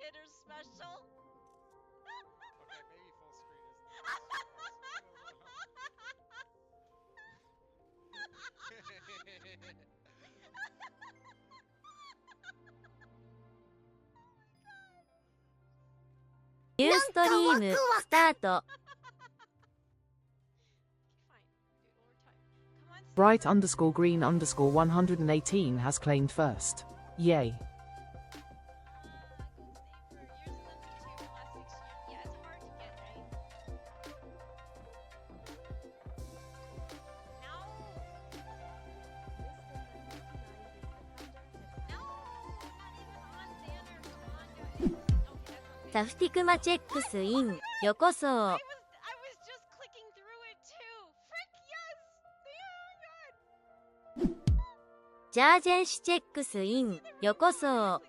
hitter special. Okay, maybe full screen isn't the best choice.ニューストリームスタート。Bright underscore green underscore 118 has claimed first. Yay.タフティクマチェックスイン、よこそ。ジャージェンシチェックスイン、よこそ。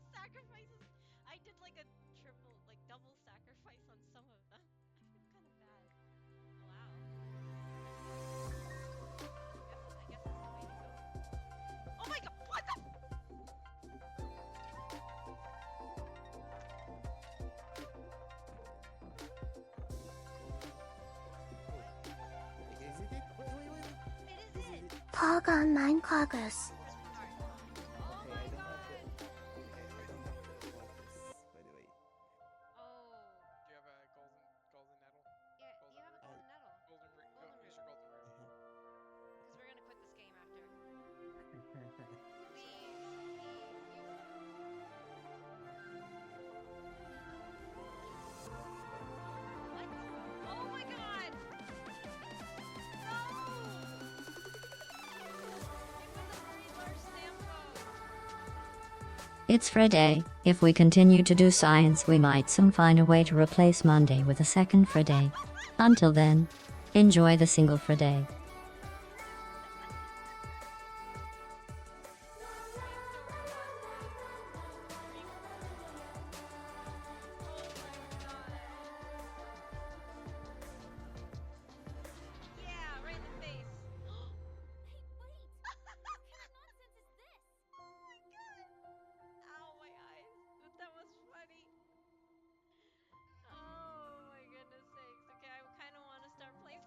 Sacrifices. I did like a triple, like double sacrifice on some of them. I feel kind of bad. Wow. I guess that's the way to go. Oh my god! What the? It is it. Pagan 9 Kagus. Do you have a golden nettle? Yeah, you have a golden nettle. Golden root. Golden Use root. your golden root. Because we're gonna quit this game after. What? Oh my god! No! It was a very large stampo. It's Friday. If we continue to do science, we might soon find a way to replace Monday with a second Friday. Until then, enjoy the single Friday. Yeah, right in the face. Hey, wait! What kind of nonsense is this? Oh my god! Ow, my eyes. But that was funny. Oh my goodness sakes. Okay, I kind of want to start playing.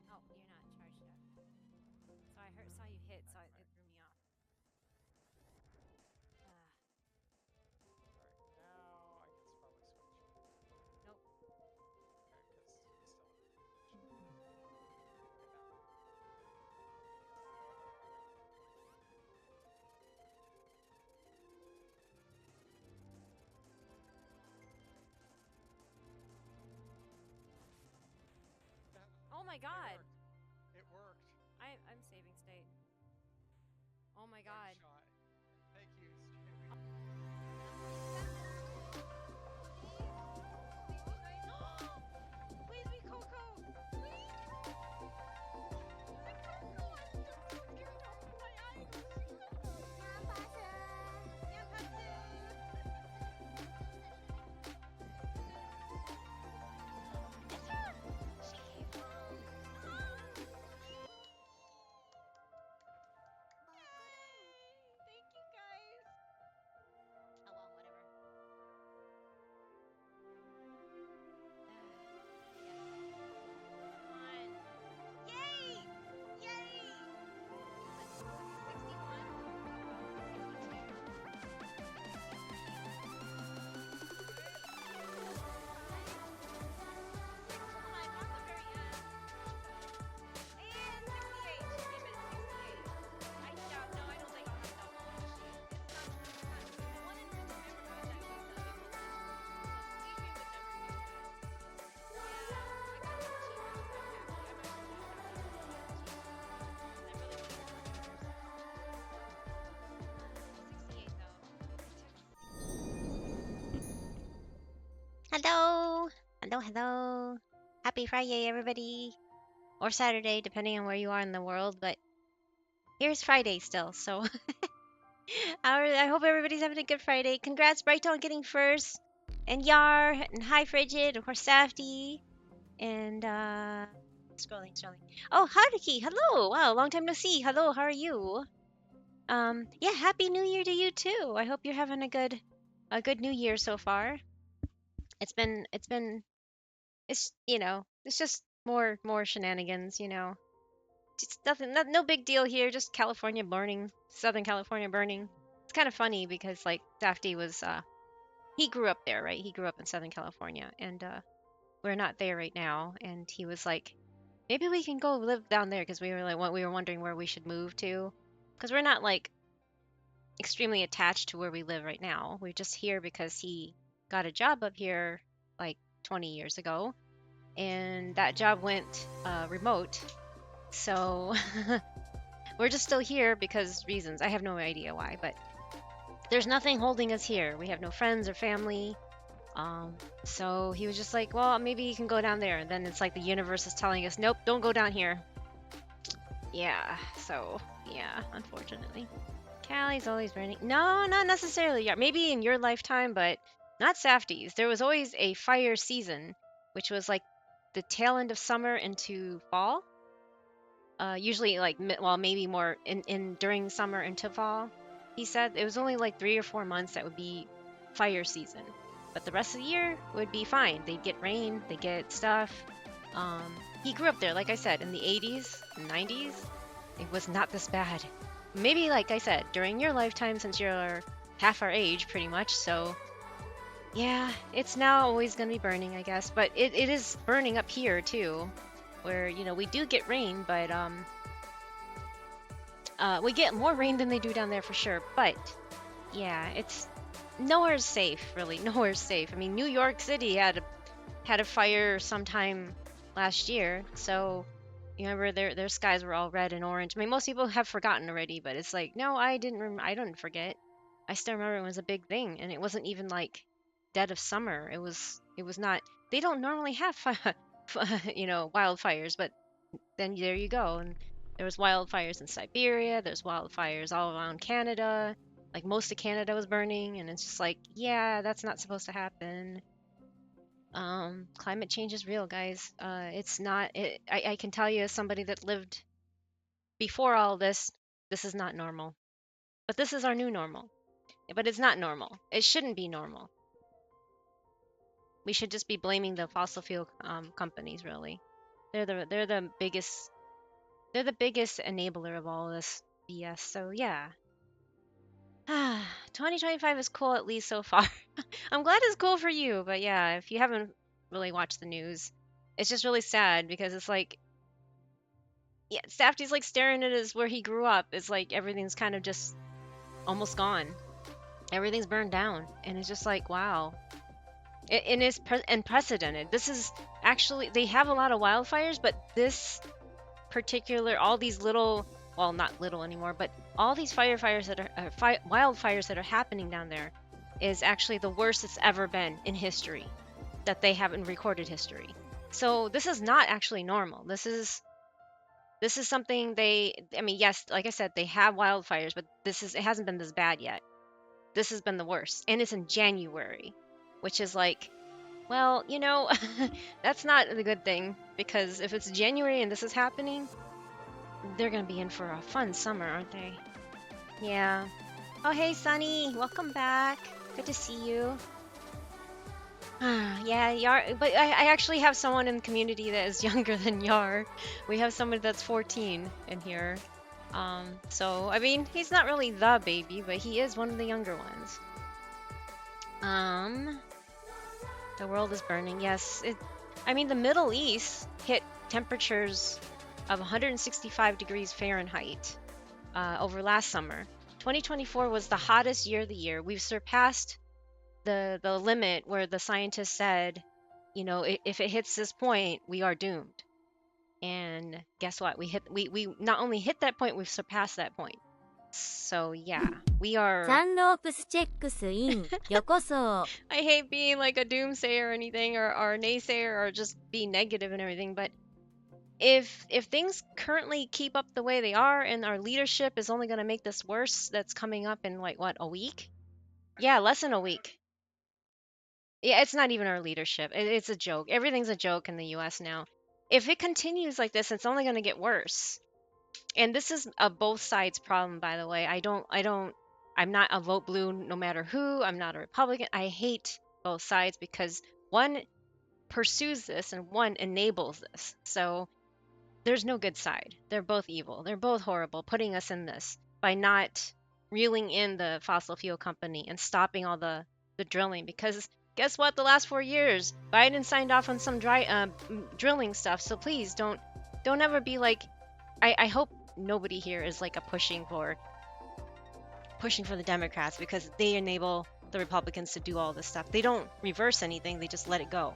Oh, you're not charged up. So I saw you hit, so it threw me off. Alright, now I can probably switch. Nope. Okay, because you still have to. Oh my god! It worked. my god. Shot. Thank you, Please be Coco. Please. The Coco. I'm so scared to open my eyes. It's her. She came home. Thank you guys. Oh well, whatever. Come on. Yay! Yay! 61. 65 on the very end. And 68. She came in at 68. I doubt. No, I don't think I'll have double. It's not. The one in Remember Rose actually is not big. Adrian would never do that. Yeah, I got it cheap. I'm happy. I'm actually so happy I got it cheap. I really wanted more cars. 68 though. Hello! Hello, hello. Happy Friday, everybody. Or Saturday, depending on where you are in the world, but here's Friday still, so I hope everybody's having a good Friday. Congrats, Brighto, on getting first. And Yar, and hi, Frigid, of course, Safety, and scrolling. Oh, Haruki, hello! Wow, long time no see. Hello, how are you? Yeah, Happy New Year to you too. I hope you're having a good New Year so far. It's been it's it's just more shenanigans, Just nothing, no big deal here. Just California burning, Southern California burning. It's kind of funny because like Safety was he grew up there, right? He grew up in Southern California, and we're not there right now. And he was like, maybe we can go live down there because we were like, we were wondering where we should move to, because we're not like extremely attached to where we live right now. We're just here because he got a job up here like 20 years ago, and that job went remote. So we're just still here because reasons. I have no idea why, but there's nothing holding us here. We have no friends or family. So he was just like, well, maybe you can go down there. And then it's like the universe is telling us, nope, don't go down here. Yeah, so yeah, unfortunately. Callie's always burning. No, not necessarily. Yeah, maybe in your lifetime, but not Safty's. There was always a fire season, which was like the tail end of summer into fall. Usually like well, maybe more in during summer into fall. He said it was only like 3 or 4 months that would be fire season, but the rest of the year would be fine. They'd get rain, they get stuff. He grew up there, like I said, in the 80s and 90s. It was not this bad. Maybe, like I said, during your lifetime, since you're half our age, pretty much. So, yeah, it's now always going to be burning, I guess. But it is burning up here, too, where, we do get rain, but we get more rain than they do down there for sure. But, yeah, it's nowhere's safe, really. Nowhere's safe. I mean, New York City had a fire sometime last year, so... You remember their skies were all red and orange. I mean, most people have forgotten already, but it's like, no, I didn't forget. I still remember it was a big thing, and it wasn't even like dead of summer. It was not. They don't normally have wildfires, but then there you go. And there was wildfires in Siberia. There's wildfires all around Canada. Like most of Canada was burning, and it's just like, yeah, that's not supposed to happen. Climate change is real, guys. It's not. I can tell you, as somebody that lived before all this, this is not normal. But this is our new normal. But it's not normal. It shouldn't be normal. We should just be blaming the fossil fuel companies. Really, they're the biggest. They're the biggest enabler of all this BS. So yeah. 2025 is cool, at least so far. I'm glad it's cool for you, but yeah, if you haven't really watched the news, it's just really sad because it's like, yeah, Safty's like staring at his where he grew up. It's like everything's kind of just almost gone. Everything's burned down, and it's just like, wow. It is unprecedented. This is actually, they have a lot of wildfires, but this particular, all these little well, not little anymore, but all these firefires that are wildfires that are happening down there is actually the worst it's ever been in history, that they have in recorded history. So this is not actually normal. This is something I mean, yes, like I said, they have wildfires, but it hasn't been this bad yet. This has been the worst, and it's in January, which is like, well, that's not a good thing, because if it's January and this is happening, they're gonna be in for a fun summer, aren't they? Yeah. Oh, hey, Sunny, welcome back. Good to see you. Yeah, Yar, but I actually have someone in the community that is younger than Yar. We have somebody that's 14 in here. So I mean, he's not really the baby, but he is one of the younger ones. The world is burning. Yes, I mean, the Middle East hit temperatures of 165 degrees Fahrenheit over last summer. 2024 was the hottest year of the year. We've surpassed the limit where the scientists said, if it hits this point, we are doomed. And guess what? We not only hit that point, we've surpassed that point. So yeah, we are. サンロープスチェックスインよこそ I hate being like a doomsayer or anything, or a naysayer, or just be negative and everything, but if things currently keep up the way they are and our leadership is only going to make this worse, that's coming up in like what, a week? Yeah, less than a week. Yeah, it's not even our leadership. It's a joke. Everything's a joke in the US now. If it continues like this, it's only going to get worse. And this is a both sides problem, by the way. I'm not a vote blue no matter who. I'm not a Republican. I hate both sides because one pursues this and one enables this. So there's no good side. They're both evil. They're both horrible, putting us in this by not reeling in the fossil fuel company and stopping all the drilling. Because guess what? The last 4 years, Biden signed off on some drilling stuff. So please don't ever be like. I hope nobody here is like pushing for the Democrats, because they enable the Republicans to do all this stuff. They don't reverse anything. They just let it go.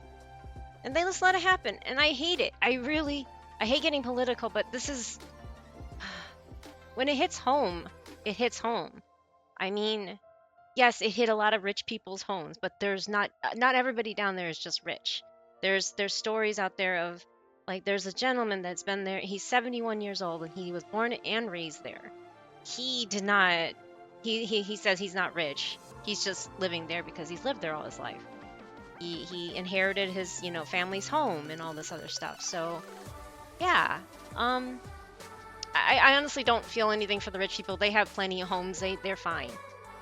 And they just let it happen. And I hate it. I hate getting political, but this is when it hits home, it hits home. I mean, yes, it hit a lot of rich people's homes, but there's not everybody down there is just rich. There's stories out there of, like, there's a gentleman that's been there. He's 71 years old and he was born and raised there. He did not. He says he's not rich. He's just living there because he's lived there all his life. He inherited his family's home and all this other stuff. So yeah, I honestly don't feel anything for the rich people. They have plenty of homes. They're fine.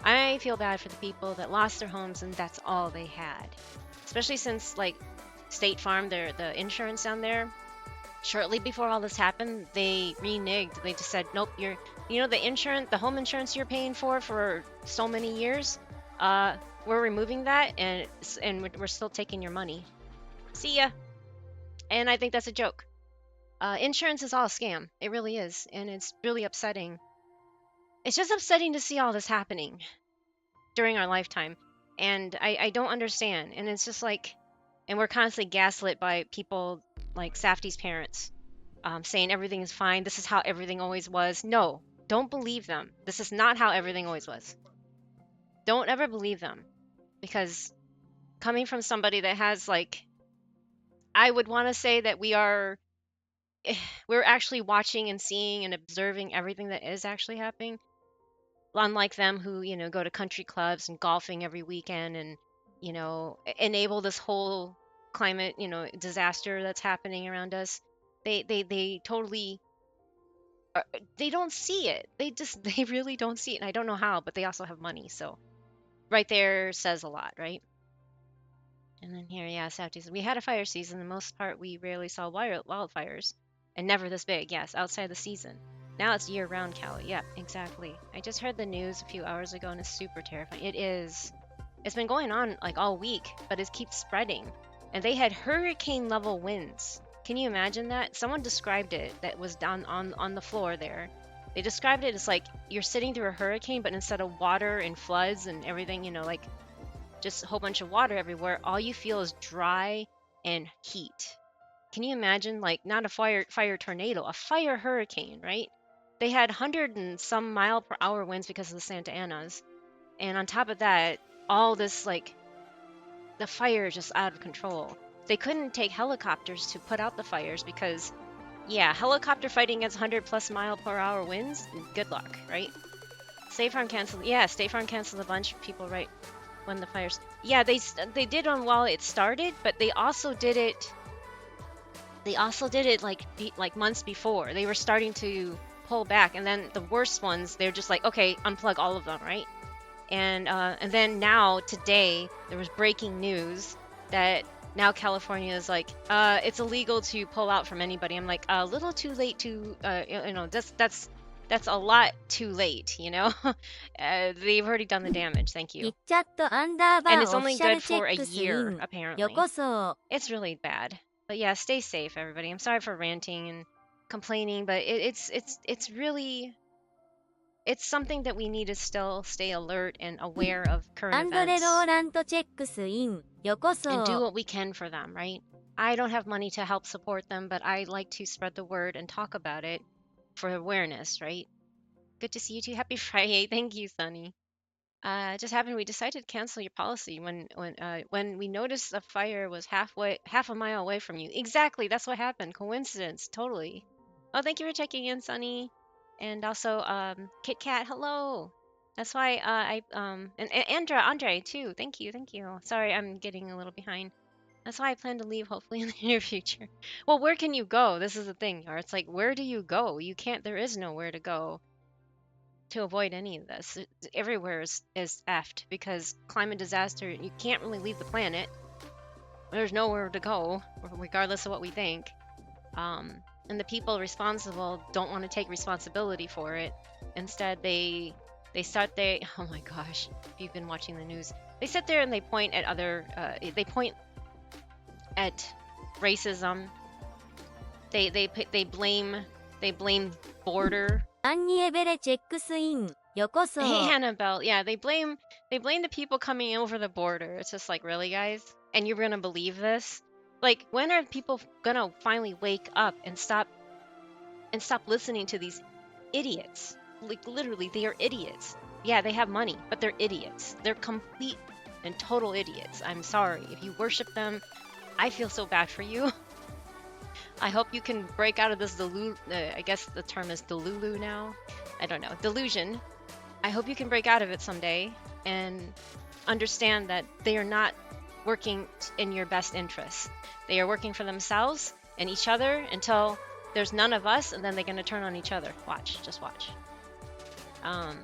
I feel bad for the people that lost their homes and that's all they had. Especially since, like, State Farm, the insurance down there, shortly before all this happened, they reneged. They just said, nope, the home insurance you're paying for so many years, we're removing that, and we're still taking your money. See ya. And I think that's a joke. Insurance is all a scam. It really is, and it's really upsetting. It's just upsetting to see all this happening during our lifetime, and I don't understand. And it's just like, and we're constantly gaslit by people like Safdie's parents, saying everything is fine. This is how everything always was. No, don't believe them. This is not how everything always was. Don't ever believe them, because coming from somebody that has, like, I would want to say that we're actually watching and seeing and observing everything that is actually happening. Unlike them who, go to country clubs and golfing every weekend and, enable this whole climate, disaster that's happening around us. They totally they don't see it. They really don't see it. And I don't know how, but they also have money. So right there says a lot, right? And then here, yeah, Southeast. We had a fire season. The most part, we rarely saw wildfires, and never this big. Yes, outside the season. Now it's year-round, Callie. Yeah, exactly. I just heard the news a few hours ago, and it's super terrifying. It is. It's been going on like all week, but it keeps spreading. And they had hurricane-level winds. Can you imagine that? Someone described it that was down on the floor there. They described it as like you're sitting through a hurricane, but instead of water and floods and everything, like just a whole bunch of water everywhere, all you feel is dry and heat. Can you imagine, like, not a fire tornado, a fire hurricane, right? they had 100 and some mile per hour winds because of the Santa Anas. And on top of that, all this, like, the fire is just out of control. They couldn't take helicopters to put out the fires because, yeah, helicopter fighting against 100 plus mile per hour winds, good luck, right? State Farm canceled. Yeah, State Farm canceled a bunch of people right when the fires. Yeah, they did on while it started, but they also did it. They also did it like months before. They were starting to pull back, and then the worst ones, they're just like, okay, unplug all of them, right? And then now today there was breaking news that now California is like, it's illegal to pull out from anybody. I'm like, a little too late to, that's a lot too late, you know. They've already done the damage. Thank キ you. ッチャットアンダーバ And ー it's オフィ only シャル good チェ for ッ a クスイ year ン。よ apparently. こそ。 It's really bad. But yeah, stay safe, everybody. I'm sorry for ranting and complaining, but it's really, it's something that we need to still stay alert and aware of ア current ンドレ events ローラントチェックスイン。よこ and do そ。 what we can for them, right? I don't have money to help support them, but I like to spread the word and talk about it for awareness, right? Good to see you too. Happy Friday. Thank you, Sunny. It just happened we decided to cancel your policy when we noticed the fire was half a mile away from you. Exactly, that's what happened. Coincidence, totally. Oh, thank you for checking in, Sunny, and also Kit Kat. Hello. That's why and Andre too. Thank you, thank you. Sorry, I'm getting a little behind. That's why I plan to leave hopefully in the near future. Well, where can you go? This is the thing, or it's like, where do you go? You can't. There is nowhere to go to avoid any of this. Everywhere is effed because climate disaster, you can't really leave the planet. There's nowhere to go, regardless of what we think. And the people responsible don't want to take responsibility for it. Instead, they oh my gosh, if you've been watching the news, they sit there and they point at they point at racism. They blame border. アンニエベレチェックスイン。よこそ。 Hey, Annabelle. Yeah, they blame the people coming over the border. It's just like, really, guys? And you're gonna believe this? Like, when are people gonna finally wake up and stop listening to these idiots? Like, literally, they are idiots. Yeah, they have money, but they're idiots. They're complete and total idiots. I'm sorry. If you worship them, I feel so bad for you. I hope you can break out of this I guess the term is delulu now. I don't know. Delusion. I hope you can break out of it someday and understand that they are not working in your best interests. They are working for themselves and each other until there's none of us, and then they're going to turn on each other. Watch. Just watch. I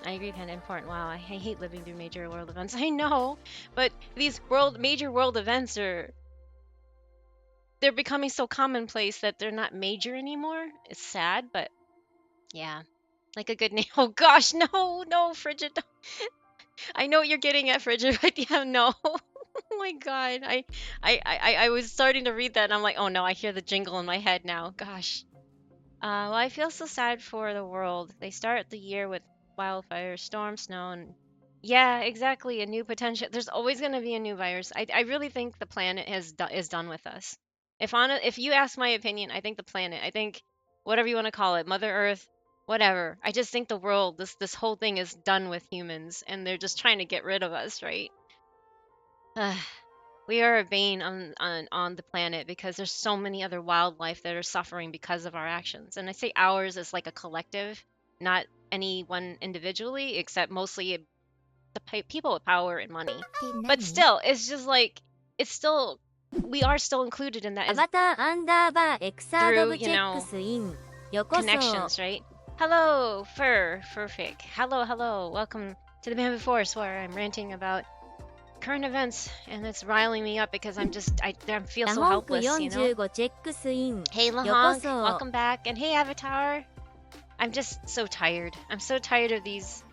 agree, kind of important. Wow, I hate living through major world events. I know, but these major world events they're becoming so commonplace that they're not major anymore. It's sad, but yeah, like a good name. Oh gosh, no, Frigid. I know what you're getting at, Frigid, but yeah, no. Oh my god, I was starting to read that and I'm like, oh no, I hear the jingle in my head now. Gosh. Well, I feel so sad for the world. They start the year with wildfires, storm, snow, and yeah, exactly, a new potential. There's always going to be a new virus. I really think the planet is done with us. If you ask my opinion, I think the planet, I think whatever you want to call it, Mother Earth, whatever. I just think the world, this whole thing is done with humans, and they're just trying to get rid of us, right? We are a bane on the planet because there's so many other wildlife that are suffering because of our actions. And I say ours is like a collective, not any one individually, except mostly people with power and money. But still, it's just like we are still included in that ア as バターアンダーバーエクサードブ through, チェックスイン。よこそ。 connections, right? Hello, Furfic. Hello. Welcome to the Bamboo Forest, where I'm ranting about current events, and it's riling me up because I feel ラ so ホンク helpless, you know? 45チェックスイン。 Hey, よこ Lahonk, そ。 welcome back. And hey, Avatar. I'm just so tired. I'm so tired of these.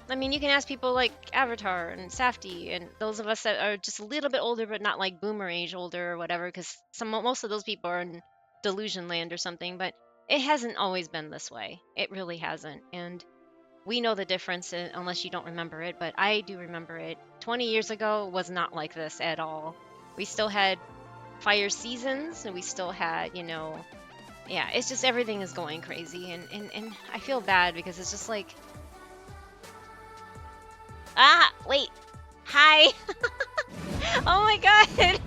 I mean, you can ask people like Avatar and Safety and those of us that are just a little bit older, but not like boomer age older or whatever, because most of those people are in delusion land or something, but it hasn't always been this way. It really hasn't. And we know the difference unless you don't remember it, but I do remember it. 20 years ago was not like this at all. We still had fire seasons, and we still had, yeah, it's just everything is going crazy, and I feel bad because it's just like, wait, hi. Oh my god.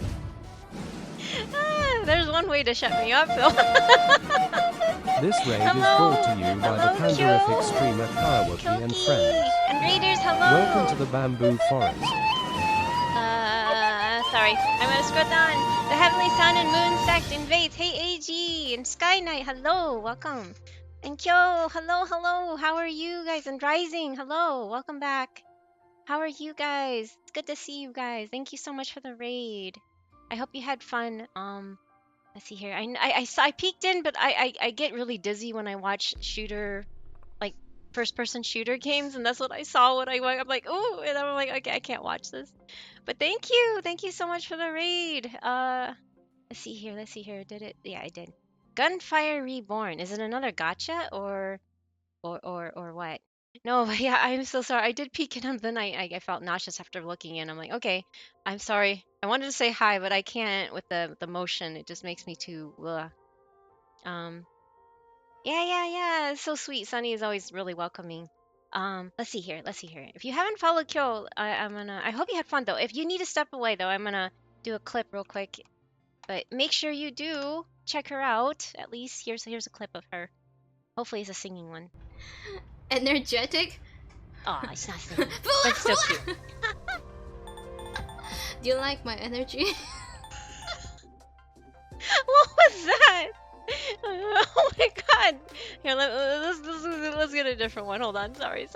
There's one way to shut me up though. This raid is Hello. brought to you by the Hello, panderific Kyo. streamer Kawaki and Koki friends. and Raiders, hello. Welcome to the bamboo forest. Sorry, I'm gonna scroll down. The Heavenly Sun and Moon sect invades. Hey, AG and Sky Knight, hello, welcome. And Kyo, hello, hello. How are you guys? And Rising, hello, welcome back. How are you guys? It's good to see you guys. Thank you so much for the raid. I hope you had fun. Let's see here. I peeked in, but I get really dizzy when I watch shooter, like first person shooter games, and that's what I saw when I'm like, ooh, and I'm like, okay, I can't watch this. But thank you so much for the raid. Let's see here. Did it? Yeah, I did. Gunfire Reborn. Is it another gotcha or what? No, but yeah, I'm so sorry. I did peek in, and then I felt nauseous after looking in. I'm like, okay, I'm sorry. I wanted to say hi, but I can't with the motion. It just makes me too. Ugh. Um, yeah. It's so sweet. Sunny is always really welcoming. Let's see here. Let's see here. If you haven't followed Kyo, I'm gonna. I hope you had fun though. If you need to step away though, I'm gonna do a clip real quick. But make sure you do check her out. At least here's a clip of her. Hopefully it's a singing one. Energetic? Oh, it's not singing, but it's still cute. Do you like my energy? What was that? Oh my god! Here, let's get a different one. Hold on. Sorry.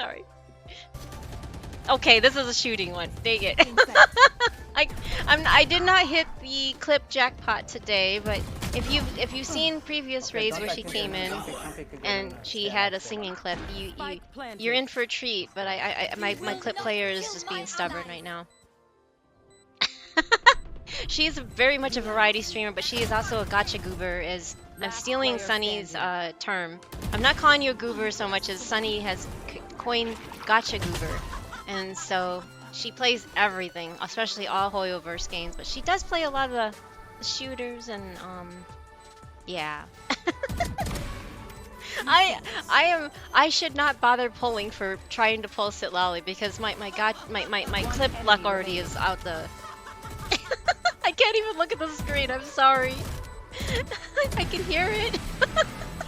Okay, this is a shooting one. Dang it. I did not hit the clip jackpot today, but if you've seen previous raids where she came in and she had a singing clip, you're in for a treat. But my clip player is just being stubborn right now. She's very much a variety streamer, but she is also a gotcha goober. As I'm stealing Sunny's term. I'm not calling you a goober so much as Sunny has coined gotcha goober, and so she plays everything, especially all Hoyoverse games. But she does play a lot of the shooters and yeah. I should not bother pulling for trying to pull Sit Lolly because my clip luck already is out the. I can't even look at the screen. I'm sorry. I can hear it.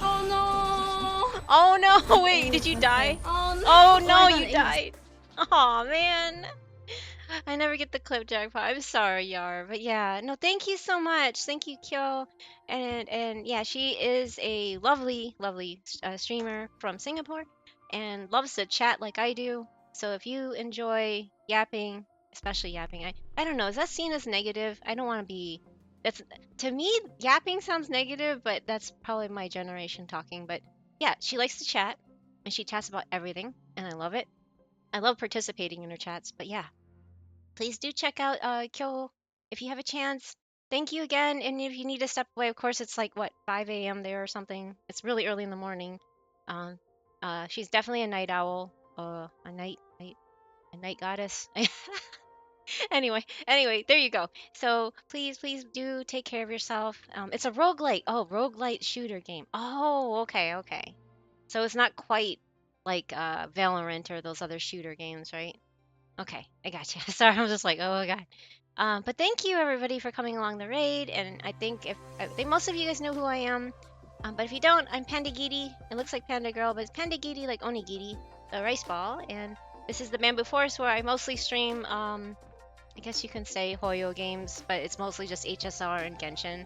Oh no! Oh no! Wait, did you die? Oh no! Oh no, More than you eight. died. Oh man. I never get the clip jackpot. I'm sorry, Yar. But yeah, no, thank you so much. Thank you, Kyo. And yeah, she is a lovely streamer from Singapore and loves to chat like I do. So if you enjoy yapping, especially yapping, I don't know, is that seen as negative? I don't want to be. That's to me, yapping sounds negative, but that's probably my generation talking. But yeah, she likes to chat and she chats about everything, and I love it. I love participating in her chats. But yeah, please do check out Kyo if you have a chance. Thank you again. And if you need to step away, of course, it's like what 5 a.m. there or something. It's really early in the morning. Um, she's definitely a night owl, a night goddess. Anyway, there you go. So please do take care of yourself. It's a roguelite. Oh, roguelite shooter game. Oh, okay. So it's not quite like Valorant or those other shooter games, right? Okay, I got you. Sorry, I'm just like, oh god. But thank you everybody for coming along the raid, and I think most of you guys know who I am. But if you don't, I'm Pandagiri. It looks like Panda Girl, but it's Pandagiri like Onigiri, the rice ball. And this is the Bamboo Forest where I mostly stream. I guess you can say Hoyo games, but it's mostly just HSR and Genshin.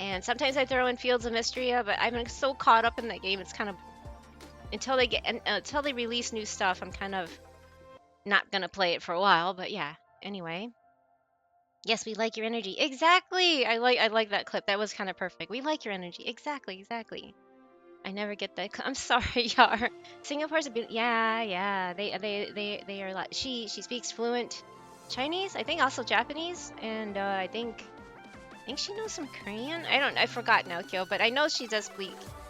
And sometimes I throw in Fields of Mysteria, but I'm so caught up in that game, it's kind of until they release new stuff, I'm kind of not gonna play it for a while. But yeah, anyway, yes, we like your energy. Exactly. I like that clip. That was kind of perfect. We like your energy. Exactly. I never get that. I'm sorry, Yar. Singapore's a bit. Yeah. They are a lot. She speaks fluent Chinese. I think also Japanese, and I think she knows some Korean. I forgot now, Kyo, but I know she does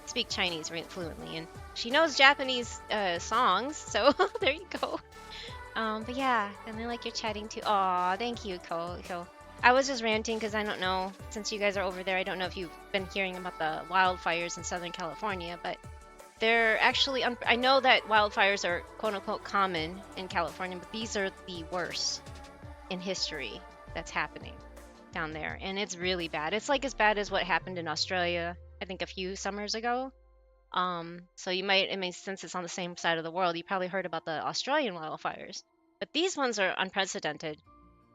speak Chinese fluently, and she knows Japanese songs. So there you go. But yeah, and I like your chatting too. Aw, thank you, Ko. I was just ranting because I don't know, since you guys are over there, I don't know if you've been hearing about the wildfires in Southern California, but they're actually, I know that wildfires are quote unquote common in California, but these are the worst in history that's happening down there. And it's really bad. It's like as bad as what happened in Australia, I think a few summers ago. So you might, I mean, since it's on the same side of the world, you probably heard about the Australian wildfires, but these ones are unprecedented.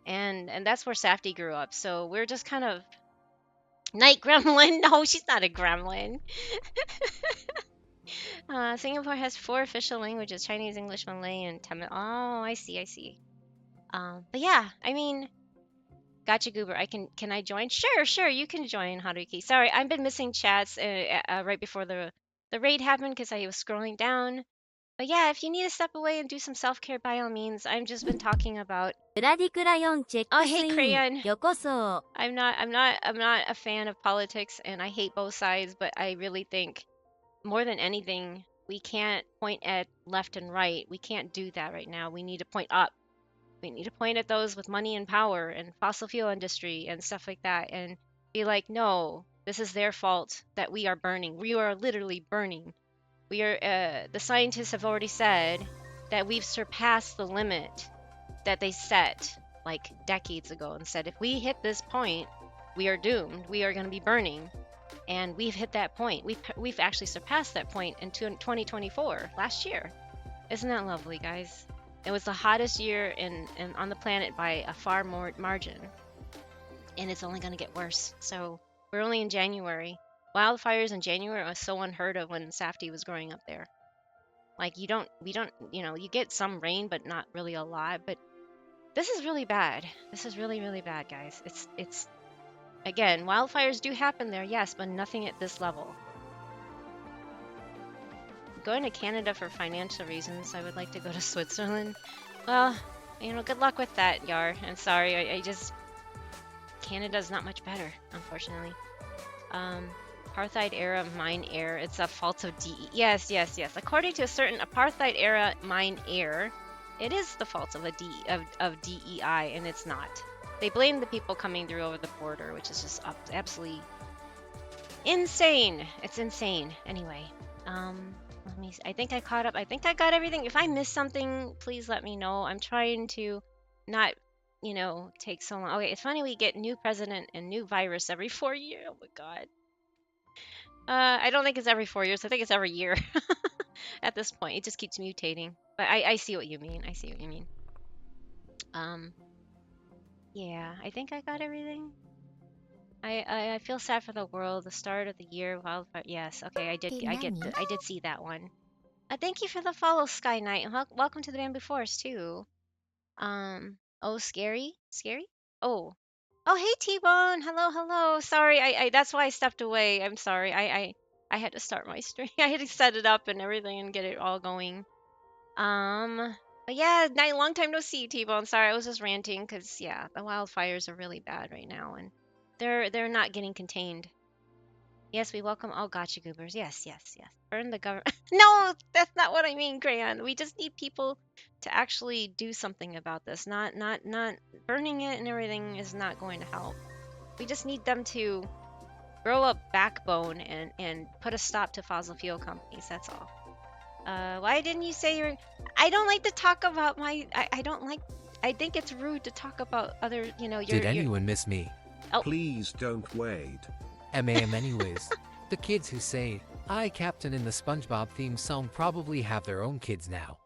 And that's where Safety grew up. So we're just kind of night gremlin. No, she's not a gremlin. Singapore has 4 official languages: Chinese, English, Malay, and Tamil. Oh, I see, I see. But yeah, I mean, gotcha, Goober. Can I join? Sure, sure, you can join, Haruki. Sorry, I've been missing chats right before the raid happened because I was scrolling down. But yeah, if you need to step away and do some self-care, by all means. I've just been talking about. ブラディクラヨンチェッ Oh, クス hey, イン Crayon. よこそ I'm not a fan of politics, and I hate both sides, but I really think more than anything, we can't point at left and right. We can't do that right now. We need to point up. We need to point at those with money and power and fossil fuel industry and stuff like that and be like, no, this is their fault that we are burning. We are literally burning. We are, the scientists have already said that we've surpassed the limit that they set like decades ago and said, if we hit this point, we are doomed. We are going to be burning. And we've hit that point. We've actually surpassed that point in 2024, last year. Isn't that lovely, guys? It was the hottest year in on the planet by a far more margin. And it's only going to get worse. So we're only in January. Wildfires in January was so unheard of when Safety was growing up there. Like we don't, you get some rain, but not really a lot. But this is really bad. This is really, really bad, guys. It's again, wildfires do happen there, yes, but nothing at this level. I'm going to Canada for financial reasons. I would like to go to Switzerland. Well, good luck with that, Yar. I'm sorry, I just... Canada's not much better, unfortunately. Apartheid era mine air. It's a fault of DE. Yes. According to a certain apartheid era mine air, it is the fault of DEI, and it's not. They blame the people coming through over the border, which is just absolutely insane. It's insane. Anyway, let me see. I think I caught up. I think I got everything. If I missed something, please let me know. I'm trying to not, take so long. Okay, it's funny we get new president and new virus every 4 years. Oh my god. I don't think it's every 4 years. I think it's every year. At this point, it just keeps mutating. But I see what you mean. I see what you mean. Yeah, I think I got everything. I feel sad for the world. The start of the year, wildfire. Yes, okay, I did see that one. Thank you for the follow, Sky Knight. Welcome to the Bamboo Forest too. Oh, scary. Oh, hey T-Bone. Hello. Sorry, I that's why I stepped away. I'm sorry. I had to start my stream. I had to set it up and everything and get it all going. But yeah, long time no see, T-Bone. Sorry, I was just ranting because yeah, the wildfires are really bad right now and they're not getting contained. Yes, we welcome all gotcha goobers. Yes. Burn the government. No, that's not what I mean, Crayon. We just need people to actually do something about this. Not burning it and everything is not going to help. We just need them to grow a backbone and put a stop to fossil fuel companies. That's all. Why didn't you say you're... I don't like to talk about my... I don't like... I think it's rude to talk about other, Did anyone miss me? Oh. Please don't wait. MAM anyways. The kids who say, I Captain in the SpongeBob theme song probably have their own kids now.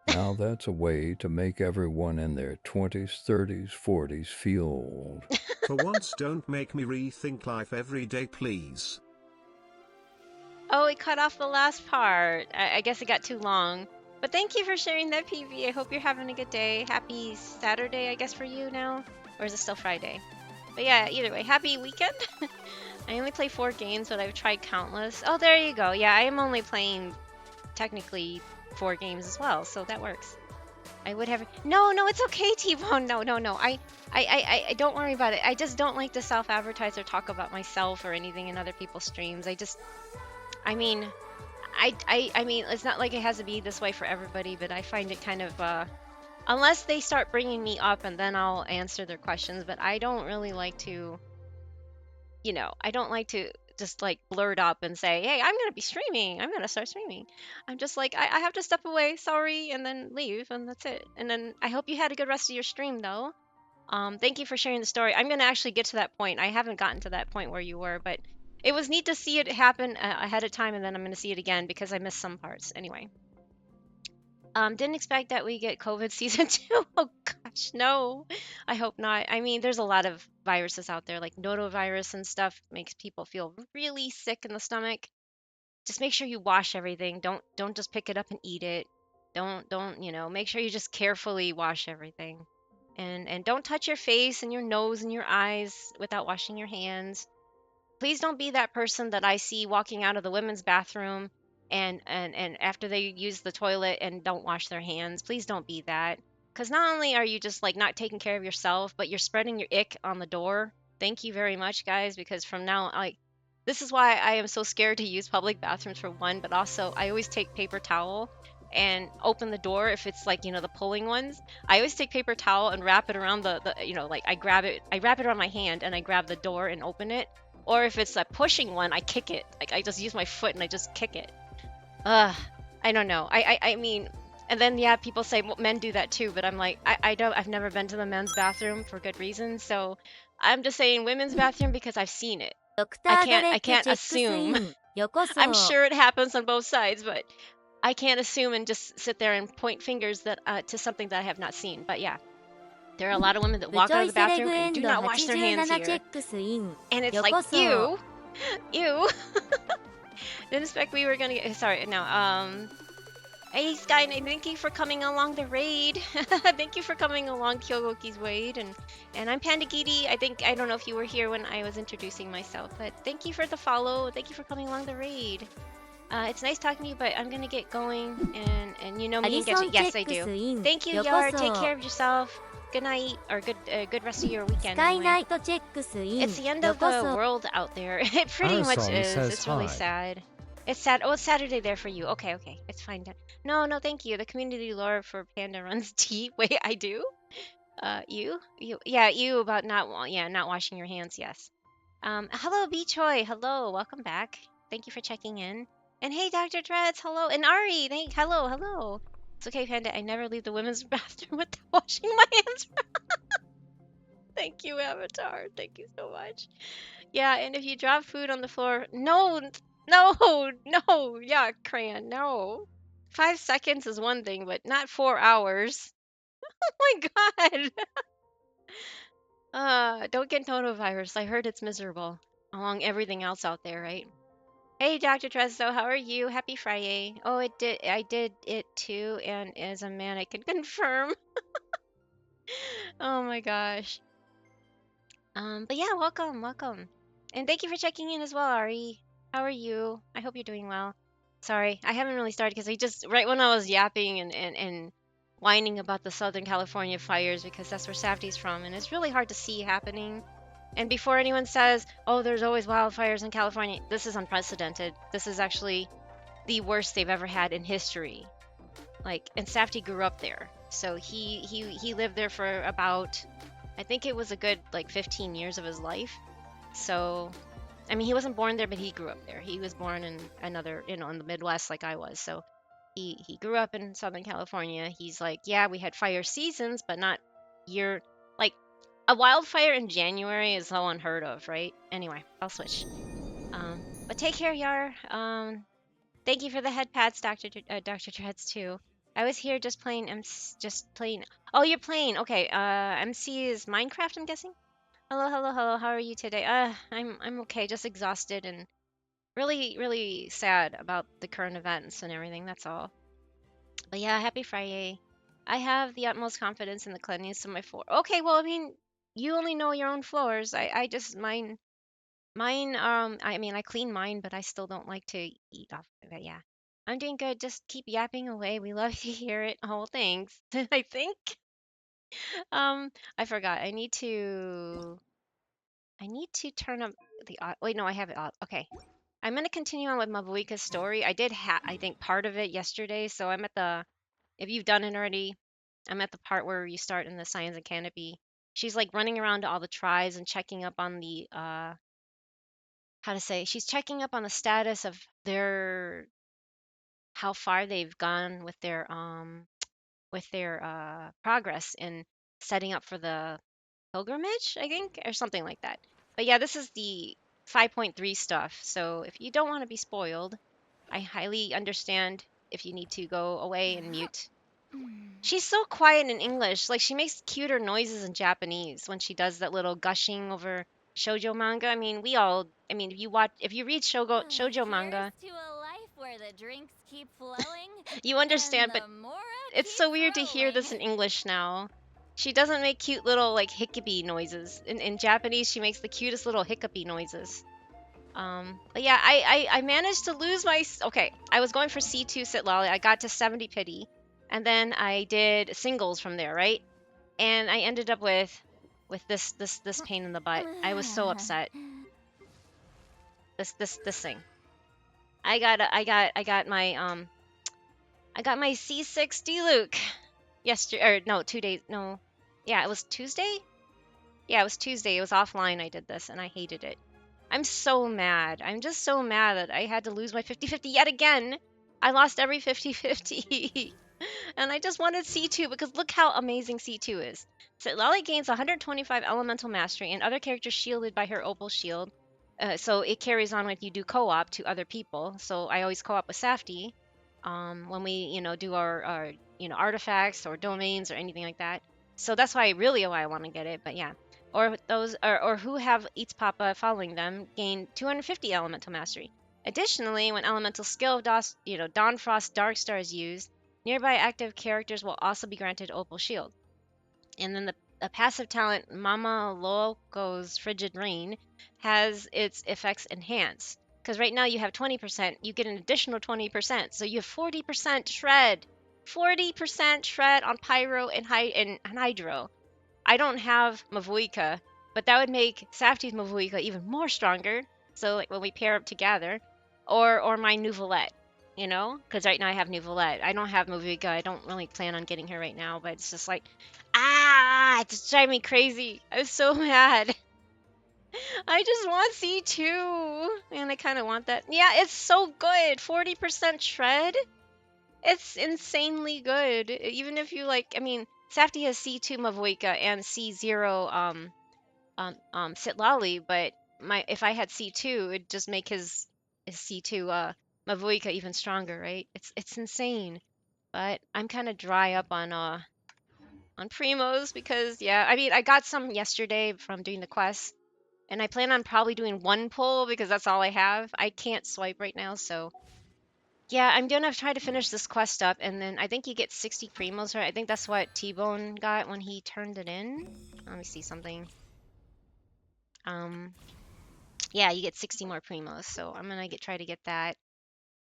Now that's a way to make everyone in their 20s, 30s, 40s feel old. For once, don't make me rethink life every day, please. Oh, it cut off the last part. I guess it got too long. But thank you for sharing that, PV. I hope you're having a good day. Happy Saturday, I guess, for you now. Or is it still Friday? But yeah, either way, happy weekend. I only play 4 games, but I've tried countless. Oh, there you go. Yeah, I am only playing technically 4 games as well, so that works. I would have... No, it's okay, T-Bone. No. I don't worry about it. I just don't like to self-advertise or talk about myself or anything in other people's streams. I mean, it's not like it has to be this way for everybody, but I find it kind of unless they start bringing me up and then I'll answer their questions. But I don't really like to, I don't like to just like blurt up and say, hey, I'm going to be streaming. I'm going to start streaming. I'm just like, I have to step away. Sorry. And then leave. And that's it. And then I hope you had a good rest of your stream, though. Thank you for sharing the story. I'm going to actually get to that point. I haven't gotten to that point where you were, but it was neat to see it happen ahead of time. And then I'm going to see it again because I missed some parts. Anyway. Didn't expect that we get COVID season 2. Oh gosh, no. I hope not. I mean, there's a lot of viruses out there, like notovirus and stuff makes people feel really sick in the stomach. Just make sure you wash everything. Don't just pick it up and eat it. Don't, make sure you just carefully wash everything. And don't touch your face and your nose and your eyes without washing your hands. Please don't be that person that I see walking out of the women's bathroom and after they use the toilet and don't wash their hands. Please don't be that. Because not only are you just like not taking care of yourself, but you're spreading your ick on the door. Thank you very much, guys, because from now, like, this is why I am so scared to use public bathrooms for one, but also I always take paper towel and open the door if it's like, the pulling ones. I always take paper towel and wrap it around like I wrap it around my hand and I grab the door and open it. Or if it's a pushing one, I kick it. Like I just use my foot and I just kick it. Ugh, I don't know. I mean, and then yeah, people say well, men do that too, but I'm like, I don't. I've never been to the men's bathroom for good reason, so I'm just saying women's bathroom because I've seen it. I can't assume. I'm sure it happens on both sides, but I can't assume and just sit there and point fingers that to something that I have not seen. But yeah, there are a lot of women that walk out of the bathroom and do not wash their hands here, and it's like ew. Didn't expect we were gonna get. Sorry, no. Hey Sky, thank you for coming along the raid. Thank you for coming along Kyogoki's raid, and I'm Pandagiri. I don't know if you were here when I was introducing myself, but thank you for the follow. Thank you for coming along the raid. It's nice talking to you, but I'm gonna get going, and you know me and get you. Yes, I do. Thank you, Yar. Take care of yourself. Good night, or good rest of your weekend. Anyway. It's the end of the world out there. It pretty much Arison is. says It's really hi. sad. It's sad. Oh, it's Saturday there for you. Okay, it's fine. No, thank you. The community lore for Panda runs deep. Wait, I do? You about not washing your hands. Yes. Hello, Bechoy. Hello, welcome back. Thank you for checking in. And hey, Dr. Dreads. Hello, and Ari. Hello. It's okay, Panda. I never leave the women's bathroom without washing my hands. Thank you, Avatar. Thank you so much. Yeah, and if you drop food on the floor, no, yeah, Crayon, no. 5 seconds is one thing, but not 4 hours. Oh my god. Don't get notovirus. I heard it's miserable, along everything else out there, right? Hey, Dr. Tresto, how are you? Happy Friday. Oh, I did it too, and as a man, I can confirm. Oh my gosh. But yeah, welcome. And thank you for checking in as well, Ari. How are you? I hope you're doing well. Sorry, I haven't really started because right when I was yapping and whining about the Southern California fires because that's where Safdie's from, and it's really hard to see happening. And before anyone says, oh, there's always wildfires in California, this is unprecedented. This is actually the worst they've ever had in history. Like, and Safdie grew up there. So he lived there for about, I think it was a good like 15 years of his life. So, I mean, he wasn't born there, but he grew up there. He was born in another, in the Midwest like I was. So he grew up in Southern California. He's like, yeah, we had fire seasons, but not like a wildfire in January is so unheard of, right? Anyway, I'll switch. But take care, Yar. Thank you for the head pats, Dr. Dreads too. I was here just playing. Just playing. Oh, you're playing. Okay. MC is Minecraft, I'm guessing. Hello. How are you today? I'm okay. Just exhausted and really sad about the current events and everything. That's all. But yeah, happy Friday. I have the utmost confidence in the cleanliness of my floor. Okay, well, I mean, you only know your own floors. I just mine. I mean, I clean mine, but I still don't like to eat off of it. Yeah. I'm doing good. Just keep yapping away. We love to hear it. Oh, thanks. I think. I forgot. I need to turn up the wait, no, I have it up. Okay. I'm gonna continue on with Mabuika's story. I think part of it yesterday, so I'm at the if you've done it already, I'm at the part where you start in the Science and Canopy. She's like running around to all the tribes and checking up on the how to say, she's checking up on the status of their how far they've gone with their progress in setting up for the pilgrimage, I think, or something like that. But yeah, this is the 5.3 stuff. So if you don't want to be spoiled, I highly understand if you need to go away and mute. She's so quiet in English. Like she makes cuter noises in Japanese when she does that little gushing over shoujo manga. I mean, I mean, if you read shoujo manga, Here's to a life where the drinks keep flowing you and understand, but the mora it's so keeps weird to hear rolling. this in English now. She doesn't make cute little like hiccupy noises. In Japanese, she makes the cutest little hiccupy noises. But yeah, I managed to lose my. Okay, I was going for C2 Sit Lolly. I got to 70 pity, and then I did singles from there, right? And I ended up with this pain in the butt. I was so upset. This thing. I got my C6 Luke yesterday, or no, 2 days. No, yeah, it was Tuesday. Yeah, it was Tuesday. It was offline. I did this, and I hated it. I'm so mad. I'm just so mad that I had to lose my 50-50 yet again. I lost every 50-50. And I just wanted C2 because look how amazing C2 is. So Lolly gains 125 elemental mastery and other characters shielded by her opal shield. So it carries on when you do co-op to other people. So I always co-op with Safty when we, do our artifacts or domains or anything like that. So that's why I want to get it. But yeah, or those or who have Eats Papa following them gain 250 elemental mastery. Additionally, when elemental skill of Dawnfrost Darkstar is used, nearby active characters will also be granted Opal Shield. And then the passive talent Mama Loco's Frigid Rain has its effects enhanced. Because right now you have 20%, you get an additional 20%. So you have 40% shred. 40% shred on Pyro and Hydro. I don't have Mavuika, but that would make Safty's Mavuika even more stronger. So like when we pair up together, or my Nouvelette, because right now I have Nouvelette. I don't have Mavuika. I don't really plan on getting her right now, but it's just like, it's driving me crazy. I'm so mad. I just want C2, and I kind of want that. Yeah, it's so good. 40% shred. It's insanely good. Even if you like, I mean, Safty has C2 Mavuika and C0 Sitlali, but if I had C2, it'd just make his C2 Mavuika even stronger, right? It's insane. But I'm kind of dry up on primos because yeah, I mean, I got some yesterday from doing the quest, and I plan on probably doing one pull because that's all I have. I can't swipe right now, so yeah, I'm gonna try to finish this quest up, and then I think you get 60 primos, right? I think that's what T-Bone got when he turned it in. Let me see something. Um, yeah, you get 60 more primos, so I'm gonna try to get that.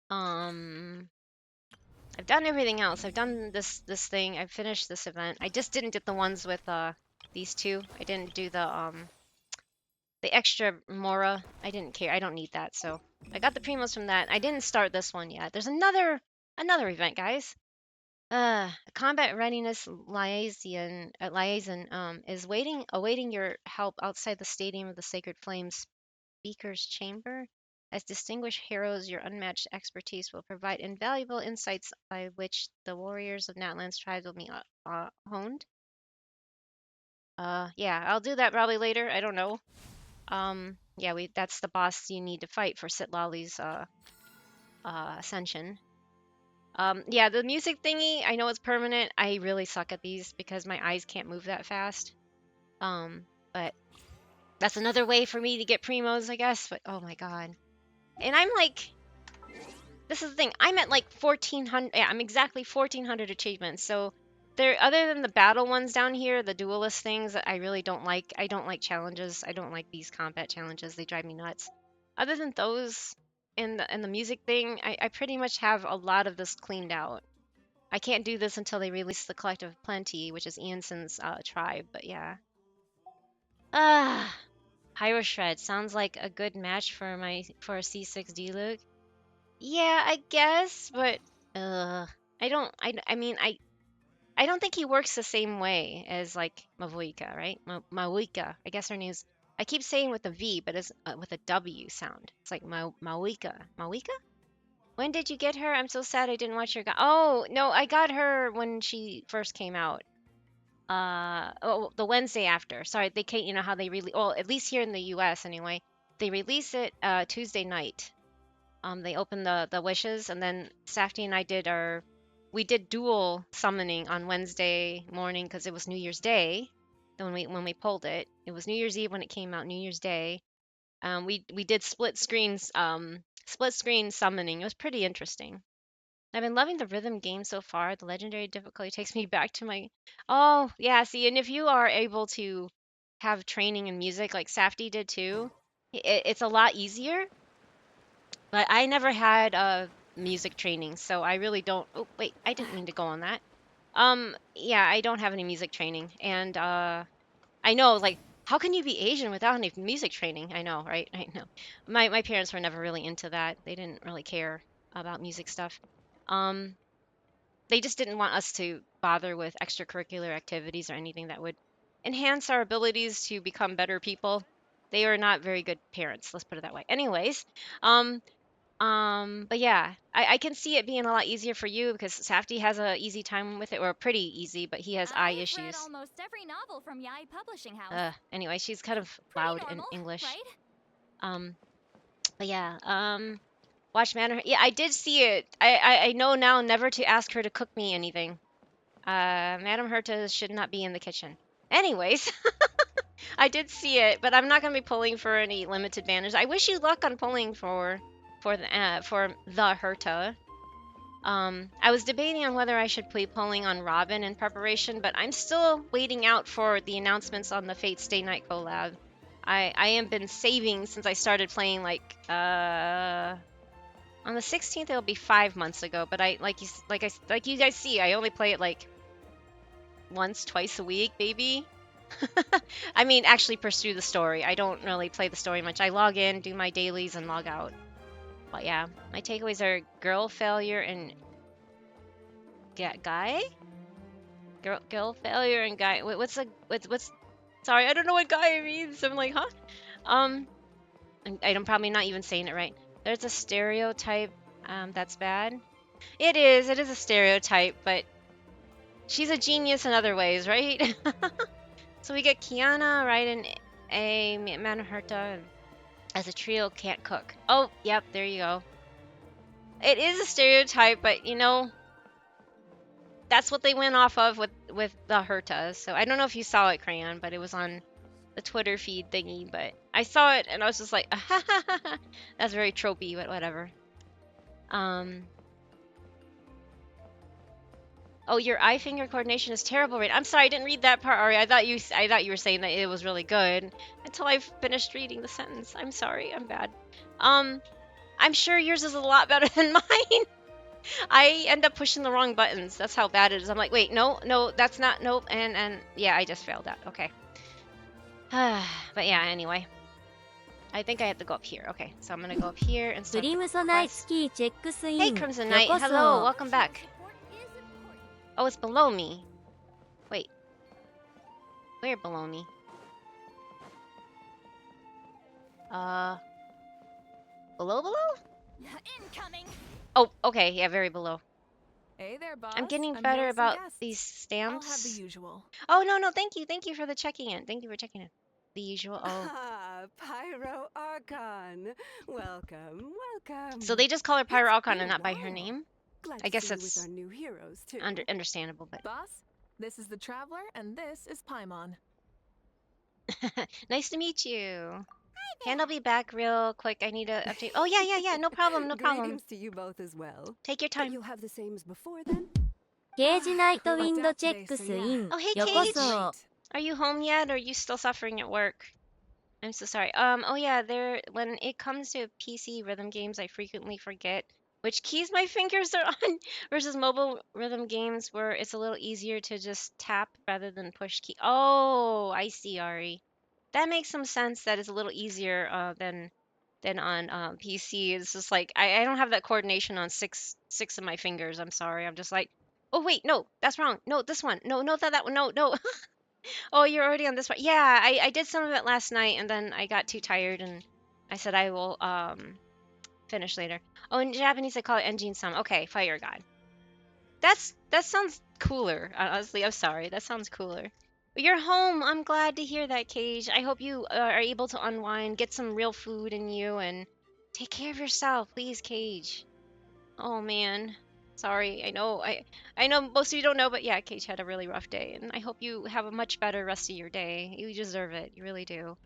Um, I've done everything else. I've done this thing. I've finished this event. I just didn't get the ones with these two. I didn't do the extra Mora. I didn't care. I don't need that. So I got the primos from that. I didn't start this one yet. There's another event, guys. Combat readiness liaison is awaiting your help outside the stadium of the Sacred Flames Speaker's Chamber. As distinguished heroes, your unmatched expertise will provide invaluable insights by which the warriors of Natlands tribes will be honed. Yeah, I'll do that probably later. I don't know. Yeah, that's the boss you need to fight for Sitlali's ascension. Yeah, the music thingy, I know it's permanent. I really suck at these because my eyes can't move that fast. But that's another way for me to get primos, I guess. But oh my god. And I'm like, this is the thing. I'm at like 1400. Yeah, I'm exactly 1400 achievements. So there, other than the battle ones down here, the duelist things that I really don't like. I don't like challenges. I don't like these combat challenges. They drive me nuts. Other than those and the music thing, I pretty much have a lot of this cleaned out. I can't do this until they release the Collective Plenty, which is Ianson's tribe. But yeah. Ah, Pyro Shred sounds like a good match for a C6 Diluc. Yeah, I guess, but I don't. I mean, I don't think he works the same way as like Mavuika, right? Mawika. I guess her name's. I keep saying with a V, but it's with a W sound. It's like Mawika. Mawika? When did you get her? I'm so sad I didn't watch her. Oh no, I got her when she first came out. Oh, the Wednesday after. Sorry, they can't. You know how they really. Well, at least here in the U.S. anyway, they release it Tuesday night. They opened the wishes, and then Safety and I did we did dual summoning on Wednesday morning because it was New Year's Day. Then when we pulled it, it was New Year's Eve when it came out. New Year's Day. We did split screen summoning. It was pretty interesting. I've been loving the rhythm game so far. The legendary difficulty takes me back to my. Oh yeah, see, and if you are able to have training in music like Safety did too, it's a lot easier. But I never had music training, so I really don't. Oh, wait, I didn't mean to go on that. Yeah, I don't have any music training, and I know, like, how can you be Asian without any music training? I know, right? I know. My parents were never really into that. They didn't really care about music stuff. Um, they just didn't want us to bother with extracurricular activities or anything that would enhance our abilities to become better people. They were not very good parents, let's put it that way. Anyways, um, but yeah, I can see it being a lot easier for you because Safty has a easy time with it, or pretty easy, but he has eye I've read issues. almost every novel from Yai Publishing House. Anyway, she's kind of Pretty loud in normal, English. right? But yeah, watch Manor. Yeah, I did see it. I know now never to ask her to cook me anything. Madam Herta should not be in the kitchen. Anyways, I did see it, but I'm not gonna be pulling for any limited banners. I wish you luck on pulling for the Herta. I was debating on whether I should be pulling on Robin in preparation, but I'm still waiting out for the announcements on the Fate Stay Night collab. I have been saving since I started playing like on the 16th. It'll be 5 months ago, but I like you guys see, I only play it like once, twice a week, maybe. I mean, actually pursue the story. I don't really play the story much. I log in, do my dailies, and log out. But yeah, my takeaways are girl failure and guy. Girl failure and guy. What's? Sorry, I don't know what guy means. I'm like, huh? Um, I'm probably not even saying it right. There's a stereotype. That's bad. It is. It is a stereotype, but she's a genius in other ways, right? So we get Kiana, right, and a Manherta as a trio can't cook. Oh, yep, there you go. It is a stereotype, but you know, that's what they went off of with the Hertas. So I don't know if you saw it, Crayon, but it was on the Twitter feed thingy. But I saw it and I was just like, that's very tropey, but whatever. Oh, your eye finger coordination is terrible, right? I'm sorry, I didn't read that part, Ari. I thought you were saying that it was really good until I finished reading the sentence. I'm sorry, I'm bad. I'm sure yours is a lot better than mine. I end up pushing the wrong buttons. That's how bad it is. I'm like, wait, no, that's not, nope, and yeah, I just failed that. Okay. But yeah, anyway. I think I have to go up here. Okay, so I'm gonna go up here and ク start リ the ームソナイ quest. スキーチェックスイ Hey, ン Crimson よ Knight. こそ Hello, welcome back. Oh, it's below me. Wait. Where below me? Below? Incoming. Oh, okay, yeah, very below. Hey there, boss. I'm getting here better with some about guests. these stamps. I'll have the usual. Oh, no, thank you for the checking in. Thank you for checking in. The usual, oh. Ah, Pyro Archon. Welcome. So they just call her Pyro It's Alcon been and a not by her while. name? Glad I to guess see you with that's our new heroes too. understandable, but Boss, this is the Traveler, and this is Paimon. nice to meet you. And I'll be back real quick. I need to update. Oh, yeah, no problem. Greetings to you both as well. Take your time. You'll have the same as before then? ケージナイトウィンド Cool. チェックスイン Oh, hey, よこ Cage. そ Are you home yet, or are you still suffering at work? I'm so sorry. Oh yeah, when it comes to PC rhythm games, I frequently forget which keys my fingers are on versus mobile rhythm games where it's a little easier to just tap rather than push key. Oh, I see, Ari. That makes some sense that it's a little easier than on PC. It's just like I don't have that coordination on six of my fingers. I'm sorry. I'm just like Oh wait, no, that's wrong. No, this one. No, no, that one. No, no. Oh, you're already on this one. Yeah, I did some of it last night, and then I got too tired, and I said I will finish later. Oh, in Japanese they call it Enjin Sam. Okay, Fire God. That sounds cooler. Honestly, I'm sorry. That sounds cooler. But you're home. I'm glad to hear that, Cage. I hope you are able to unwind, get some real food in you, and take care of yourself, please, Cage. Oh man. Sorry. I know most of you don't know, but yeah, Cage had a really rough day, and I hope you have a much better rest of your day. You deserve it. You really do.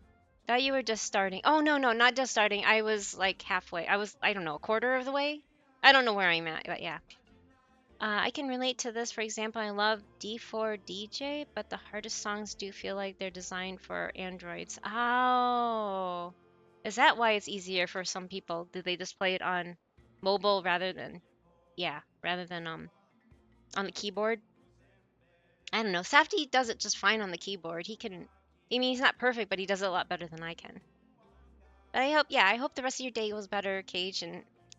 Thought you were just starting. Oh no, no, not just starting. I was like halfway. I don't know, a quarter of the way. I don't know where I'm at, but yeah. I can relate to this. For example, I love D4 DJ, but the hardest songs do feel like they're designed for androids. Oh, is that why it's easier for some people? Do they just play it on mobile rather than, yeah, rather than on the keyboard? I don't know. Safty does it just fine on the keyboard. I mean, he's not perfect, but he does it a lot better than I can. But I hope the rest of your day goes better, Cage,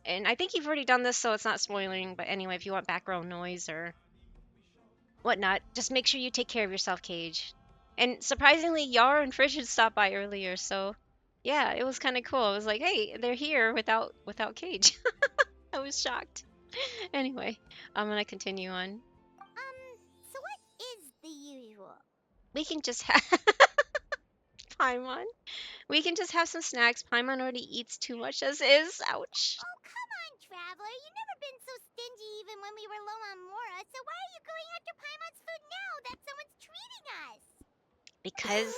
and I think you've already done this, so it's not spoiling. But anyway, if you want background noise or whatnot, just make sure you take care of yourself, Cage. And surprisingly, Yar and Frigid stopped by earlier, so yeah, it was kind of cool. It was like, hey, they're here without Cage. I was shocked. Anyway, I'm gonna continue on. So what is the usual? We can just have Paimon. We can just have some snacks. Paimon already eats too much as is. Ouch. Oh, come on, Traveler. You've never been so stingy even when we were low on Mora, so why are you going after Paimon's food now that someone's treating us? Because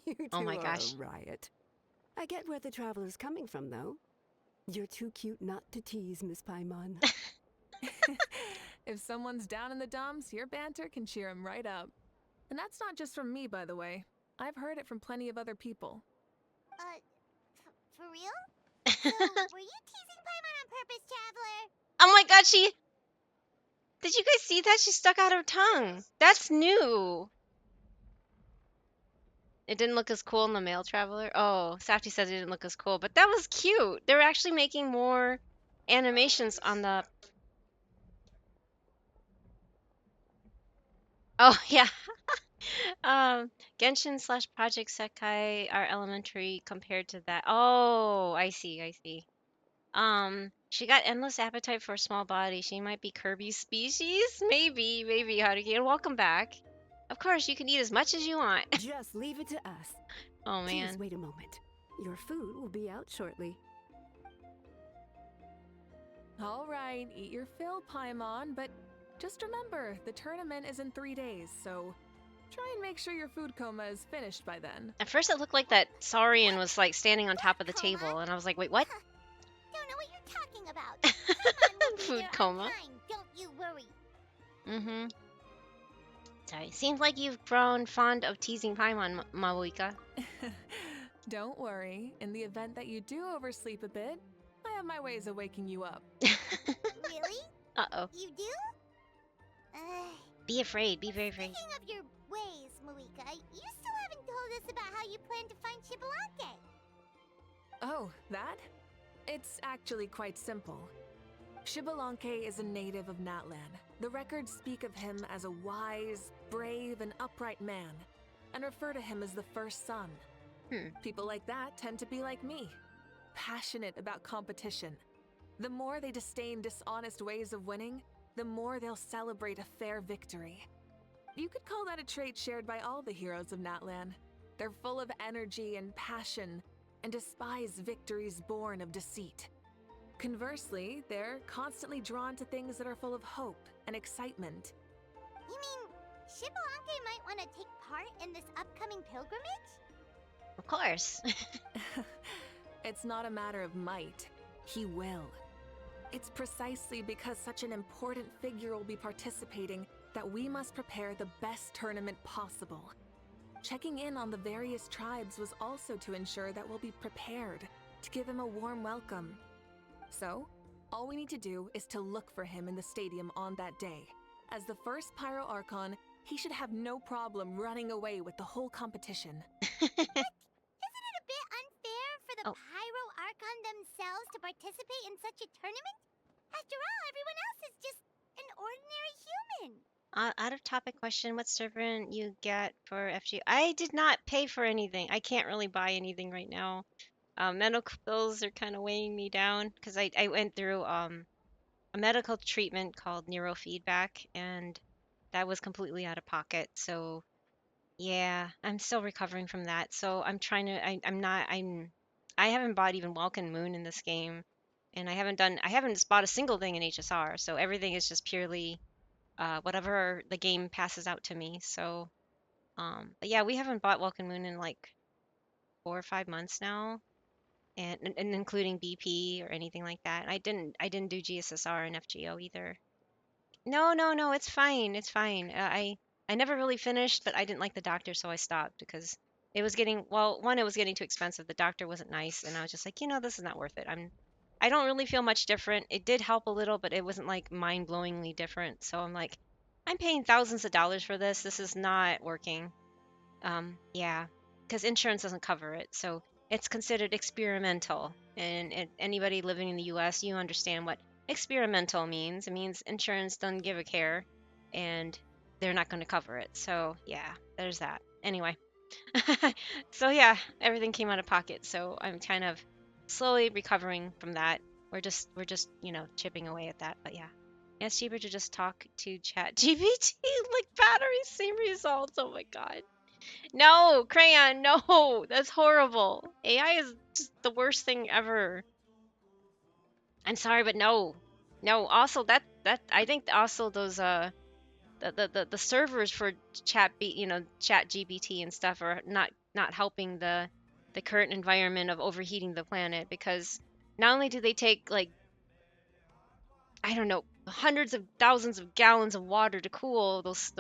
You two oh my are gosh. a riot. I get where the Traveler's coming from, though. You're too cute not to tease, Miss Paimon. If someone's down in the dumps, your banter can cheer 'em right up. And that's not just from me, by the way. I've heard it from plenty of other people. For real? So, were you teasing Paimon on purpose, Traveler? Oh my god, did you guys see that? She stuck out her tongue. That's new. It didn't look as cool in the Mail Traveler. Oh, Safety said it didn't look as cool, but that was cute. They were actually making more animations on the. Oh yeah. Genshin slash Project Sekai are elementary compared to that. Oh, I see, I see. She got endless appetite for a small body. She might be Kirby's species? Maybe, Haruki. And welcome back. Of course, you can eat as much as you want. Just leave it to us. Oh man. Please wait a moment. Your food will be out shortly. All right, eat your fill, Paimon, but just remember, the tournament is in 3 days, so try and make sure your food coma is finished by then. At first it looked like that Saurian was like standing on top of the table, and I was like, wait, what? Don't know what you're talking about. Paimon will be Food there coma. on time. Don't you worry. Mm-hmm. Sorry. Seems like you've grown fond of teasing Paimon, Mawika. Don't worry, in the event that you do oversleep a bit, I have my ways of waking you up. Really? Uh-oh. You do? Be afraid. Be very afraid. Speaking of your ways, Mawika, you still haven't told us about how you plan to find Shibalake. Oh, that? It's actually quite simple. Shibalanke is a native of Natlan. The records speak of him as a wise, brave, and upright man, and refer to him as the first son. People like that tend to be like me, passionate about competition. The more they disdain dishonest ways of winning, the more they'll celebrate a fair victory. You could call that a trait shared by all the heroes of Natlan. They're full of energy and passion, and despise victories born of deceit. Conversely, they're constantly drawn to things that are full of hope and excitement. You mean Shibalake might want to take part in this upcoming pilgrimage? Of course. It's not a matter of might. He will. It's precisely because such an important figure will be participating that we must prepare the best tournament possible. Checking in on the various tribes was also to ensure that we'll be prepared to give him a warm welcome. So, all we need to do is to look for him in the stadium on that day. As the first Pyro Archon, he should have no problem running away with the whole competition. Isn't it a bit unfair for the Pyro Archon themselves to participate in such a tournament? After all, everyone else is just An ordinary human. Out of topic question, what server you get for FG? I did not pay for anything. I can't really buy anything right now. Medical bills are kind of weighing me down because I went through a medical treatment called neurofeedback, and that was completely out of pocket. So yeah, I'm still recovering from that. So I'm trying to. I'm not. I haven't bought even Welcome Moon in this game, and I haven't bought a single thing in HSR. So everything is just purely whatever the game passes out to me. So but yeah, we haven't bought Welcome Moon in like 4 or 5 months now, and including BP or anything like that. I didn't do GSSR and FGO either. No, no, no, it's fine. It's fine. I never really finished, but I didn't like the doctor, so I stopped because it was getting, well, one, it was getting too expensive. The doctor wasn't nice, and I was just like, this is not worth it. I don't really feel much different. It did help a little, but it wasn't like mind-blowingly different. So I'm like, I'm paying thousands of dollars for this. This is not working. Yeah, because insurance doesn't cover it, so it's considered experimental. And anybody living in the U.S., you understand what experimental means. It means insurance doesn't give a care, and they're not going to cover it. So yeah, there's that. Anyway, so yeah, everything came out of pocket. So I'm kind of slowly recovering from that. We're just chipping away at that. But yeah. Yeah, it's cheaper to just talk to Chat GPT, like battery, same results. Oh my god. No, Crayon, no, that's horrible. AI is just the worst thing ever. I'm sorry, but no, no. Also, that I think also those the servers for Chat GPT and stuff are not helping the current environment of overheating the planet, because not only do they take, like, I don't know, hundreds of thousands of gallons of water to cool those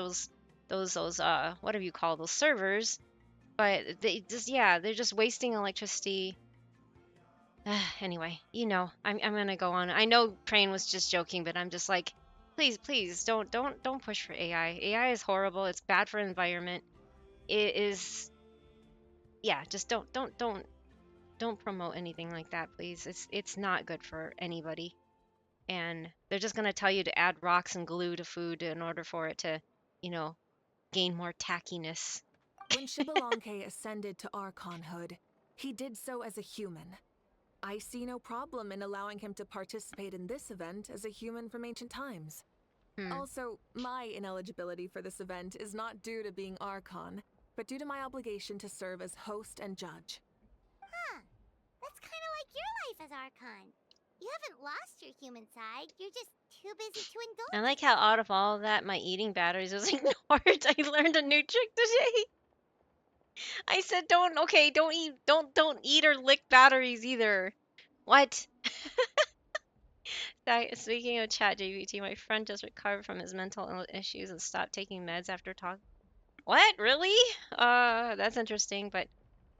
whatever you call those servers, but they're just wasting electricity. Anyway, I'm gonna go on. I know Crane was just joking, but I'm just like, please don't push for AI. AI is horrible. It's bad for the environment. It is, yeah. Just don't promote anything like that, please. It's not good for anybody. And they're just gonna tell you to add rocks and glue to food in order for it to, you know, gain more tackiness. When Shibalonke ascended to Archonhood, he did so as a human. I see no problem in allowing him to participate in this event as a human from ancient times. Also, my ineligibility for this event is not due to being Archon, but due to my obligation to serve as host and judge. Huh. That's kind of like your life as Archon. You haven't lost your human side. You're just too busy to indulge. I like how out of all of that, my eating batteries was ignored. I learned a new trick today. I said don't eat or lick batteries either. What? Speaking of ChatGPT, my friend just recovered from his mental issues and stopped taking meds after talk. What? Really? That's interesting, but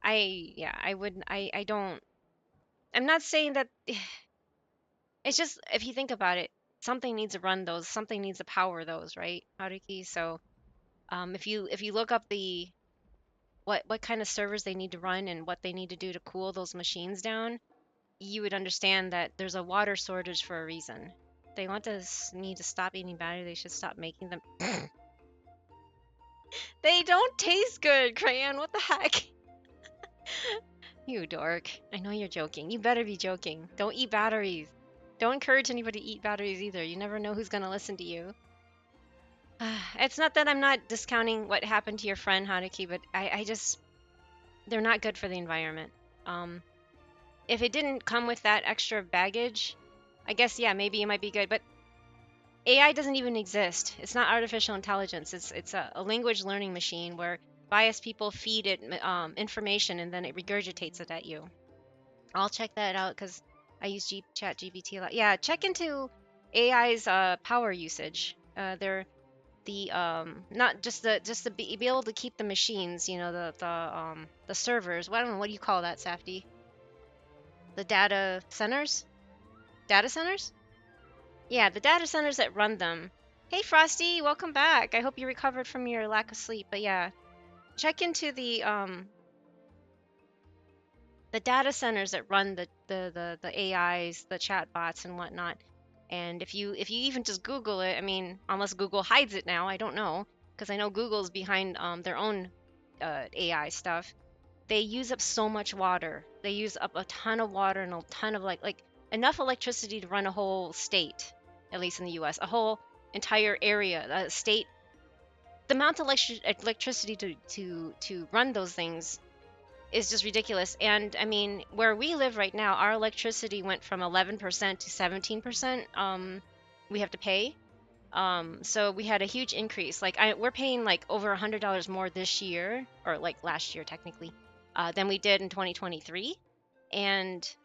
I wouldn't, I don't, I'm not saying that. It's just, if you think about it, something needs to run those, something needs to power those, right, Haruki? So, if you look up the what kind of servers they need to run and what they need to do to cool those machines down, you would understand that there's a water shortage for a reason. They want to need to stop eating battery. They should stop making them. They don't taste good, Crayon. What the heck? You dork. I know you're joking. You better be joking. Don't eat batteries. Don't encourage anybody to eat batteries either. You never know who's gonna listen to you. It's not that I'm not discounting what happened to your friend Haruki, but I just, they're not good for the environment. If it didn't come with that extra baggage, I guess, yeah, maybe it might be good. But AI doesn't even exist. It's not artificial intelligence. It's a language learning machine where biased people feed it information and then it regurgitates it at you. I'll check that out because I use Chat GPT a lot. Yeah, check into AI's power usage. They're the not just the be able to keep the machines, the servers. Well, I don't know, what do you call that, Safety? The data centers? Data centers? Yeah, the data centers that run them. Hey Frosty, welcome back. I hope you recovered from your lack of sleep. But yeah, check into the data centers that run the AIs, the chat bots and whatnot. And if you even just Google it, I mean, unless Google hides it now, I don't know, because I know Google's behind their own AI stuff. They use up so much water. They use up a ton of water and a ton of like enough electricity to run a whole state, at least in the U.S., a whole entire area, a state. The amount of electricity to run those things is just ridiculous. And I mean, where we live right now, our electricity went from 11% to 17%. We have to pay. So we had a huge increase. Like we're paying like over $100 more this year, or like last year technically, than we did in 2023. And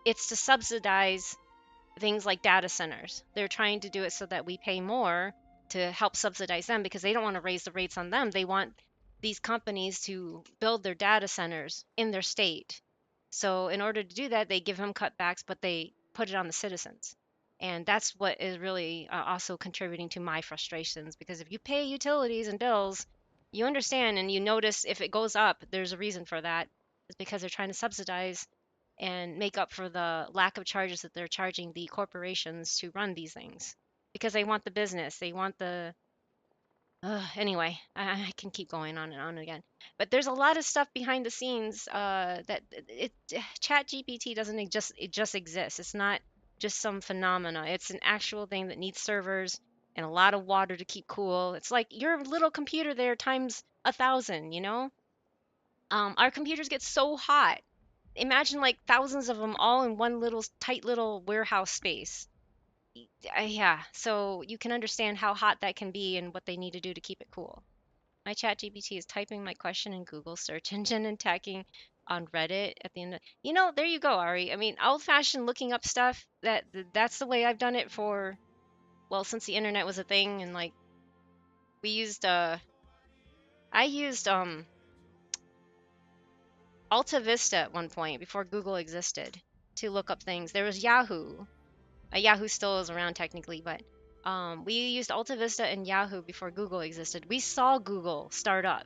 it's to subsidize things like data centers. They're trying to do it so that we pay more to help subsidize them because they don't want to raise the rates on them. They want these companies to build their data centers in their state. So in order to do that, they give them cutbacks, but they put it on the citizens. And that's what is really also contributing to my frustrations because if you pay utilities and bills, you understand and you notice if it goes up, there's a reason for that. It's because they're trying to subsidize and make up for the lack of charges that they're charging the corporations to run these things because they want the business. They want the anyway, I can keep going on and on again. But there's a lot of stuff behind the scenes that Chat GPT doesn't just it just exists. It's not just some phenomena. It's an actual thing that needs servers and a lot of water to keep cool. It's like your little computer there times 1,000, you know? Our computers get so hot. Imagine like thousands of them all in one little tight little warehouse space. Yeah, so you can understand how hot that can be and what they need to do to keep it cool. My chat GPT is typing my question in Google search engine and tagging on Reddit at the end of, there you go, Ari. I mean, old-fashioned looking up stuff, that's the way I've done it for, well, since the internet was a thing and like we used I used Alta Vista at one point before Google existed to look up things. There was Yahoo. Yahoo still is around technically, but we used Alta Vista and Yahoo before Google existed. We saw Google start up.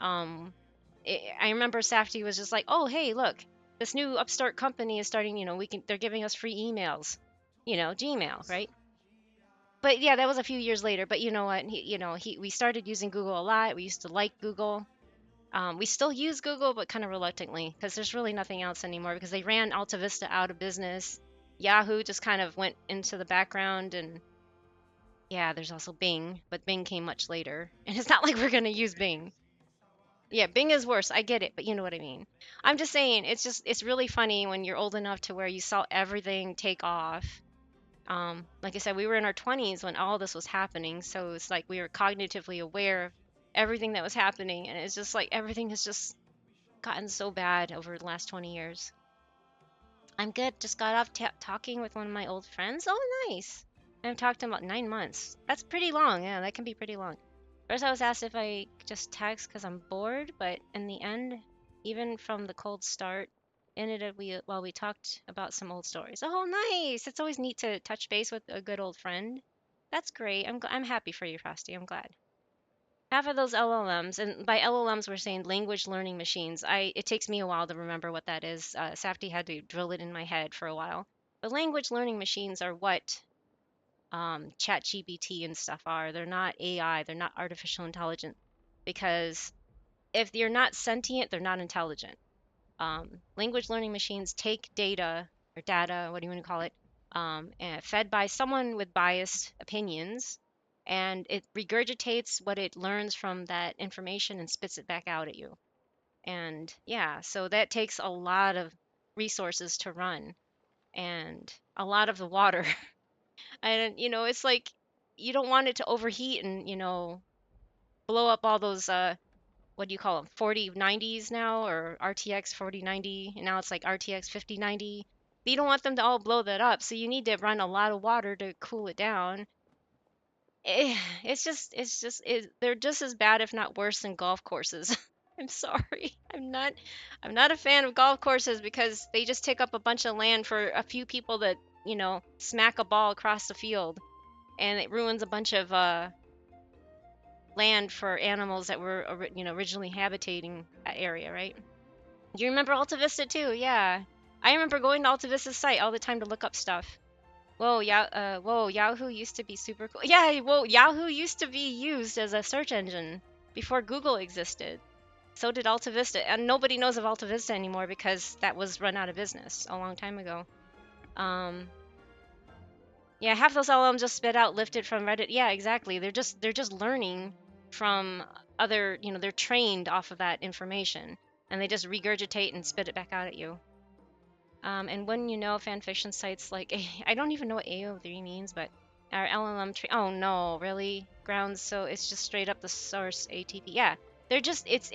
I remember Safety was just like, "Oh, hey, look, this new upstart company is starting. They're giving us free emails, Gmail, right?" But yeah, that was a few years later. But you know what? We started using Google a lot. We used to like Google. We still use Google, but kind of reluctantly because there's really nothing else anymore because they ran Alta Vista out of business. Yahoo just kind of went into the background, and yeah, there's also Bing, but Bing came much later. And it's not like we're going to use Bing. Yeah, Bing is worse. I get it, but you know what I mean. I'm just saying, it's really funny when you're old enough to where you saw everything take off. Like I said, we were in our 20s when all this was happening, so it's like we were cognitively aware of everything that was happening, and it's just like everything has just gotten so bad over the last 20 years. I'm good. Just got off talking with one of my old friends. Oh, nice. I've talked to him about 9 months. That's pretty long. Yeah, that can be pretty long. First, I was asked if I just text because I'm bored, but in the end, even from the cold start, ended while we talked about some old stories. Oh, nice! It's always neat to touch base with a good old friend. That's great. I'm happy for you, Frosty. I'm glad. Half of those LLMs, and by LLMs we're saying language learning machines. It takes me a while to remember what that is. Safety had to drill it in my head for a while. But language learning machines are what ChatGPT and stuff are. They're not AI. They're not artificial intelligence because if you're not sentient, they're not intelligent. Language learning machines take data, what do you want to call it, fed by someone with biased opinions, and it regurgitates what it learns from that information and spits it back out at you. And yeah, so that takes a lot of resources to run and a lot of the water. And, it's like you don't want it to overheat and, blow up all those what do you call them, 4090s now, or RTX 4090, and now it's like RTX 5090. But you don't want them to all blow that up, so you need to run a lot of water to cool it down. They're just as bad, if not worse, than golf courses. I'm sorry. I'm not a fan of golf courses because they just take up a bunch of land for a few people that, smack a ball across the field, and it ruins a bunch of land for animals that were originally habitating that area, right? Do you remember Alta Vista too? Yeah. I remember going to Alta Vista's site all the time to look up stuff. Whoa, Yahoo used to be super cool. Yeah, whoa, Yahoo used to be used as a search engine before Google existed. So did Alta Vista, and nobody knows of Alta Vista anymore because that was run out of business a long time ago. Um, yeah, half those LLMs just spit out lifted from Reddit. Yeah, exactly. They're just learning from other, they're trained off of that information, and they just regurgitate and spit it back out at you. And when you know fan fiction sites like I don't even know what AO3 means, but our LLM tree. Oh no, really? Grounds. So it's just straight up the source ATP. Yeah, they're just it's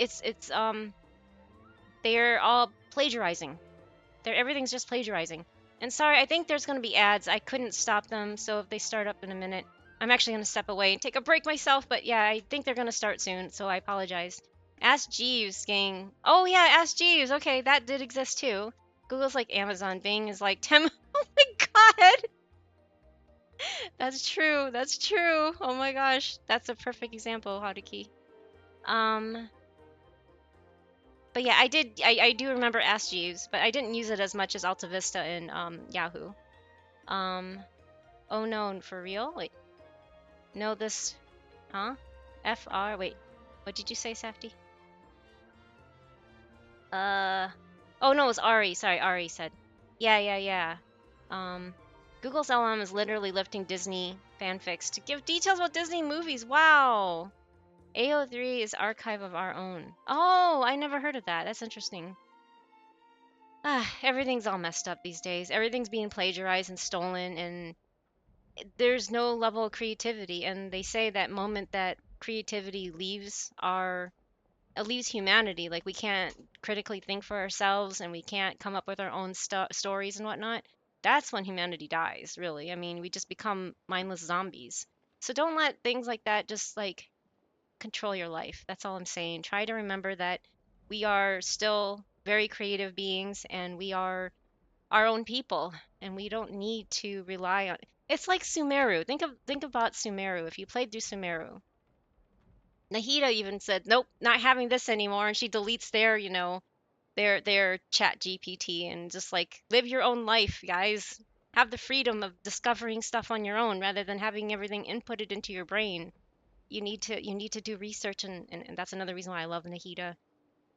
they're all plagiarizing. Everything's just plagiarizing. And sorry, I think there's gonna be ads. I couldn't stop them, so if they start up in a minute, I'm actually gonna step away and take a break myself. But yeah, I think they're gonna start soon, so I apologize. Ask Jeeves, gang. Oh yeah, Ask Jeeves. Okay, that did exist too. Google's like Amazon. Bing is like Tim. Oh my god, that's true. That's true. Oh my gosh, that's a perfect example, Haruki. Um, but yeah, I do remember Ask Jeeves, but I didn't use it as much as Alta Vista and Yahoo. Um, oh no, for real? Wait, no, this, huh? FR, wait, what did you say, Safety? Oh no, it was Ari, sorry, Ari said. Yeah, yeah, yeah. Um, Google's LM is literally lifting Disney fanfics to give details about Disney movies. Wow. AO3 is archive of our own. Oh, I never heard of that. That's interesting. Ah, everything's all messed up these days. Everything's being plagiarized and stolen, and there's no level of creativity. And they say that moment that creativity leaves leaves humanity, like we can't critically think for ourselves and we can't come up with our own stories and whatnot, that's when humanity dies, really. I mean, we just become mindless zombies. So don't let things like that just like control your life. That's all I'm saying. Try to remember that we are still very creative beings and we are our own people and we don't need to rely on. It's like Sumeru. Think about Sumeru. If you played through Sumeru, Nahida even said, "Nope, not having this anymore," and she deletes their chat GPT and just like live your own life, guys. Have the freedom of discovering stuff on your own rather than having everything inputted into your brain. You need to do research, and that's another reason why I love Nahida.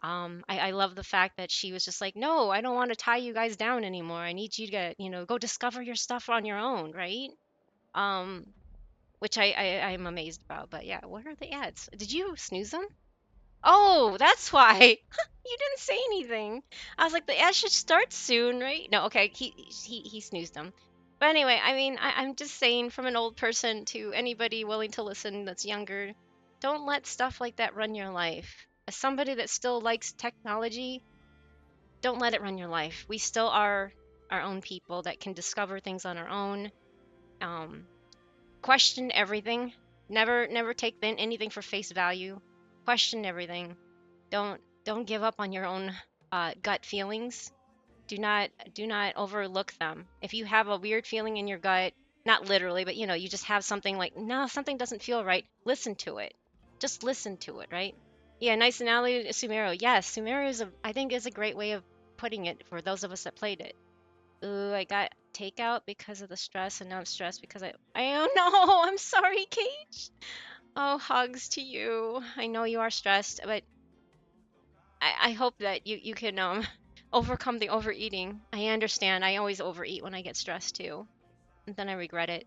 I love the fact that she was just like, no, I don't want to tie you guys down anymore. I need you to, go discover your stuff on your own, right? Um, which I'm amazed about. But yeah, what are the ads? Did you snooze them? Oh, that's why. You didn't say anything. I was like, the ad should start soon, right? No, okay, he snoozed them. But anyway, I mean, I'm just saying from an old person to anybody willing to listen that's younger, don't let stuff like that run your life. As somebody that still likes technology, don't let it run your life. We still are our own people that can discover things on our own. Um, Question everything. Never take anything for face value. Question everything. Don't give up on your own gut feelings. Do not overlook them. If you have a weird feeling in your gut, not literally, but you just have something like, no, something doesn't feel right. Listen to it. Just listen to it, right? Yeah, nice analogy, Sumeru. Yes, Sumeru I think is a great way of putting it for those of us that played it. Ooh, I got takeout because of the stress, and now I'm stressed because I oh no, I'm sorry, Cage. Oh, hugs to you. I know you are stressed, but I hope that you can overcome the overeating. I understand. I always overeat when I get stressed too, and then I regret it.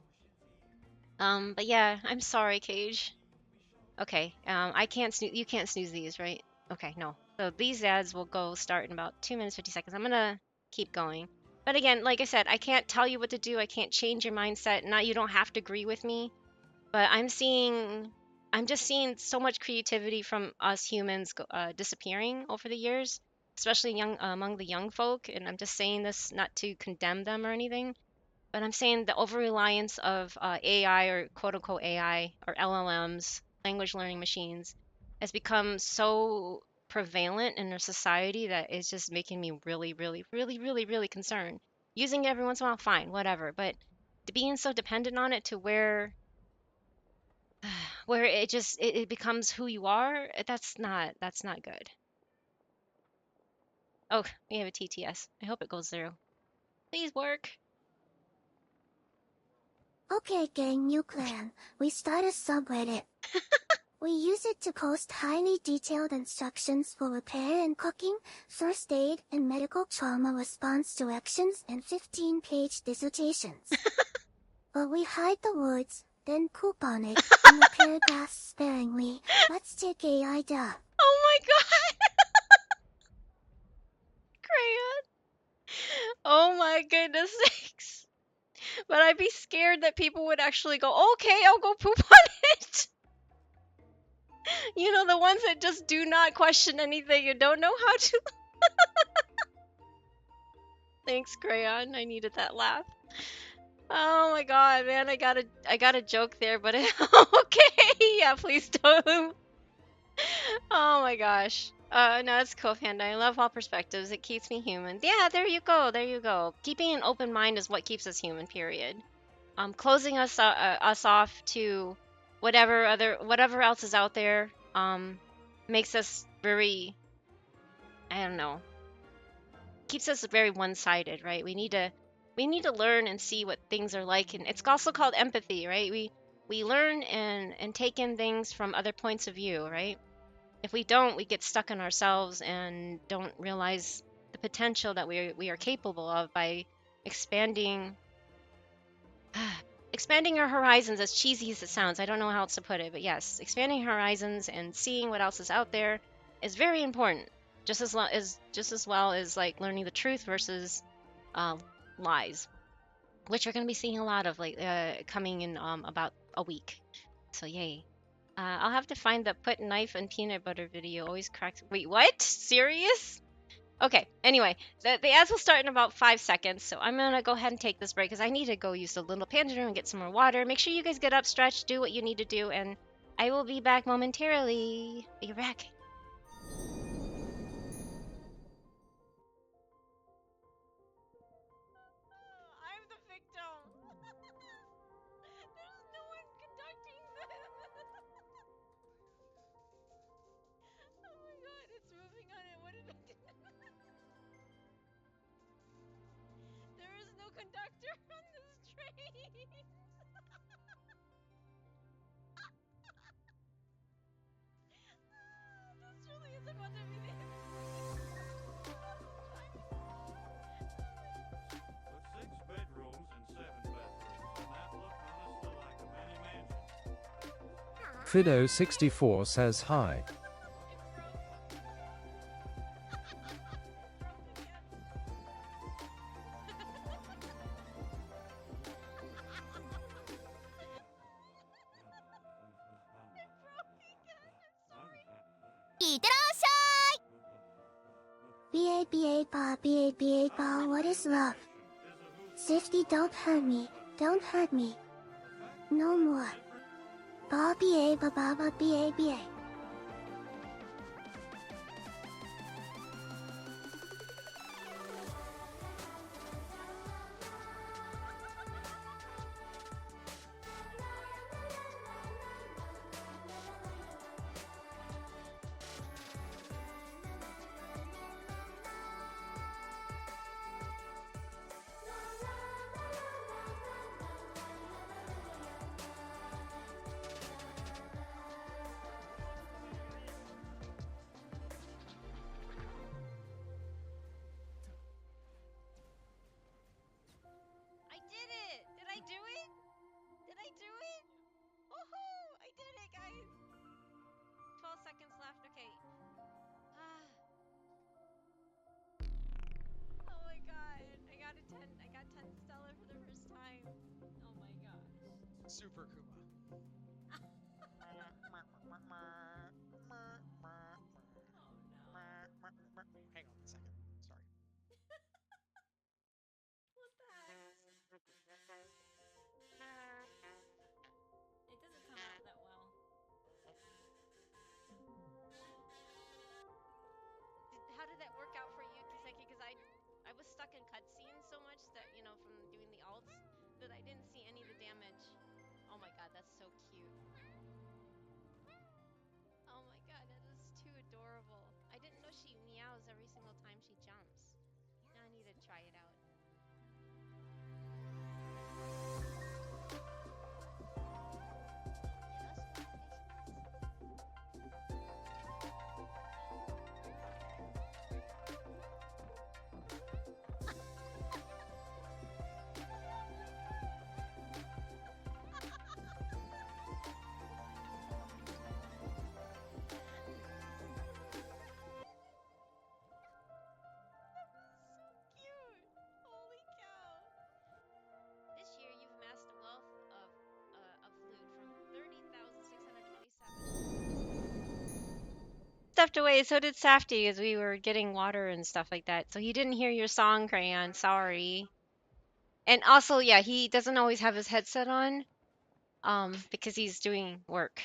But yeah, I'm sorry, Cage. Okay. I can't snooze. You can't snooze these, right? Okay, no. So these ads will go start in about 2 minutes 50 seconds. I'm gonna keep going. But again, like I said, I can't tell you what to do. I can't change your mindset. Not you don't have to agree with me. But I'm just seeing so much creativity from us humans disappearing over the years, especially among the young folk. And I'm just saying this not to condemn them or anything, but I'm saying the over reliance of AI or quote unquote AI or LLMs, language learning machines, has become so prevalent in our society that it's just making me really, really, really, really, really concerned. Using it every once in a while, fine, whatever, but being so dependent on it to where it becomes who you are, that's not good. Oh, we have a TTS. I hope it goes through. Please work. Okay gang, new plan. We start a subreddit. We use it to post highly detailed instructions for repair and cooking, first aid, and medical trauma response directions and 15-page dissertations. But we hide the words, then poop on it, in the paragraphs sparingly. Let's take AI duh. Oh my god! Crayon. Oh my goodness sakes. But I'd be scared that people would actually go, okay, I'll go poop on it. You know, the ones that just do not question anything and don't know how to. Thanks, Crayon. I needed that laugh. Oh my god, man, I got a joke there, but okay, yeah, please don't. Oh my gosh. No, it's cool, Panda. I love all perspectives. It keeps me human. Yeah, there you go. There you go. Keeping an open mind is what keeps us human. Period. Closing us off to whatever else is out there. Makes us very, I don't know, keeps us very one-sided, right? We need to learn and see what things are like, and it's also called empathy, right? We learn and take in things from other points of view, right? If we don't, we get stuck in ourselves and don't realize the potential that we are capable of by expanding expanding our horizons. As cheesy as it sounds, I don't know how else to put it, but yes, expanding horizons and seeing what else is out there is very important. Just as well as like learning the truth versus uh, lies, which we're going to be seeing a lot of like coming in about a week. So yay. I'll have to find the put knife and peanut butter video. Always cracks. Wait, what? Serious? Okay, anyway, the ads will start in about 5 seconds, so I'm gonna go ahead and take this break because I need to go use the little panda room and get some more water. Make sure you guys get up, stretch, do what you need to do, and I will be back momentarily. Be back. I'm the victim. There's no one conducting this. Oh my god, it's moving on it. What did I do? There is no conductor on this train. This really is about to be the end. With 6 bedrooms and 7 bathrooms, and that looked honestly like a mini mansion. Fido64 says hi. B-A-B-A-ba, what is love? Safety, don't hurt me, don't hurt me. No more. Ba B-A-ba-ba-ba, B-A-B-A. I did it! Did I do it? Did I do it? Woohoo! I did it, guys! 12 seconds left. Okay. Oh my god. I got a 10. I got 10 stellar for the first time. Oh my gosh. Super Kuma. Hang on a second. Sorry. What the heck? It doesn't come out that well. How did that work out for you, Kiseki? Because I was stuck in cutscenes so much that, you know, from doing the alts, that I didn't see any of the damage. Oh my god, that's so cute. Oh my god, that is too adorable. I didn't know she meows every single time she jumps. Now I need to try it out. stepped away. So did Safty as we were getting water and stuff like that. So he didn't hear your song, Crayon. Sorry. And also, yeah, he doesn't always have his headset on, because he's doing work.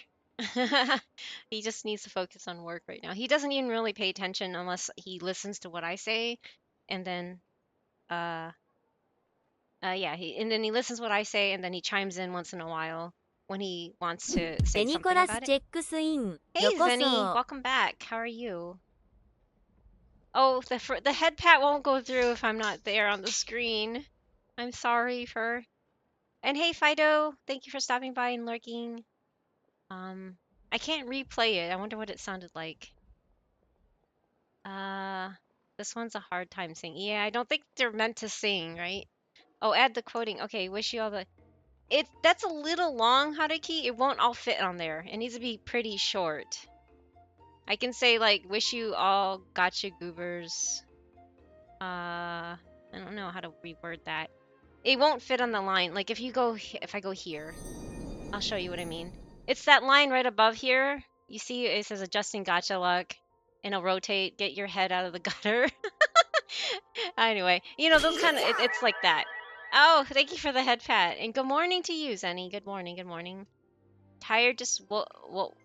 He just needs to focus on work right now. He doesn't even really pay attention unless he listens to what I say, and then, uh, yeah, and then he listens to what I say, and then he chimes in once in a while when he wants to say ベニコ something ラス about it. チェックスインよ Hey, こ Zenny, そ welcome back. How are you? Oh, the head pat won't go through if I'm not there on the screen. I'm sorry for. And hey, Fido, thank you for stopping by and lurking. I can't replay it. I wonder what it sounded like. Uh, this one's a hard time singing. Yeah, I don't think they're meant to sing, right? Oh, add the quoting. Okay, wish you all the. That's a little long, Haruki. It won't all fit on there. It needs to be pretty short. I can say like, wish you all gotcha goobers. I don't know how to reword that. It won't fit on the line. Like if I go here, I'll show you what I mean. It's that line right above here. You see, it says adjusting gotcha luck, and it'll rotate. Get your head out of the gutter. Anyway, those kind of. It's like that. Oh, thank you for the head pat, and good morning to you, Zenny. Good morning. Good morning. Tired, just woke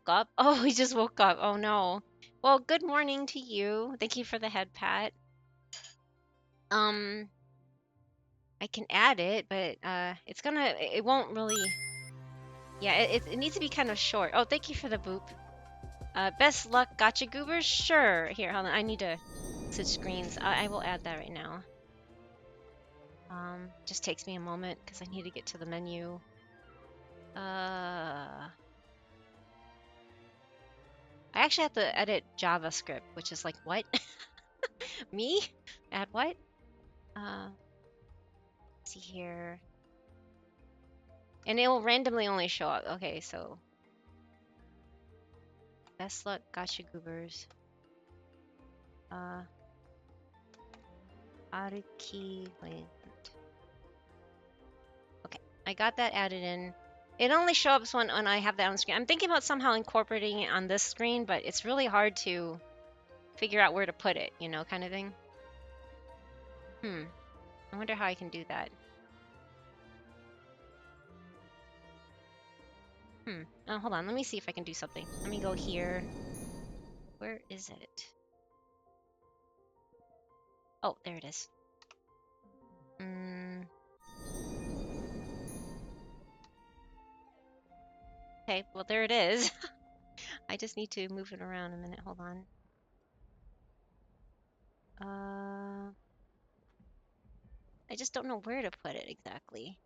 up. Oh, he just woke up. Oh no. Well, good morning to you. Thank you for the head pat. I can add it, but it won't really. Yeah, it needs to be kind of short. Oh, thank you for the boop. Best luck, gotcha goobers. Sure. Here, hold on. I need to switch screens. I will add that right now. Just takes me a moment because I need to get to the menu. I actually have to edit JavaScript, which is like what? Me? Add what? Let's see here. And it will randomly only show up. Okay, so best luck, gotcha goobers. Aruki Land. Okay, I got that added in. It only shows up when I have that on the screen. I'm thinking about somehow incorporating it on this screen, but it's really hard to figure out where to put it, kind of thing. I wonder how I can do that. Oh, hold on. Let me see if I can do something. Let me go here. Where is it? Oh, there it is. Okay, well, there it is. I just need to move it around a minute. Hold on. I just don't know where to put it exactly.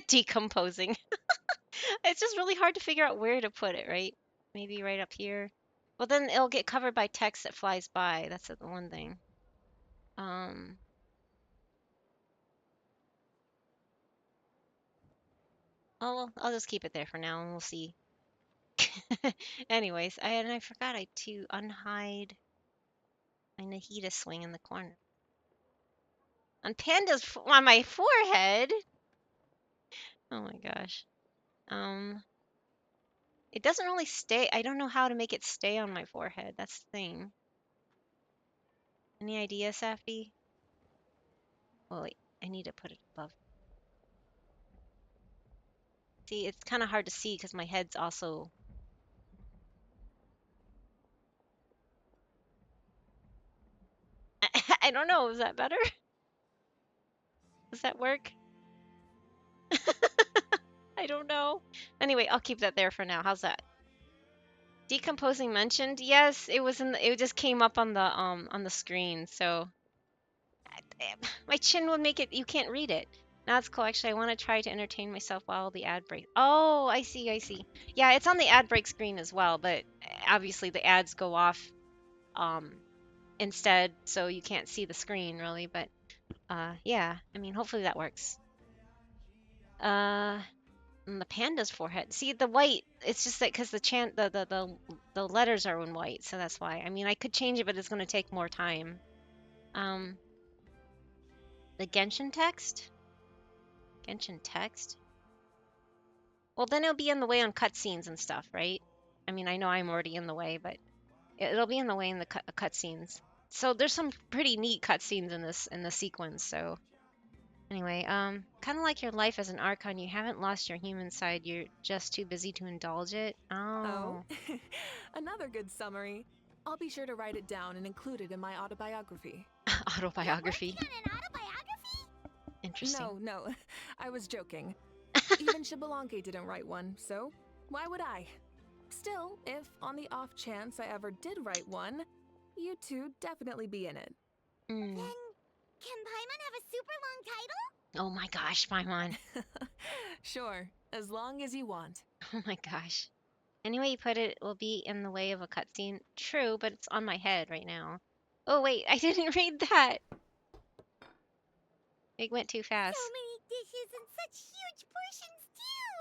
Decomposing. It's just really hard to figure out where to put it, right? Maybe right up here. Well, then it'll get covered by text that flies by. That's the one thing. Oh, well, I'll just keep it there for now and we'll see. Anyways, I forgot to unhide my Nahida swing in the corner. On my forehead. Oh my gosh. It doesn't really stay. I don't know how to make it stay on my forehead. That's the thing. Any idea, Safety? Oh wait, I need to put it above. See, it's kind of hard to see because my head's also. I don't know. Is that better? Does that work? I don't know. Anyway, I'll keep that there for now. How's that? Decomposing mentioned? Yes, it was it just came up on the screen, so my chin would make it you can't read it. Now it's cool. Actually, I want to try to entertain myself while the ad break. Oh, I see, I see. Yeah, it's on the ad break screen as well, but obviously the ads go off instead, so you can't see the screen really, but yeah, I mean, hopefully that works. And the panda's forehead. See the white. It's just that because the letters are in white, so that's why. I mean, I could change it, but it's gonna take more time. The Genshin text. Genshin text. Well, then it'll be in the way on cutscenes and stuff, right? I mean, I know I'm already in the way, but it'll be in the way in the cutscenes. So there's some pretty neat cutscenes in the sequence. So anyway, kind of like your life as an Archon, you haven't lost your human side. You're just too busy to indulge it. Oh, Oh, another good summary. I'll be sure to write it down and include it in my autobiography. autobiography. An autobiography? Interesting. No, I was joking. Even Shibalanke didn't write one, so why would I? Still, if on the off chance I ever did write one, you two definitely be in it. Mm. Then, can Paimon have a super long title? Oh my gosh, Paimon. Sure, as long as you want. Oh my gosh. Any way you put it will be in the way of a cutscene. True, but it's on my head right now. Oh wait, I didn't read that. It went too fast. So many dishes and such huge portions too!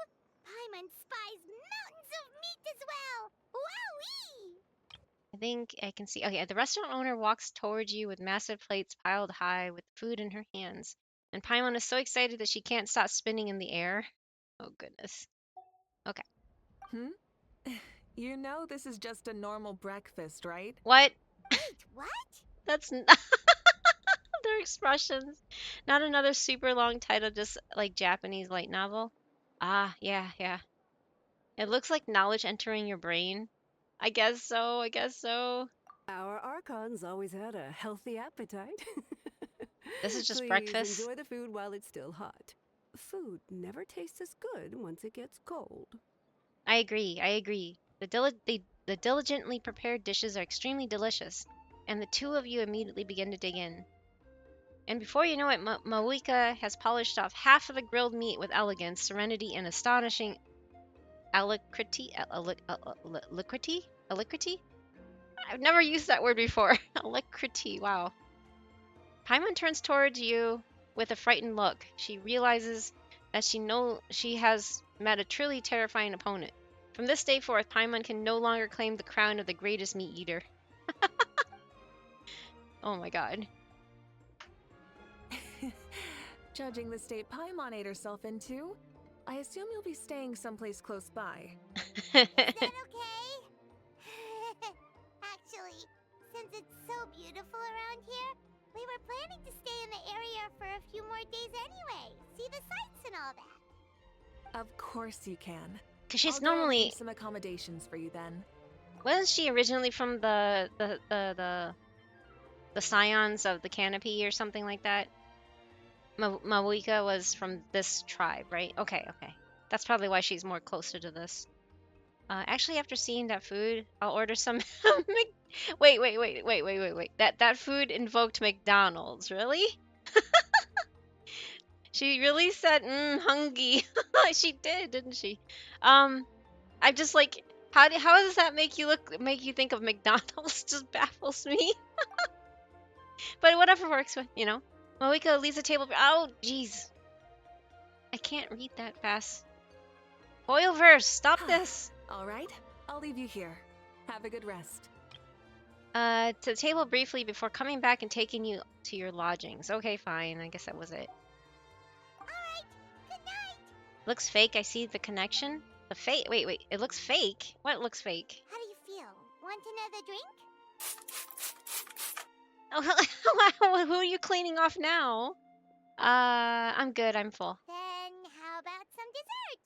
Paimon spies mountains of meat as well! Wowee! I think I can see. Okay, the restaurant owner walks towards you with massive plates piled high with food in her hands. And Paimon is so excited that she can't stop spinning in the air. Oh goodness. Okay. You know this is just a normal breakfast, right? What? Wait, what? That's their expressions. Not another super long title, just like Japanese light novel. Ah, yeah. It looks like knowledge entering your brain. I guess so. Our Archons always had a healthy appetite. This is just Please breakfast. enjoy the food while it's still hot. Food never tastes as good once it gets cold. I agree. The diligently prepared dishes are extremely delicious, and the two of you immediately begin to dig in. And before you know it, Mawika has polished off half of the grilled meat with elegance, serenity, and astonishing alacrity. Alacrity? I've never used that word before. Alacrity, wow. Paimon turns towards you with a frightened look. She realizes that she has met a truly terrifying opponent. From this day forth, Paimon can no longer claim the crown of the greatest meat eater. Oh my god. Judging the state Paimon ate herself into, I assume you'll be staying someplace close by. Is that okay? Actually, since it's so beautiful around here, we were planning to stay in the area for a few more days anyway. See the sights and all that. Of course you can. Cause she's I'll go normally arrange some accommodations for you then. wasn't she originally from the scions of the canopy or something like that? Mawika was from this tribe, right? Okay. That's probably why she's more closer to this. Actually, after seeing that food, I'll order some. Wait. That food invoked McDonald's, really? She really said, hungry. She did, didn't she? I'm just like, how does that make you think of McDonald's? Just baffles me. But whatever works, Moika leaves the table. Oh, jeez. I can't read that fast. Foilverse, stop this. All right, I'll leave you here. Have a good rest. To the table briefly before coming back and taking you to your lodgings. Okay, fine. I guess that was it. Alright, good night! Looks fake. I see the connection. The fake. Wait. It looks fake. What looks fake? How do you feel? Want another drink? Oh, who are you cleaning off now? I'm good. I'm full. Then how about some dessert?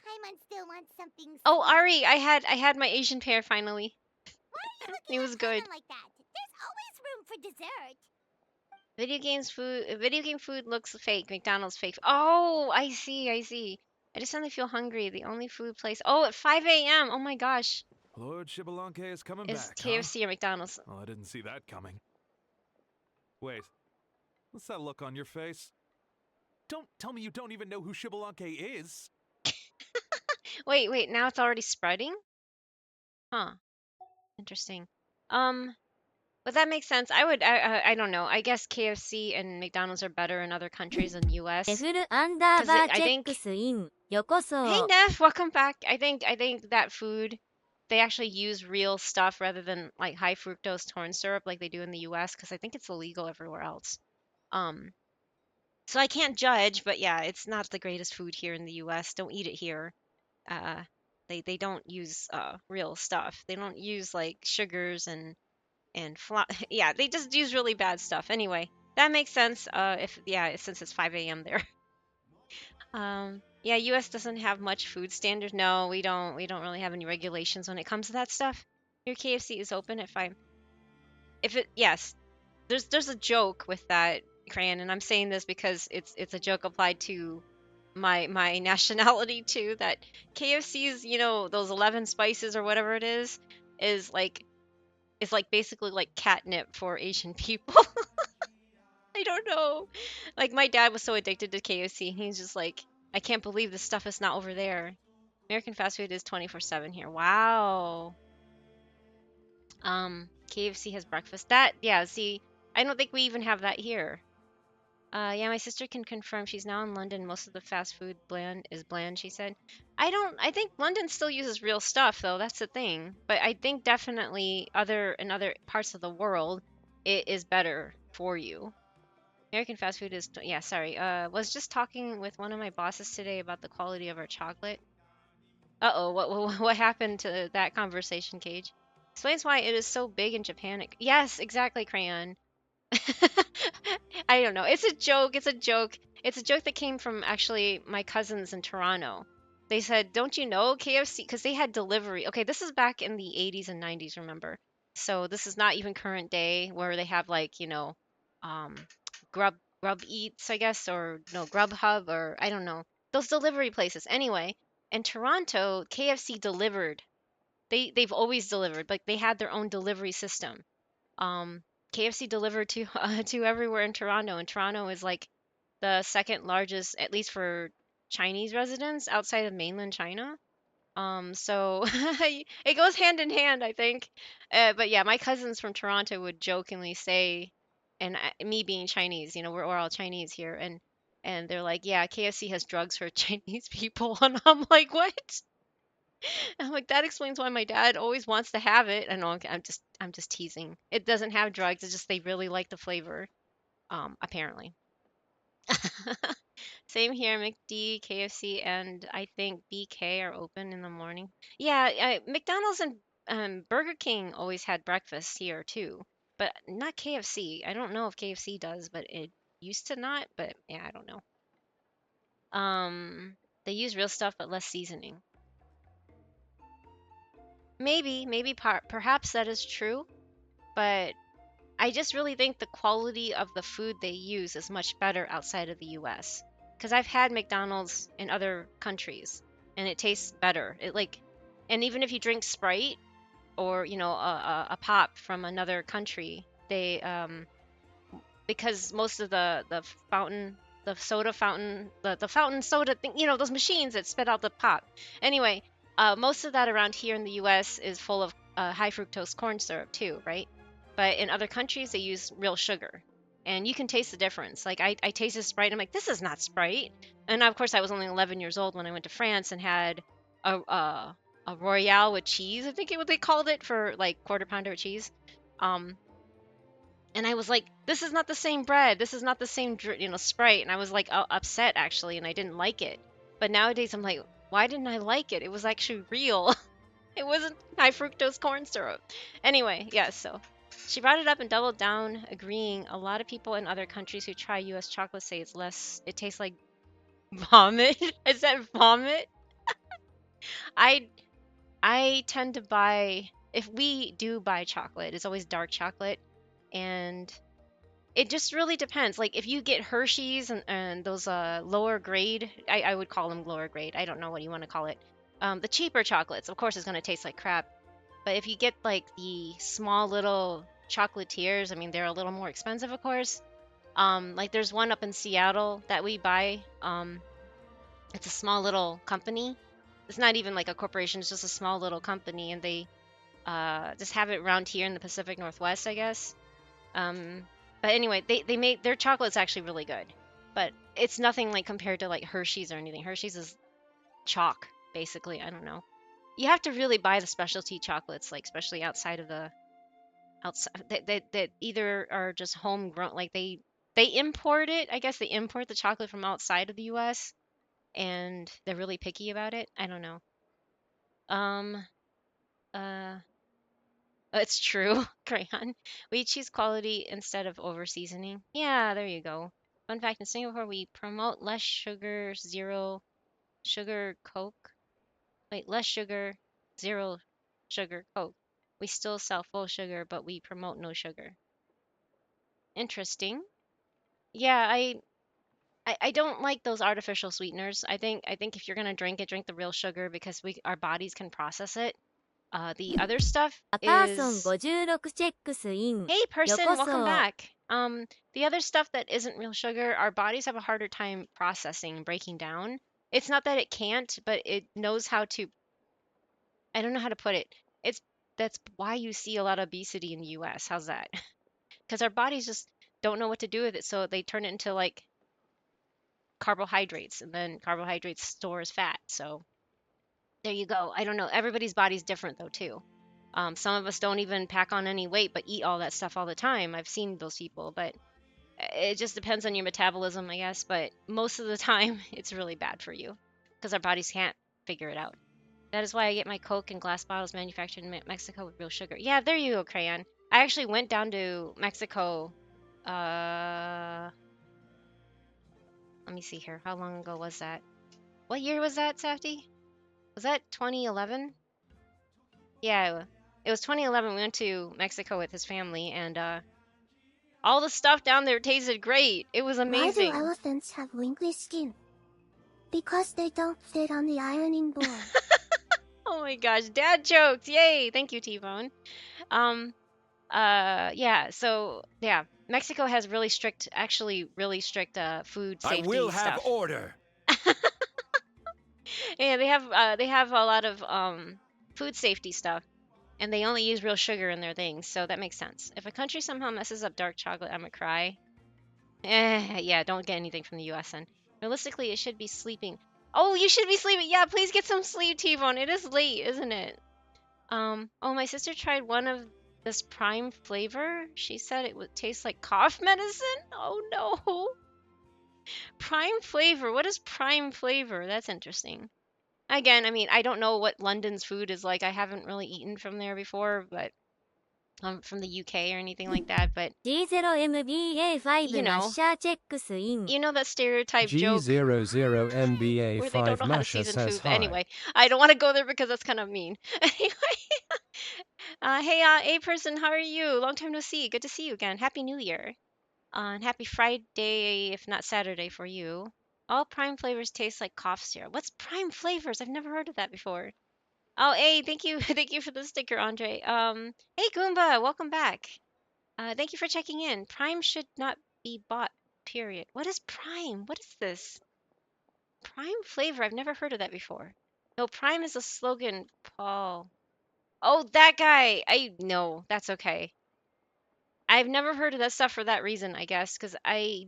Paimon still wants something. Oh, Ari, I had my Asian pear finally. Why are you looking It was at good. Paimon like that? There's always room for dessert. Video game food looks fake. McDonald's fake. Oh, I see. I just suddenly feel hungry. The only food place. Oh, at 5 a.m. Oh my gosh. Lord Shibalanke is coming Is back, KFC or McDonald's? Well, I didn't see that coming. Wait, what's that look on your face? Don't tell me you don't even know who Shibalanke is. Wait. Now it's already spreading? Huh. Interesting. But that makes sense. I don't know. I guess KFC and McDonald's are better in other countries than US. I think. Hey Neff, welcome back. I think that food, they actually use real stuff rather than like high fructose corn syrup like they do in the US because I think it's illegal everywhere else. So I can't judge, but yeah, it's not the greatest food here in the US. Don't eat it here. They don't use real stuff. They don't use like sugars and yeah, they just use really bad stuff. Anyway, that makes sense. If yeah, since it's 5 a.m. there. Yeah, U.S. doesn't have much food standards. No, we don't. We don't really have any regulations when it comes to that stuff. Your KFC is open at 5. If it yes, there's a joke with that, Crayon, and I'm saying this because it's a joke applied to my nationality too. That KFC's, those 11 spices or whatever it is like basically like catnip for Asian people. I don't know. Like my dad was so addicted to KFC, he's just like, I can't believe this stuff is not over there. American fast food is 24/7 here. Wow. KFC has breakfast. That yeah, see, I don't think we even have that here. Yeah, my sister can confirm she's now in London. Most of the fast food bland is bland, she said. I think London still uses real stuff though, that's the thing. But I think definitely in other parts of the world it is better for you. American fast food is yeah, sorry. Was just talking with one of my bosses today about the quality of our chocolate. Uh-oh, what happened to that conversation, Cage? Explains why it is so big in Japan. Yes, exactly, Crayon. I don't know. It's a joke. It's a joke. It's a joke that came from actually my cousins in Toronto. They said, "Don't you know KFC?" Because they had delivery. Okay, this is back in the 80s and 90s, remember? So this is not even current day where they have like, um, Grub Eats, I guess, or no, Grubhub, or I don't know. Those delivery places. Anyway, in Toronto, KFC delivered. They've always delivered. Like they had their own delivery system. um, KFC delivered to to everywhere in Toronto, and Toronto is like the second largest, at least for Chinese residents outside of mainland China. So it goes hand in hand, I think. But yeah, my cousins from Toronto would jokingly say, and me being Chinese, we're all Chinese here, and they're like, yeah, KFC has drugs for Chinese people, and I'm like, what? I'm like, that explains why my dad always wants to have it. I know I'm just teasing. It doesn't have drugs. It's just they really like the flavor. Apparently. Same here. McD, KFC, and I think BK are open in the morning. Yeah, McDonald's and Burger King always had breakfast here too, but not KFC. I don't know if KFC does, but it used to not. But yeah, I don't know. They use real stuff but less seasoning. Maybe perhaps that is true, but I just really think the quality of the food they use is much better outside of the US. Because I've had McDonald's in other countries and it tastes better. And even if you drink Sprite or, a pop from another country, because most of the fountain, the soda fountain, the fountain soda thing, those machines that spit out the pop. Anyway, most of that around here in the US is full of high fructose corn syrup too, right? But in other countries, they use real sugar. And you can taste the difference. Like, I tasted Sprite, and I'm like, this is not Sprite. And of course, I was only 11 years old when I went to France and had a Royale with cheese, I think what they called it, for like quarter pounder with cheese. Um, and I was like, this is not the same bread. This is not the same, Sprite. And I was like upset actually, and I didn't like it. But nowadays, I'm like, why didn't I like it? It was actually real. It wasn't high fructose corn syrup. Anyway, yeah, so she brought it up and doubled down, agreeing. A lot of people in other countries who try US chocolate say it tastes like vomit. Is that vomit? I I tend to buy, if we do buy chocolate, it's always dark chocolate, and it just really depends. Like if you get Hershey's and those lower grade, I would call them lower grade. I don't know what you want to call it. The cheaper chocolates, of course, is going to taste like crap. But if you get like the small little chocolatiers, I mean, they're a little more expensive, of course. Like there's one up in Seattle that we buy. It's a small little company. It's not even like a corporation. It's just a small little company, and they just have it around here in the Pacific Northwest, I guess. Um, but anyway, they made their chocolate's actually really good, but it's nothing like compared to like Hershey's or anything. Hershey's is chalk, basically. I don't know. You have to really buy the specialty chocolates, like especially outside of the outside that either are just homegrown, like they import it. I guess they import the chocolate from outside of the U.S. and they're really picky about it. I don't know. Um, it's true, Crayon. We choose quality instead of over seasoning. Yeah, there you go. Fun fact, in Singapore, we promote less sugar, zero sugar Coke. Wait, less sugar, zero sugar Coke. We still sell full sugar, but we promote no sugar. Interesting. Yeah, I don't like those artificial sweeteners. I think if you're gonna drink it, drink the real sugar because our bodies can process it. The other stuff is hey person, welcome back. The other stuff that isn't real sugar, our bodies have a harder time processing and breaking down. It's not that it can't, but it knows how to. I don't know how to put it. It's That's why you see a lot of obesity in the U.S. How's that? Because our bodies just don't know what to do with it, so they turn it into like carbohydrates, and then carbohydrates store as fat. So there you go. I don't know. Everybody's body's different though too. Some of us don't even pack on any weight, but eat all that stuff all the time. I've seen those people, but it just depends on your metabolism, I guess. But most of the time, it's really bad for you because our bodies can't figure it out. That is why I get my Coke in glass bottles manufactured in Mexico with real sugar. Yeah, there you go, Crayon. I actually went down to Mexico. Let me see here. How long ago was that? What year was that, Safety? Was that 2011? Yeah, it was 2011. We went to Mexico with his family, and all the stuff down there tasted great. It was Why do amazing. elephants have wrinkly skin? Because they don't fit on the ironing board. Oh my gosh, dad jokes! Yay! Thank you, T-Bone. Um, yeah. So yeah, Mexico has really strict, actually really strict food safety stuff. Order. Yeah, they have a lot of food safety stuff, and they only use real sugar in their things, so that makes sense. If a country somehow messes up dark chocolate, I'm gonna cry. Yeah, don't get anything from the US then. Realistically, it should be sleeping. Oh, you should be sleeping. Yeah, please get some sleep, T-Bone. It is late, isn't it? Oh, my sister tried one of this prime flavor. She said it would taste like cough medicine. Oh no. Prime flavor. What is prime flavor? That's interesting. Again, I mean, I don't know what London's food is like. I haven't really eaten from there before, but from the UK or anything like that, but you know that stereotype joke where they don't G00MBA5 know how to Masha season says food. But hi. anyway, I don't want to go there because that's kind of mean. Anyway, hey, A person, how are you? Long time no see. Good to see you again. Happy New Year. And happy Friday, if not Saturday, for you. All prime flavors taste like cough syrup. What's prime flavors? I've never heard of that before. Oh, hey, thank you, thank you for the sticker, Andre. Hey Goomba, welcome back. Thank you for checking in. Prime should not be bought. Period. What is Prime? What is this? Prime flavor. I've never heard of that before. No, Prime is a slogan, Paul. Oh, that guy. I know. That's okay. I've never heard of that stuff for that reason, I guess, because I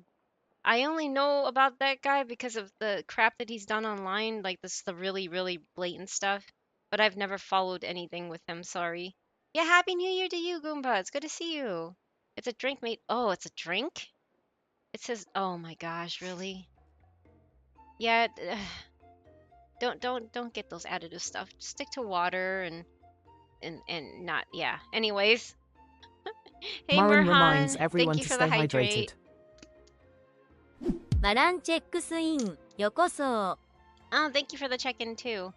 only know about that guy because of the crap that he's done online, like this the really, really blatant stuff. But I've never followed anything with him, sorry. Yeah, Happy New Year to you, Goomba. It's good to see you. It's a drink made. Oh, it's a drink? It says, oh my gosh, really? Yeah, don't get those additive stuff. Just stick to water and not, yeah. Anyways. Hey Marin reminds Murhan, thank everyone you to for the stay hydrate. hydrated. Oh, thank you for the check-in too.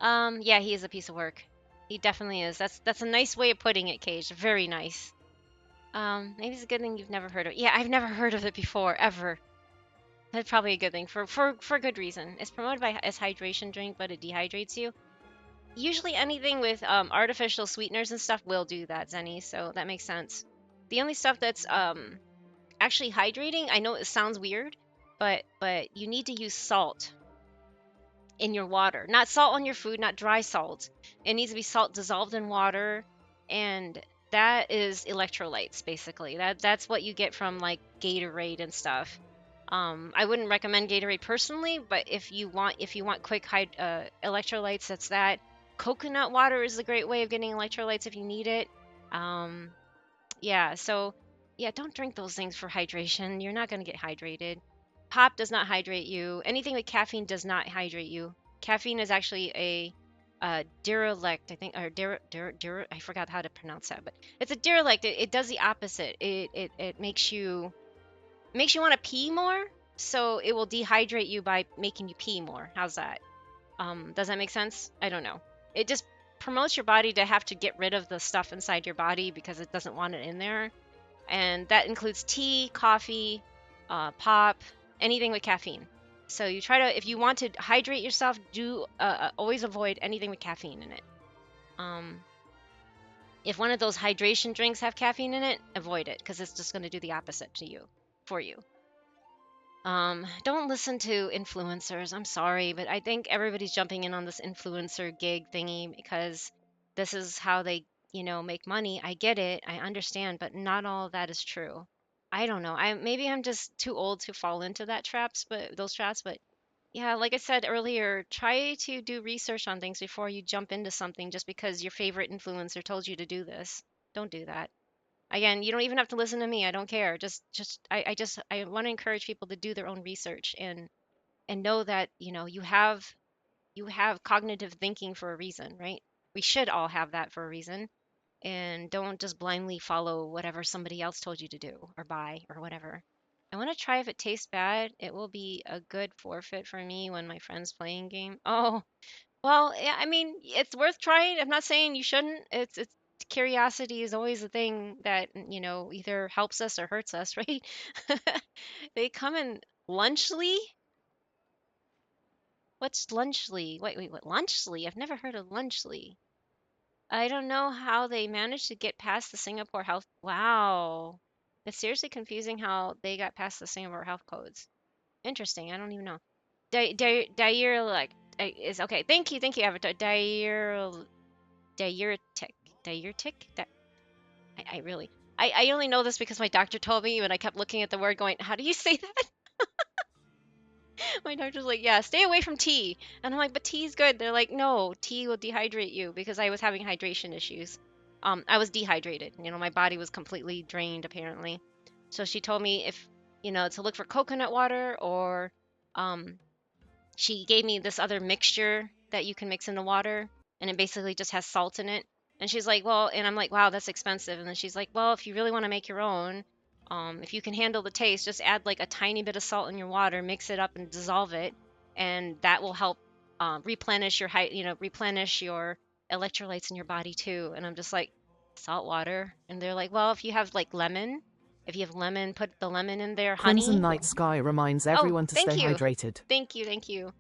Yeah, he is a piece of work. He definitely is. That's a nice way of putting it, Cage. Very nice. Maybe it's a good thing you've never heard of it. Yeah, I've never heard of it before, ever. That's probably a good thing for good reason. It's promoted as hydration drink, but it dehydrates you. Usually anything with artificial sweeteners and stuff will do that, Zenny, so that makes sense. The only stuff that's actually hydrating, I know it sounds weird, but you need to use salt in your water. Not salt on your food, not dry salt. It needs to be salt dissolved in water, and that is electrolytes basically. That's what you get from like Gatorade and stuff. I wouldn't recommend Gatorade personally, but if you want quick electrolytes, that's that. Coconut water is a great way of getting electrolytes if you need it. Yeah, so yeah, don't drink those things for hydration. You're not going to get hydrated. Pop does not hydrate you. Anything with caffeine does not hydrate you. Caffeine is actually derelict, I think, or I forgot how to pronounce that, but it's a derelict. It does the opposite. It makes you want to pee more, so it will dehydrate you by making you pee more. How's that? Does that make sense? I don't know. It just promotes your body to have to get rid of the stuff inside your body because it doesn't want it in there. And that includes tea, coffee, pop, anything with caffeine. So you try to, if you want to hydrate yourself, do always avoid anything with caffeine in it. If one of those hydration drinks have caffeine in it, avoid it because it's just going to do the opposite to you, for you. Don't listen to influencers. I'm sorry, but I think everybody's jumping in on this influencer gig thingy because this is how they, make money. I get it. I understand, but not all of that is true. I don't know. Maybe I'm just too old to fall into those traps, but yeah, like I said earlier, try to do research on things before you jump into something just because your favorite influencer told you to do this. Don't do that. Again, you don't even have to listen to me. I don't care. I want to encourage people to do their own research and know that, you have cognitive thinking for a reason, right? We should all have that for a reason. And don't just blindly follow whatever somebody else told you to do or buy or whatever. I want to try if it tastes bad. It will be a good forfeit for me when my friends playing game. Oh, well, yeah, I mean, it's worth trying. I'm not saying you shouldn't. It's curiosity is always the thing that, either helps us or hurts us, right? They come in lunchly. What's lunchly? Wait, what lunchly? I've never heard of lunchly. I don't know how they managed to get past the Singapore health. Wow. It's seriously confusing how they got past the Singapore health codes. Interesting. I don't even know. Diurelic is okay. Thank you, Avatar. Diuretic. Diuretic? I really. I only know this because my doctor told me, and I kept looking at the word going, how do you say that? My doctor's like, yeah, stay away from tea. And I'm like, but tea's good. They're like, no, tea will dehydrate you because I was having hydration issues. I was dehydrated. My body was completely drained apparently. So she told me if, to look for coconut water or um, she gave me this other mixture that you can mix in the water and it basically just has salt in it. And she's like, well, and I'm like, wow, that's expensive. And then she's like, well, if you really want to make your own, if you can handle the taste, just add like a tiny bit of salt in your water, mix it up and dissolve it. And that will help replenish your electrolytes in your body too. And I'm just like, salt water. And they're like, well, if you have like lemon, if you have lemon, put the lemon in there, Crimson honey. Night Sky reminds Oh, everyone to thank stay you. hydrated. Thank you.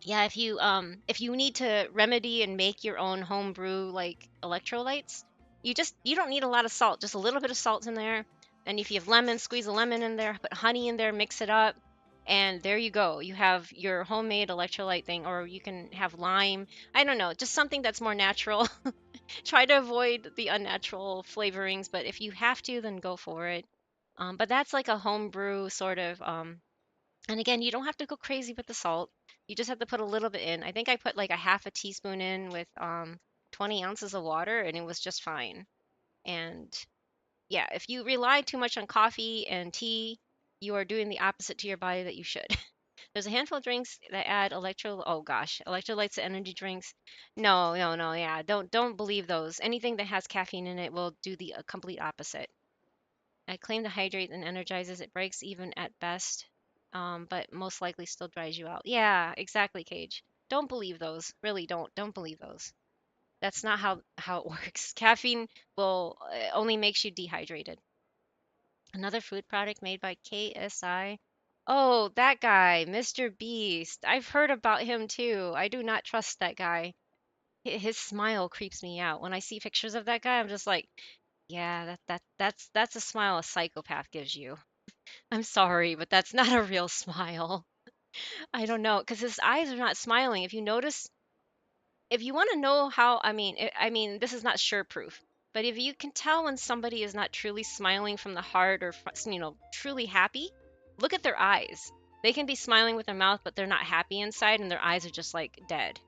Yeah, if you need to remedy and make your own homebrew like electrolytes, you don't need a lot of salt, just a little bit of salt in there. And if you have lemon, squeeze a lemon in there, put honey in there, mix it up, and there you go. You have your homemade electrolyte thing, or you can have lime. I don't know, just something that's more natural. Try to avoid the unnatural flavorings, but if you have to, then go for it. But that's like a homebrew sort of and again, you don't have to go crazy with the salt. You just have to put a little bit in. I think I put like a half a teaspoon in with 20 ounces of water, and it was just fine. And yeah, if you rely too much on coffee and tea, you are doing the opposite to your body that you should. There's a handful of drinks that add electrolytes to energy drinks. No, yeah, don't believe those. Anything that has caffeine in it will do the complete opposite. I claim to hydrate and energizes. It breaks even at best, but most likely still dries you out. Yeah, exactly, Cage. Don't believe those. Really don't. Don't believe those. That's not how it works. Caffeine will only makes you dehydrated. Another food product made by KSI. Oh, that guy, Mr. Beast. I've heard about him too. I do not trust that guy. His smile creeps me out. When I see pictures of that guy, I'm just like, yeah, that's a smile a psychopath gives you. I'm sorry, but that's not a real smile. I don't know, because his eyes are not smiling. If you notice, if you want to know how, I mean, this is not sure proof, but if you can tell when somebody is not truly smiling from the heart or, truly happy, look at their eyes. They can be smiling with their mouth, but they're not happy inside, and their eyes are just like dead.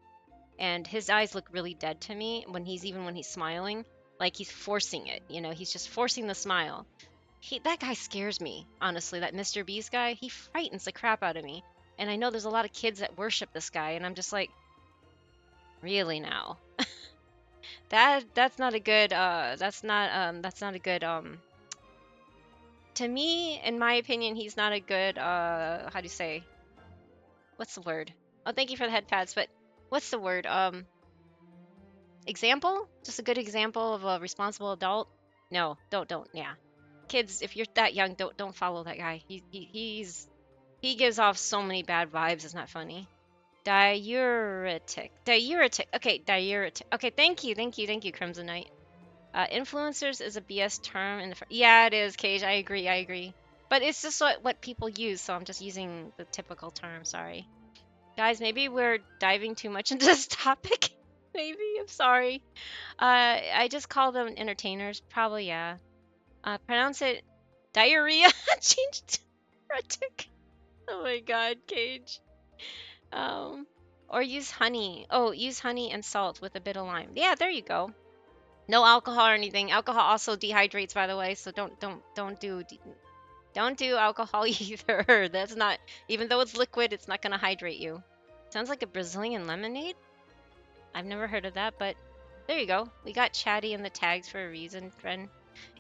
And his eyes look really dead to me when he's smiling, like he's forcing it. He's just forcing the smile. That guy scares me, honestly. That Mr. Beast guy, he frightens the crap out of me. And I know there's a lot of kids that worship this guy, and I'm just like, Really now. That's not a good that's not a good to me, in my opinion, he's not a good how do you say? What's the word? Oh, thank you for the head pads, but what's the word? Example? Just a good example of a responsible adult? No, don't. Yeah. Kids, if you're that young, don't follow that guy. He gives off so many bad vibes. It's not funny. Diuretic. Diuretic. Okay, diuretic. Okay, thank you, Crimson Knight. Influencers is a BS term in the. Yeah, it is, Cage. I agree. But it's just what people use, so I'm just using the typical term. Sorry, guys. Maybe we're diving too much into this topic. Maybe I'm sorry. I just call them entertainers. Probably, yeah. Pronounce it diarrhea. Changed to heretic. Oh my god, Cage. Um, or use honey. Oh, use honey and salt with a bit of lime. Yeah, there you go. No alcohol or anything. Alcohol also dehydrates, by the way. So don't do alcohol either. That's not, even though it's liquid, it's not gonna hydrate you. Sounds like a Brazilian lemonade. I've never heard of that, but there you go. We got chatty in the tags for a reason, friend.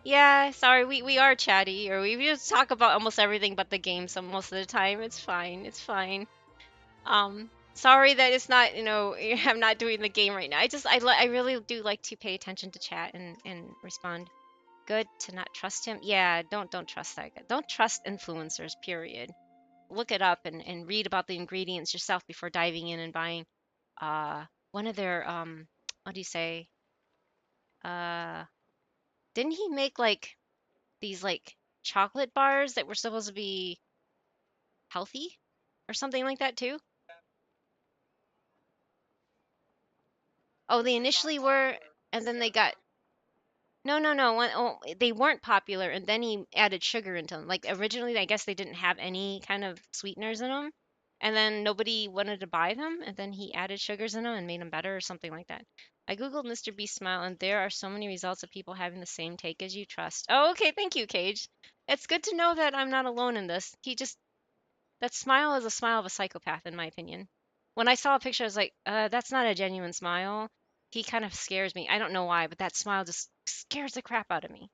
Yeah, sorry, we are chatty, or we just talk about almost everything but the game. So most of the time, it's fine. It's fine. Sorry that it's not, I'm not doing the game right now. I really do like to pay attention to chat and respond. Good to not trust him. Yeah, don't trust that guy. Don't trust influencers, period. Look it up and read about the ingredients yourself before diving in and buying one of their what do you say? Uh didn't he make like these like chocolate bars that were supposed to be healthy or something like that too? Oh, they initially were, and then they got no. They weren't popular, and then he added sugar into them. Like originally, I guess they didn't have any kind of sweeteners in them, and then nobody wanted to buy them, and then he added sugars in them and made them better or something like that. I googled Mr. Beast smile, and there are so many results of people having the same take as you trust. Oh, okay, thank you, Cage. It's good to know that I'm not alone in this. That smile is a smile of a psychopath, in my opinion. When I saw a picture, I was like, that's not a genuine smile. He kind of scares me. I don't know why, but that smile just scares the crap out of me.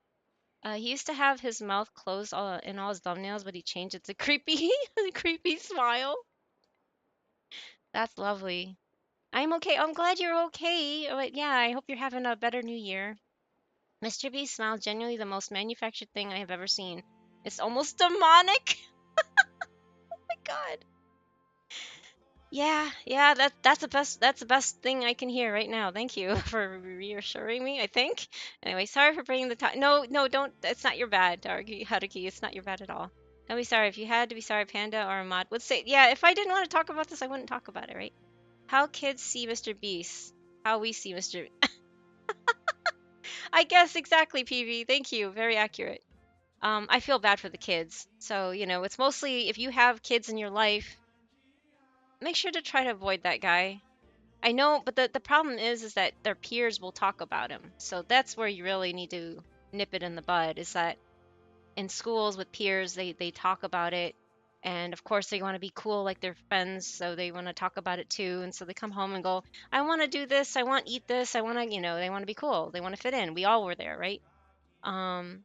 He used to have his mouth closed in all his thumbnails, but he changed it to creepy, creepy smile. That's lovely. I'm okay. I'm glad you're okay. But yeah, I hope you're having a better new year. Mr. Beast smile genuinely the most manufactured thing I have ever seen. It's almost demonic. Oh my god. Yeah, that's the best thing I can hear right now. Thank you for reassuring me, I think. Anyway, sorry for bringing the time. No, don't. It's not your bad, Haruki. It's not your bad at all. Don't be sorry. If you had to be sorry, Panda or Ahmad would say, yeah, if I didn't want to talk about this, I wouldn't talk about it, right? How kids see Mr. Beast. How we see Mr. I guess exactly, PV. Thank you. Very accurate. I feel bad for the kids. So, it's mostly if you have kids in your life, make sure to try to avoid that guy. I know, but the problem is that their peers will talk about him. So that's where you really need to nip it in the bud, is that in schools with peers, they talk about it. And of course, they want to be cool like their friends, so they want to talk about it too. And so they come home and go, I want to do this, I want to eat this, I want to, they want to be cool, they want to fit in. We all were there, right? Um,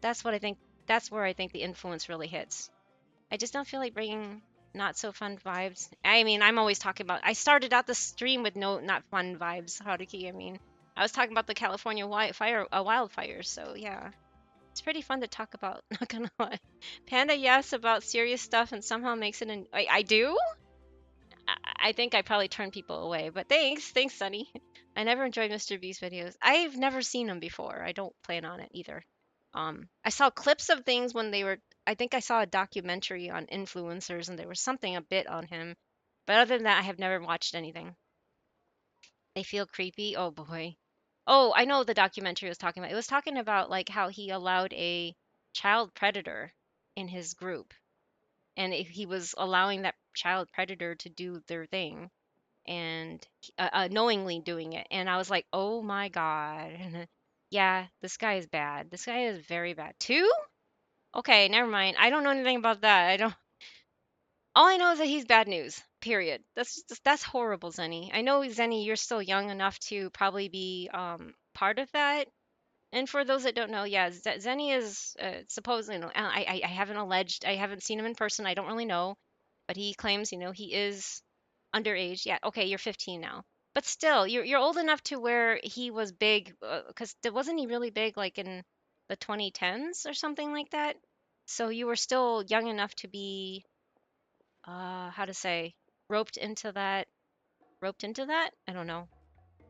that's what I think. That's where I think the influence really hits. I just don't feel like bringing not so fun vibes. I mean, I'm always talking about. I started out the stream with no not fun vibes, Haruki. I mean, I was talking about the California wildfires. So yeah, it's pretty fun to talk about. Not gonna lie. Panda yes about serious stuff and somehow makes it. I do. I think I probably turn people away, but thanks, Sunny. I never enjoyed Mr. Beast videos. I've never seen him before. I don't plan on it either. I saw clips of things when they were. I think I saw a documentary on influencers, and there was something a bit on him. But other than that, I have never watched anything. They feel creepy. Oh boy. Oh, I know the documentary was talking about. It was talking about like how he allowed a child predator in his group, and he was allowing that child predator to do their thing and knowingly doing it. And I was like, oh my God. Yeah, this guy is bad. This guy is very bad. Two? Okay, never mind. I don't know anything about that. I don't. All I know is that he's bad news. Period. That's horrible, Zenny. I know, Zenny, you're still young enough to probably be part of that. And for those that don't know, yeah, Zenny is supposedly, I haven't alleged, I haven't seen him in person, I don't really know, but he claims, he is underage. Yeah, okay, you're 15 now, but still, you're old enough to where he was big, because wasn't he really big like in the 2010s or something like that? So you were still young enough to be, how to say, roped into that, roped into that. I don't know.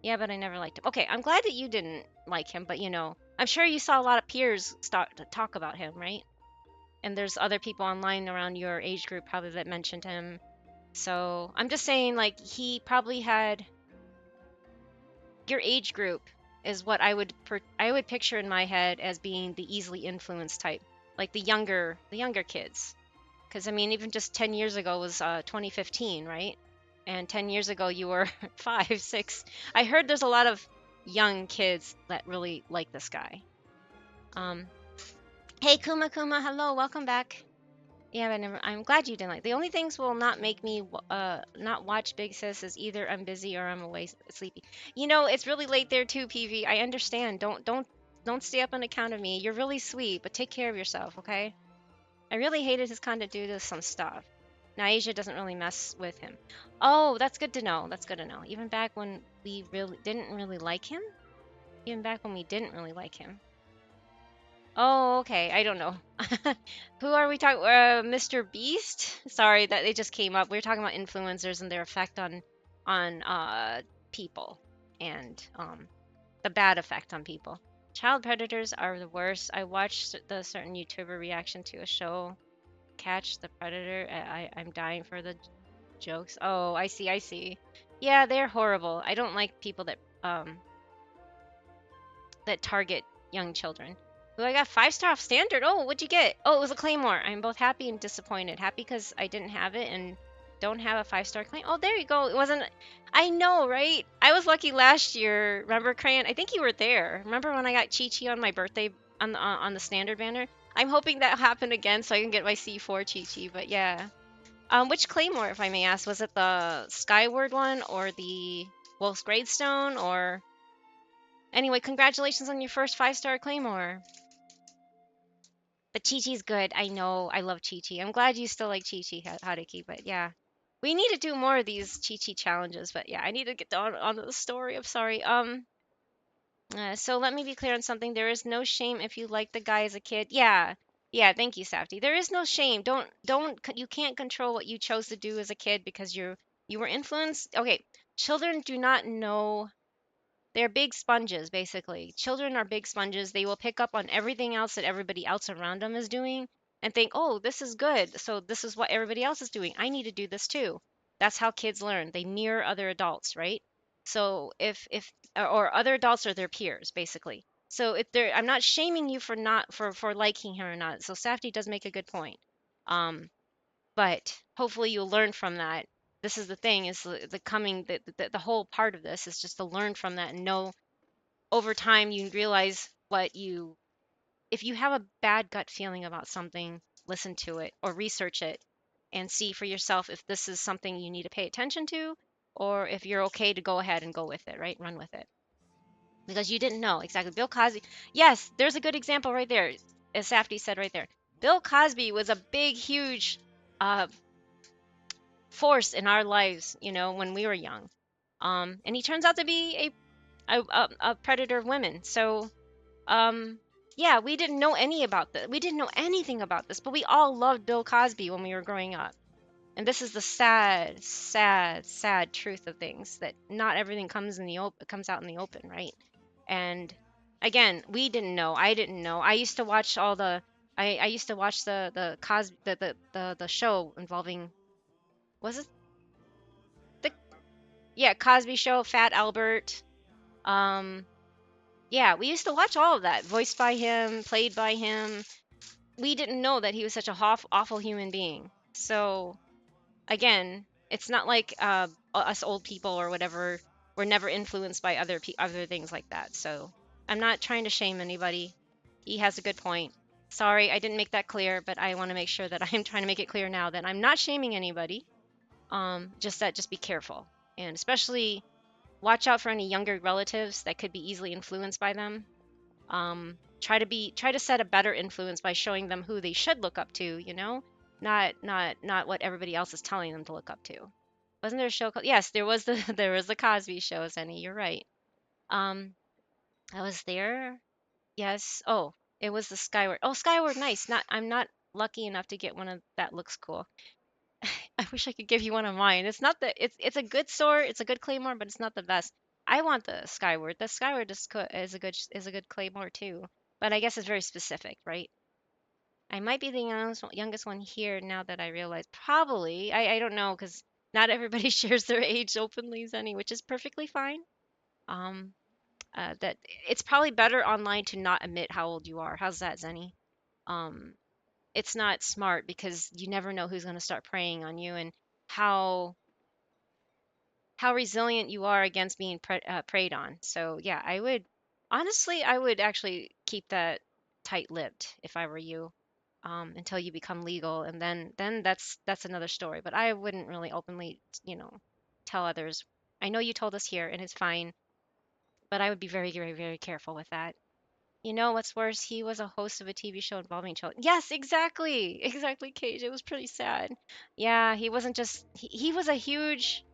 Yeah, but I never liked him. Okay, I'm glad that you didn't like him, but I'm sure you saw a lot of peers start to talk about him, right? And there's other people online around your age group probably that mentioned him. So I'm just saying, like, he probably had your age group is what I would picture in my head as being the easily influenced type, like the younger kids. Because I mean, even just 10 years ago was 2015, right? And 10 years ago you were 5, 6. I heard there's a lot of young kids that really like this guy. Um, hey Kuma Kuma, hello, welcome back. Yeah, but I'm glad you didn't like. The only things will not make me not watch Big Sis is either I'm busy or I'm away sleepy. It's really late there too, PV. I understand. Don't stay up on account of me. You're really sweet, but take care of yourself, okay? I really hated his kind of due to some stuff. Now Asia doesn't really mess with him. Oh, that's good to know. That's good to know. Even back when we really didn't really like him? Even back when we didn't really like him. Oh, okay. I don't know. Who are we talking? Mr. Beast? Sorry that it just came up. We were talking about influencers and their effect on people and the bad effect on people. Child predators are the worst. I watched the certain YouTuber reaction to a show, Catch the Predator. I'm dying for the jokes. Oh, I see. I see. Yeah, they're horrible. I don't like people that target young children. Ooh, I got 5-star off standard. Oh, what'd you get? Oh, it was a claymore. I'm both happy and disappointed. Happy because I didn't have it and don't have a 5-star claim. Oh, there you go. It wasn't. I know, right? I was lucky last year. Remember, Crayon? I think you were there. Remember when I got Chi Chi on my birthday on the standard banner? I'm hoping that happened again so I can get my C4 Chi Chi. But yeah. Which claymore, if I may ask, was it the Skyward one or the Wolf's Gravestone or? Anyway, congratulations on your first 5-star claymore. But Chi-Chi's good. I know. I love Chi-Chi. I'm glad you still like Chi-Chi, Haruki, but yeah. We need to do more of these Chi-Chi challenges, but yeah, I need to get down onto the story. I'm sorry. So let me be clear on something. There is no shame if you like the guy as a kid. Yeah. Yeah, thank you, Safety. There is no shame. You can't control what you chose to do as a kid because you were influenced. Okay, children do not know. They're big sponges, basically. Children are big sponges. They will pick up on everything else that everybody else around them is doing and think, oh, this is good. So this is what everybody else is doing. I need to do this too. That's how kids learn. They mirror other adults, right? So if or other adults are their peers, basically. So if they're, I'm not shaming you for not for liking him or not. So Safety does make a good point. Um, but hopefully you'll learn from that. This is the thing, is the coming the whole part of this is just to learn from that and know over time you realize what you, if you have a bad gut feeling about something, listen to it or research it and see for yourself if this is something you need to pay attention to or if you're okay to go ahead and go with it, right? Run with it. Because you didn't know exactly. Bill Cosby, yes, there's a good example right there, as Safety said right there. Bill Cosby was a big, huge uh, force in our lives, when we were young. And he turns out to be a predator of women. So, yeah, we didn't know any about this. We didn't know anything about this, but we all loved Bill Cosby when we were growing up. And this is the sad, sad, sad truth of things, that not everything comes out in the open, right? And again, we didn't know. I didn't know. I used to watch all the. I used to watch the Cosby the show involving, was it the, yeah, Cosby Show, Fat Albert. Um, yeah, we used to watch all of that, voiced by him, played by him. We didn't know that he was such a awful human being. So again, it's not like us old people or whatever were never influenced by other things like that. So I'm not trying to shame anybody. He has a good point. Sorry, I didn't make that clear, but I want to make sure that I am trying to make it clear now that I'm not shaming anybody. Just be careful, and especially watch out for any younger relatives that could be easily influenced by them. Try to set a better influence by showing them who they should look up to, you know, not what everybody else is telling them to look up to. Wasn't there a show called? Yes, there was the there was the Cosby Show, Zenny. You're right. Um, I was there. Yes. Oh, it was the Skyward. Oh, Skyward, nice. Not I'm not lucky enough to get one of that. Looks cool. I wish I could give you one of mine. It's not the it's a good sword, it's a good claymore, but it's not the best. I want the Skyward. The Skyward is a good claymore too, but I guess it's very specific, right? I might be the youngest one here now that I realize. Probably. I don't know because not everybody shares their age openly, Zenny, which is perfectly fine. Um, that it's probably better online to not admit how old you are. How's that, Zenny? Um, it's not smart because you never know who's going to start preying on you and how how resilient you are against being preyed on. So yeah, I would honestly, I would actually keep that tight-lipped if I were you, until you become legal, and then that's another story. But I wouldn't really openly, tell others. I know you told us here, and it's fine, but I would be very, very, very careful with that. You know what's worse? He was a host of a TV show involving children. Yes, exactly. Exactly, Cage. It was pretty sad. Yeah, he wasn't just he was a huge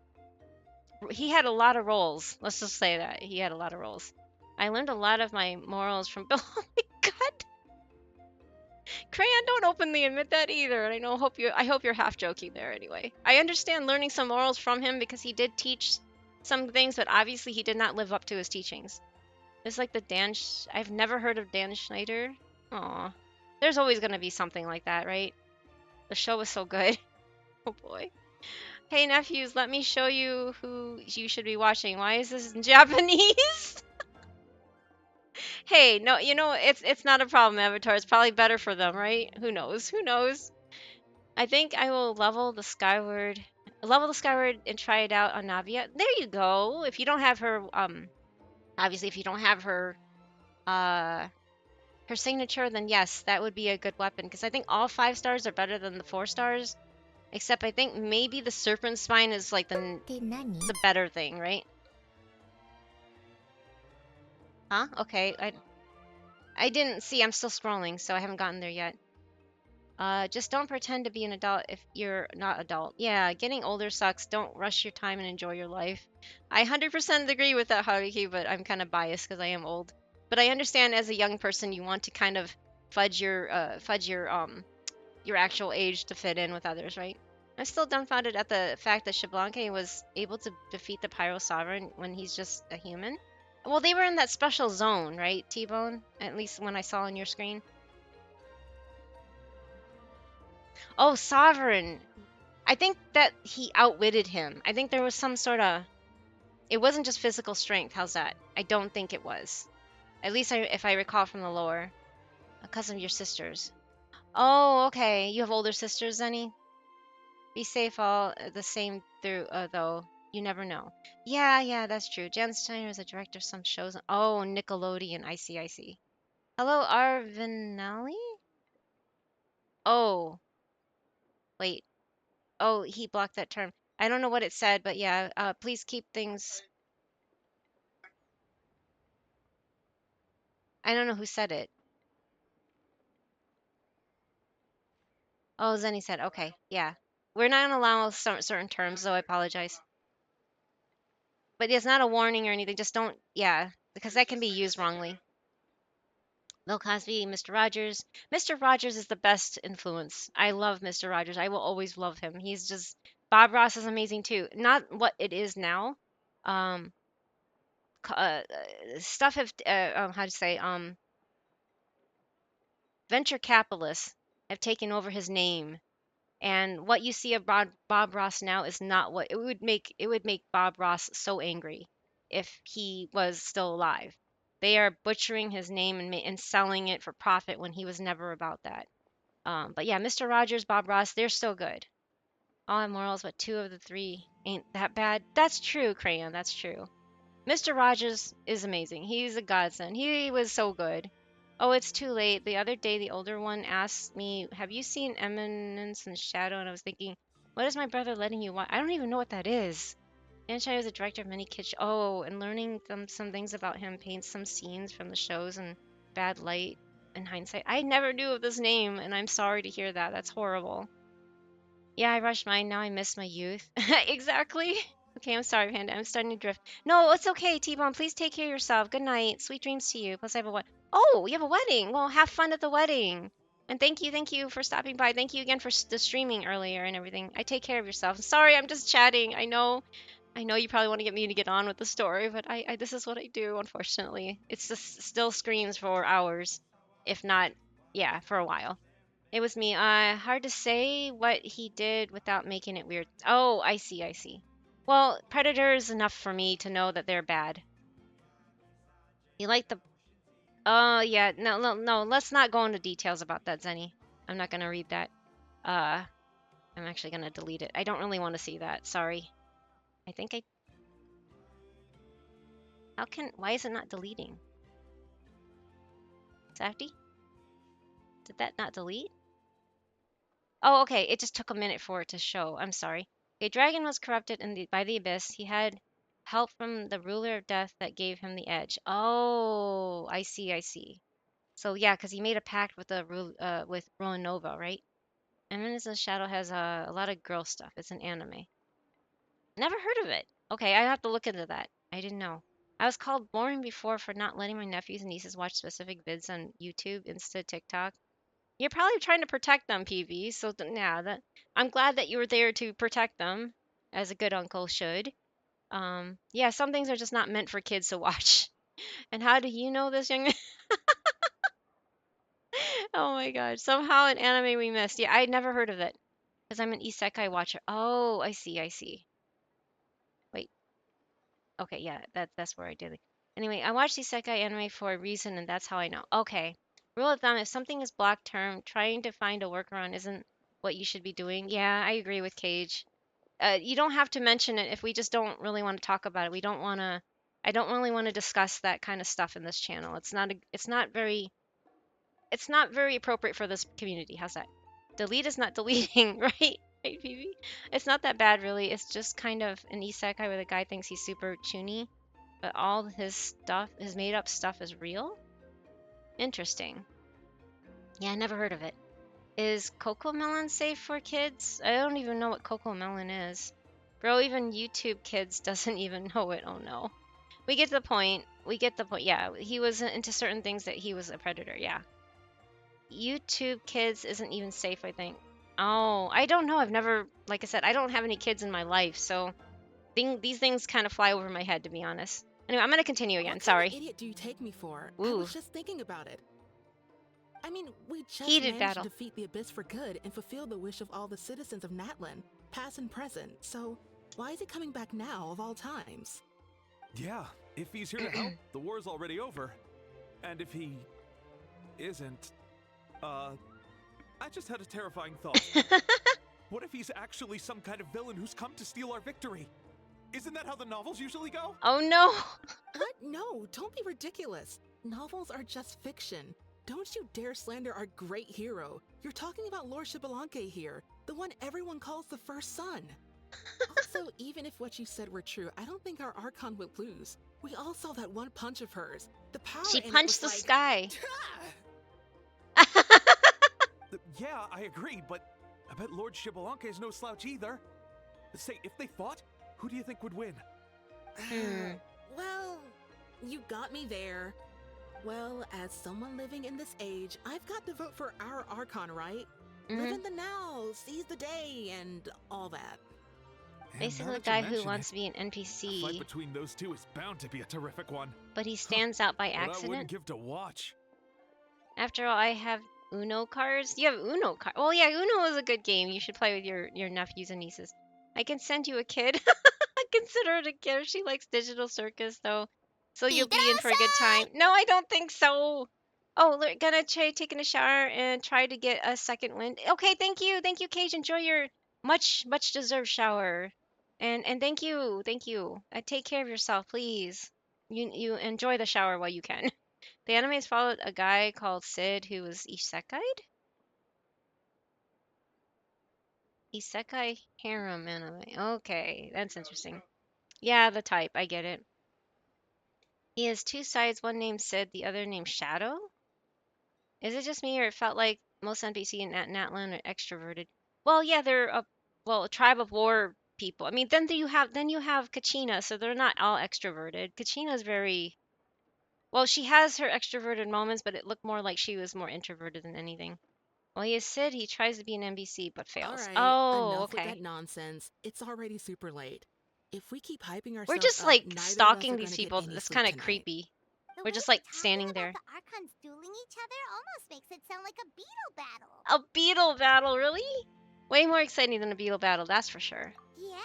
he had a lot of roles. Let's just say that. He had a lot of roles. I learned a lot of my morals from Bill. Oh my god. Crayon, don't openly admit that either. And I hope you're half joking there anyway. I understand learning some morals from him because he did teach some things, but obviously he did not live up to his teachings. It's like the I've never heard of Dan Schneider. Aw. There's always gonna be something like that, right? The show was so good. Oh boy. Hey nephews, let me show you who you should be watching. Why is this in Japanese? Hey, no, it's not a problem, Avatar. It's probably better for them, right? Who knows? Who knows? I think I will level the Skyward and try it out on Navia. There you go. If you don't have her, obviously if you don't have uh, her signature, then yes, that would be a good weapon. Because I think all 5 stars are better than the 4 stars. Except I think maybe the Serpent Spine is like the better thing, right? Huh? Okay. I didn't see. I'm still scrolling, so I haven't gotten there yet. Just don't pretend to be an adult if you're not adult. Yeah, getting older sucks. Don't rush your time and enjoy your life. I 100% agree with that, Haruki, but I'm kind of biased because I am old. But I understand as a young person, you want to kind of fudge your actual age to fit in with others, right? I'm still dumbfounded at the fact that Xbalanque was able to defeat the Pyro Sovereign when he's just a human. Well, they were in that special zone, right, T-Bone? At least when I saw on your screen. Oh, Sovereign. I think that he outwitted him. I think there was some sort of... It wasn't just physical strength. How's that? I don't think it was. At least if I recall from the lore. Because of your sisters. Oh, okay. You have older sisters, Zenny? Be safe all the same through, though. You never know. Yeah, that's true. Jan Steiner is a director of some shows. Oh, Nickelodeon. I see. Hello, Arvinelli? Oh, wait. Oh, he blocked that term. I don't know what it said, but yeah, please keep things. I don't know who said it. Oh, Zenny said, okay, yeah. We're not gonna allow certain terms, so I apologize. But it's not a warning or anything, just don't, yeah, because that can be used wrongly. Bill Cosby, Mr. Rogers. Mr. Rogers is the best influence. I love Mr. Rogers. I will always love him. He's just Bob Ross is amazing too. Not what it is now. Um, stuff have how to say venture capitalists have taken over his name, and what you see of Bob Ross now is not what it would make Bob Ross so angry if he was still alive. They are butchering his name and selling it for profit when he was never about that. But yeah, Mr. Rogers, Bob Ross, they're still good. All have morals, but 2 of the 3 ain't that bad. That's true, Crayon. That's true. Mr. Rogers is amazing. He's a godsend. He was so good. Oh, it's too late. The other day, the older one asked me, "Have you seen Eminence and Shadow?" And I was thinking, "What is my brother letting you watch?" I don't even know what that is. Anshai is the director of many kids. Oh, and learning some things about him paints some scenes from the shows in bad light in hindsight. I never knew of this name, and I'm sorry to hear that. That's horrible. Yeah, I rushed mine. Now I miss my youth. Exactly. Okay, I'm sorry, Panda. I'm starting to drift. No, it's okay, T-Bone. Please take care of yourself. Good night. Sweet dreams to you. Plus, I have a what? Oh, you have a wedding. Well, have fun at the wedding. And thank you for stopping by. Thank you again for the streaming earlier and everything. I take care of yourself. Sorry, I'm just chatting. I know you probably want to get me to get on with the story, but I this is what I do, unfortunately. It's just still screams for hours, if not, yeah, for a while. It was me. Hard to say what he did without making it weird. Oh, I see, I see. Well, Predator is enough for me to know that they're bad. You like the... Oh, yeah. No, no, no. Let's not go into details about that, Zenny. I'm not gonna read that. Uh, I'm actually gonna delete it. I don't really want to see that. Sorry. I think I... How can... Why is it not deleting? Safety? Did that not delete? Oh, okay. It just took a minute for it to show. I'm sorry. A dragon was corrupted by the abyss. He had help from the ruler of death that gave him the edge. Oh, I see. I see. So yeah, because he made a pact with the with Nova, right? Eminence of the Shadow has a lot of girl stuff. It's an anime. Never heard of it. Okay, I have to look into that. I didn't know. I was called boring before for not letting my nephews and nieces watch specific vids on YouTube, Insta, TikTok. You're probably trying to protect them, PV. So yeah, that I'm glad that you were there to protect them, as a good uncle should. Yeah, some things are just not meant for kids to watch. And how do you know this, young man? Oh my god! Somehow an anime we missed. Yeah, I'd never heard of it because I'm an isekai watcher. Oh, I see. I see. Wait. Okay, yeah, that's where I did it. Anyway, I watch isekai anime for a reason, and that's how I know. Okay. Rule of thumb: if something is blocked term, trying to find a workaround isn't what you should be doing. Yeah, I agree with Cage. You don't have to mention it if we just don't really want to talk about it. We don't want to. I don't really want to discuss that kind of stuff in this channel. It's not very appropriate for this community. How's that? Delete is not deleting, right? Right, Phoebe? It's not that bad, really. It's just kind of an isekai where the guy thinks he's super chuny, but all his stuff, his made up stuff, is real. Interesting. Yeah, I never heard of it. Is Coco Melon safe for kids? I don't even know what Coco Melon is. Bro, even YouTube kids doesn't even know it. Oh no. We get the point. We get the point. Yeah, he was into certain things that he was a predator. Yeah. YouTube kids isn't even safe, I think. Oh, I don't know. I've never, like I said, I don't have any kids in my life, so these things kind of fly over my head, to be honest. Anyway, I'm gonna continue again. What Sorry. kind of idiot do you take me for? I Ooh. was just thinking about it. I mean, we just Heated managed battle. to defeat the Abyss for good and fulfill the wish of all the citizens of Natlan, past and present. So, why is he coming back now, of all times? Yeah, if he's here to help, the war's already over. And if he isn't, I just had a terrifying thought. What if he's actually some kind of villain who's come to steal our victory? Isn't that how the novels usually go? Oh no! What? No, don't be ridiculous. Novels are just fiction. Don't you dare slander our great hero. You're talking about Lord Shibalanke here, the one everyone calls the first son. Also, even if what you said were true, I don't think our Archon would lose. We all saw that one punch of hers. The power She in it punched was the like, sky. Yeah, I agree, but I bet Lord Shibalanke is no slouch either. Say, if they fought, who do you think would win? Well, you got me there. Well, as someone living in this age, I've got to vote for our Archon, right? Live in the now, seize the day, and all that. Basically, the guy who wants to be an NPC. The fight between those two is bound to be a terrific one. But he stands out by What I accident. wouldn't give to watch. After all, I have Uno cards. You have Uno cards. Well, yeah, Uno is a good game. You should play with your nephews and nieces. I can send you a kid. I consider it a kid. She likes Digital Circus, though. So you'll be in for a good time. No, I don't think so. Oh, we're gonna try taking a shower and try to get a second wind. Okay, thank you, Cage. Enjoy your much deserved shower, and thank you. Take care of yourself, please. You enjoy the shower while you can, The animes followed a guy called Sid who was isekai'd? Isekai harem anime. Okay, that's interesting. Yeah, the type. I get it. He has two sides, one named Sid, the other named Shadow. Is it just me, or it felt like most NPC in Natlan are extroverted? Well, yeah, they're a tribe of war people. I mean, then you have Kachina, so they're not all extroverted. Kachina's very well. She has her extroverted moments, but it looked more like she was more introverted than anything. Well, he has said he tries to be an NPC but All fails. right, Oh, enough with that okay. nonsense. It's already super late. If we keep hyping We're ourselves just up, like neither of us stalking are these gonna get people. any That's sleep kind of tonight. creepy. The We're way just you're like talking standing about there. the archons dueling each other almost makes it sound like a beetle battle. A beetle battle, really? Way more exciting than a beetle battle, that's for sure. Yeah.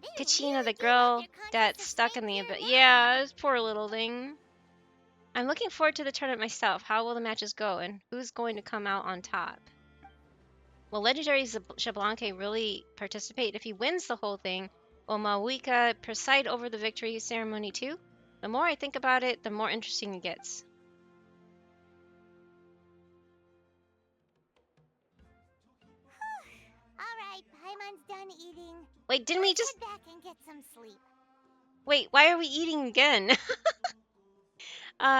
They Kachina, really the do love girl their contest that's of stuck in strength the here abyss. in Yeah, Natlan. this poor little thing. I'm looking forward to the tournament myself. How will the matches go, and who's going to come out on top? Will legendary Xbalanque really participate? If he wins the whole thing, will Mawika preside over the victory ceremony too? The more I think about it, the more interesting it gets. Alright, Paimon's done eating. Wait, didn't we just... Head back and get some sleep. Wait, why are we eating again?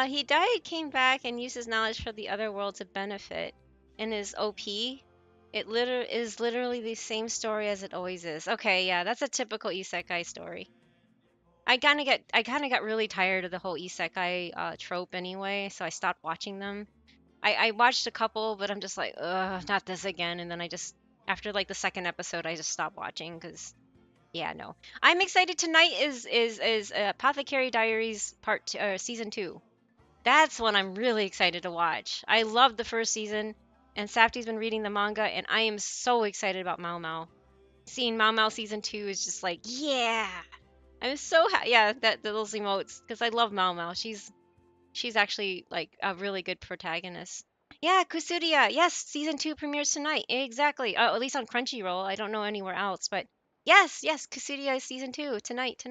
He died, came back, and used his knowledge for the other world to benefit. And his OP, it is literally the same story as it always is. Okay, yeah, that's a typical isekai story. I kind of got really tired of the whole isekai trope anyway, so I stopped watching them. I watched a couple, but I'm just like, ugh, not this again. And then I just, after like the second episode, I just stopped watching because, yeah, no. I'm excited. Tonight is Apothecary Diaries season 2. That's one I'm really excited to watch. I loved the first season, and Safty's been reading the manga, and I am so excited about Mao Mao. Seeing Mao Mao season 2 is just like, yeah. I'm so yeah, that those emotes, because I love Mao Mao. She's actually like a really good protagonist. Yeah, Kusuria. Yes, season 2 premieres tonight. Exactly. At least on Crunchyroll. I don't know anywhere else, but yes, Kusuria is season 2 tonight.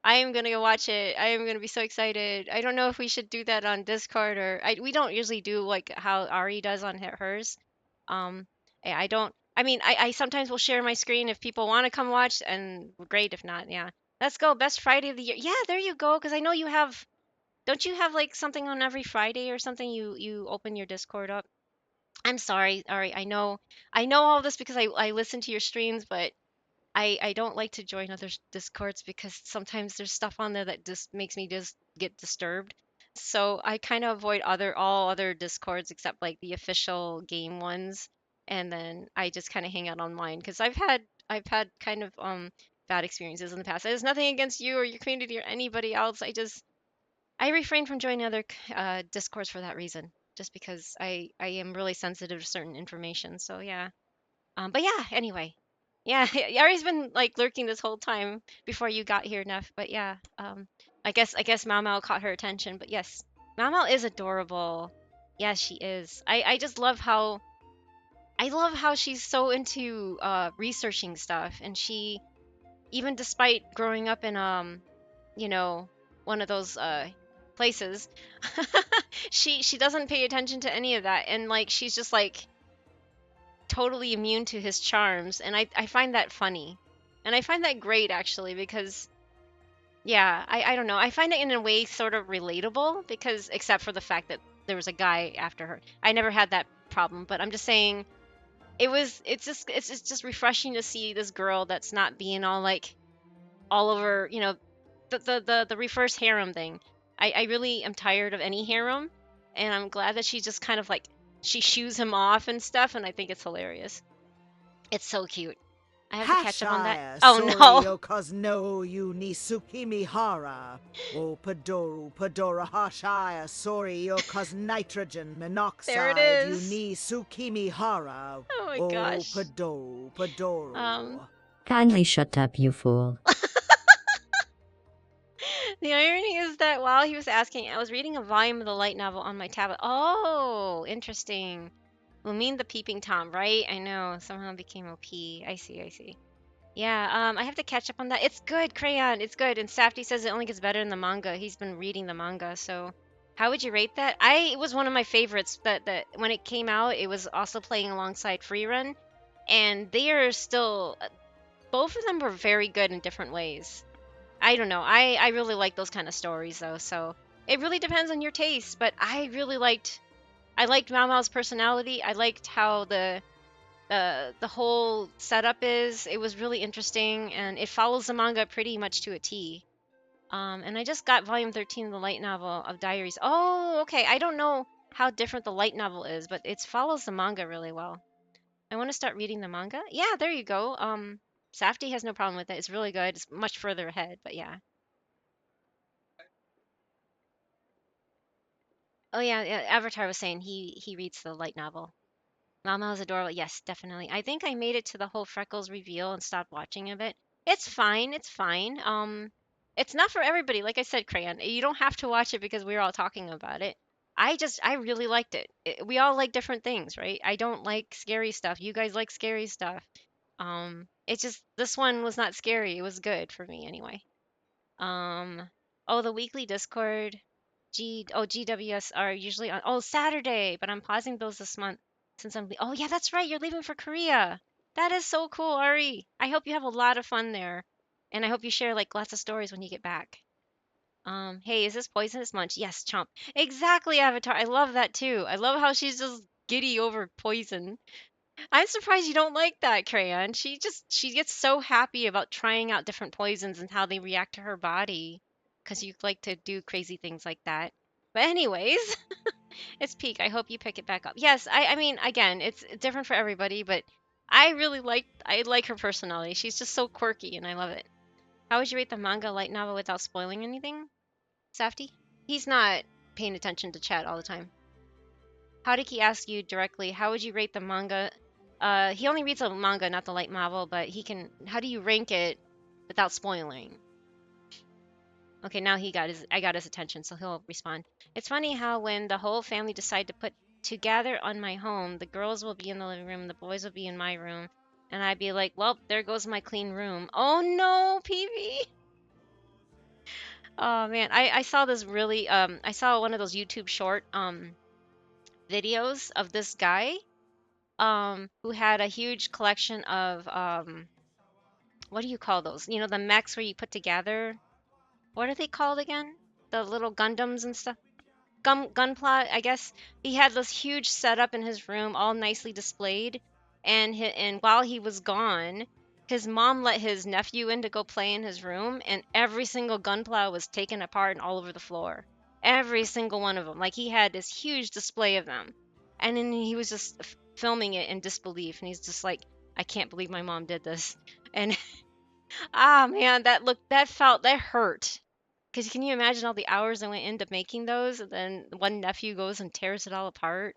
I am gonna go watch it. I am gonna be so excited. I don't know if we should do that on Discord or we don't usually do like how Ari does on hers. Um, I don't. I mean, I sometimes will share my screen if people want to come watch, and great if not. Yeah, let's go. Best Friday of the year. Yeah, there you go. Because I know you have. Don't you have like something on every Friday or something? You open your Discord up. I'm sorry, Ari. I know all this because I listen to your streams, but I don't like to join other discords because sometimes there's stuff on there that just makes me just get disturbed. So I kind of avoid all other discords except like the official game ones, and then I just kind of hang out on mine because I've had kind of bad experiences in the past. There's nothing against you or your community or anybody else. I refrain from joining other discords for that reason, just because I am really sensitive to certain information. So yeah. But yeah, anyway. Yeah, Yari's been like lurking this whole time before you got here, Neff. But yeah, I guess Mau Mau caught her attention. But yes, Mau Mau is adorable. Yes, she is. I love how she's so into researching stuff, and she, even despite growing up in you know, one of those places, she doesn't pay attention to any of that, and like she's just like totally immune to his charms, and I find that funny, and I find that great actually, because yeah, I don't know, I find it in a way sort of relatable, because except for the fact that there was a guy after her. I never had that problem, but I'm just saying it's just refreshing to see this girl that's not being all like all over, the reverse harem thing. I really am tired of any harem, and I'm glad that she just kind of like she shoos him off and stuff, and I think it's hilarious. It's so cute. I have to catch up on that. Hashaya Oh no. Sorio Kazno you Nisukimi Hara. O Padoru Padora Hashaya Sorio Kaz nitrogen There it monoxide you is. Nisukimi Hara. Oh my O gosh. Padoru Padoru. Kindly shut up, you fool. The irony is that while he was asking, I was reading a volume of the light novel on my tablet. Oh, interesting. Lumine the Peeping Tom, right? I know. Somehow it became OP. I see. Yeah, I have to catch up on that. It's good, Crayon. It's good. And Safty says it only gets better in the manga. He's been reading the manga, so How would you rate that? It was one of my favorites. That when it came out, it was also playing alongside Free Run, and they are still both of them were very good in different ways. I don't know. I really like those kind of stories though. So it really depends on your taste. But I liked Mao Mao's personality. I liked how the whole setup is. It was really interesting, and it follows the manga pretty much to a T. And I just got volume 13 of the light novel of Diaries. Oh, okay. I don't know how different the light novel is, but it follows the manga really well. I want to start reading the manga. Yeah, there you go. Safty has no problem with it. It's really good. It's much further ahead, but yeah. Oh yeah, yeah. Avatar was saying he reads the light novel. Mama was adorable. Yes, definitely. I think I made it to the whole Freckles reveal and stopped watching a bit. It's fine. It's fine. It's not for everybody. Like I said, Crayon, you don't have to watch it because we were all talking about it. I really liked it. We all like different things, right? I don't like scary stuff. You guys like scary stuff. It's just this one was not scary. It was good for me anyway. Um, oh, the weekly Discord, GWS are usually on, oh, Saturday, but I'm pausing those this month since oh yeah, that's right, you're leaving for Korea. That is so cool, Ari. I hope you have a lot of fun there, and I hope you share like lots of stories when you get back. Hey, is this poisonous munch? Yes, chomp. Exactly, Avatar. I love that too. I love how she's just giddy over poison. I'm surprised you don't like that, Crayon. She gets so happy about trying out different poisons and how they react to her body. Because you like to do crazy things like that. But anyways, it's peak. I hope you pick it back up. Yes, I mean again, it's different for everybody, but I like her personality. She's just so quirky and I love it. How would you rate the manga light novel without spoiling anything? Safety? He's not paying attention to chat all the time. How did he ask you directly? How would you rate the manga? He only reads the manga, not the light novel, but he can. How do you rank it without spoiling? Okay, now I got his attention, so he'll respond. It's funny how when the whole family decide to put to gather on my home, the girls will be in the living room, the boys will be in my room, and I'd be like, well, there goes my clean room. Oh no, PV. Oh man, I saw this really I saw one of those YouTube short videos of this guy who had a huge collection of what do you call those? You know, the mechs where you put together. What are they called again? The little Gundams and stuff. Gunpla, I guess. He had this huge setup in his room, all nicely displayed. And while he was gone, his mom let his nephew in to go play in his room, and every single Gunpla was taken apart and all over the floor. Every single one of them. Like he had this huge display of them, and then he was just filming it in disbelief, and he's just like, "I can't believe my mom did this." And ah man, that hurt. Because can you imagine all the hours that went into making those, and then one nephew goes and tears it all apart?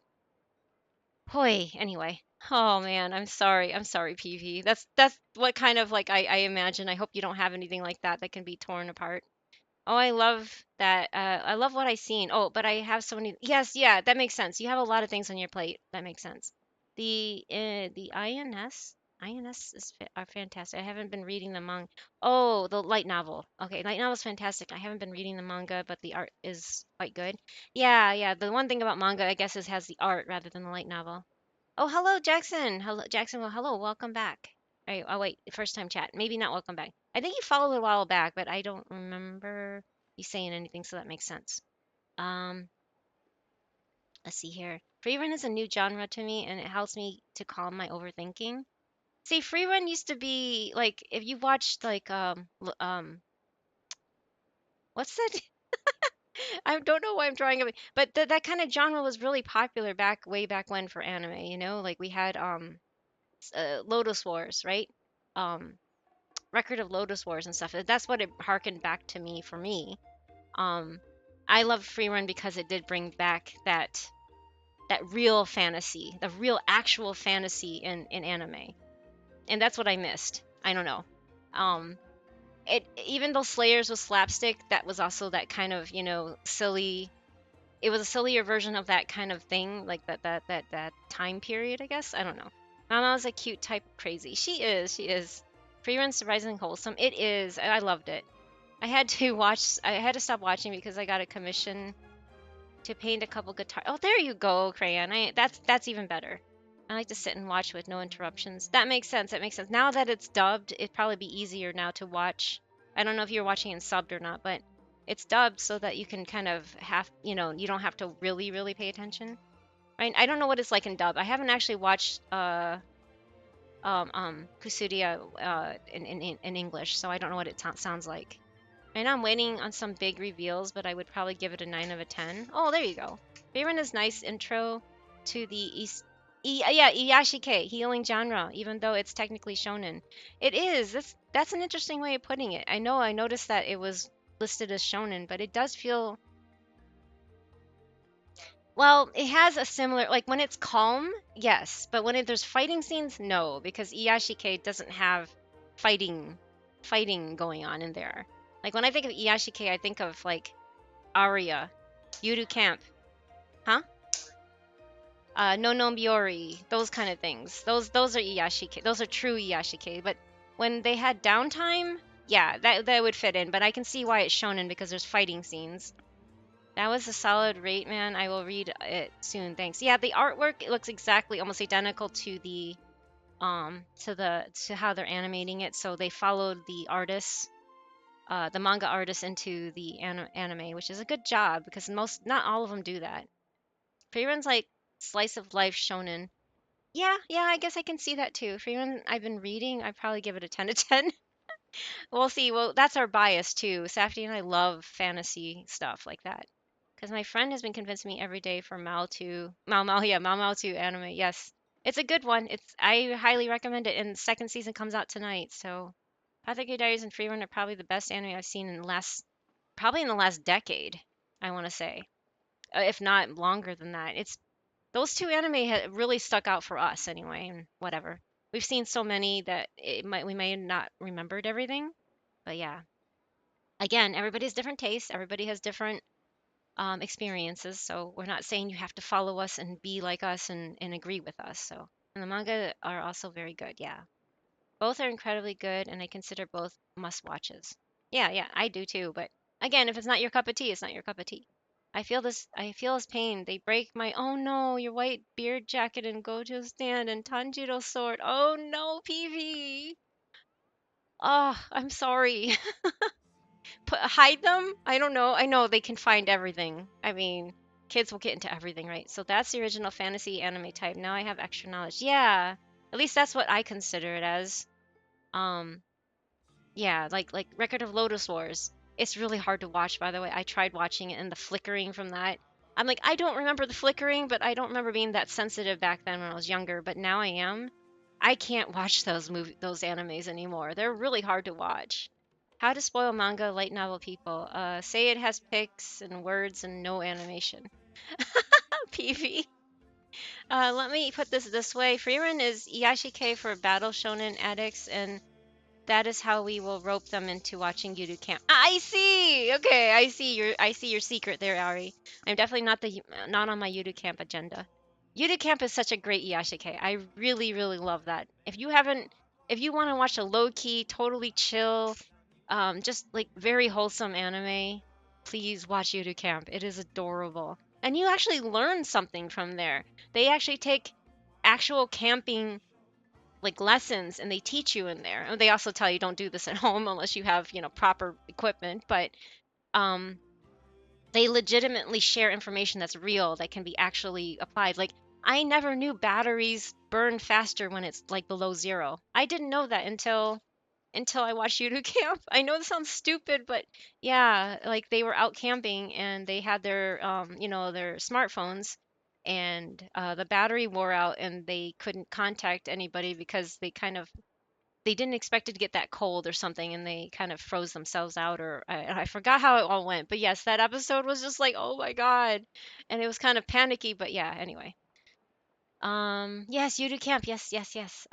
Hoy, anyway. Oh man, I'm sorry. I'm sorry, PV. That's what kind of like I imagine. I hope you don't have anything like that that can be torn apart. Oh, I love that. I love what I seen. Oh, but I have so many. Yes, yeah, that makes sense. You have a lot of things on your plate. That makes sense. The INS are fantastic. I haven't been reading the manga. Oh, the light novel. Okay, light novel is fantastic. I haven't been reading the manga, but the art is quite good. Yeah, yeah. The one thing about manga, I guess, is has the art rather than the light novel. Oh, hello, Jackson. Hello, Jackson. Well, hello. Welcome back. Oh, wait. First time chat. Maybe not welcome back. I think you followed a while back, but I don't remember you saying anything, so that makes sense. Um, let's see here. Free run is a new genre to me, and it helps me to calm my overthinking. See, free run used to be like if you watched like what's that? I don't know why I'm drawing it, but that kind of genre was really popular way back when for anime. You know, like we had Lotus Wars, right? Um, Record of Lotus Wars and stuff. That's what it harkened back to me for me. Um, I love free run because it did bring back that real fantasy, the real actual fantasy in anime, and that's what I missed. I don't know. Um, it even though Slayers was slapstick, that was also that kind of silly. It was a sillier version of that kind of thing, like that time period. I guess I don't know. Mama's a cute type of crazy. She is. She is. Free run surprisingly wholesome. It is. I loved it. I had to stop watching because I got a commission to paint a couple guitar. Oh, there you go, Crayon. That's even better. I like to sit and watch with no interruptions. That makes sense. That makes sense. Now that it's dubbed, it'd probably be easier now to watch. I don't know if you're watching it subbed or not, but it's dubbed so that you can kind of have, you don't have to really, really pay attention. I don't know what it's like in dub. I haven't actually watched Kusudia in English, so I don't know what it sounds like. And I'm waiting on some big reveals, but I would probably give it a 9 of a 10. Oh, there you go. Favorite is nice intro to the yeah, Iyashike, healing genre, even though it's technically shonen. It is. That's an interesting way of putting it. I know I noticed that it was listed as shonen, but it does feel, well, it has a similar, like when it's calm, yes, but when there's fighting scenes, no, because Iyashike doesn't have fighting going on in there. Like when I think of Iyashike, I think of like Aria, Yuru Camp, huh? No no Biori, those kind of things. Those are Iyashike. Those are true Iyashike. But when they had downtime, yeah, that would fit in. But I can see why it's shonen because there's fighting scenes. That was a solid rate, man. I will read it soon. Thanks. Yeah, the artwork, it looks exactly almost identical to the to how they're animating it. So they followed the artists, the manga artists into the anime, which is a good job because not all of them do that. Freeman's like slice of life shonen. Yeah, yeah, I guess I can see that too. Freeman, I've been reading. I'd probably give it a 10 to 10. We'll see. Well, that's our bias too. Safety and I love fantasy stuff like that. Because my friend has been convincing me every day for Mao Mao 2 anime. Yes, it's a good one. I highly recommend it. And the second season comes out tonight. So, Pathology Diaries and Free Run are probably the best anime I've seen probably in the last decade. I want to say, if not longer than that. It's those two anime really stuck out for us anyway. And whatever, we've seen so many that we may have not remembered everything. But yeah, again, everybody has different tastes. Everybody has different experiences. So we're not saying you have to follow us and be like us and agree with us. So, and the manga are also very good. Yeah. Both are incredibly good, and I consider both must watches. Yeah, yeah, I do too. But again, if it's not your cup of tea, it's not your cup of tea. I feel his pain. They break my, oh no, your white beard jacket and Gojo's stand and Tanjiro's sword. Oh no, PV. Oh, I'm sorry. Hide them? I don't know. I know they can find everything. I mean, kids will get into everything, right? So that's the original fantasy anime type. Now I have extra knowledge. Yeah. At least that's what I consider it as. Um, yeah, like Record of Lotus Wars. It's really hard to watch, by the way. I tried watching it and the flickering from that. I'm like, I don't remember the flickering, but I don't remember being that sensitive back then when I was younger, but now I am. I can't watch those animes anymore. They're really hard to watch. How to spoil manga light novel people. Say it has pics and words and no animation. PV. Let me put this way. Freerun is Iyashike for battle shonen addicts, and that is how we will rope them into watching Yudu Camp. I see. Okay, I see your secret there, Ari. I'm definitely not on my Yudu Camp agenda. Yudu Camp is such a great Iyashike. I really really love that. If you want to watch a low key, totally chill, just like very wholesome anime, please watch Yudu Camp. It is adorable, and you actually learn something from there. They actually take actual camping like lessons and they teach you in there. And they also tell you don't do this at home unless you have, proper equipment, but um they legitimately share information that's real that can be actually applied. Like I never knew batteries burn faster when it's like below 0. I didn't know that until I watched YouTube Camp. I know this sounds stupid, but yeah, like they were out camping and they had their their smartphones and the battery wore out and they couldn't contact anybody because they didn't expect it to get that cold or something and they kind of froze themselves out or I forgot how it all went. But yes, that episode was just like, "Oh my God." And it was kind of panicky, but yeah, anyway. Yes, YouTube Camp. Yes, yes, yes.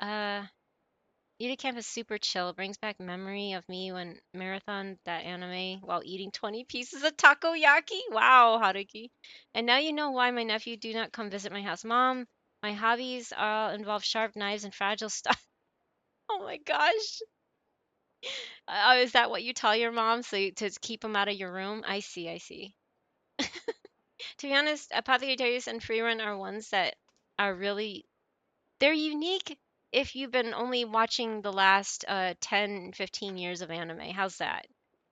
Yuta Camp is super chill. Brings back memory of me when marathon that anime while eating 20 pieces of takoyaki. Wow, Haruki. And now you know why my nephew do not come visit my house. Mom, my hobbies all involve sharp knives and fragile stuff. Oh my gosh. Is that what you tell your mom so to keep him out of your room? I see, I see. to be honest, Apothecary and Freerun are ones that are really they're unique if you've been only watching the last 10, 15 years of anime. How's that?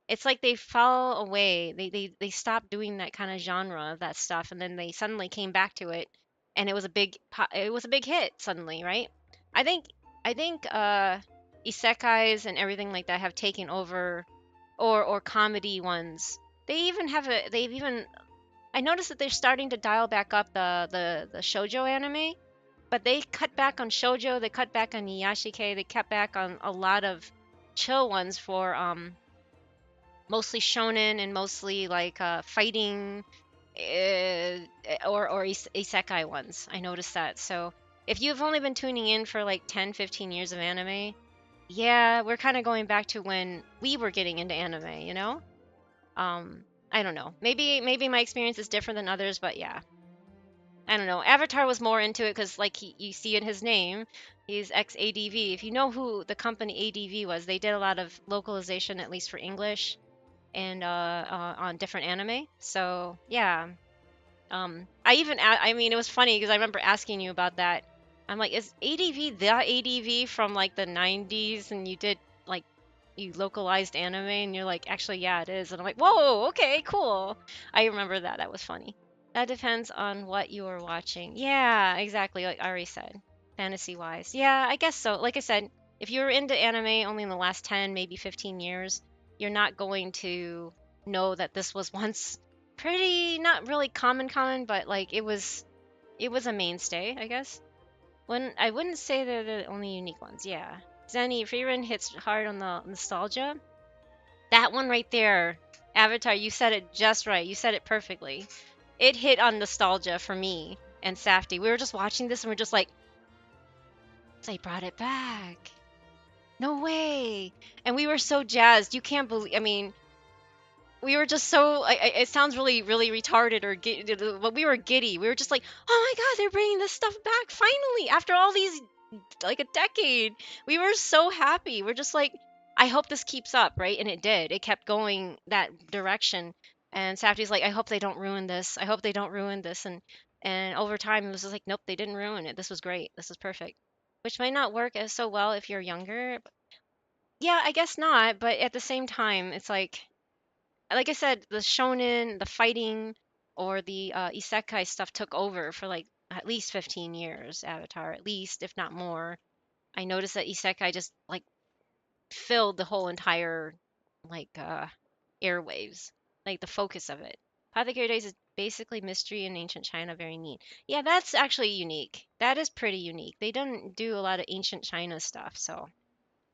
It's like they fell away. They stopped doing that kind of genre of that stuff, and then they suddenly came back to it, and it was a big hit suddenly, right? I think I think isekais and everything like that have taken over, or comedy ones. They've even I noticed that they're starting to dial back up the shoujo anime, but they cut back on shoujo, they cut back on Iyashike, they cut back on a lot of chill ones for mostly shonen and mostly like fighting uh, isekai ones. I noticed that. So if you've only been tuning in for like 10, 15 years of anime, yeah, we're kind of going back to when we were getting into anime, you know? I don't know. Maybe my experience is different than others, but yeah. I don't know. Avatar was more into it because, like, you see in his name, he's ex ADV. If you know who the company ADV was, they did a lot of localization, at least for English, and on different anime. So yeah. I mean, it was funny because I remember asking you about that. I'm like, is ADV the ADV from like the 90s, and you did like you localized anime, and you're like, actually, yeah, it is. And I'm like, whoa, okay, cool. I remember that. That was funny. That depends on what you are watching. Yeah, exactly. Like Ari said, fantasy wise. Yeah, I guess so. Like I said, if you were into anime only in the last 10, maybe 15 years, you're not going to know that this was once pretty not really common, but like it was a mainstay, I guess. When I wouldn't say they're the only unique ones. Yeah. Zenny, Freerun hits hard on the nostalgia. That one right there, Avatar, you said it just right. You said it perfectly. It hit on nostalgia for me and Safety. We were just watching this and we're just like, they brought it back. No way. And we were so jazzed. You can't believe, I mean, we were just so it sounds really really retarded or but we were giddy. We were just like, oh my god, they're bringing this stuff back finally after all these like a decade. We were so happy. We're just like, I hope this keeps up, right? And it did. It kept going that direction. And Safty's like, I hope they don't ruin this. I hope they don't ruin this. And over time it was just like, nope, they didn't ruin it. This was great. This is perfect. Which might not work as so well if you're younger. Yeah, I guess not, but at the same time, it's like I said, the shonen, the fighting, or the isekai stuff took over for like at least 15 years, Avatar, at least, if not more. I noticed that isekai just like filled the whole entire like airwaves, like the focus of it. Apothecary Days is basically mystery in ancient China, very neat. Yeah, that's actually unique. That is pretty unique. They don't do a lot of ancient China stuff, so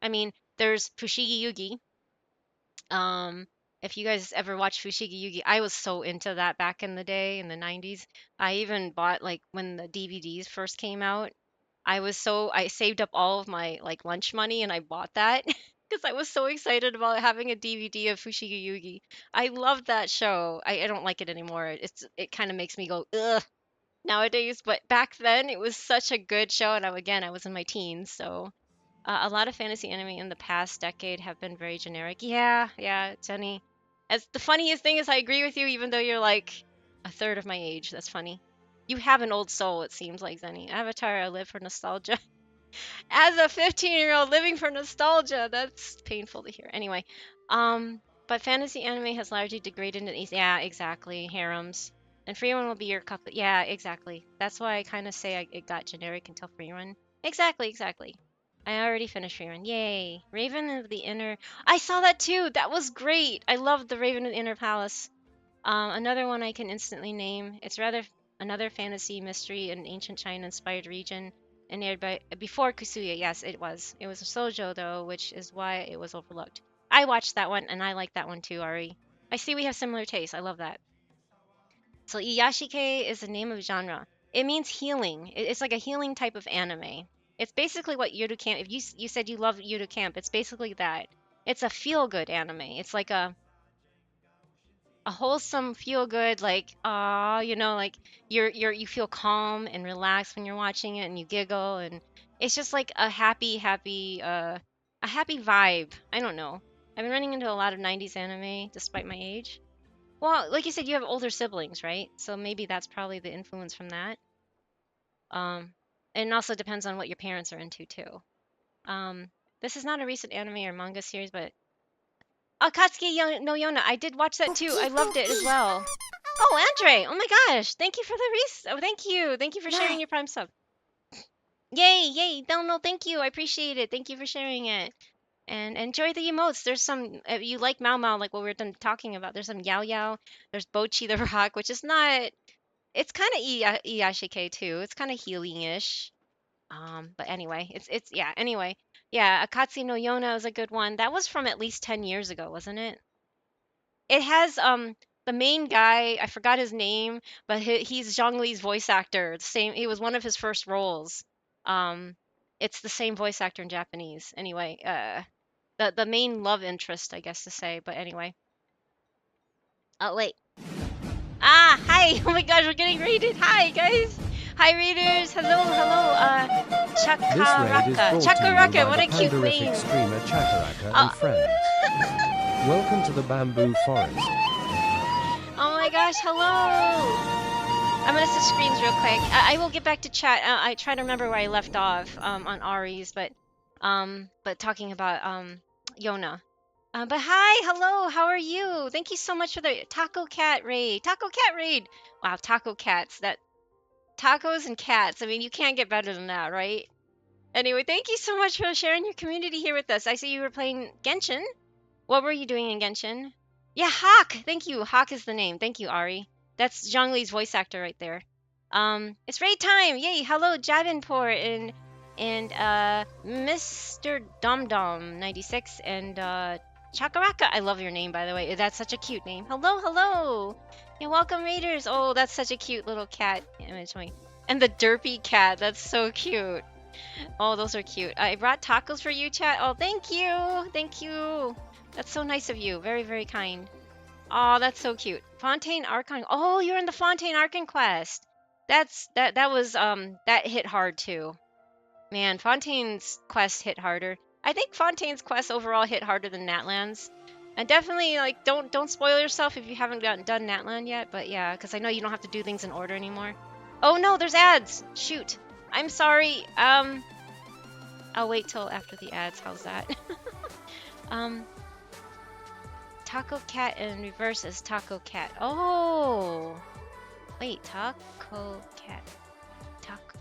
I mean, there's Fushigi Yugi, if you guys ever watched Fushigi Yugi, I was so into that back in the day in the 90s. I even bought like when the DVDs first came out. I saved up all of my like lunch money and I bought that because I was so excited about having a DVD of Fushigi Yugi. I loved that show. I don't like it anymore. It kind of makes me go ugh nowadays, but back then it was such a good show and I was in my teens, so a lot of fantasy anime in the past decade have been very generic. Yeah, yeah, Jenny. As the funniest thing is, I agree with you, even though you're like a third of my age. That's funny. You have an old soul, it seems like, Zenny. Avatar, I live for nostalgia. As a 15-year-old living for nostalgia, that's painful to hear. Anyway, but fantasy anime has largely degraded into these. Yeah, exactly. Harems. And free run will be your cup. Yeah, exactly. That's why I kind of say it got generic until free run. Exactly, exactly. I already finished Rerun. Yay. Raven of the Inner. I saw that too. That was great. I loved the Raven of the Inner Palace. Another one I can instantly name. It's rather another fantasy mystery in ancient China inspired region and aired by before Kusuya. Yes, it was. It was a sojo though, which is why it was overlooked. I watched that one and I like that one too, Ari. I see we have similar tastes. I love that. So Iyashike is the name of genre. It means healing. It's like a healing type of anime. It's basically what Yudu Camp. If you said you love Yudu Camp, it's basically that. It's a feel good anime. It's like a wholesome feel good like like you feel calm and relaxed when you're watching it and you giggle and it's just like a happy vibe. I don't know. I've been running into a lot of 90s anime despite my age. Well, like you said, you have older siblings, right? So maybe that's probably the influence from that. Um, and also depends on what your parents are into too. Um, this is not a recent anime or manga series, but Akatsuki no Yona. I did watch that too. I loved it as well. Oh, Andre! Oh my gosh! Thank you for the Oh, thank you for sharing your Prime sub. Yay, yay! No, no, thank you. I appreciate it. Thank you for sharing it. And enjoy the emotes. There's some you like Mao Mao, like what we were done talking about. There's some Yao Yao. There's Bochi the Rock, which is not. It's kind of Iyashike too. It's kind of healing-ish. But anyway, it's yeah. Anyway, yeah. Akatsuki no Yona is a good one. That was from at least 10 years ago, wasn't it? It has the main guy. I forgot his name, but he's Zhang Li's voice actor. The same. It was one of his first roles. Um, it's the same voice actor in Japanese. Anyway, the main love interest, I guess to say. But anyway. Oh wait. Ah, hi. Oh my gosh, we're getting raided. Hi guys. Hi readers. Hello, hello. This raid is Chakaraka. brought to you Chakaraka. by What the a cute panderific name. streamer Chakaraka Oh. and friends. Welcome to the bamboo forest. Oh my gosh, hello. I'm gonna switch screens real quick. I will get back to chat. I try to remember where I left off on Ari's, but talking about Yona. But hi, hello, how are you? Thank you so much for the Taco Cat raid. Taco Cat raid. Wow, Taco Cats. That tacos and cats. I mean, you can't get better than that, right? Anyway, thank you so much for sharing your community here with us. I see you were playing Genshin. What were you doing in Genshin? Yeah, Hawk. Thank you. Hawk is the name. Thank you, Ari. That's Zhang Li's voice actor right there. It's raid time. Yay! Hello, Javinport and Mr. Dom 96 and Chakaraka. I love your name, by the way. That's such a cute name. Hello, hello. Yeah, welcome raiders. Oh, that's such a cute little cat image. And the derpy cat. That's so cute. Oh, those are cute. I brought tacos for you, chat. Oh, thank you. Thank you. That's so nice of you. Very, very kind. Oh, that's so cute. Fontaine Archon. Oh, you're in the Fontaine Archon quest. That was that hit hard too. Man, Fontaine's quest hit harder. I think Fontaine's quest overall hit harder than Natlan's. And definitely like don't spoil yourself if you haven't done Natland yet, but yeah, cuz I know you don't have to do things in order anymore. Oh no, there's ads. Shoot. I'm sorry. I'll wait till after the ads. How's that? Taco Cat in reverse is Taco Cat. Oh! Wait, Taco Cat. Taco.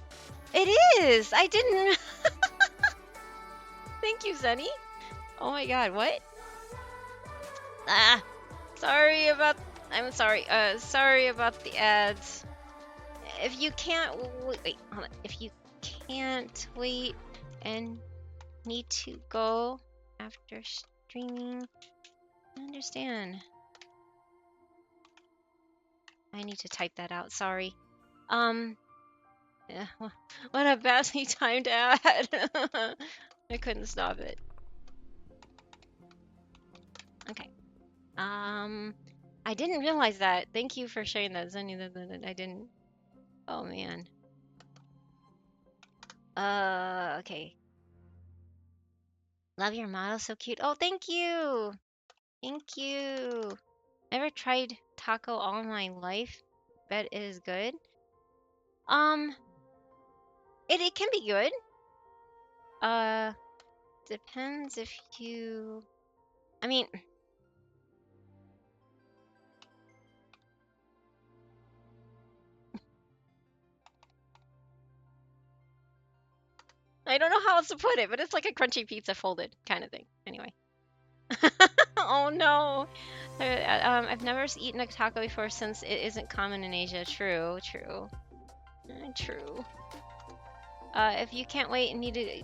It is! I didn't. Thank you, Zenny. Oh my god, what? Ah! Sorry about. I'm sorry. Sorry about the ads. If you can't. Wait, hold on. If you can't wait and need to go after streaming. I understand. I need to type that out. Sorry. Yeah, what a badly timed ad. I couldn't stop it. Okay. I didn't realize that. Thank you for sharing that, Zenny. I didn't. Oh man. Okay. Love your model, so cute. Oh, thank you. Thank you. Never tried taco all my life. Bet it is good. It can be good. Depends if you. I mean. I don't know how else to put it, but it's like a crunchy pizza folded kind of thing. Anyway. Oh no. I've never eaten a taco before since it isn't common in Asia. True, true. True. If you can't wait and need to.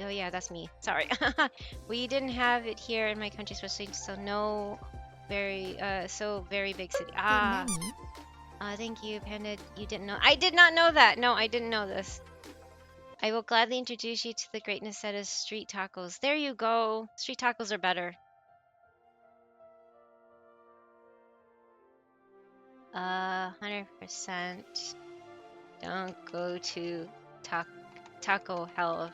Oh yeah, that's me. Sorry. We didn't have it here in my country, especially so very big city. Ah. Thank you, Panda. You didn't know. I did not know that. No, I didn't know this. I will gladly introduce you to the greatness that is street tacos. There you go. Street tacos are better. 100%. Don't go to taco hell.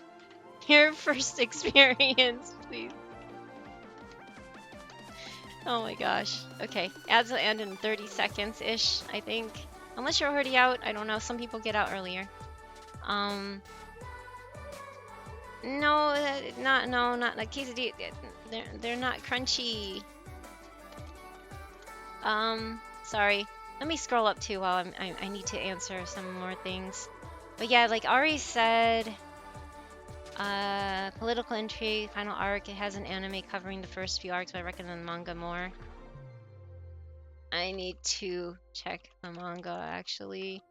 Your first experience, please. Oh my gosh. Okay, ads will end in 30 seconds-ish, I think. Unless you're already out, I don't know. Some people get out earlier. No, not like quesadilla. They're not crunchy. Sorry. Let me scroll up too while I need to answer some more things. But yeah, like Ari said, political intrigue, final arc. It has an anime covering the first few arcs, but I recommend the manga more. I need to check the manga actually.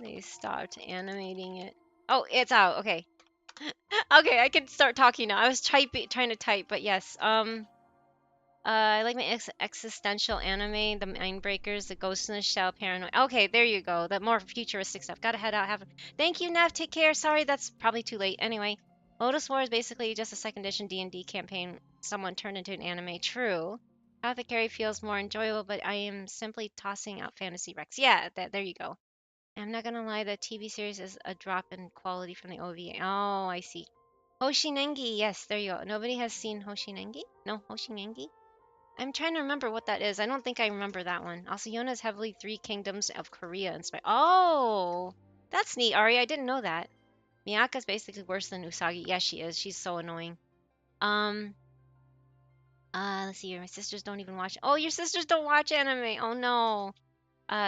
They stopped animating it. Oh, it's out. Okay. Okay, I can start talking now. I was trying to type, but yes. I like my existential anime, the Mindbreakers, the Ghost in the Shell, Paranoid. Okay, there you go. The more futuristic stuff. Gotta head out. Thank you, Nev. Take care. Sorry, that's probably too late. Anyway, Lotus War is basically just a second edition D&D campaign someone turned into an anime. True. Apothecary feels more enjoyable, but I am simply tossing out Fantasy Rex. Yeah, there you go. I'm not gonna lie, the TV series is a drop in quality from the OVA. Oh, I see. Hoshinengi, yes, there you go. Nobody has seen Hoshinengi? No, Hoshinengi? I'm trying to remember what that is. I don't think I remember that one. Asayona is heavily Three Kingdoms of Korea inspired. Oh, that's neat, Ari. I didn't know that. Miyaka's basically worse than Usagi. Yes, she is. She's so annoying. Let's see here. My sisters don't even watch. Oh, your sisters don't watch anime. Oh no.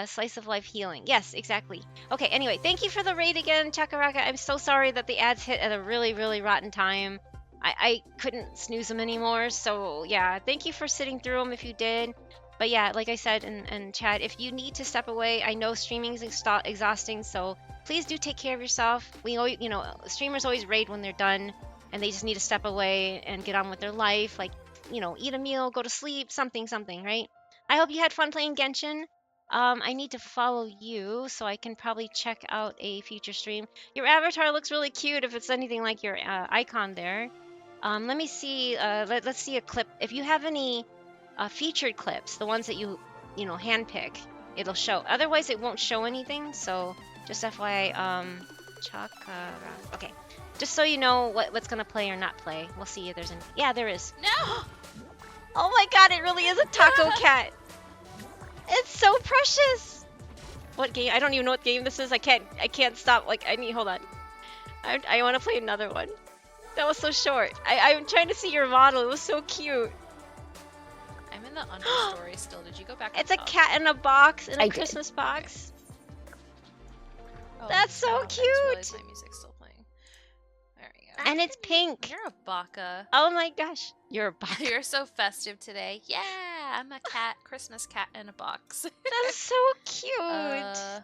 Slice of life healing. Yes, exactly. Okay, anyway, thank you for the raid again, Chakaraka. I'm so sorry that the ads hit at a really, really rotten time. I couldn't snooze them anymore, so yeah, thank you for sitting through them if you did. But yeah, like I said in chat, if you need to step away, I know streaming is exhausting, so please do take care of yourself. We always, streamers always raid when they're done, and they just need to step away and get on with their life, like, eat a meal, go to sleep, something, right? I hope you had fun playing Genshin. I need to follow you so I can probably check out a future stream. Your avatar looks really cute if it's anything like your icon there. Let me see. Let's see a clip. If you have any featured clips, the ones that you handpick, it'll show. Otherwise, it won't show anything. So just FYI. Chakra. Okay. Just so you know what's gonna play or not play. We'll see if there's any. Yeah, there is. No. Oh my God! It really is a taco cat. It's so precious. What game? I don't even know what game this is. I can't stop. Like, hold on. I want to play another one. That was so short. I'm trying to see your model. It was so cute. I'm in the understory still. Did you go back? It's a cat in a box, in a Christmas box. Oh, that's so cute. My music's still playing. There we go. And it's pink. You're a baka. Oh my gosh. You're a baka. You're so festive today. Yeah, I'm a cat. Christmas cat in a box. That's so cute.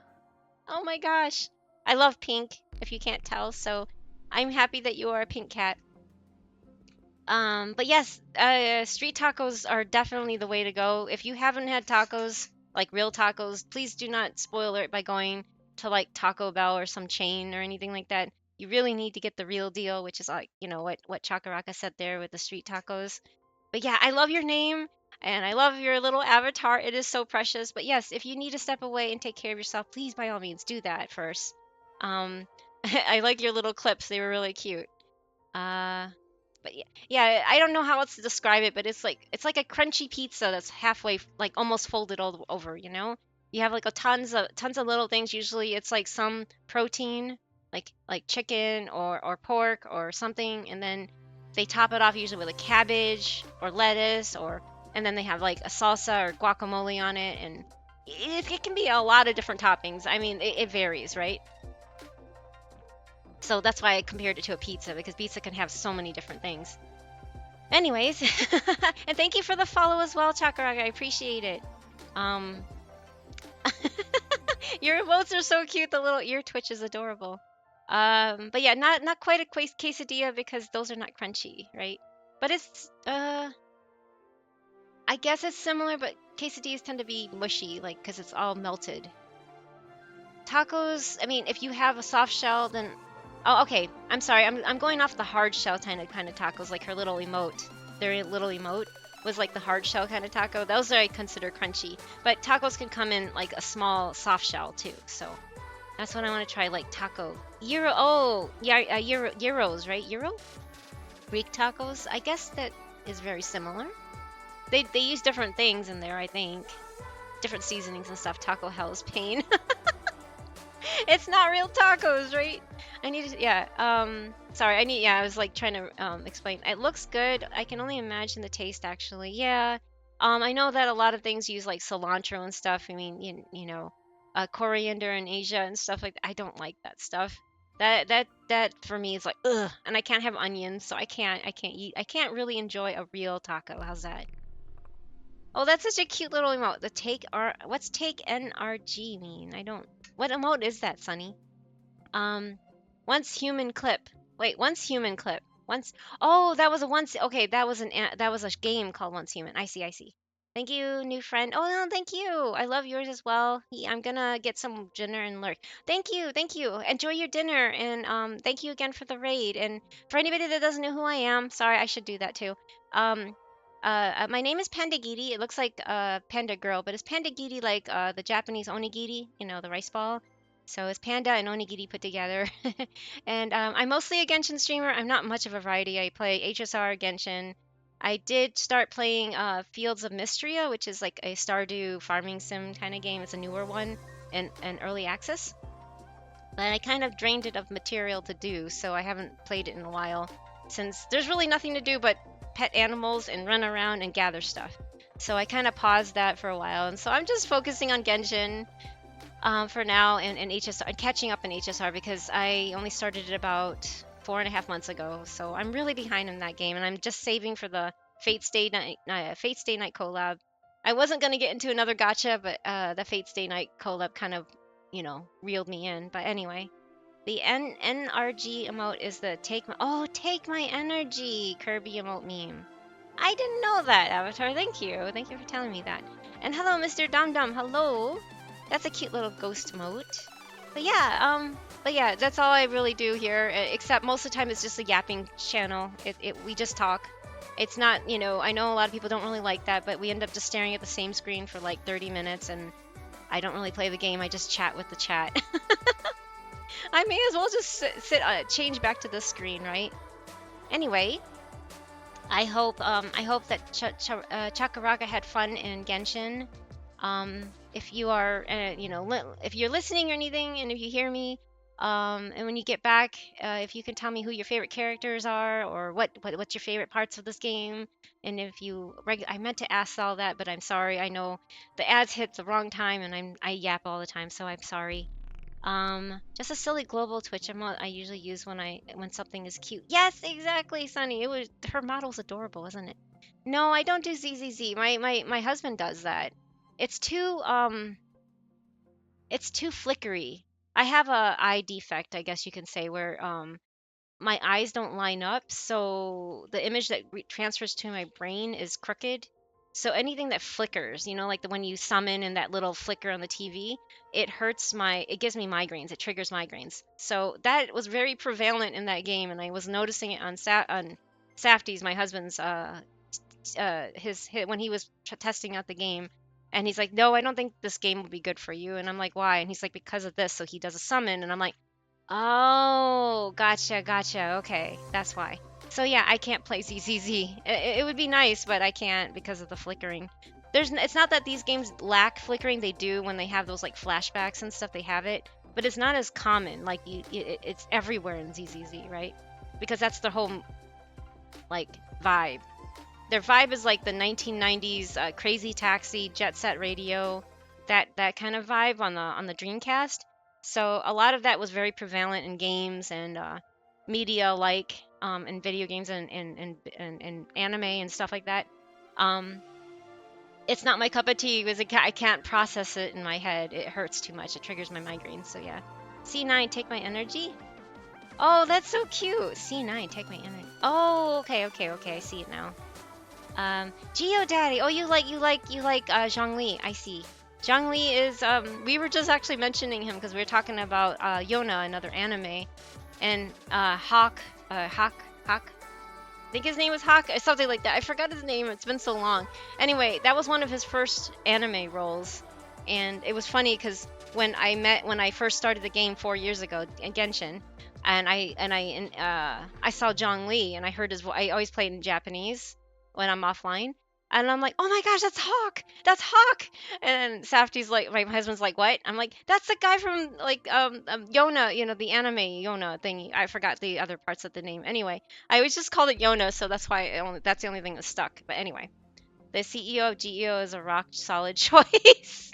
Oh my gosh. I love pink, if you can't tell, so I'm happy that you are a pink cat. But yes, street tacos are definitely the way to go. If you haven't had tacos, like real tacos, please do not spoil it by going to like Taco Bell or some chain or anything like that. You really need to get the real deal, which is like, what Chakaraka said there with the street tacos. But yeah, I love your name and I love your little avatar. It is so precious. But yes, if you need to step away and take care of yourself, please by all means do that first. I like your little clips. They were really cute. But yeah, I don't know how else to describe it, but it's like a crunchy pizza that's halfway, like almost folded all over, You have like tons of little things. Usually it's like some protein, like chicken or pork or something, and then they top it off usually with a cabbage or lettuce and then they have like a salsa or guacamole on it, and it can be a lot of different toppings. I mean, it varies, right? So that's why I compared it to a pizza, because pizza can have so many different things. Anyways, and thank you for the follow as well, Chakaraka. I appreciate it. Your emotes are so cute. The little ear twitch is adorable. But yeah, not quite a quesadilla because those are not crunchy, right? But it's I guess it's similar, but quesadillas tend to be mushy, like because it's all melted. Tacos, I mean, if you have a soft shell, then oh, okay. I'm sorry. I'm going off the hard shell kind of tacos, like her little emote. Their little emote was like the hard shell kind of taco. Those I consider crunchy. But tacos can come in like a small soft shell too. So that's what I want to try, like taco. Gyro. Oh, yeah, gyros, right? Gyro? Greek tacos. I guess that is very similar. They use different things in there, I think. Different seasonings and stuff. Taco Hell's pain. It's not real tacos, right? I need to, yeah. Sorry, I was like trying to explain. It looks good. I can only imagine the taste actually. Yeah. I know that a lot of things use like cilantro and stuff. I mean, you know, coriander in Asia and stuff like that. I don't like that stuff. That for me is like ugh, and I can't have onions, so I can't really enjoy a real taco. How's that? Oh, that's such a cute little emote. What's take NRG mean? I don't. What emote is that, Sunny? Um, once human clip. Wait, once human clip. Once. Oh, that was a once. Okay, that was a game called Once Human. I see. I see. Thank you, new friend. Oh no, thank you. I love yours as well. I'm gonna get some dinner and lurk. Thank you, thank you. Enjoy your dinner and thank you again for the raid. And for anybody that doesn't know who I am, sorry, I should do that too. Um, my name is Pandagiri. It looks like Panda Girl, but it's Pandagiri like the Japanese onigiri, you know, the rice ball. So it's panda and onigiri put together. And I'm mostly a Genshin streamer. I'm not much of a variety. I play HSR, Genshin. I did start playing Fields of Mystria, which is like a Stardew farming sim kind of game. It's a newer one and early access. But I kind of drained it of material to do, so I haven't played it in a while since there's really nothing to do but pet animals and run around and gather stuff. So I kind of paused that for a while, and so I'm just focusing on Genshin for now and HSR and catching up in HSR because I only started it about 4.5 months ago. So I'm really behind in that game, and I'm just saving for the Fate Stay Night collab. I wasn't gonna get into another gacha, but the Fate Stay Night collab kind of, reeled me in. But anyway, the NRG emote is the take my energy Kirby emote meme. I didn't know that, Avatar. Thank you. Thank you for telling me that. And hello, Mr. Dum Dum. Hello. That's a cute little ghost mote. But yeah, that's all I really do here. Except most of the time it's just a yapping channel. We just talk. It's not, I know a lot of people don't really like that, but we end up just staring at the same screen for like 30 minutes, and I don't really play the game. I just chat with the chat. I may as well just change back to this screen, right? Anyway, I hope that Chakaraka had fun in Genshin. If you are, if you're listening or anything, and if you hear me, and when you get back, if you can tell me who your favorite characters are, or what's your favorite parts of this game, and if I meant to ask all that, but I'm sorry. I know the ads hit the wrong time, and I yap all the time, so I'm sorry. Just a silly global Twitch emote I usually use when something is cute. Yes, exactly, Sunny. Her model's adorable, isn't it? No, I don't do ZZZ. My husband does that. It's too flickery. I have a eye defect, I guess you can say, where my eyes don't line up, so the image that transfers to my brain is crooked. So anything that flickers, like the when you summon and that little flicker on the TV, it gives me migraines. It triggers migraines. So that was very prevalent in that game, and I was noticing it on Safty's, my husband's his when he was testing out the game, and he's like, no, I don't think this game will be good for you. And I'm like, why? And he's like, because of this. So he does a summon, and I'm like, oh, gotcha, okay, that's why. So yeah, I can't play ZZZ. It would be nice, but I can't because of the flickering. It's not that these games lack flickering. They do when they have those like flashbacks and stuff. They have it, but it's not as common. Like it's everywhere in ZZZ, right? Because that's the whole like vibe. Their vibe is like the 1990s Crazy Taxi, Jet Set Radio, that kind of vibe on the Dreamcast. So a lot of that was very prevalent in games and media, like in video games and anime and stuff like that. It's not my cup of tea because I can't process it in my head. It hurts too much. It triggers my migraines. So yeah. C9, take my energy. Oh, that's so cute. C9, take my energy. Oh, okay. I see it now. Geo Daddy. Oh, you like Zhongli. I see. Zhongli is we were just actually mentioning him because we were talking about Yona, another anime, and Hawk. I think his name was Hawk or something like that. I forgot his name. It's been so long. Anyway, that was one of his first anime roles, and it was funny because when I first started the game 4 years ago in Genshin, and I saw Zhongli and I heard his voice. I always played in Japanese when I'm offline, And I'm like, oh my gosh, that's Hawk. That's Hawk. And then Safty's like, my husband's like, what? I'm like, that's the guy from like Yona, you know, the anime Yona thingy. I forgot the other parts of the name. Anyway, I always just called it Yona, so that's why that's the only thing that stuck. But anyway, the CEO of GEO is a rock solid choice.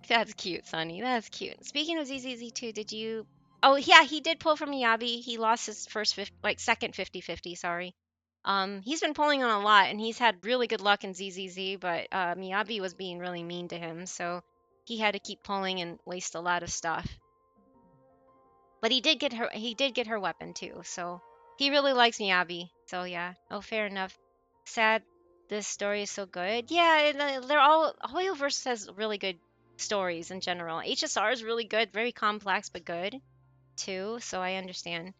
That's cute, Sonny. That's cute. Speaking of ZZZ2, did you? Oh yeah, he did pull from Miyabi. He lost his first second 50-50. Sorry. He's been pulling on a lot, and he's had really good luck in ZZZ, but Miyabi was being really mean to him, so he had to keep pulling and waste a lot of stuff. But he did get her. He did get her weapon too, so he really likes Miyabi. So yeah. Oh, fair enough. Sad. This story is so good. Yeah, they're all Hoyoverse has really good stories in general. HSR is really good, very complex but good too. So I understand.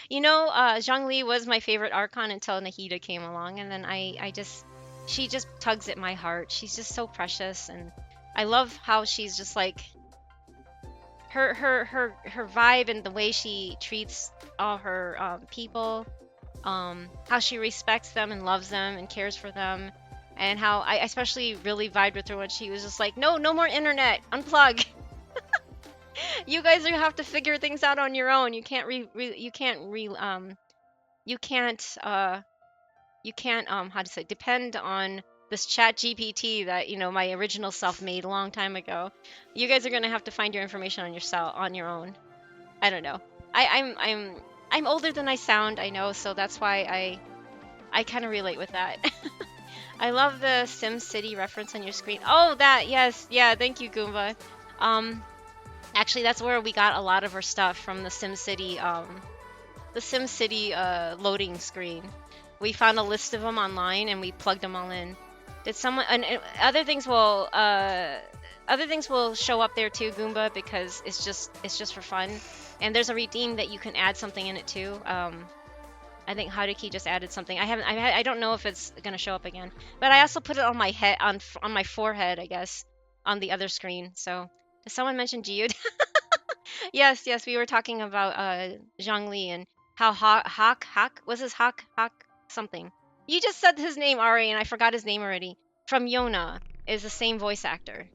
You know, Zhongli was my favorite Archon until Nahida came along, and then she just tugs at my heart. She's just so precious, and I love how she's just like her vibe and the way she treats all her people, how she respects them and loves them and cares for them, and how I especially really vibed with her when she was just like, no more internet, unplug. You guys are gonna have to figure things out on your own. You can't how to say, depend on this chat GPT that, you know, my original self made a long time ago. You guys are gonna have to find your information on yourself on your own. I don't know. I'm older than I sound, I know, so that's why I kind of relate with that. I love the Sim City reference on your screen. Oh, that, yes, yeah, thank you, Goomba. Actually, that's where we got a lot of our stuff from the SimCity loading screen. We found a list of them online and we plugged them all in. Did someone and other things will show up there too, Goomba, because it's just for fun. And there's a redeem that you can add something in it too. I think Haruki just added something. I don't know if it's gonna show up again, but I also put it on my head on my forehead, I guess, on the other screen. So did someone mention Geode? Yes, yes, we were talking about Zhongli and how Hawk was his Hawk something. You just said his name, Ari, and I forgot his name already. From Yona is the same voice actor.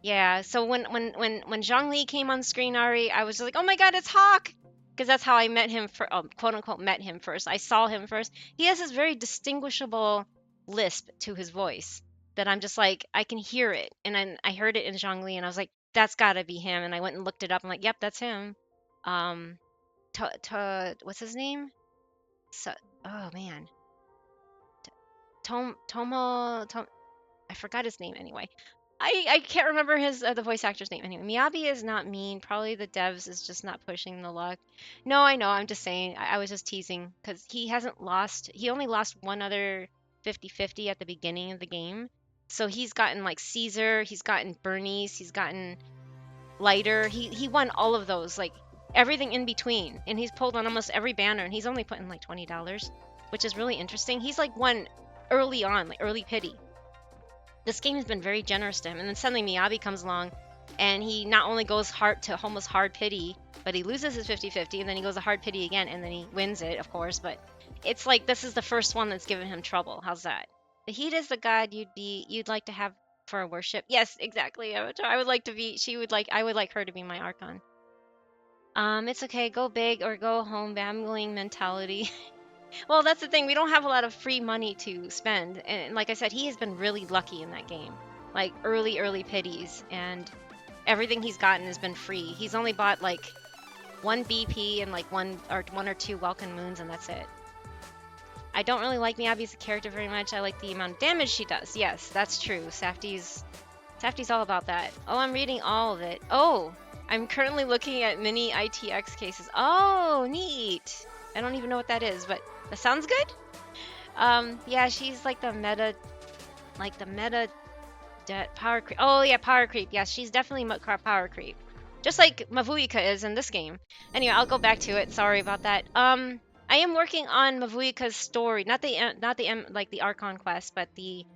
Yeah, so when Zhongli came on screen, Ari, I was like, oh my God, it's Hawk, because that's how I met him for quote unquote met him first. I saw him first. He has this very distinguishable lisp to his voice that I'm just like I can hear it, and I heard it in Zhongli, and I was like, that's got to be him, and I went and looked it up. I'm like, yep, that's him. Um, what's his name? So, oh man, I forgot his name anyway. I can't remember his the voice actor's name anyway. Miyabi is not mean. Probably the devs is just not pushing the luck. No, I know. I'm just saying. I was just teasing because he hasn't lost. He only lost one other 50-50 at the beginning of the game. So he's gotten like Caesar. He's gotten Bernice. He's gotten Lighter. He won all of those. Like everything in between. And he's pulled on almost every banner. And he's only put in like $20, which is really interesting. He's like won early on, like early pity. This game has been very generous to him. And then suddenly Miyabi comes along and he not only goes hard to almost hard pity, but he loses his 50-50 and then he goes to hard pity again and then he wins it, of course. But it's like this is the first one that's given him trouble. How's that? The Heat is the god you'd like to have for a worship. Yes, exactly. I would like to be I would like her to be my Archon. It's okay, go big or go home, bambling mentality. Well, that's the thing. We don't have a lot of free money to spend. And like I said, he has been really lucky in that game. Like early pities. And everything he's gotten has been free. He's only bought like one BP and like one or two Welcome Moons, and that's it. I don't really like Miyabi as a character very much. I like the amount of damage she does. Yes, that's true. Safty's all about that. Oh, I'm reading all of it. Oh, I'm currently looking at mini ITX cases. Oh, neat. I don't even know what that is, but that sounds good. Yeah, she's like the meta power creep. Oh yeah, power creep. Yeah, she's definitely power creep. Just like Mavuika is in this game. Anyway, I'll go back to it. Sorry about that. I am working on Mavuika's story, not the Archon quest, but the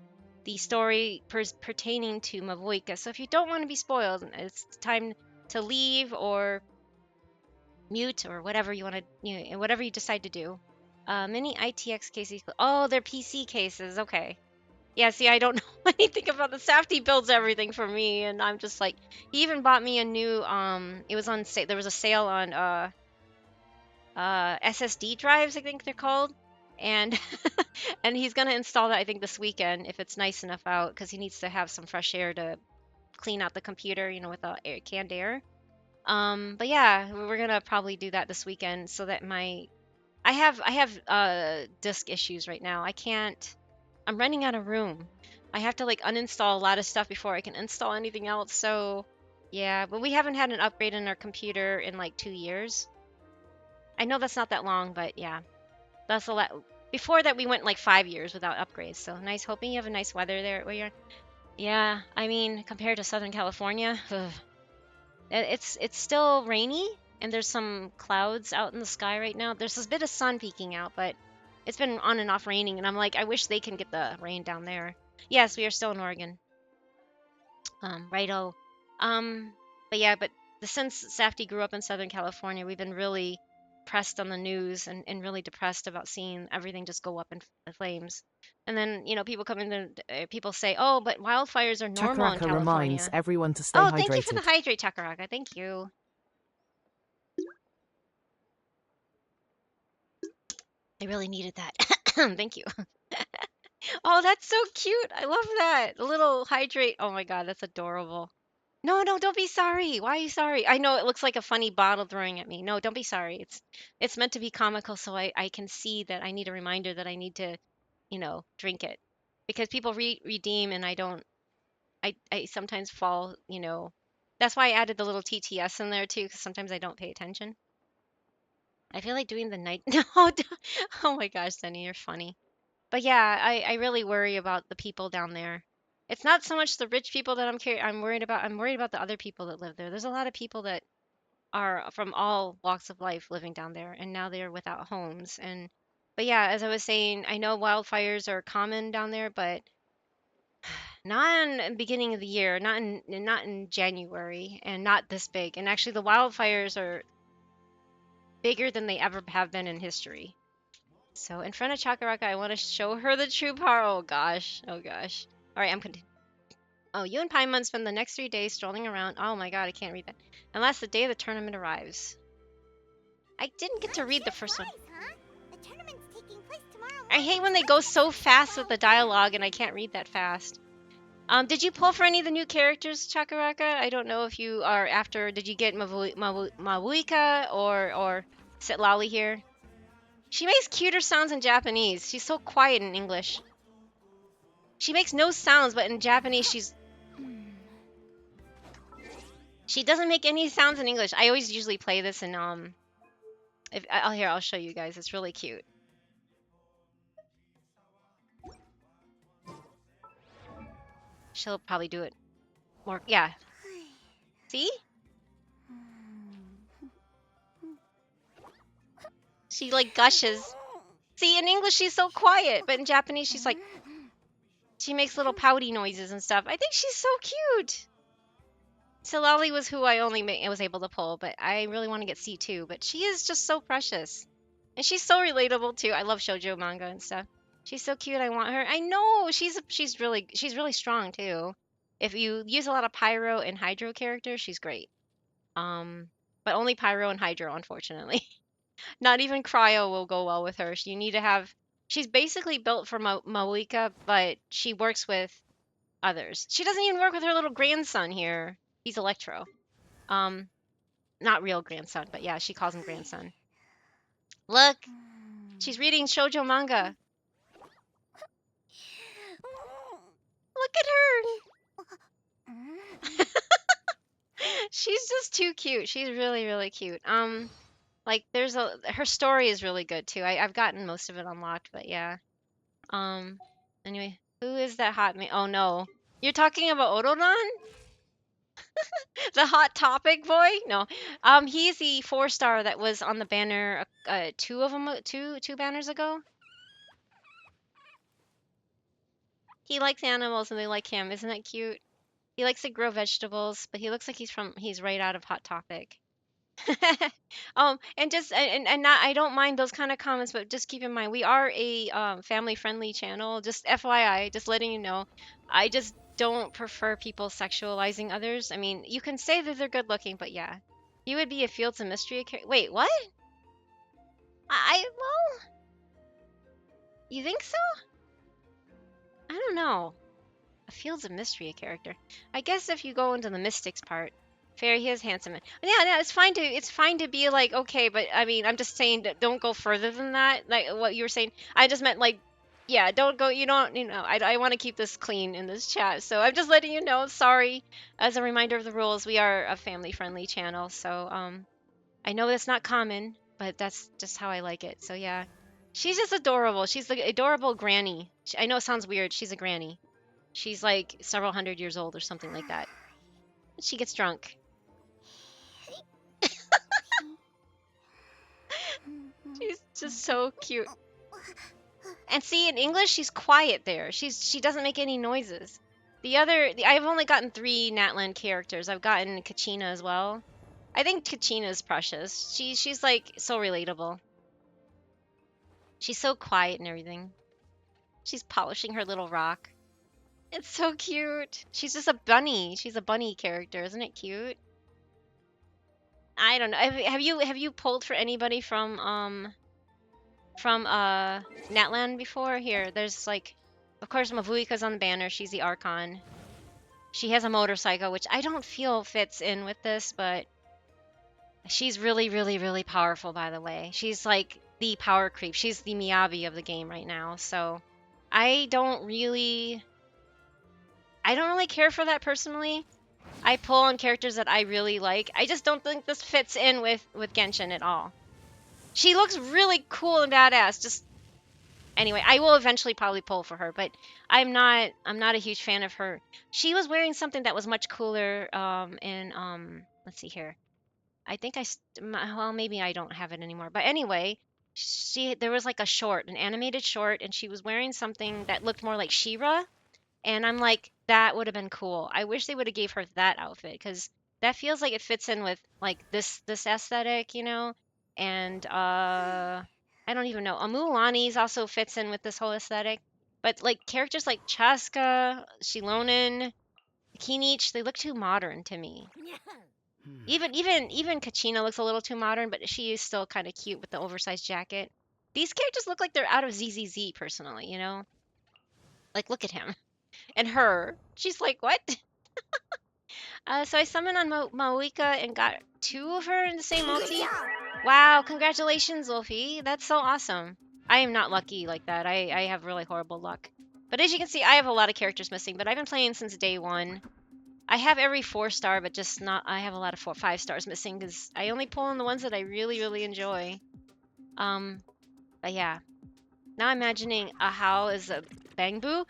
story pertaining to Mavuika. So if you don't want to be spoiled, it's time to leave or mute or whatever you want to, whatever you decide to do. Mini ITX cases. Oh, they're PC cases. Okay. Yeah, see, I don't know anything about the Safety builds everything for me, and I'm just like, he even bought me a new it was on sale. There was a sale on SSD drives, I think they're called. And and he's gonna install that I think this weekend if it's nice enough out because he needs to have some fresh air to clean out the computer, with the canned air. But yeah, we're gonna probably do that this weekend so that I have disk issues right now. I'm running out of room. I have to like uninstall a lot of stuff before I can install anything else. So yeah, but we haven't had an upgrade in our computer in like 2 years. I know that's not that long, but yeah, that's a lot. Before that, we went like 5 years without upgrades. So nice. Hoping you have a nice weather there where you're. Yeah, I mean, compared to Southern California, ugh, it's still rainy and there's some clouds out in the sky right now. There's a bit of sun peeking out, but it's been on and off raining, and I'm like, I wish they can get the rain down there. Yes, we are still in Oregon. Righto. Um, but yeah, but since Safety grew up in Southern California, we've been really pressed on the news and really depressed about seeing everything just go up in flames. And then, people come in and people say, oh, but wildfires are normal in Chakaraka reminds California. everyone to stay Oh, thank you for the hydrated. hydrate, Chakaraka. Thank you. I really needed that. Thank you. Oh, that's so cute. I love that. The little hydrate. Oh my God, that's adorable. No, no, don't be sorry. Why are you sorry? I know it looks like a funny bottle throwing at me. No, don't be sorry. It's meant to be comical so I can see that I need a reminder that I need to, drink it. Because people redeem and I don't I sometimes fall, That's why I added the little TTS in there too, because sometimes I don't pay attention. I feel like doing the night. No, oh my gosh, Denny, you're funny. But yeah, I really worry about the people down there. It's not so much the rich people that I'm worried about. I'm worried about the other people that live there. There's a lot of people that are from all walks of life living down there, and now they're without homes. But yeah, as I was saying, I know wildfires are common down there, but not in the beginning of the year, not in January, and not this big. And actually, the wildfires are bigger than they ever have been in history. So in front of Chakaraka, I want to show her the true power. Oh gosh. Oh gosh. All right, I'm continuing. Oh, you and Paimon spend the next 3 days strolling around. Oh my god, I can't read that. Unless the day of the tournament arrives. I didn't get to read the first one. I hate when they go so fast with the dialogue and I can't read that fast. Did you pull for any of the new characters, Chakaraka? I don't know if you are after. Did you get Mawuika or Sitlali here? She makes cuter sounds in Japanese. She's so quiet in English. She makes no sounds, but in Japanese she doesn't make any sounds in English. I always usually play this in I'll show you guys. It's really cute. She'll probably do it more. Yeah. See? She like gushes. See, in English she's so quiet, but in Japanese she's like she makes little pouty noises and stuff. I think she's so cute. Silali was who I only was able to pull, but I really want to get C2. But she is just so precious. And she's so relatable too. I love shoujo manga and stuff. She's so cute. I want her. I know she's really strong too. If you use a lot of pyro and hydro characters, she's great. But only pyro and hydro, unfortunately. Not even cryo will go well with her. You need to have. She's basically built for Mawika, but she works with others. She doesn't even work with her little grandson here. He's Electro. Um, Not real grandson, but yeah, she calls him grandson. Look, she's reading shoujo manga. Look at her. She's just too cute. She's really, really cute. Like her story is really good too. I've gotten most of it unlocked, but yeah. Anyway, who is that hot man? Oh no. You're talking about Ororan? The hot topic boy? No. He's the 4-star that was on the banner two of them two banners ago. He likes animals and they like him. Isn't that cute? He likes to grow vegetables, but he looks like he's right out of Hot Topic. And just and not I don't mind those kind of comments, but just keep in mind we are a family friendly channel. Just FYI, just letting you know. I just don't prefer people sexualizing others. I mean, you can say that they're good looking, but yeah, you would be a Fields of Mystery. Wait, what? Well, you think so? I don't know. A Fields of Mystery character. I guess if you go into the mystics part, fair he is handsome. Yeah, it's fine to be like okay, but I mean, I'm just saying that don't go further than that. Like what you were saying, I just meant like, yeah, don't go. You don't, I want to keep this clean in this chat, so I'm just letting you know. Sorry, as a reminder of the rules, we are a family-friendly channel, so I know that's not common, but that's just how I like it. So yeah, she's just adorable. She's the adorable granny. I know it sounds weird. She's a granny. She's like several hundred years old or something like that. She gets drunk. She's just so cute. And see, in English, she's quiet there. She doesn't make any noises. I've only gotten 3 Natlan characters. I've gotten Kachina as well. I think Kachina is precious. She's like so relatable. She's so quiet and everything. She's polishing her little rock. It's so cute. She's just a bunny. She's a bunny character. Isn't it cute? I don't know. Have you pulled for anybody from Natlan before? Here, there's like, of course, Mavuika's on the banner. She's the Archon. She has a motorcycle, which I don't feel fits in with this, but she's really, really, really powerful. By the way, she's like the power creep. She's the Miyabi of the game right now. So I don't really care for that personally. I pull on characters that I really like. I just don't think this fits in with Genshin at all. She looks really cool and badass. Just anyway, I will eventually probably pull for her, but I'm not a huge fan of her. She was wearing something that was much cooler in let's see here. I think well, maybe I don't have it anymore. But anyway, there was like a short, an animated short, and she was wearing something that looked more like She-Ra. And I'm like, that would have been cool. I wish they would have gave her that outfit because that feels like it fits in with like this aesthetic, And I don't even know. Amulani's also fits in with this whole aesthetic. But like characters like Chaska, Shilonen, Kinich, they look too modern to me. Even Kachina looks a little too modern, but she is still kind of cute with the oversized jacket. These characters look like they're out of ZZZ personally. Like look at him. And her. She's like, what? So I summoned on Mawika and got 2 of her in the same multi. Wow, congratulations, Wolfie. That's so awesome. I am not lucky like that. I have really horrible luck. But as you can see, I have a lot of characters missing, but I've been playing since day 1. I have every 4-star, but just not, I have a lot of 5 stars missing because I only pull in the ones that I really, really enjoy. But yeah. Now imagining a How is a Bangbu.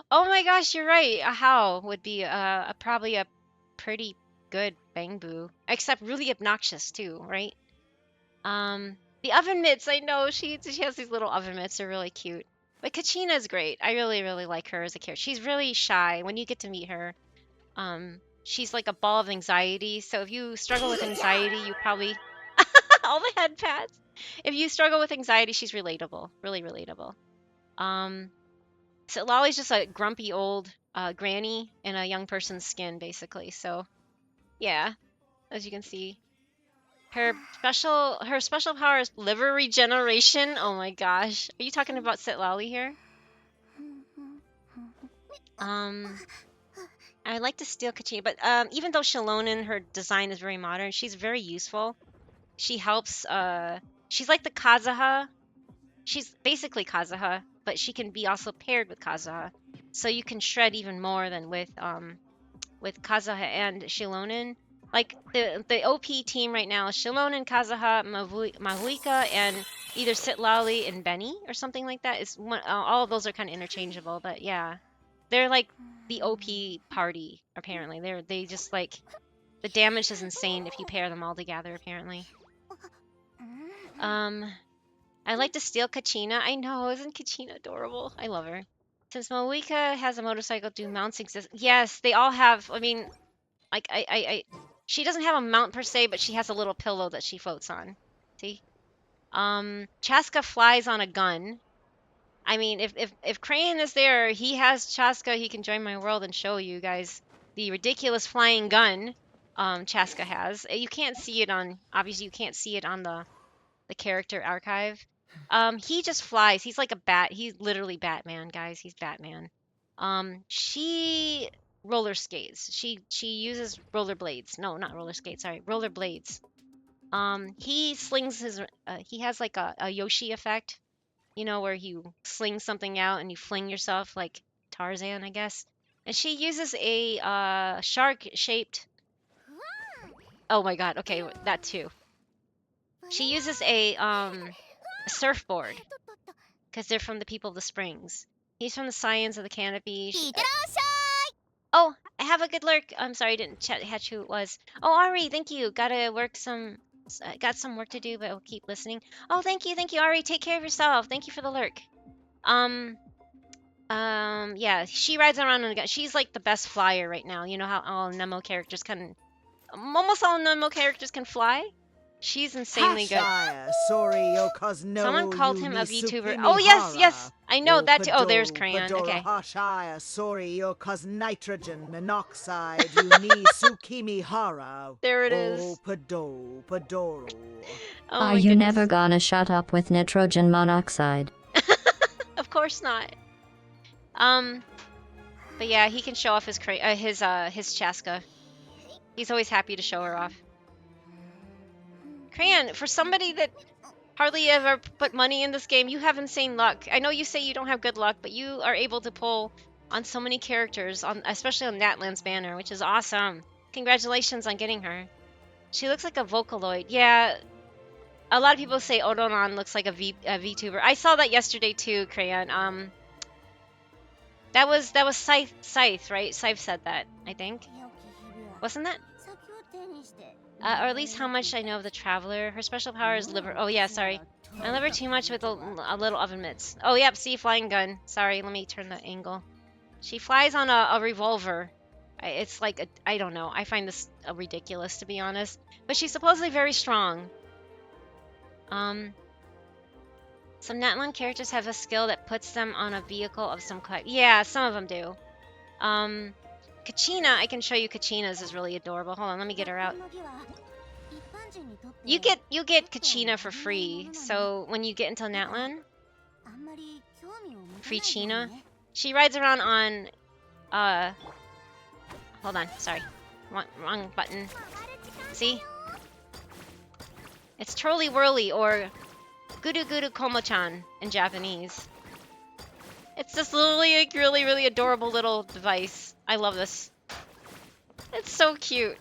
Oh my gosh, you're right. A How would be probably a pretty good Bangbu, except really obnoxious too, right? The oven mitts. I know she has these little oven mitts. They're really cute. But Kachina's great. I really really like her as a character. She's really shy when you get to meet her. She's like a ball of anxiety. So if you struggle with anxiety, you probably all the head pats. If you struggle with anxiety, she's relatable. Really relatable. So Lolly's just a grumpy old granny in a young person's skin, basically. So, yeah, as you can see, her special power is liver regeneration. Oh my gosh, are you talking about Sit Lolly here? I like to steal Kachina, but even though Shilonen, her design is very modern, she's very useful. She helps. She's like the Kazuha. She's basically Kazuha, but she can be also paired with Kazuha, so you can shred even more than with Kazuha and Shilonen. Like the OP team right now is Shilonen, Kazuha, Mahuika, and either Sitlali and Benny or something like that. It's all of those are kind of interchangeable, but yeah, they're like the OP party apparently. They just like the damage is insane if you pair them all together apparently. I like to steal Kachina. I know, isn't Kachina adorable? I love her. Since Moika has a motorcycle, do mounts exist? Yes, they all have. I mean, like She doesn't have a mount per se, but she has a little pillow that she floats on. See? Chaska flies on a gun. I mean, if Crayon is there, he has Chaska. He can join my world and show you guys the ridiculous flying gun Chaska has. You can't see it on, obviously you can't see it on the character archive. He just flies. He's like a bat. He's literally Batman, guys. He's Batman. She roller skates. She uses rollerblades. No, not roller skates. Sorry, rollerblades. He slings his. He has like a Yoshi effect, you know, where you sling something out and you fling yourself like Tarzan, I guess. And she uses a shark-shaped. Oh my God. Okay, that too. She uses a surfboard because they're from the people of the springs. He's from the Scions of the Canopy. Oh, I have a good lurk. I'm sorry, I didn't catch who it was. Oh, Ari, thank you. Got some work to do, but I'll keep listening. Oh, thank you, Ari. Take care of yourself. Thank you for the lurk. Yeah, she rides around on a gun. She's like the best flyer right now. You know how all Nemo characters can, almost all Nemo characters can fly? She's insanely good. Someone called him a VTuber. Oh, yes, I know that too. Oh, there's Crayon. Okay. Nitrogen monoxide There it is. Oh, Are you never gonna shut up with nitrogen monoxide? Of course not. But yeah, he can show off his Chaska. He's always happy to show her off. Crayon, for somebody that hardly ever put money in this game, you have insane luck. I know you say you don't have good luck, but you are able to pull on so many characters, especially on Natlan's banner, which is awesome. Congratulations on getting her. She looks like a Vocaloid. Yeah, a lot of people say Odoron looks like a VTuber. I saw that yesterday too, Crayon. That was Scythe, right? Scythe said that, I think. Wasn't that? Or at least how much I know of the Traveler. Her special power is liver. Oh yeah, sorry. I love her too much with a little oven mitts. Oh yep, see, flying gun. Sorry, let me turn the angle. She flies on a revolver. It's like I don't know. I find this ridiculous, to be honest. But she's supposedly very strong. Some Natlan characters have a skill that puts them on a vehicle of some kind. Yeah, some of them do. Kachina, I can show you Kachina's is really adorable. Hold on, let me get her out. You get Kachina for free. So when you get into Natlan, free China. She rides around on hold on, sorry. Wrong button. See? It's Trolley Whirly or Guru Guru Komo-chan in Japanese. It's this literally like really adorable little device. I love this. It's so cute.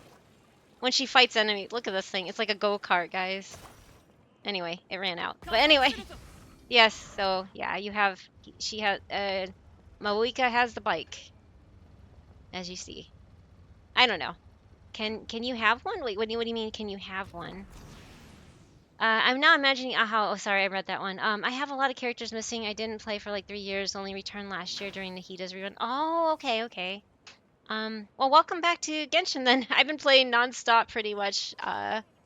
When she fights enemies, look at this thing. It's like a go-kart, guys. Anyway, it ran out. But anyway, yes. So yeah, she has. Mawika has the bike, as you see. I don't know. Can you have one? Wait, what do you mean? Can you have one? I'm now imagining Aha. Oh, sorry, I read that one. I have a lot of characters missing. I didn't play for like 3 years. Only returned last year during the Hida's rerun. Oh, okay. Well, welcome back to Genshin then. I've been playing nonstop pretty much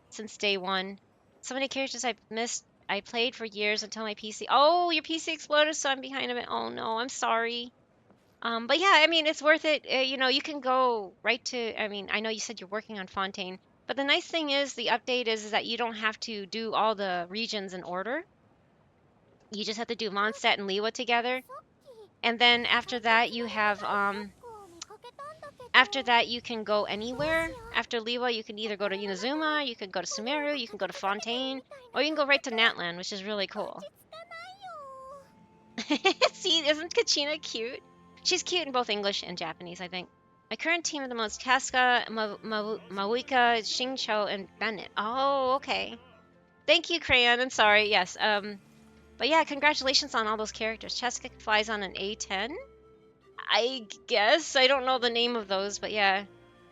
since day one. So many characters I've missed. I played for years until my PC. Oh, your PC exploded, so I'm behind a bit. Oh no, I'm sorry. But yeah, I mean, it's worth it. You know, you can go right to. I mean, I know you said you're working on Fontaine, but the nice thing is the update is that you don't have to do all the regions in order. You just have to do Mondstadt and Liwa together, and then after that you have After that, you can go anywhere. After Liwa, you can either go to Inazuma, you can go to Sumeru, you can go to Fontaine, or you can go right to Natlan, which is really cool. See, isn't Kachina cute? She's cute in both English and Japanese, I think. My current team of the most Casca, Mawika, Xingqiu, and Bennett. Oh, okay. Thank you, Crayon, and sorry, yes. But yeah, congratulations on all those characters. Cheska flies on an A10? I guess. I don't know the name of those, but yeah.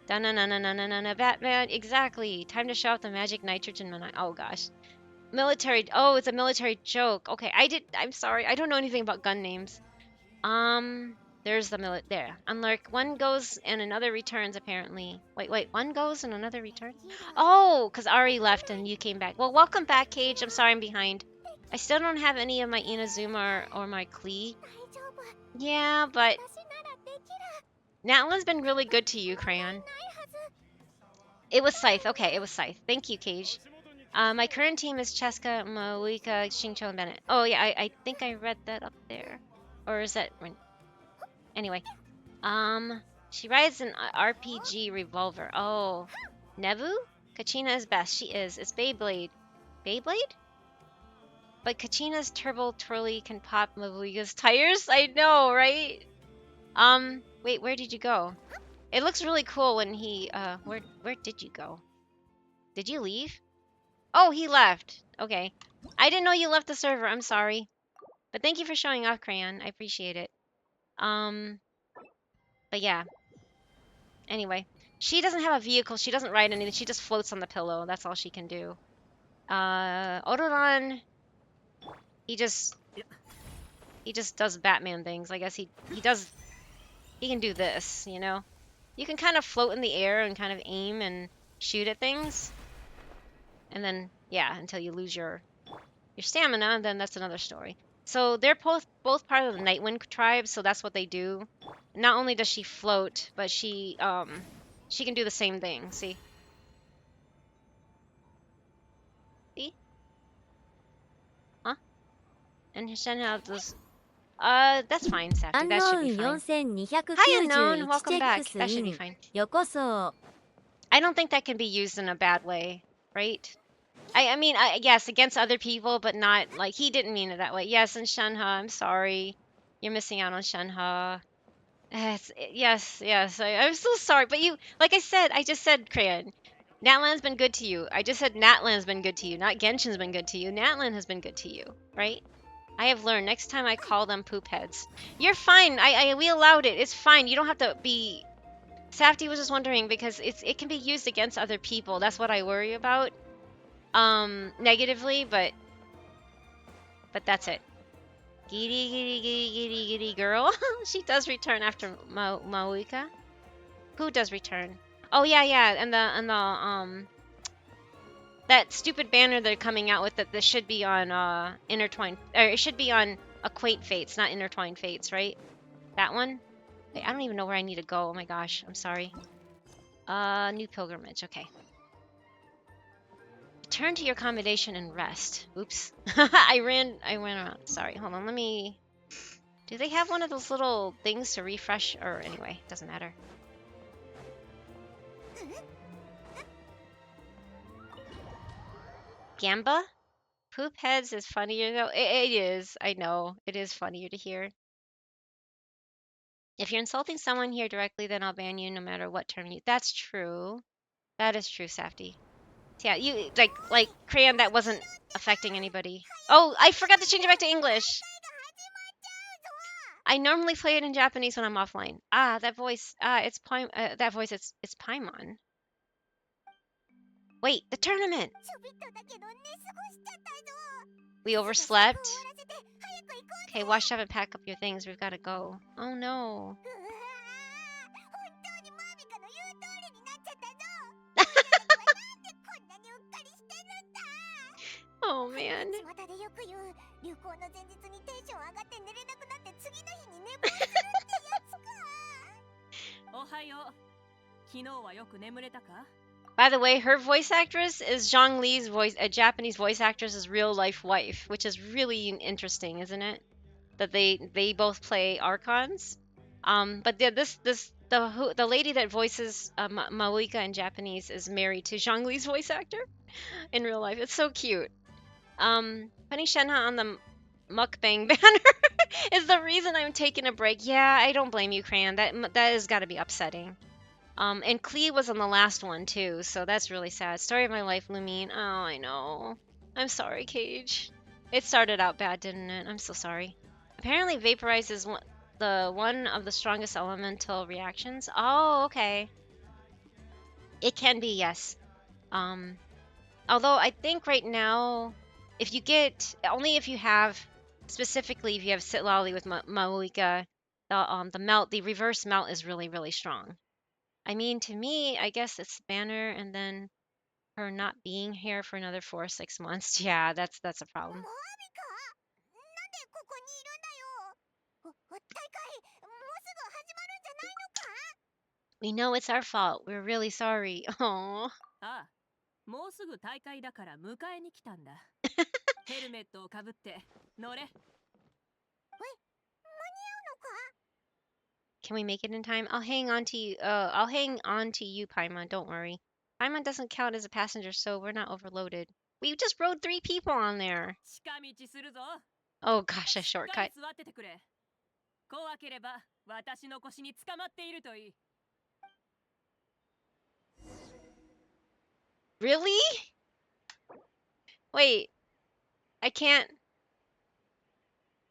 Da-na-na-na-na-na-na, Batman. Exactly. Time to show off the magic nitrogen. Oh, gosh. Military. Oh, it's a military joke. Okay, I'm sorry. I don't know anything about gun names. There's the millet there. Unlurk. One goes and another returns, apparently. Wait. One goes and another returns? Oh, because Ari left and you came back. Well, welcome back, Cage. I'm sorry I'm behind. I still don't have any of my Inazuma or my Klee. Yeah, but Natlan's been really good to you, Crayon. It was Scythe. Okay, it was Scythe. Thank you, Cage. My current team is Cheska, Mawika, Xingqiu, and Bennett. Oh, yeah, I think I read that up there. Or is that... Anyway. She rides an RPG revolver. Oh. Nevu? Kachina is best. She is. It's Beyblade. Beyblade? But Kachina's turbo twirly can pop Mavuiga's tires? I know, right? Wait, where did you go? It looks really cool when he, where did you go? Did you leave? Oh, he left. Okay. I didn't know you left the server. I'm sorry. But thank you for showing off, Crayon. I appreciate it. But yeah. Anyway. She doesn't have a vehicle. She doesn't ride anything. She just floats on the pillow. That's all she can do. Odoron, he just does Batman things. I guess he can do this, you know? You can kind of float in the air and kind of aim and shoot at things. And then, yeah, until you lose your stamina, and then that's another story. So they're both part of the Nightwind tribe, so that's what they do. Not only does she float, but she can do the same thing. See? See? Huh? And Shenhao does. That's fine, Safty. That should be fine. Hi, Unknown. Welcome back. That should be fine. I don't think that can be used in a bad way, right? I mean, yes, against other people, but not, like, he didn't mean it that way. Yes, and Shenhe, I'm sorry. You're missing out on Shenhe. Yes, I'm so sorry. But you, like I just said, Crayon, Natlan's been good to you. I just said Natlan's been good to you, not Genshin's been good to you. Natlan has been good to you, right? I have learned. Next time I call them poop heads. You're fine. We allowed it. It's fine. You don't have to be... Safty was just wondering because it can be used against other people. That's what I worry about. Negatively, but that's it. Giddy girl. She does return after Mawika. Who does return? Oh yeah, and the that stupid banner they're coming out with that should be on Intertwined, or it should be on Acquaint Fates, not Intertwined Fates, right? That one? Wait, I don't even know where I need to go. Oh my gosh, I'm sorry. New pilgrimage. Okay. Return to your accommodation and rest. Oops. I ran around. Sorry, hold on, let me... Do they have one of those little things to refresh? Or anyway, doesn't matter. Gamba? Poop heads is funnier though. It is. I know. It is funnier to hear. If you're insulting someone here directly, then I'll ban you no matter what term you... That's true. That is true, Safty. Yeah, you, like, Crayon, that wasn't affecting anybody. Oh, I forgot to change it back to English. I normally play it in Japanese when I'm offline. Ah, that voice, it's Paimon. Wait, the tournament! We overslept? Okay, wash up and pack up your things. We've got to go. Oh, no. Oh, man. By the way, her voice actress is Zhang Li's a Japanese voice actress's real life wife, which is really interesting, isn't it? That they both play archons. But the lady that voices Mawika in Japanese is married to Zhang Li's voice actor in real life. It's so cute. Putting Shenhe on the mukbang banner is the reason I'm taking a break. Yeah, I don't blame you, Crayon. That has got to be upsetting. And Klee was on the last one too, so that's really sad. Story of my life, Lumine. Oh, I know. I'm sorry, Cage. It started out bad, didn't it? I'm so sorry. Apparently, Vaporize is one of the strongest elemental reactions. Oh, okay. It can be, yes. Although I think right now, if you have Sitlali with Mawika, the melt, the reverse melt is really, really strong. I mean, to me, I guess it's Banner and then her not being here for another 4 or 6 months. Yeah, that's a problem. We know it's our fault. We're really sorry. Oh. ああ、もうすぐ大会だから迎えに来たんだ。ヘルメットをかぶって乗れ。Can we make it in time? I'll hang on to you. I'll hang on to you, Paimon. Don't worry. Paimon doesn't count as a passenger, so we're not overloaded. We just rode 3 people on there. 近道するぞ。 Oh gosh, a しっか shortcut. り座っててくれ。怖ければ私の腰に捕まっているといい。Really? Wait. I can't.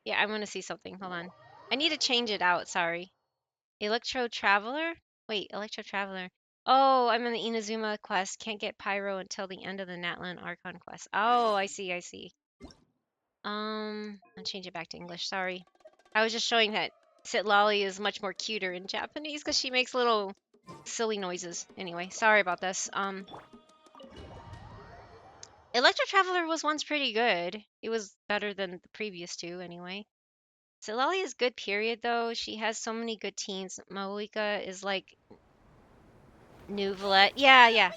Yeah, I want to see something. Hold on. I need to change it out. Sorry. Electro Traveler? Wait, Electro Traveler. Oh, I'm on the Inazuma quest. Can't get Pyro until the end of the Natlan Archon quest. Oh, I see, I see. I'll change it back to English. Sorry. I was just showing that Sitlali is much more cuter in Japanese because she makes little silly noises. Anyway, sorry about this. Electro Traveler was once pretty good. It was better than the previous 2, anyway. Sitlali is good, period, though. She has so many good teams. Maoika is like New Valette. Yeah, yeah.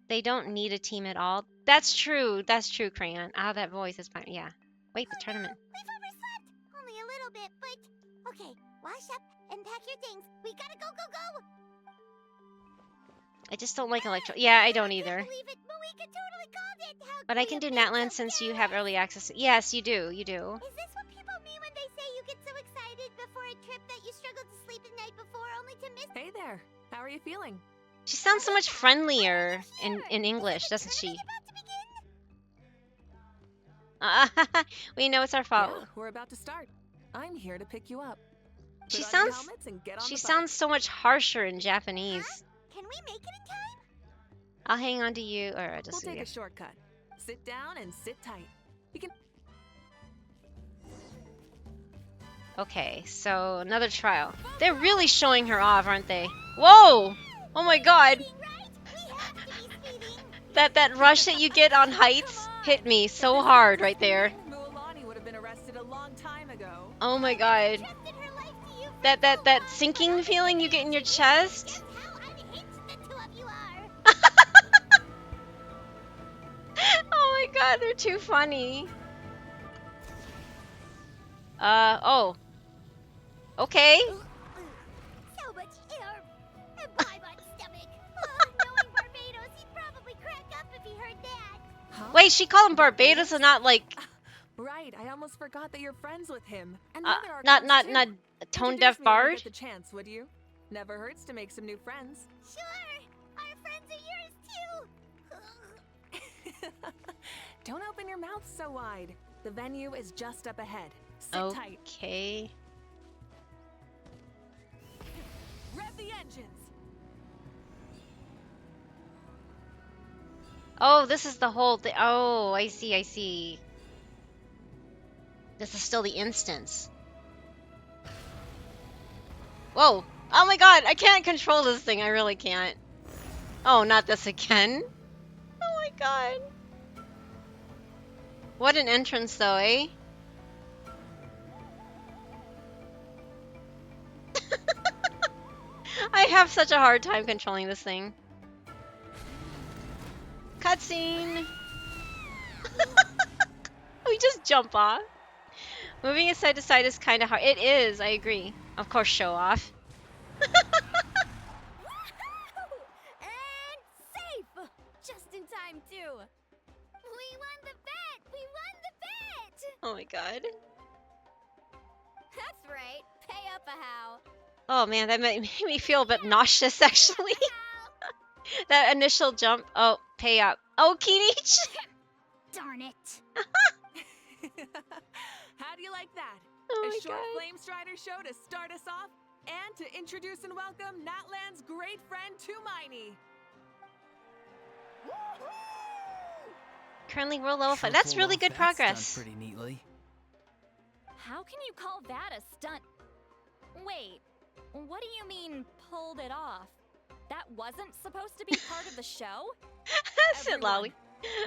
They don't need a team at all. That's true. That's true, Crayon. Ah, that voice is fine. Yeah. Wait, the tournament. We've overslept! Only a little bit, but... Okay, wash up and pack your things. We gotta go, go, go! I just don't like Electro. Yeah, I don't either. Believe it, Moeka totally called it! How But I can do Natland since you have early access. Yes, you do. You do. Is this what people mean when they say you get so excited before a trip that you struggle to sleep the night before only to miss... Hey there. How are you feeling? She sounds so much friendlier in English, doesn't she? We know it's our fault. Yeah, we're about to start. I'm here to pick you up. She Put on your sounds helmets and get on she the sounds so much harsher in Japanese. Can we make it in time? I'll hang on to you, or I'll just We'll take a shortcut. Sit down and sit tight. You can. Okay, so another trial. They're really showing her off, aren't they? Whoa! Oh my god! That rush that you get on heights hit me so hard right there. Mualani would have been arrested a long time ago. Oh my god. That sinking feeling you get in your chest? Oh my god, they're too funny. Oh. Okay. So much air and Paimon's stomach. Knowing Barbados, he'd probably crack up if he heard that. Huh? Wait, she called him Barbados and not like Right, I almost forgot that you're friends with him. And not Archons, not too. tone Introduce deaf me when you bard? get the chance, would you? Never hurts to make some new friends. Sure, our friends are yours too. Don't open your mouth so wide. The venue is just up ahead. Sit tight. Okay. Rev the engines. Oh, this is the whole thing. Oh, I see, I see. This is still the instance. Whoa. Oh my god, I can't control this thing. I really can't. Oh, not this again. Oh my god. What an entrance though, eh? I have such a hard time controlling this thing. Cutscene! We just jump off. Moving it side to side is kind of hard. It is, I agree. Of course, show off. And safe! Just in time, too. We won the bet! We won the bet! Oh my god. That's right. Pay up a how. Oh man, that made me feel a bit nauseous actually. That initial jump. Oh, pay up. Oh, Kinich! Darn it. How do you like that? Oh a my short God. Flame Strider show to start us off and to introduce and welcome Natlan's great friend Tumaini. Currently world level 5. That's really good progress. Pretty neatly. How can you call that a stunt? Wait, what do you mean pulled it off? That wasn't supposed to be part of the show? Sit lolly.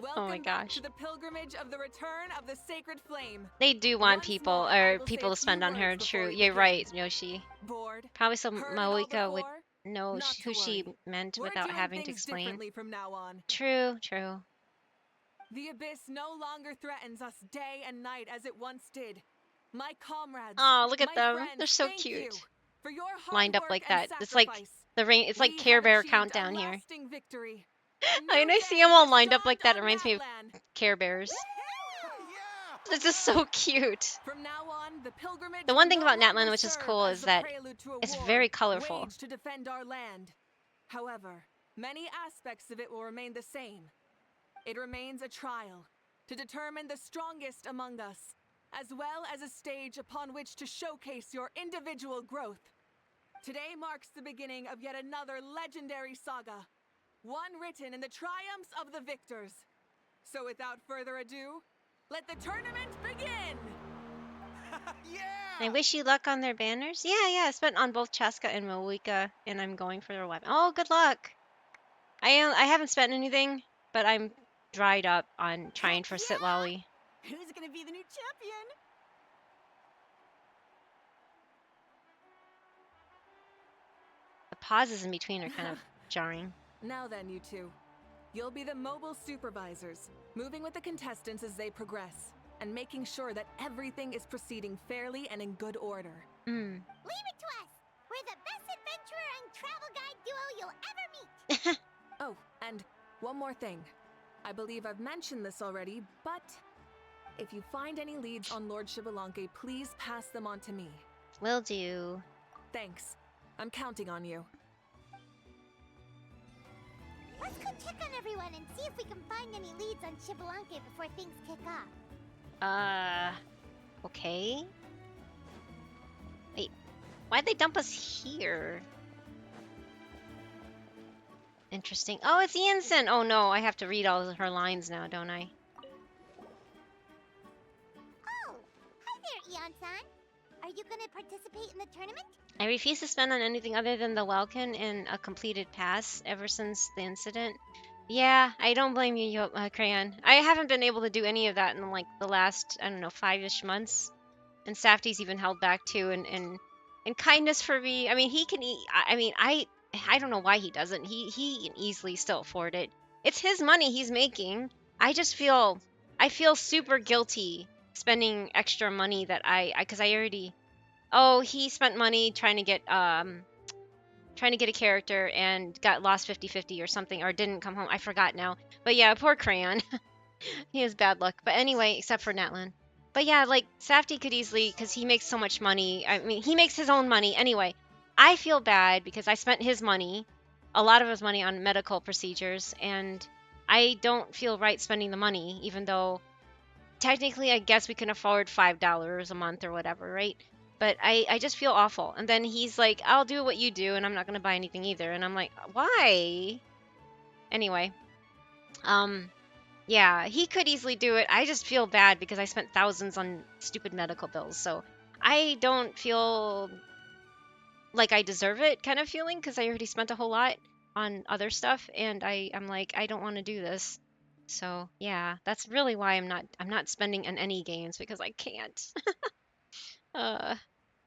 Welcome Oh my back gosh. to the pilgrimage of the return of the sacred flame. They do want Once people more, I or will people say a to spend few on her. words True. before we You're begin. right, Yoshi. Bored? Probably some Heard it all Maoika would before? know Not to who she worry. meant We're without doing having to things explain. differently from now on. True, true. The abyss no longer threatens us day and night as it once did. My comrades, Oh, look at my them. friends, They're so thank cute. you for your hard Lined up work like and that. It's like sacrifice. the ring. It's like We Care have Bear achieved countdown a here. lasting victory. When I see them all lined up like that, it reminds me of Care Bears. This is so cute. From now on, the pilgrimage The one will thing no about longer Natlan which is serve cool as is the that prelude to a it's war very colorful. waged to defend our land. However, many aspects of it will remain the same. It remains a trial to determine the strongest among us, as well as a stage upon which to showcase your individual growth. Today marks the beginning of yet another legendary saga, one written in the triumphs of the victors. So without further ado, let the tournament begin! I wish you luck on their banners. Yeah, I spent on both Chaska and Moika, and I'm going for their weapon. Oh, good luck. I haven't spent anything, but I'm dried up on trying for Sit Lolly. Who's gonna be the new champion? The pauses in between are kind of jarring. Now then, you two. You'll be the mobile supervisors, moving with the contestants as they progress, and making sure that everything is proceeding fairly and in good order. Leave it to us. We're the best adventurer and travel guide duo you'll ever meet. Oh, and one more thing. I believe I've mentioned this already, but if you find any leads on Lord Shibalanke, please pass them on to me. Will do. Thanks. I'm counting on you. Let's go check on everyone and see if we can find any leads on Shibalanke before things kick off. Okay. Wait, why'd they dump us here? Interesting. Oh, it's Ianson! Oh no, I have to read all of her lines now, don't I? Oh, hi there, Eon-san. Are you gonna participate in the tournament? I refuse to spend on anything other than the Welkin and a completed pass ever since the incident. Yeah, I don't blame you, Crayon. I haven't been able to do any of that in like the last, I don't know, 5-ish months. And Safty's even held back too, and kindness for me. I mean, he can eat. I mean, I don't know why he doesn't. He can easily still afford it. It's his money he's making. I feel super guilty spending extra money that because I already. Oh, he spent money trying to get a character and got lost 50-50 or something, or didn't come home. I forgot now. But yeah, poor Crayon. He has bad luck. But anyway, except for Natlan. But yeah, like, Safty could easily, because he makes so much money. I mean, he makes his own money. Anyway, I feel bad because I spent his money, a lot of his money, on medical procedures, and I don't feel right spending the money, even though technically I guess we can afford $5 a month or whatever, right? But I just feel awful. And then he's like, I'll do what you do, and I'm not going to buy anything either. And I'm like, why? Anyway, yeah, he could easily do it. I just feel bad because I spent thousands on stupid medical bills. So I don't feel like I deserve it kind of feeling, because I already spent a whole lot on other stuff, and I'm like, I don't want to do this. So yeah, that's really why I'm not spending on any games, because I can't.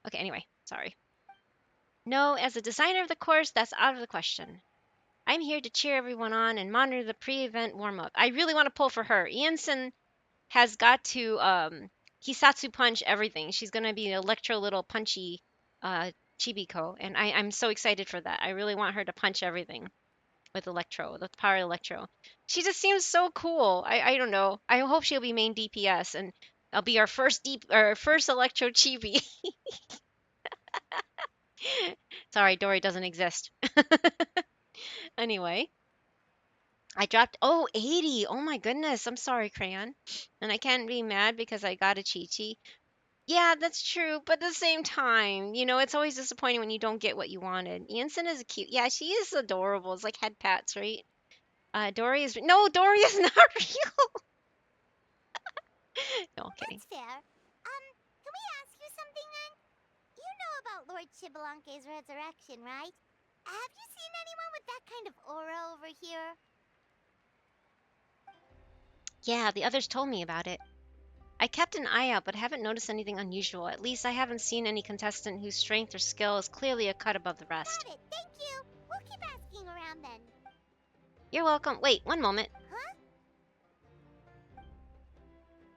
Okay, anyway, sorry. No, as a designer of the course, that's out of the question. I'm here to cheer everyone on and monitor the pre-event warm-up. I really want to pull for her. Ianson has got to Hisatsu punch everything. She's gonna be an electro little punchy Chibiko, and I'm so excited for that. I really want her to punch everything with electro, with power electro. She just seems so cool. I don't know. I hope she'll be main DPS, and I'll be our first electro chibi. Sorry, Dory doesn't exist. Anyway, I dropped 80. Oh my goodness. I'm sorry, Crayon. And I can't be mad because I got a Chi-Chi. Yeah, that's true, but at the same time, it's always disappointing when you don't get what you wanted. Yansen is cute. Yeah, she is adorable. It's like head pats, right? Dory is no, Dory is not real. No, kidding. That's fair. Can we ask Shibbolang's resurrection, right? Have you seen anyone with that kind of aura over here? Yeah, the others told me about it. I kept an eye out, but haven't noticed anything unusual. At least I haven't seen any contestant whose strength or skill is clearly a cut above the rest. Got it, thank you. We'll keep asking around then. You're welcome. Wait, one moment. Huh?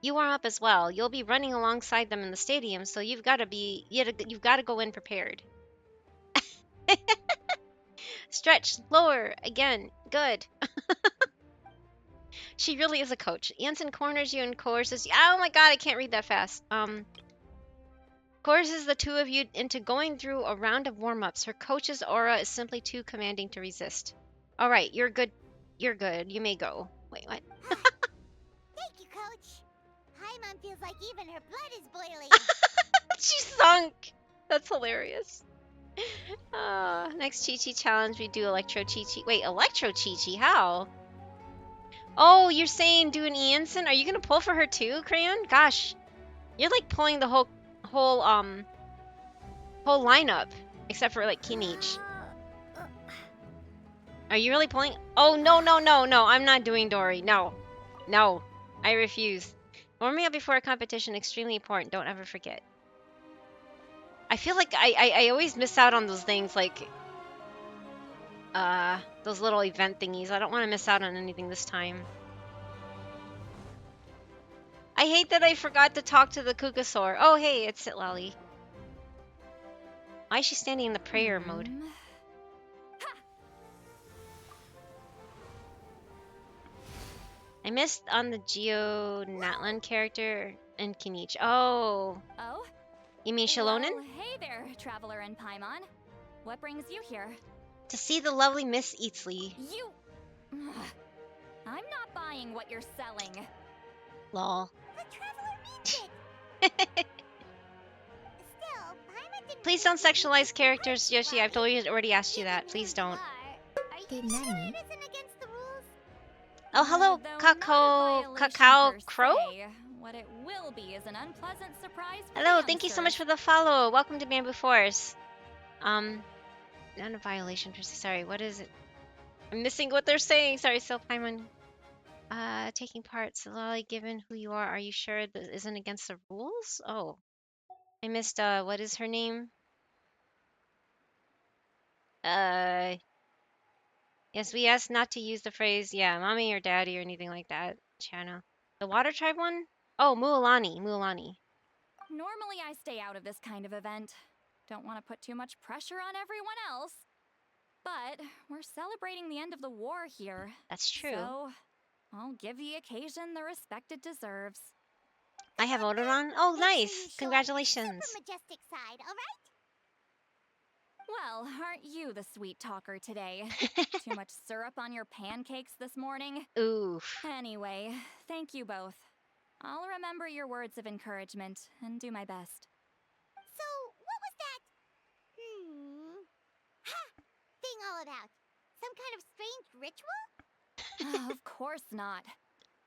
You are up as well. You'll be running alongside them in the stadium, so you've got to go in prepared. Stretch lower again. Good. She really is a coach. Jansen corners you and coerces you. Oh my god, I can't read that fast. Coerces the two of you into going through a round of warm-ups. Her coach's aura is simply too commanding to resist. All right, you're good. You're good. You may go. Wait, what? Thank you, Coach. Paimon feels like even her blood is boiling. She sunk. That's hilarious. Next Chi-Chi challenge, we do Electro Chi-Chi. Wait, Electro Chi-Chi? How? Oh, you're saying do an Ianson? Are you gonna pull for her too, Crayon? Gosh, you're like pulling the whole lineup, except for like Kinich. Are you really pulling? Oh no no no no! I'm not doing Dory. No, no, I refuse. Warming up before a competition extremely important. Don't ever forget. I feel like I always miss out on those things, like those little event thingies. I don't want to miss out on anything this time. I hate that I forgot to talk to the Kukasaur. Oh hey, it's Sitlali. Why is she standing in the prayer mode? I missed on the Geo Natlan character in Kinich. Oh. Oh? You mean Shalonen? Well, hey there, Traveler and Paimon. What brings you here? To see the lovely Miss Eatsley. You... I'm not buying what you're selling. Lol. The Traveler means it. Still, Paimon didn't... Please don't sexualize characters, Yoshi. I've already asked you that. Please don't. Are you sure it isn't against the rules? Oh, hello, Cacao Crow? What it will be is an unpleasant surprise for Hello, the thank you so much youngsters. for the follow. Welcome to Bamboo Forest. Not a violation per se. Sorry, what is it? I'm missing what they're saying. Sorry, Self Paimon. Taking part. Solali, given who you are you sure this isn't against the rules? Oh. I missed, what is her name? Yes, we asked not to use the phrase, yeah, mommy or daddy or anything like that. Channel. The Water Tribe one? Oh, Mualani. Normally I stay out of this kind of event. Don't want to put too much pressure on everyone else. But we're celebrating the end of the war here. That's true. So I'll give the occasion the respect it deserves. I have Odoron. Oh, nice. Congratulations. Super majestic side, alright? Well, aren't you the sweet talker today? Too much syrup on your pancakes this morning? Oof. Anyway, thank you both. I'll remember your words of encouragement and do my best. So, what was that? Thing all about? Some kind of strange ritual? Of course not.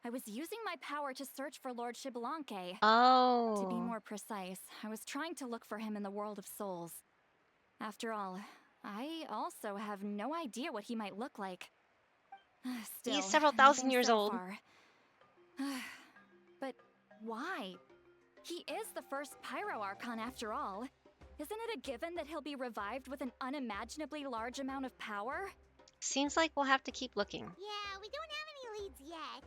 I was using my power to search for Lord Shibbolangke. Oh. To be more precise, I was trying to look for him in the world of souls. After all, I also have no idea what he might look like. Still, He's several thousand nothing years so old. far. But why? He is the first Pyro Archon after all. Isn't it a given that he'll be revived with an unimaginably large amount of power? Seems like we'll have to keep looking. Yeah, we don't have any leads yet.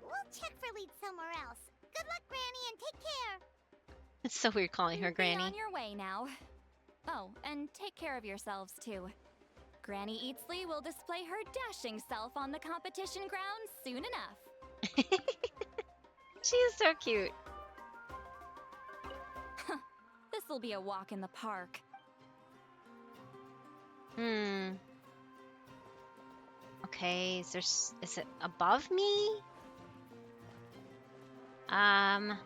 We'll check for leads somewhere else. Good luck, Granny, and take care. It's so weird calling her Be Granny. on your way now. Oh, and take care of yourselves too. Granny Eatsley will display her dashing self on the competition grounds soon enough. She is so cute. This'll be a walk in the park. Okay, is it above me? Or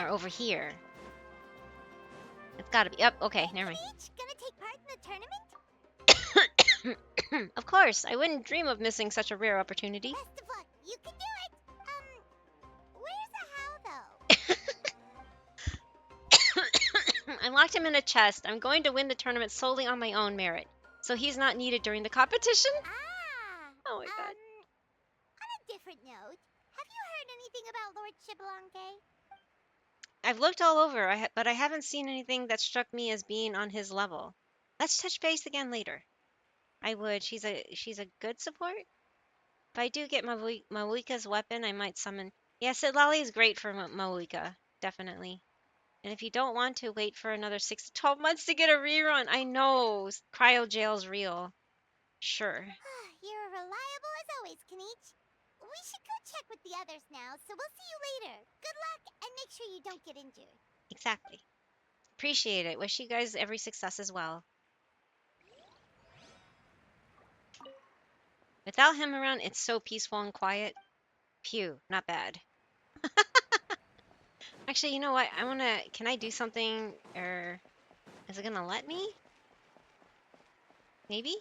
over here? It's gotta be. Yep, okay, never mind. Each gonna take part in the tournament? Of course, I wouldn't dream of missing such a rare opportunity. Best of luck. You can do it. Where's the how though? locked him in a chest. I'm going to win the tournament solely on my own merit, so he's not needed during the competition. Oh my god. On a different note, have you heard anything about Lord Shibalanke? I've looked all over, but I haven't seen anything that struck me as being on his level. Let's touch base again later. I would. She's a good support. If I do get Mawika's weapon, I might summon. Yeah, Sitlali is great for Mawika, definitely. And if you don't want to wait for another 6 to 12 months to get a rerun, I know cryo jail's real. Sure. You're reliable as always, Kanich. We should go check with the others now, so we'll see you later. Good luck, and make sure you don't get injured. Exactly. Appreciate it. Wish you guys every success as well. Without him around, it's so peaceful and quiet. Phew, not bad. Actually, you know what? Can I do something, or is it gonna let me? Maybe?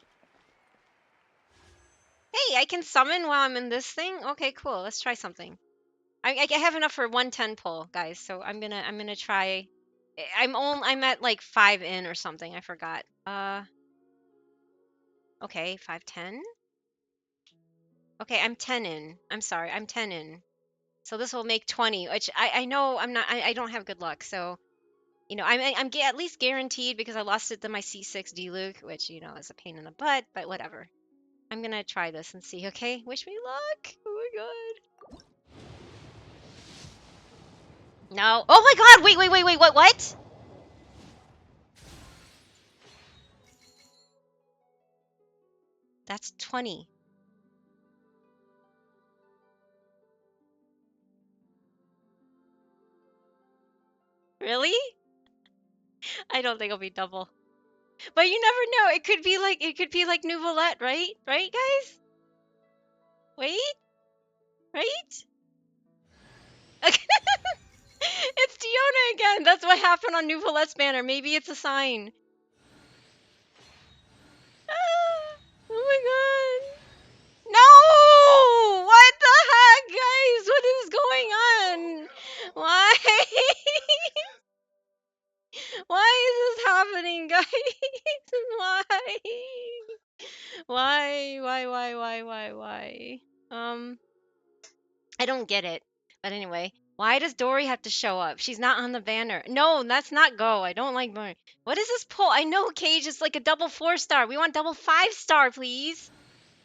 Hey, I can summon while I'm in this thing? Okay, cool. Let's try something. I have enough for 110 pull, guys, so I'm gonna try. I'm at like 5 in or something. I forgot. Okay, 510. Okay, I'm 10 in. I'm sorry, I'm 10 in. So this will make 20, which I know I don't have good luck, so you know, I'm at least guaranteed because I lost it to my C6 D-Luke, which you know is a pain in the butt, but whatever. I'm gonna try this and see. Okay, wish me luck. Oh my god. No. Oh my god. Wait. What? That's 20. Really? I don't think it'll be double. But you never know. It could be like Nouvelette, right? Right, guys? Wait. Right? Okay. It's Diona again. That's what happened on Nouvelette's banner. Maybe it's a sign. Ah, oh my god. No! What the heck, guys? What is going on? Why? Why is this happening, guys? Why? Why? I don't get it. But anyway, why does Dory have to show up? She's not on the banner. No, that's not go. I don't like Dory. What is this pull? I know Cage is like a double 4-star. We want double 5-star, please.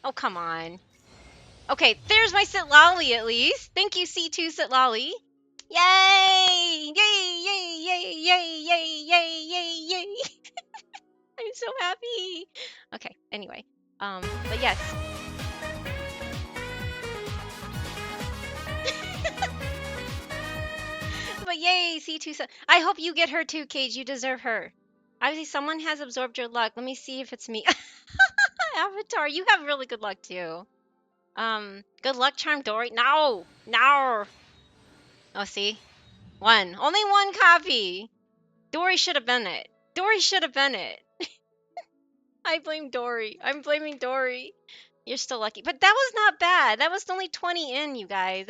Oh, come on. Okay, there's my Sitlali at least. Thank you, C2 Sitlali. Yay! Yay! I'm so happy. Okay, anyway. But yes. But yay, C2. I hope you get her too, Cage. You deserve her. Obviously, someone has absorbed your luck. Let me see if it's me. Avatar, you have really good luck too. Good luck, Charm Dory. No! Oh, see? Only one copy. Dory should have been it. I blame Dory. I'm blaming Dory. You're still lucky. But that was not bad. That was only 20 in, you guys.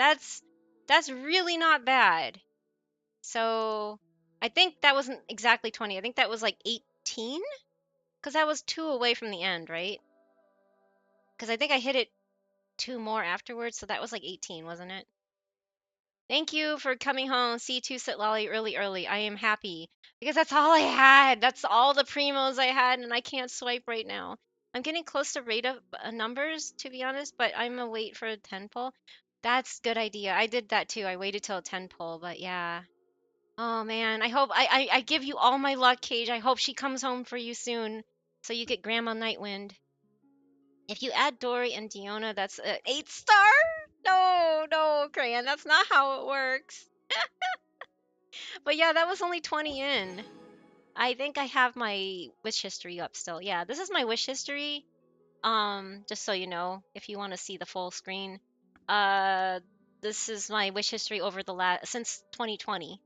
That's really not bad. So, I think that wasn't exactly 20. I think that was like 18? Because that was 2 away from the end, right? Because I think I hit it 2 more afterwards, so that was like 18, wasn't it? Thank you for coming home, C2 Sitlali, early. I am happy because that's all I had. That's all the primos I had, and I can't swipe right now. I'm getting close to rate up numbers, to be honest, but I'm gonna wait for a 10 pull. That's good idea. I did that too. I waited till a 10 pull, but yeah. Oh man, I hope I give you all my luck, Cage. I hope she comes home for you soon, so you get Grandma Nightwind. If you add Dory and Diona, that's an 8-star? No, Crayon, that's not how it works. But yeah, that was only 20 in. I think I have my wish history up still. Yeah, this is my wish history. Just so you know, if you want to see the full screen. This is my wish history over the since 2020.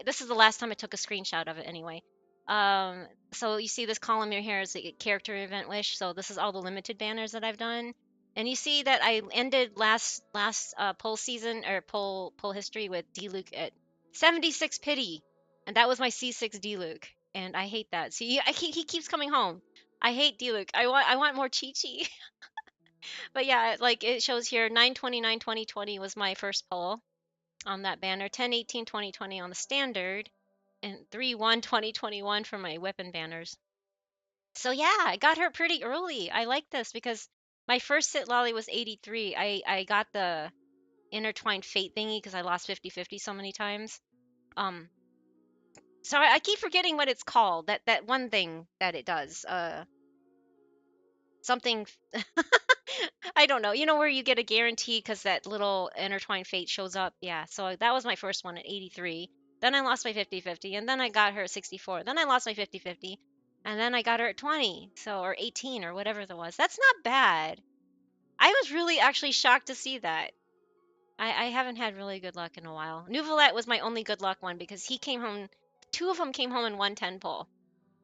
This is the last time I took a screenshot of it anyway. So you see this column here is the character event wish. So this is all the limited banners that I've done. And you see that I ended last poll season or poll history with D-Luke at 76 pity. and that was my C6 D-Luke, and I hate that. See, he keeps coming home. I hate D-Luke. I want more Chi-Chi. But yeah, like it shows here, 9/29/2020 was my first pull on that banner, 10/18/2020 on the standard, and 3/1/2021 for my weapon banners. So yeah, I got her pretty early. I like this because my first sit lolly was 83. I got the intertwined fate thingy because I lost 50/50 so many times. Um, so I keep forgetting what it's called. That one thing that it does. Something. I don't know. You know where you get a guarantee because that little intertwined fate shows up. Yeah. So that was my first one at 83. Then I lost my 50/50, and then I got her at 64. Then I lost my 50/50, and then I got her at 20. So or 18 or whatever that was. That's not bad. I was really actually shocked to see that. I haven't had really good luck in a while. Nouvelette was my only good luck one because he came home. Two of them came home in 110 pull,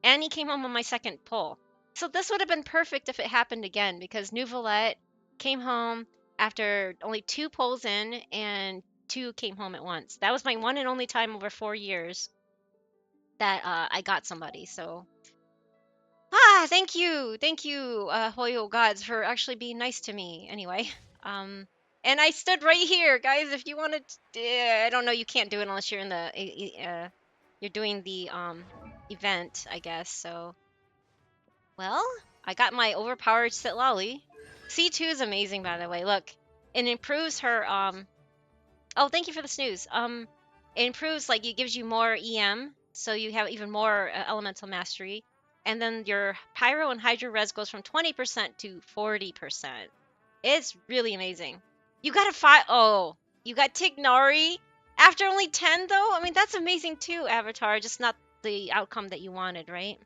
and he came home on my second pull. So this would have been perfect if it happened again because Nouvelette came home after only two pulls in, and two came home at once. That was my one and only time over 4 years that I got somebody. So thank you, Hoyo gods, for actually being nice to me. Anyway, um, and I stood right here, guys. If you wanted, I don't know, you can't do it unless you're in the, you're doing the event, I guess. So, well, I got my overpowered sit lolly. C2 is amazing, by the way. Look, it improves her. Oh, thank you for the snooze. It improves, like, it gives you more EM, so you have even more elemental mastery. And then your pyro and hydro res goes from 20% to 40%. It's really amazing. You got a five. Oh, you got Tignari after only 10, though? I mean, that's amazing too, Avatar. Just not the outcome that you wanted, right?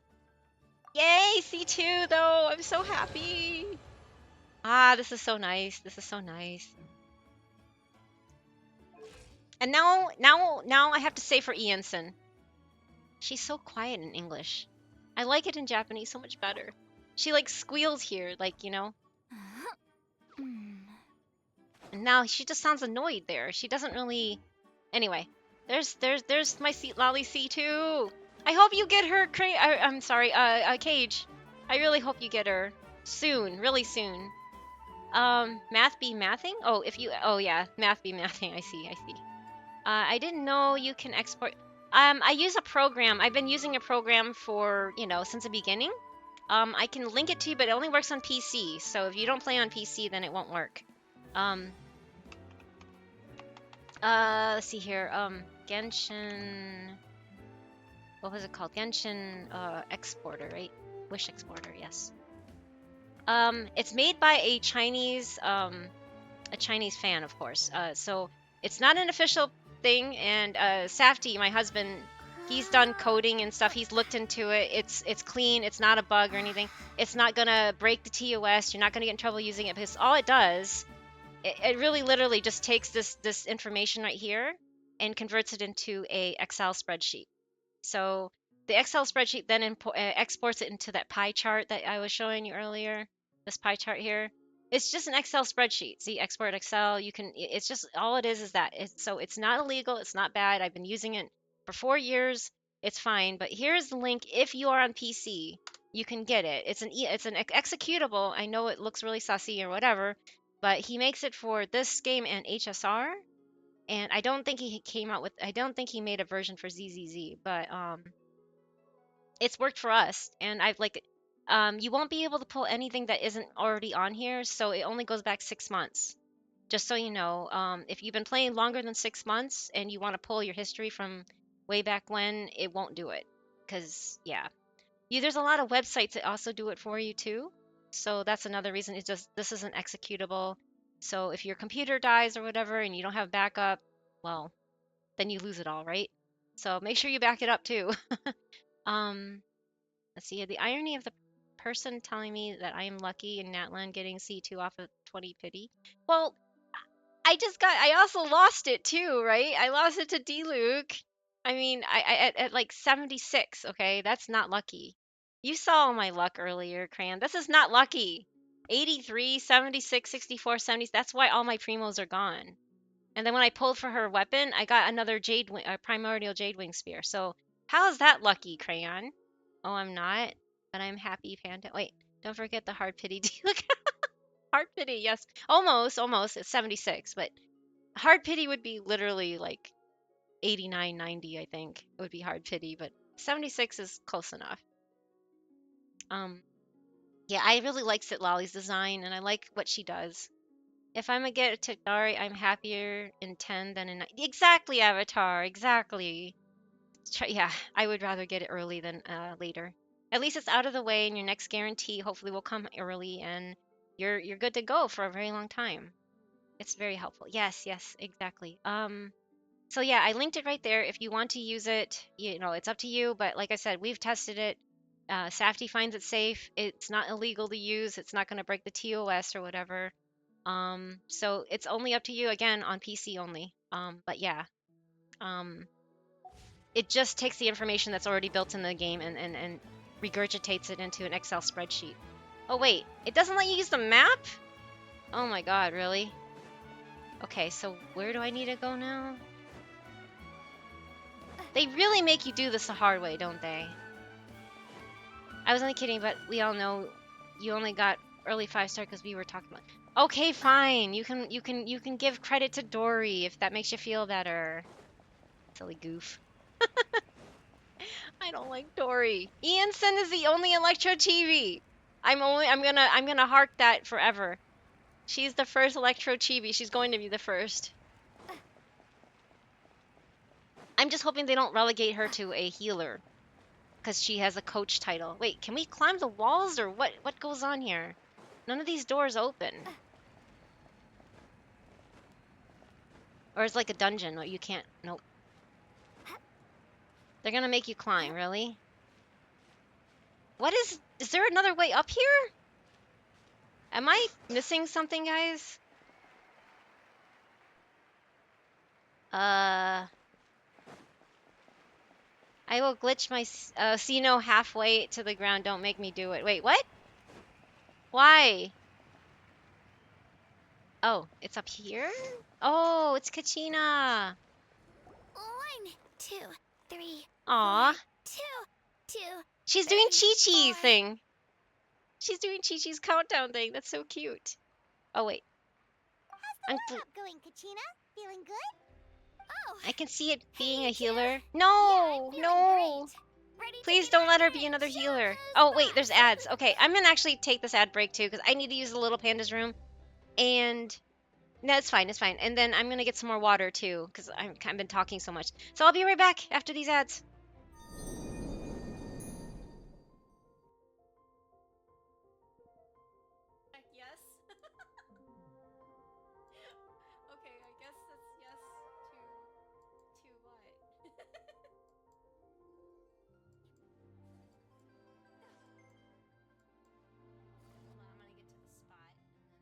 Yay, C2, though. I'm so happy. Ah, this is so nice. This is so nice. And now I have to say for Ianson. She's so quiet in English. I like it in Japanese so much better. She like squeals here, like, you know. And now she just sounds annoyed there. She doesn't really. Anyway, there's my seat lolly C2. I hope you get her. I'm sorry, Cage. I really hope you get her soon, really soon. Math be mathing? Oh, if you. Oh yeah, math be mathing. I see. I see. I didn't know you can export. I use a program. I've been using a program for, since the beginning. I can link it to you, but it only works on PC. So if you don't play on PC, then it won't work. Let's see here. Genshin. What was it called? Genshin Exporter, right? Wish Exporter, yes. It's made by a Chinese fan, of course. So it's not an official thing. And Safty, my husband, he's done coding and stuff. He's looked into it. It's clean. It's not a bug or anything. It's not gonna break the TOS. You're not gonna get in trouble using it because all it does, it really literally just takes this information right here and converts it into a Excel spreadsheet. So the Excel spreadsheet then exports it into that pie chart that I was showing you earlier. This pie chart here. It's just an Excel spreadsheet. See, export Excel. You can. It's just all it is that. So it's not illegal. It's not bad. I've been using it for 4 years. It's fine. But here's the link. If you are on PC, you can get it. It's an executable. I know it looks really sussy or whatever, but he makes it for this game and HSR. And I don't think he came out with. I don't think he made a version for ZZZ, but it's worked for us. And I've like, you won't be able to pull anything that isn't already on here. So it only goes back 6 months. Just so you know, if you've been playing longer than 6 months and you want to pull your history from way back when, it won't do it. Cause yeah, there's a lot of websites that also do it for you too. So that's another reason. It's just this isn't executable. So if your computer dies or whatever and you don't have backup, well, then you lose it all, right? So make sure you back it up too. Let's see. The irony of the person telling me that I am lucky in Natlan getting C2 off of 20 pity. Well, I also lost it too, right? I lost it to D-Luke. I mean, I at like 76, okay? That's not lucky. You saw my luck earlier, Crayon. This is not lucky. 83, 76, 64, 70. That's why all my primos are gone. And then when I pulled for her weapon, I got another primordial jade wing spear. So How's that lucky, Crayon? Oh, I'm not, but I'm happy, Panda. Wait, don't forget the hard pity. Look, hard pity. Yes, almost, almost. It's 76, but hard pity would be literally like 89, 90. I think it would be hard pity, but 76 is close enough. Yeah, I really like Sitlali's design, and I like what she does. If I'm gonna get a Tagdari, I'm happier in 10 than in 9. Exactly, Avatar. Exactly. Yeah, I would rather get it early than later. At least it's out of the way, and your next guarantee hopefully will come early, and you're good to go for a very long time. It's very helpful. Yes, yes, exactly. So yeah, I linked it right there. If you want to use it, you know, it's up to you. But like I said, we've tested it. Safety finds it safe. It's not illegal to use. It's not going to break the TOS or whatever. So it's only up to you again on PC only. But yeah, um, it just takes the information that's already built in the game and regurgitates it into an Excel spreadsheet. Oh wait, it doesn't let you use the map? Oh my god, really? Okay, so where do I need to go now? They really make you do this the hard way, don't they? I was only kidding, but we all know you only got early 5-star because we were talking about. Okay, fine. You can give credit to Dory if that makes you feel better. Silly goof. I don't like Dory. Ianson is the only Electro Chibi. I'm gonna hark that forever. She's the first Electro Chibi. She's going to be the first. I'm just hoping they don't relegate her to a healer because she has a coach title. Wait, can we climb the walls or what? What goes on here? None of these doors open. Or it's like a dungeon. No, you can't. Nope. They're gonna make you climb, really? What is there another way up here? Am I missing something, guys? I will glitch my Sino halfway to the ground. Don't make me do it. Wait, what? Why? Oh, it's up here? Oh, it's Kachina. 1, 2, 3. Aw. 2, 2. She's doing Chi-Chi thing. She's doing Chi-Chi's countdown thing. That's so cute. Oh, wait. How's the warm-up going, Kachina? Feeling good? Oh, I can see it being a healer. No, no. Please don't let her be another healer. Oh, wait, there's ads. Okay, I'm gonna actually take this ad break too because I need to use the little panda's room. And no, it's fine, it's fine. And then I'm gonna get some more water too because I've been talking so much. So I'll be right back after these ads. Yes. Okay, I guess that's yes to what? Hold on, I'm gonna get to the spot and then.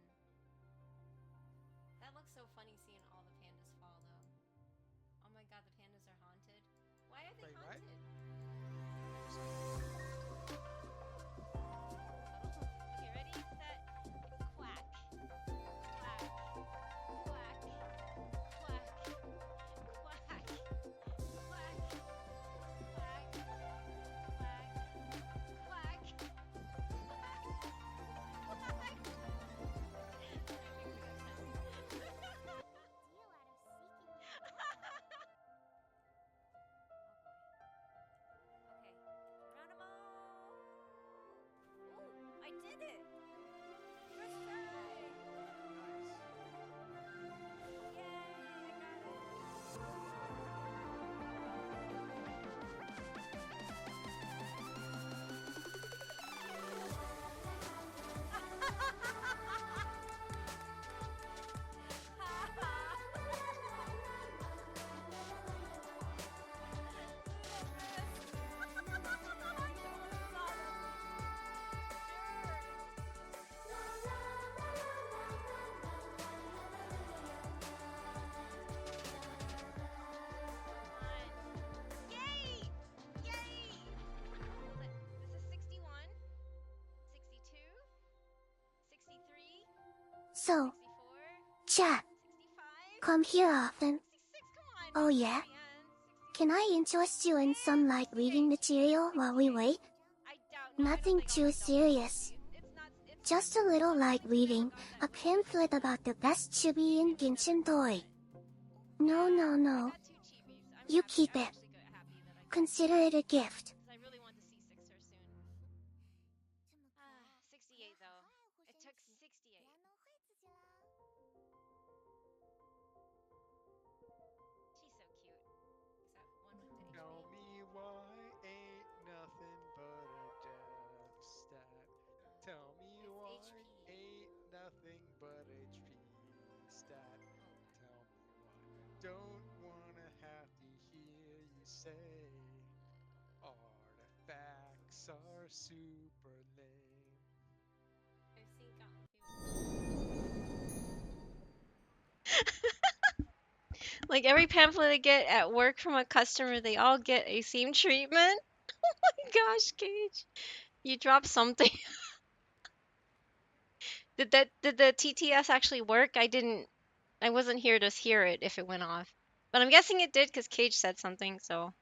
That looks so funny seeing all the pandas fall though. Oh my god, the pandas are haunted. Why are they haunted? Okay, ready, set, quack. Quack. Quack. Quack. Quack. Quack. Quack. Quack. I did it! First try! Yay! Yay! Hold it. This is 61, 62, 63, So, 64, chat. 65, Come here often. 66. Come on, Oh yeah? man. Can I interest you in some light reading material while we wait? Nothing too serious. Just a little light reading, a pamphlet about the best chibi in Genshin Doi. No, no, no. You keep it. Consider it a gift. I really want to see Sixer soon. 68 though. It took 68. She's so cute. Except one went to Tell HP. me why ain't nothing but a death stat. Tell me why ain't nothing but HP stat. Tell me why. Don't wanna have to hear you say artifacts are super lame. I've seen Like every pamphlet I get at work from a customer, they all get a same treatment. Oh my gosh, Cage. You dropped something. Did the TTS actually work? I wasn't here to hear it if it went off. But I'm guessing it did because Cage said something, so.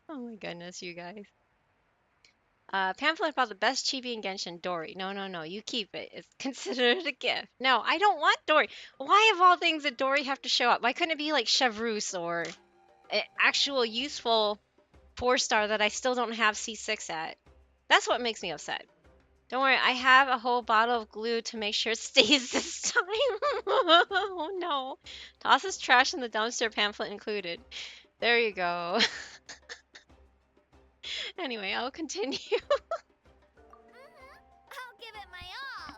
Oh my goodness, you guys. Pamphlet about the best chibi in Genshin, Dory. No, no, no, you keep it. It's considered a gift. No, I don't want Dory. Why of all things did Dory have to show up? Why couldn't it be like Chevreuse or an actual useful 4-star that I still don't have C6 at? That's what makes me upset. Don't worry, I have a whole bottle of glue to make sure it stays this time. Oh no. Toss this trash in the dumpster, pamphlet included. There you go. Anyway, I'll continue. I'll give it my all.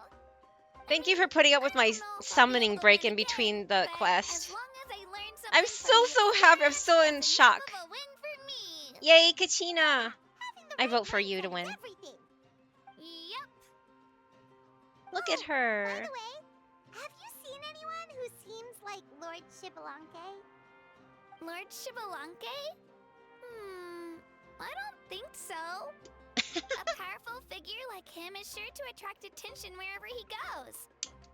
Thank you for putting up with my summoning break in between the quest. I'm so happy. I'm still in shock. Yay, Kachina! I vote for you to win. Yep. Look at her. By the way, have you seen anyone who seems like Lord Shibalanke? Lord Shibalanke? I don't think so. A powerful figure like him is sure to attract attention wherever he goes.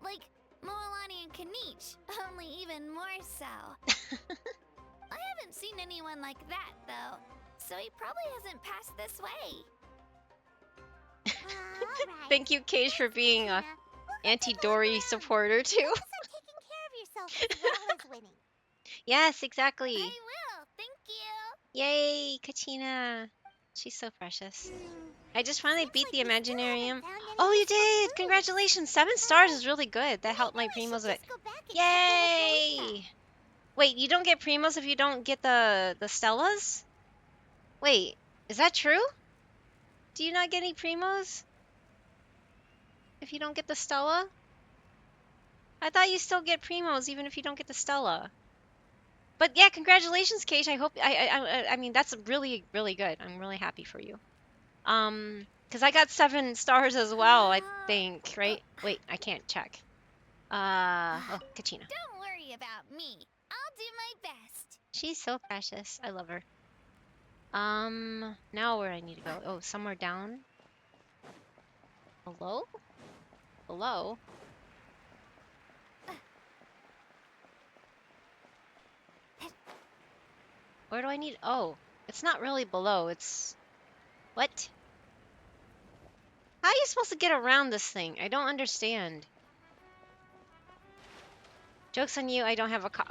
Like Moalani and Kanich, only even more so. I haven't seen anyone like that, though, so he probably hasn't passed this way. Thank you, Cage, for being a anti-Dory supporter too. Taking care of yourself as well as winning. Yes, exactly. I will, thank you. Yay, Kachina. She's so precious. I just finally beat the Imaginarium. Oh, you did! Congratulations! 7 stars is really good. That helped my primos a bit. Yay! Wait, you don't get primos if you don't get the Stellas? Wait, is that true? Do you not get any primos if you don't get the Stella? I thought you still get primos even if you don't get the Stella. But yeah, congratulations, Kate. I hope I mean that's really good. I'm really happy for you. Because I got 7 stars as well, I think, right? Wait, I can't check. Oh, Kachina. Don't worry about me. I'll do my best. She's so precious. I love her. Now where I need to go? Oh, somewhere down. Hello? Hello? Where do I need? Oh, it's not really below. It's what? How are you supposed to get around this thing? I don't understand. Joke's on you, I don't have a car.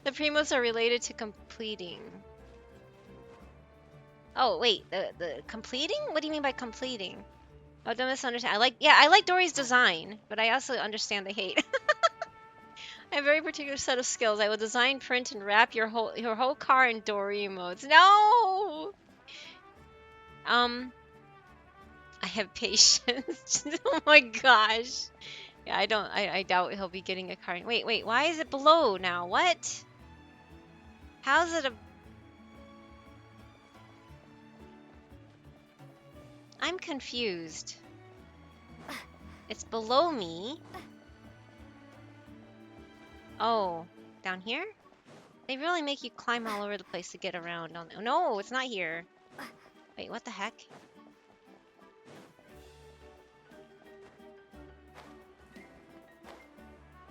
The primos are related to completing. Oh, wait, the completing? What do you mean by completing? Oh, don't misunderstand. I like Dory's design, but I also understand the hate. I have a very particular set of skills. I will design, print, and wrap your whole car in Dory emotes. No! I have patience. Oh my gosh. Yeah, I doubt he'll be getting a car. Wait, why is it below now? What? How's it a... I'm confused. It's below me. Oh, down here? They really make you climb all over the place to get around. No, it's not here. Wait, what the heck?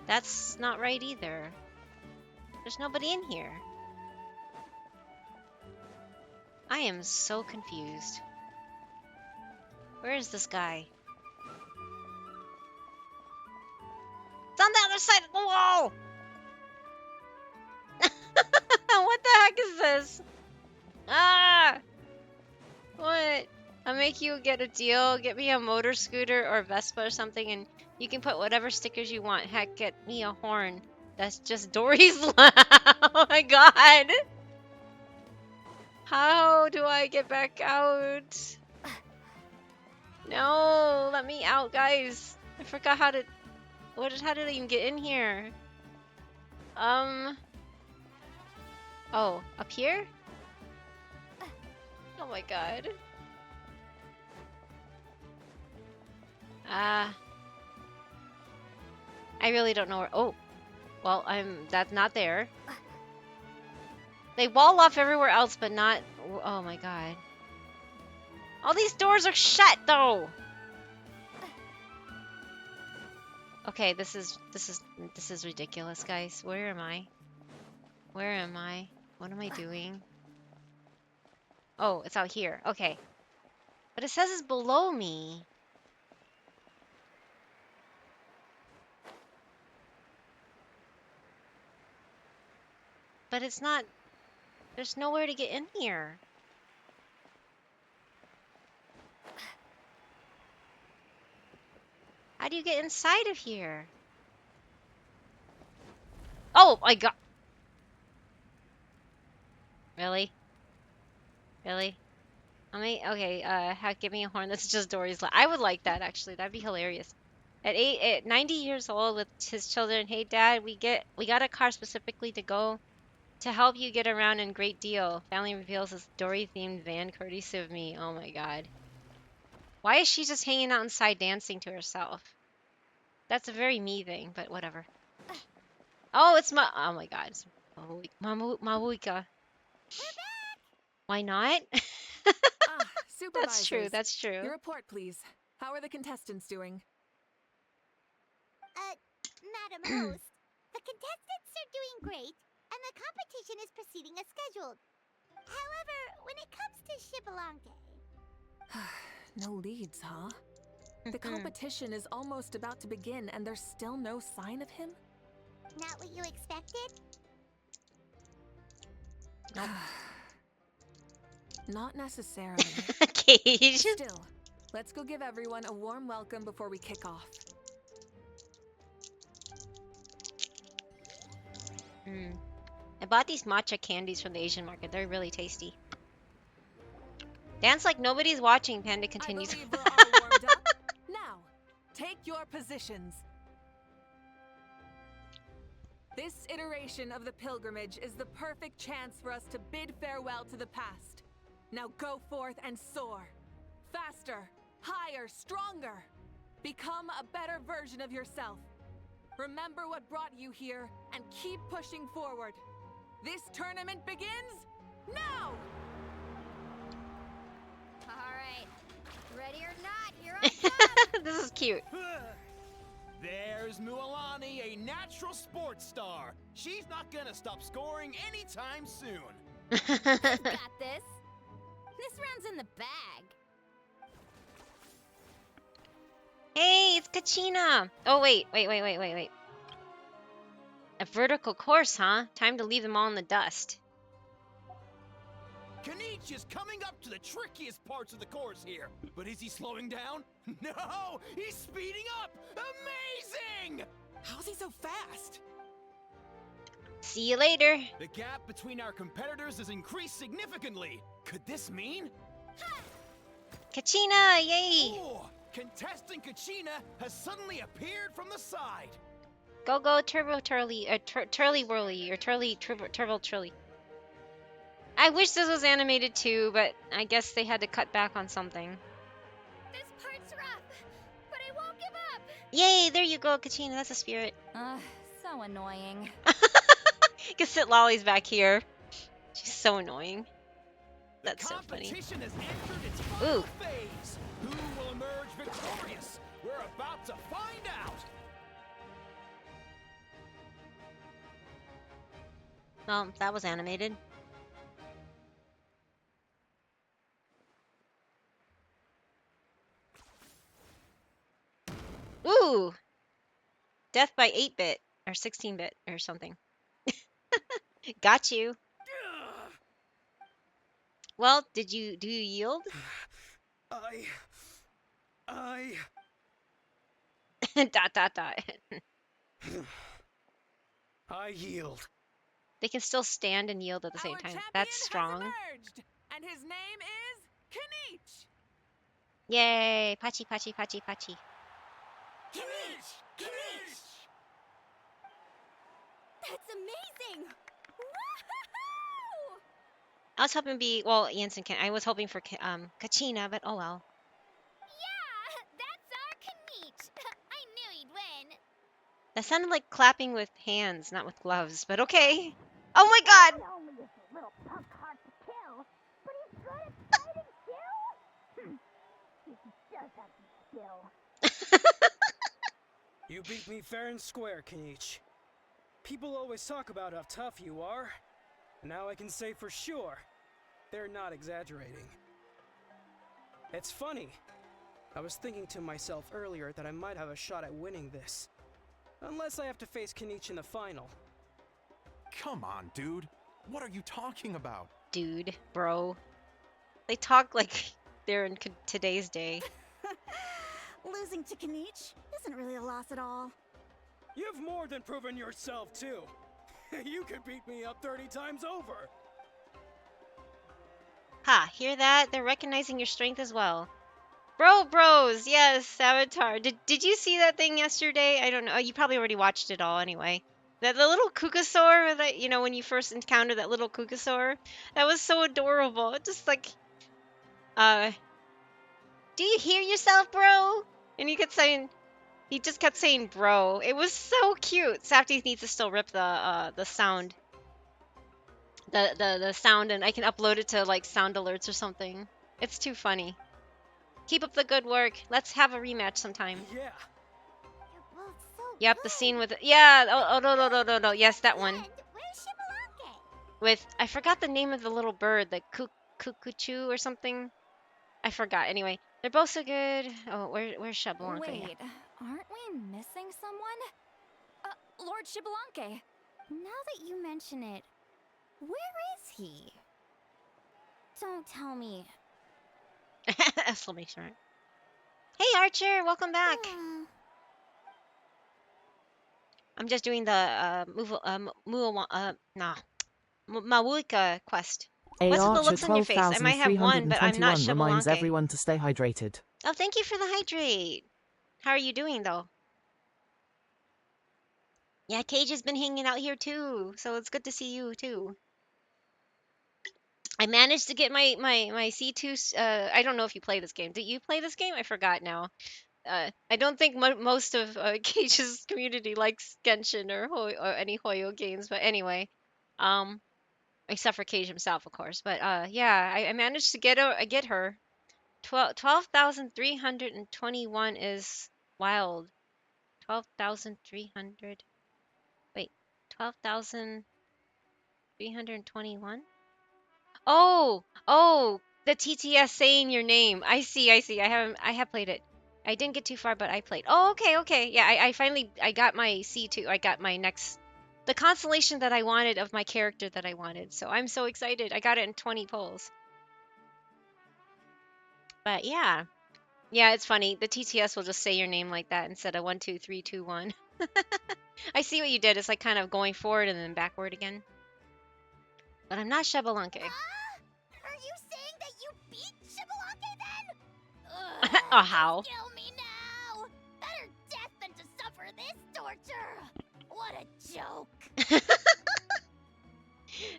That's not right either. There's nobody in here. I am so confused. Where is this guy? It's on the other side of the wall! What the heck is this? Ah! What? I'll make you get a deal. Get me a motor scooter or Vespa or something, and you can put whatever stickers you want. Heck, get me a horn. That's just Dory's laugh. Oh my god! How do I get back out? No, let me out, guys. I forgot how to... How did I even get in here? Oh, up here? Oh my god. I really don't know where... Oh. Well, that's not there. They wall off everywhere else, but not... Oh my god. All these doors are shut, though! Okay, this is ridiculous, guys. Where am I? Where am I? What am I doing? Oh, it's out here. Okay. But it says it's below me. But it's not... There's nowhere to get in here. How do you get inside of here? Oh my god! Really? Really? Okay, give me a horn. That's just Dory's laugh. I would like that, actually. That'd be hilarious. At 90 years old with his children, hey dad, we got a car specifically to help you get around in great deal. Family reveals this Dory-themed van courtesy of me. Oh my god. Why is she just hanging out inside dancing to herself? That's a very me thing, but whatever. Oh, it's oh my god. It's Mawuika. Why not? Supervisors. That's true. Your report, please. How are the contestants doing? Madam Host, the contestants are doing great, and the competition is proceeding as scheduled. However, when it comes to Shibalanke... No leads, huh? The competition is almost about to begin, and there's still no sign of him? Not what you expected? Nope. Not necessarily. Cage. Still, let's go give everyone a warm welcome before we kick off. I bought these matcha candies from the Asian market. They're really tasty. Dance like nobody's watching, Panda continues. I believe we're all warmed up. Now, take your positions. This iteration of the pilgrimage is the perfect chance for us to bid farewell to the past. Now go forth and soar. Faster, higher, stronger. Become a better version of yourself. Remember what brought you here and keep pushing forward. This tournament begins now! Alright, ready or not, here I come! This is cute. There's Mualani, a natural sports star. She's not gonna stop scoring anytime soon. I've got this. This round's in the bag. Hey, it's Kachina. Oh, wait. A vertical course, huh? Time to leave them all in the dust. Kanichi is coming up to the trickiest parts of the course here. But is he slowing down? No! He's speeding up! Amazing! How's he so fast? See you later. The gap between our competitors has increased significantly. Could this mean? Kachina, yay! Oh, contestant Kachina has suddenly appeared from the side. Go, Turbo Turly, Turly Whirly, or Turbo Turly. I wish this was animated too, but I guess they had to cut back on something. This part's rough, but I won't give up. Yay, there you go, Kachina, that's a spirit. So annoying. You can sit Lolly's back here. She's so annoying. That's so funny. Competition has entered its final phase. Who will emerge victorious? We're about to find out. Well, that was animated. Ooh! Death by 8-bit or 16-bit or something. Got you. Well, do you yield? Dot dot dot. I yield. They can still stand and yield at the same time. That's strong. Emerged, and his name is Kanich. Yay! Pachi, pachi, pachi, pachi. Kanich! Kanich! That's amazing! I was hoping to be, well, Yansen can. I was hoping for Kachina, but oh well. Yeah, that's our Kanich. I knew he'd win. That sounded like clapping with hands, not with gloves, but okay. Oh my god! Not only is this little punk hard to kill, but he's good at fighting too. He does have some skill. You beat me fair and square, Kanich. People always talk about how tough you are. Now I can say for sure, they're not exaggerating. It's funny. I was thinking to myself earlier that I might have a shot at winning this. Unless I have to face Kanich in the final. Come on, dude. What are you talking about? Dude, bro. They talk like they're in today's day. Losing to Kanich isn't really a loss at all. You've more than proven yourself, too. You could beat me up 30 times over. Ha, hear that? They're recognizing your strength as well. Bros, yes, Avatar. Did you see that thing yesterday? I don't know. You probably already watched it all anyway. The little Kukasaur that, you know, when you first encountered that little Kukasaur, that was so adorable. Just like, do you hear yourself, bro? And he just kept saying, bro. It was so cute. Safety needs to still rip the sound. The sound, and I can upload it to like sound alerts or something. It's too funny. Keep up the good work. Let's have a rematch sometime. Yeah. You're both so Yep, the scene with yeah. Oh no. Yes, that one. And where's Shibalake? With I forgot the name of the little bird, the cuckoo or something. I forgot. Anyway, they're both so good. Oh, where's Shibalake? Wait, aren't we missing someone? Lord Shibalanke. Now that you mention it, where is he? Don't tell me. Exclamation mark. Hey Archer, welcome back. I'm just doing the Mawuika quest. A What's with the Archer looks on your face? I might have one, but I'm not 12321 reminds Shibalanke. everyone to stay hydrated. Oh, thank you for the hydrate. How are you doing though? Yeah, Cage has been hanging out here too, so it's good to see you too. I managed to get my C2. I don't know if you play this game. Do you play this game? I forgot now. I don't think most of Cage's community likes Genshin or any Hoyo games, but anyway, except for Cage himself, of course. But yeah, I managed to get her. 12,321 is wild. 12,300. Wait, 12,321. Oh, the TTS saying your name. I see. I have played it. I didn't get too far, but I played. Oh, okay. Yeah, I finally got my C2. I got my the constellation that I wanted of my character that I wanted. So I'm so excited. I got it in 20 pulls. But yeah. Yeah, it's funny. The TTS will just say your name like that instead of 1, 2, 3, 2, 1. I see what you did. It's like kind of going forward and then backward again. But I'm not Shibalanke. Are you saying that you beat Shibalake then? Oh, how? Kill me now! Better death than to suffer this torture! What a joke!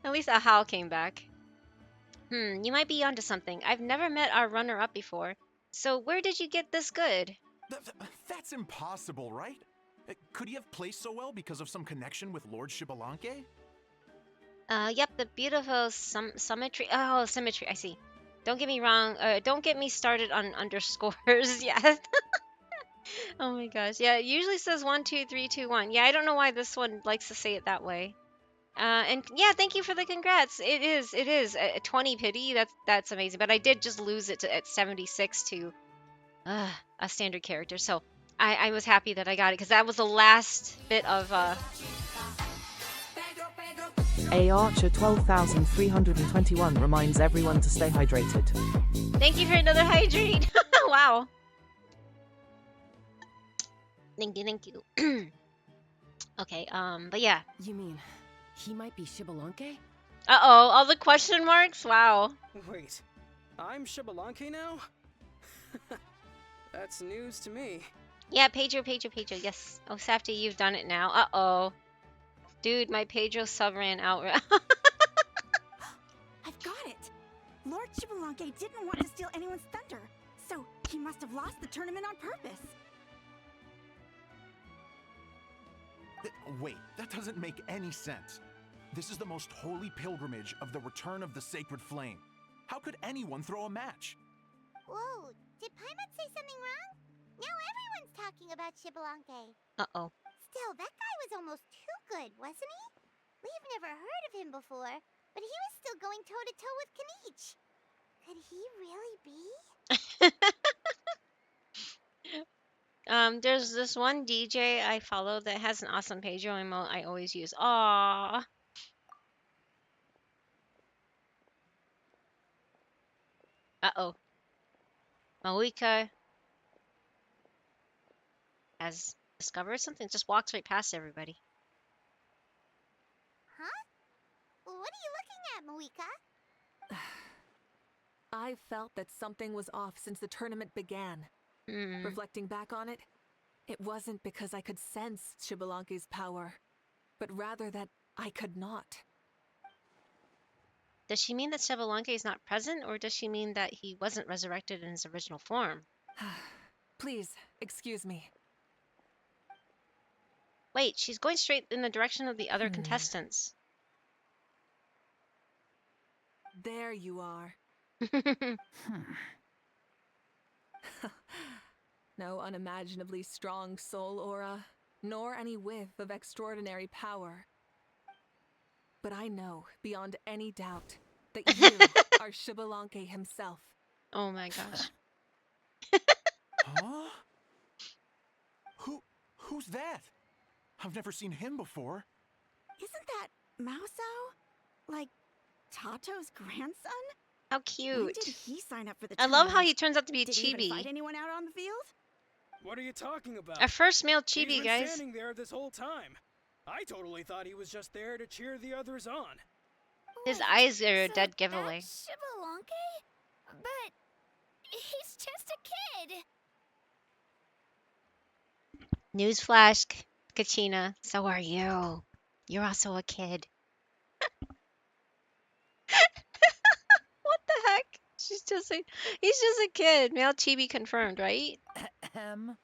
At least Ahau came back. You might be onto something. I've never met our runner-up before. So where did you get this good? That's impossible, right? Could he have placed so well because of some connection with Lord Shibalanke? Yep, the beautiful symmetry. Oh, symmetry, I see. Don't get me wrong. Don't get me started on underscores. Yeah. Oh my gosh. Yeah, it usually says 1, 2, 3, 2, 1. Yeah, I don't know why this one likes to say it that way. And yeah, thank you for the congrats. It is a 20 pity. That's amazing. But I did just lose it at 76 to a standard character. So I was happy that I got it because that was the last bit of A Archer 12,321 reminds everyone to stay hydrated. Thank you for another hydrate. Wow. Thank you. Okay, but yeah. You mean he might be Shibalanke? Uh-oh, all the question marks? Wow. Wait, I'm Shibalanke now? That's news to me. Yeah, Pedro, yes. Oh, Safty, you've done it now. Uh-oh. Dude, my Pedro sub ran out. I've got it! Lord Shibalanke didn't want to steal anyone's thunder, so he must have lost the tournament on purpose. Wait, that doesn't make any sense. This is the most holy pilgrimage of the return of the sacred flame. How could anyone throw a match? Whoa, did Paimon say something wrong? Now everyone's talking about Shibalanke. Uh-oh. Still, that guy was almost too good, wasn't he? We've never heard of him before, but he was still going toe-to-toe with Kanich. Could he really be? There's this one DJ I follow that has an awesome Pedro emote I always use. Aww. Uh-oh. Moika has discovered something. Just walks right past everybody. Huh? What are you looking at, Moika? I felt that something was off since the tournament began. Reflecting back on it, it wasn't because I could sense Shibalanke's power, but rather that I could not. Does she mean that Shibalanke is not present, or does she mean that he wasn't resurrected in his original form? Please, excuse me. Wait, she's going straight in the direction of the other contestants. There you are. No unimaginably strong soul aura, nor any whiff of extraordinary power. But I know, beyond any doubt, that you are Shibalanke himself. Oh my gosh. Huh? Who's that? I've never seen him before. Isn't that Mauso? Like, Tato's grandson? How cute. When did he sign up for the I love how tournament? he turns out to be a Did he even chibi. fight anyone out on the field? What are you talking about? A first male He's chibi, been guys. standing there this whole time. I totally thought he was just there to cheer the others on. His eyes are a dead giveaway. Shibalanke? But he's just a kid. Newsflash, Kachina. So are you. You're also a kid. What the heck? He's just a kid. Male chibi confirmed, right? Well,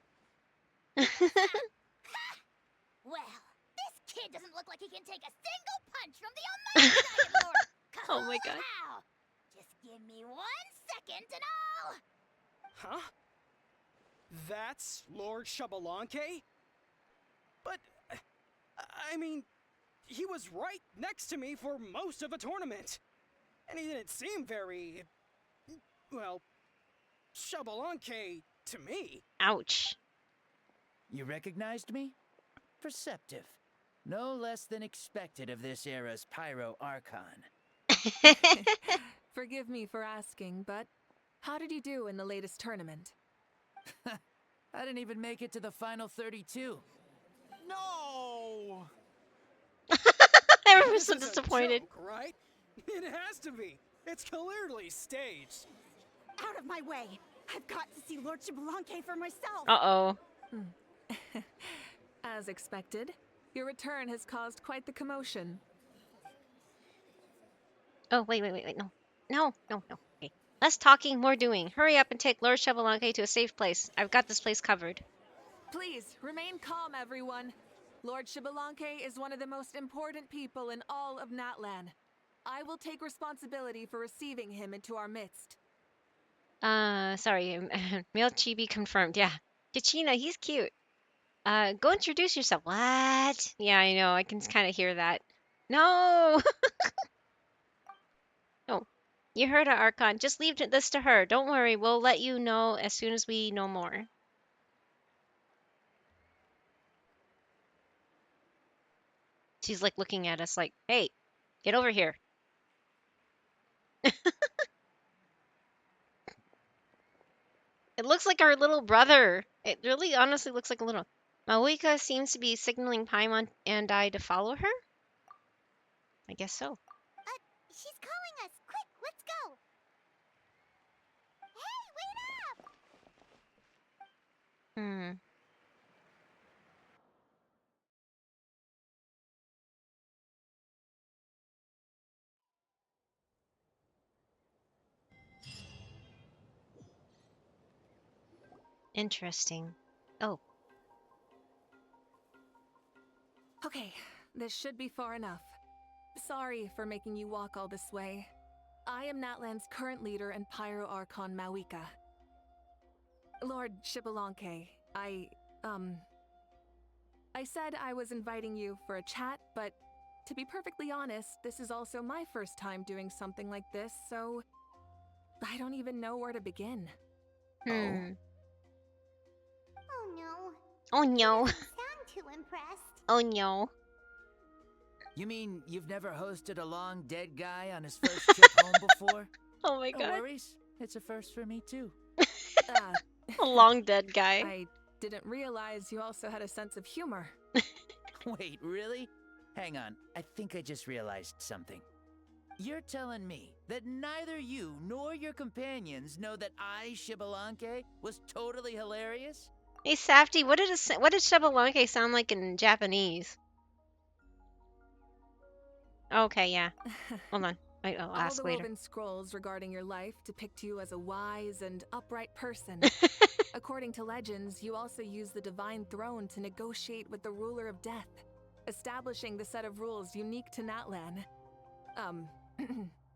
this kid doesn't look like he can take a single punch from the almighty Dragon Lord. Oh my god. Kahoot! Just give me 1 second and I'll... Huh? That's Lord Shibalanke? But, I mean, he was right next to me for most of the tournament. And he didn't seem very, well, Shibalanke to me. Ouch. You recognized me? Perceptive. No less than expected of this era's Pyro Archon. Forgive me for asking, but how did you do in the latest tournament? I didn't even make it to the final 32. No! Everyone's so This is a disappointed. joke, right? It has to be. It's clearly staged. Out of my way. I've got to see Lord Shibalanke for myself. Uh-oh. As expected, your return has caused quite the commotion. Oh, wait. No. Okay. Less talking, more doing. Hurry up and take Lord Shibalanke to a safe place. I've got this place covered. Please, remain calm, everyone. Lord Shibalanke is one of the most important people in all of Natlan. I will take responsibility for receiving him into our midst. Sorry. Male chibi confirmed. Yeah. Kachina, he's cute. Go introduce yourself. What? Yeah, I know. I can kind of hear that. No! Oh, you heard her, Archon. Just leave this to her. Don't worry, we'll let you know as soon as we know more. She's like looking at us like, hey, get over here. It looks like our little brother. It really honestly looks like a little. Mawika seems to be signaling Paimon and I to follow her? I guess so. She's calling us. Quick, let's go. Hey, wait up! Hmm. Interesting. Oh. Okay, this should be far enough. Sorry for making you walk all this way. I am Natlan's current leader and Pyro Archon Mawika. Lord Shibalanke, I said I was inviting you for a chat, but to be perfectly honest, this is also my first time doing something like this, so I don't even know where to begin. Hmm. Oh no. Oh He no. doesn't sound too impressed. Oh no. You mean you've never hosted a long dead guy on his first trip home before? Oh my No god. worries. It's a first for me too. A long dead guy. I didn't realize you also had a sense of humor. Wait, really? Hang on. I think I just realized something. You're telling me that neither you nor your companions know that I, Shibalanke, was totally hilarious? Hey Safty, what did Shibalanke sound like in Japanese? Okay, yeah. Hold on. I'll All ask the later. woven scrolls regarding your life depict you as a wise and upright person. According to legends, you also use the divine throne to negotiate with the ruler of death, establishing the set of rules unique to Natlan.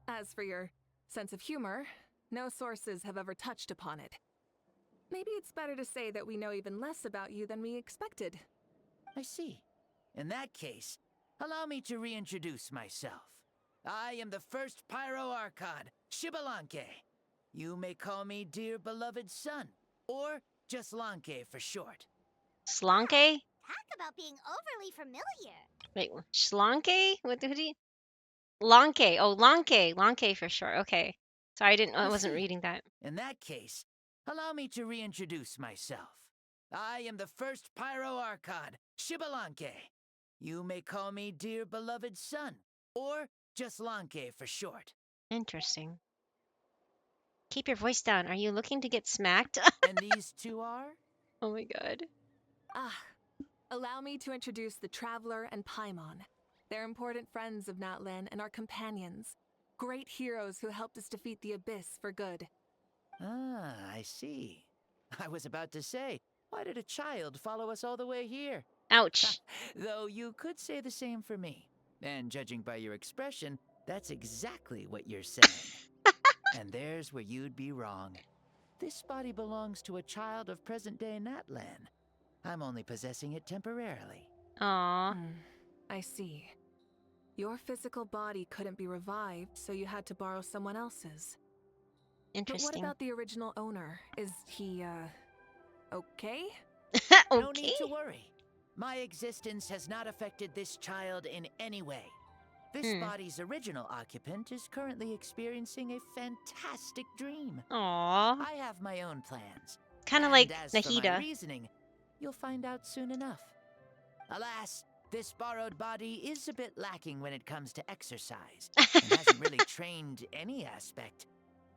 As for your sense of humor, no sources have ever touched upon it. Maybe it's better to say that we know even less about you than we expected. I see. In that case, allow me to reintroduce myself. I am the first Pyro Archon, Shibalanke. You may call me dear beloved son, or just Lanke for short. Slanke? Talk about being overly familiar. Wait, Schlanke? What did he? Lanke. Oh, Lanke. Lanke for sure. Okay. Sorry, I wasn't see. reading that. In that case, allow me to reintroduce myself. I am the first Pyro Archon, Shibalanke. You may call me dear beloved son, or just Lanke for short. Interesting. Keep your voice down. Are you looking to get smacked? And these two are? Oh my god. Allow me to introduce the Traveler and Paimon. They're important friends of Natlan and our companions. Great heroes who helped us defeat the Abyss for good. Ah, I see. I was about to say, why did a child follow us all the way here? Ouch. Though you could say the same for me. And judging by your expression, that's exactly what you're saying. And there's where you'd be wrong. This body belongs to a child of present-day Natlan. I'm only possessing it temporarily. Aww. I see. Your physical body couldn't be revived, so you had to borrow someone else's. Interesting. But what about the original owner? Is he, okay? Okay. No need to worry. My existence has not affected this child in any way. This body's original occupant is currently experiencing a fantastic dream. Aww. I have my own plans. Kind of like as for my Nahida. reasoning, you'll find out soon enough. Alas, this borrowed body is a bit lacking when it comes to exercise, and hasn't really trained any aspect.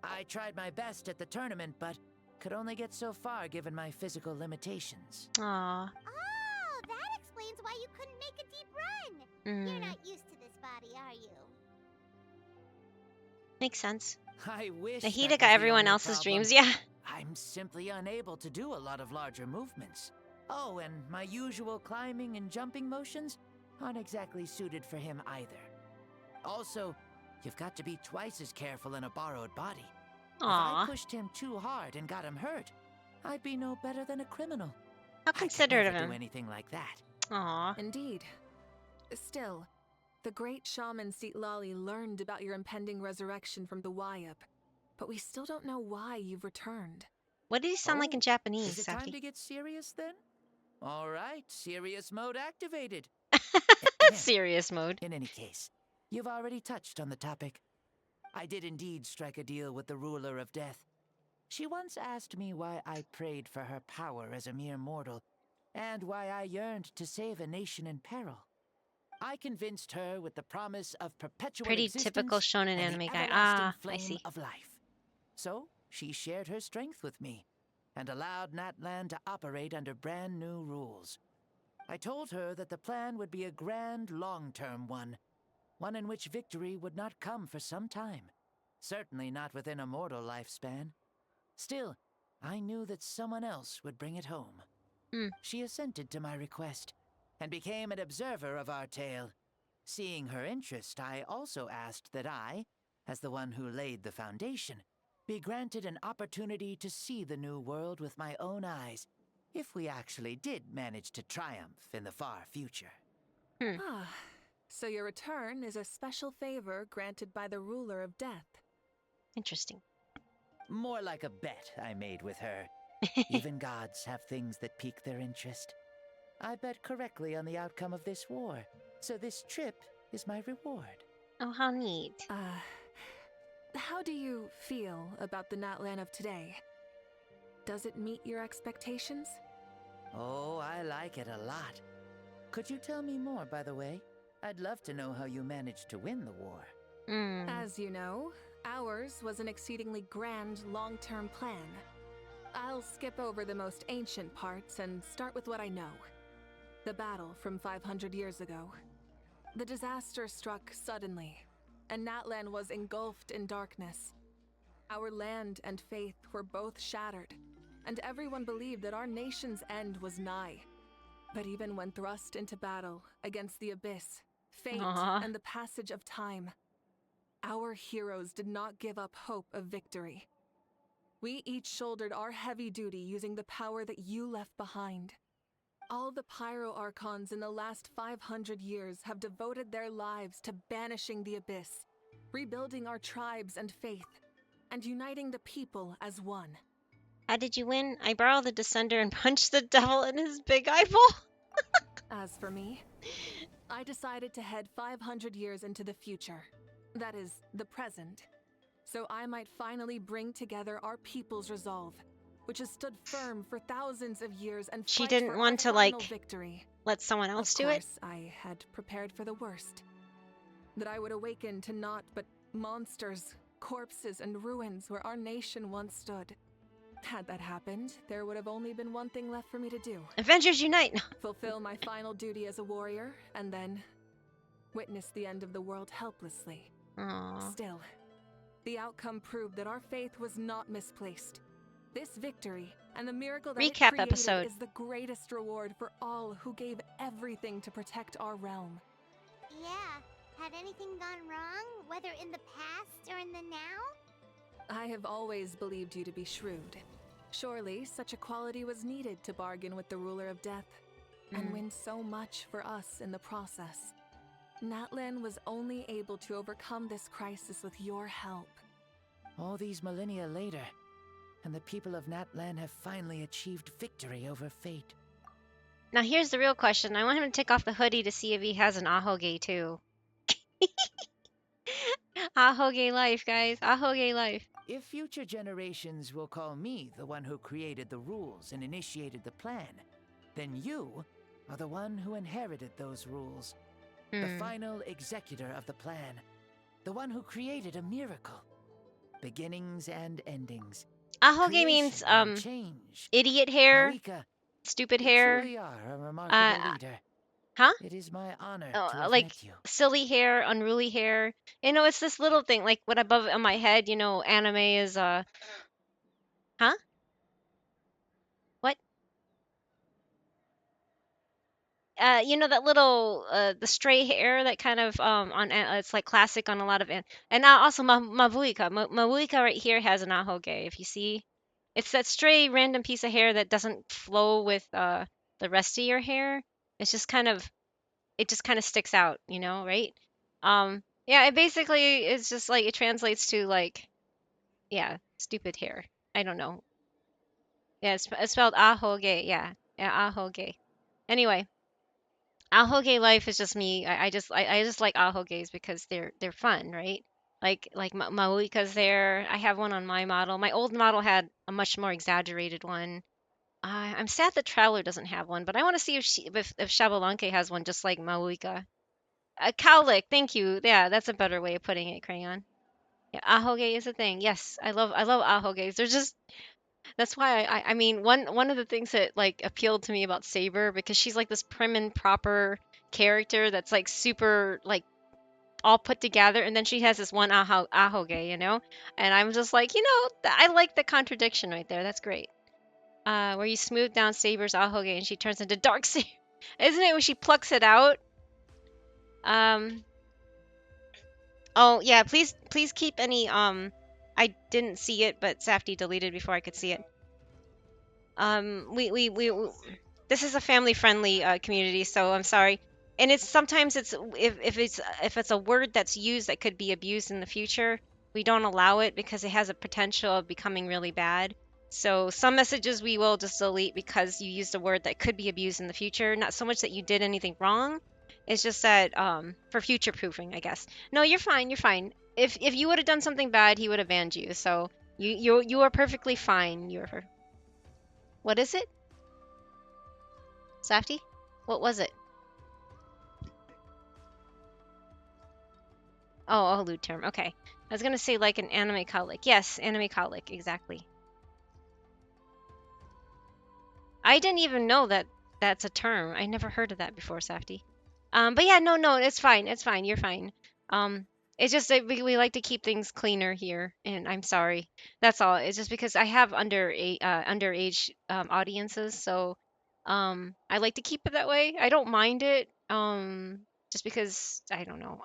I tried my best at the tournament, but could only get so far given my physical limitations. Aww. Oh, that explains why you couldn't make a deep run. You're not used to this body, are you? Makes sense. I wish Nahida that got was the everyone only else's problem. dreams, yeah. I'm simply unable to do a lot of larger movements. Oh, and my usual climbing and jumping motions aren't exactly suited for him either. Also, you've got to be twice as careful in a borrowed body. If I pushed him too hard and got him hurt, I'd be no better than a criminal. How considerate I of could never him. do anything like that. Aw. Indeed. Still, The great shaman Lali learned about your impending resurrection from the Wayup, but we still don't know why you've returned. What did he sound like in Oh, Japanese, is it time Saki? to get serious then? All right, serious mode activated. Serious mode. In any case, you've already touched on the topic. I did indeed strike a deal with the ruler of death. She once asked me why I prayed for her power as a mere mortal, and why I yearned to save a nation in peril. I convinced her with the promise of perpetual Pretty existence typical shonen and anime the guy. everlasting Ah, I flame see. of life. So she shared her strength with me, and allowed Natlan to operate under brand new rules. I told her that the plan would be a grand, long-term one in which victory would not come for some time, certainly not within a mortal lifespan. Still, I knew that someone else would bring it home. She assented to my request, and became an observer of our tale. Seeing her interest, I also asked that I, as the one who laid the foundation, be granted an opportunity to see the new world with my own eyes, if we actually did manage to triumph in the far future. Ah, so your return is a special favor granted by the ruler of death. Interesting. More like a bet I made with her. Even gods have things that pique their interest. I bet correctly on the outcome of this war, so this trip is my reward. Oh, how neat. How do you feel about the Natlan of today? Does it meet your expectations? Oh, I like it a lot. Could you tell me more, by the way? I'd love to know how you managed to win the war. As you know, ours was an exceedingly grand, long-term plan. I'll skip over the most ancient parts and start with what I know. The battle from 500 years ago. The disaster struck suddenly, and Natlan was engulfed in darkness. Our land and faith were both shattered, and everyone believed that our nation's end was nigh. But even when thrust into battle against the abyss, fate, and the passage of time, our heroes did not give up hope of victory. We each shouldered our heavy duty using the power that you left behind. All the Pyro Archons in the last 500 years have devoted their lives to banishing the abyss, rebuilding our tribes and faith, and uniting the people as one. How did you win? I borrowed the Descender and punched the devil in his big eyeball. As for me, I decided to head 500 years into the future. That is, the present. So I might finally bring together our people's resolve, which has stood firm for thousands of years and She fight didn't for want our to, final like, victory. let someone else Of do it? course, I had prepared for the worst. That I would awaken to naught but monsters, corpses, and ruins where our nation once stood. Had that happened, there would have only been one thing left for me to do. Avengers Unite! Fulfill my final duty as a warrior, and then witness the end of the world helplessly. Aww. Still, the outcome proved that our faith was not misplaced. This victory and the miracle that it Recap created episode. is the greatest reward for all who gave everything to protect our realm. Yeah, had anything gone wrong, whether in the past or in the now? I have always believed you to be shrewd. Surely, such a quality was needed to bargain with the ruler of death, and win so much for us in the process. Natlan was only able to overcome this crisis with your help. All these millennia later, and the people of Natlan have finally achieved victory over fate. Now here's the real question. I want him to take off the hoodie to see if he has an ahoge too. Ahoge life, guys. Ahoge life. If future generations will call me the one who created the rules and initiated the plan, then you are the one who inherited those rules. The final executor of the plan. The one who created a miracle. Beginnings and endings. Ahoge means idiot hair, stupid hair. You truly are a remarkable leader. Huh? It is my honor to have like met you. silly hair, unruly hair. You know, it's this little thing, like what above on my head. You know, anime is huh? What? You know that little the stray hair that kind of it's like classic on a lot of and now also Mavuika right here has an ahoge. If you see, it's that stray random piece of hair that doesn't flow with the rest of your hair. It's just kind of it just kind of sticks out, you know, right? Yeah, it basically is just like it translates to like, yeah, stupid hair. I don't know. Yeah, it's spelled ahoge. Yeah, yeah, ahoge. Anyway, ahoge life is just me. I just like ahoges because they're fun, right? Like Mauika's there. I have one on my model. My old model had a much more exaggerated one. I'm sad that Traveler doesn't have one, but I want to see if Xabalanque has one just like Mauika. A cowlick, thank you. Yeah, that's a better way of putting it, Crayon. Yeah, ahoge is a thing. Yes, I love ahoges. They're just that's why I mean one of the things that like appealed to me about Saber because she's like this prim and proper character that's like super like all put together and then she has this one ahoge, you know? And I'm just like, I like the contradiction right there. That's great. Where you smooth down Saber's ahoge and she turns into Dark Saber. Isn't it when she plucks it out? Um Oh, yeah, please keep any I didn't see it, but Safty deleted before I could see it. We this is a family friendly community, so I'm sorry. And it's sometimes it's if it's a word that's used that could be abused in the future, we don't allow it because it has a potential of becoming really bad. So some messages we will just delete because you used a word that could be abused in the future. Not so much that you did anything wrong. It's just that for future proofing, I guess. No, you're fine. You're fine. If you would have done something bad, he would have banned you. So you are perfectly fine. What is it? Safety? What was it? Oh, a lewd term. Okay. I was gonna say like an anime colic. Yes, anime colic, exactly. I didn't even know that that's a term. I never heard of that before, Safety. But yeah, no, it's fine. It's fine. You're fine. Um, it's just that we like to keep things cleaner here, and I'm sorry. That's all. It's just because I have underage audiences, so I like to keep it that way. I don't mind it. Just because I don't know.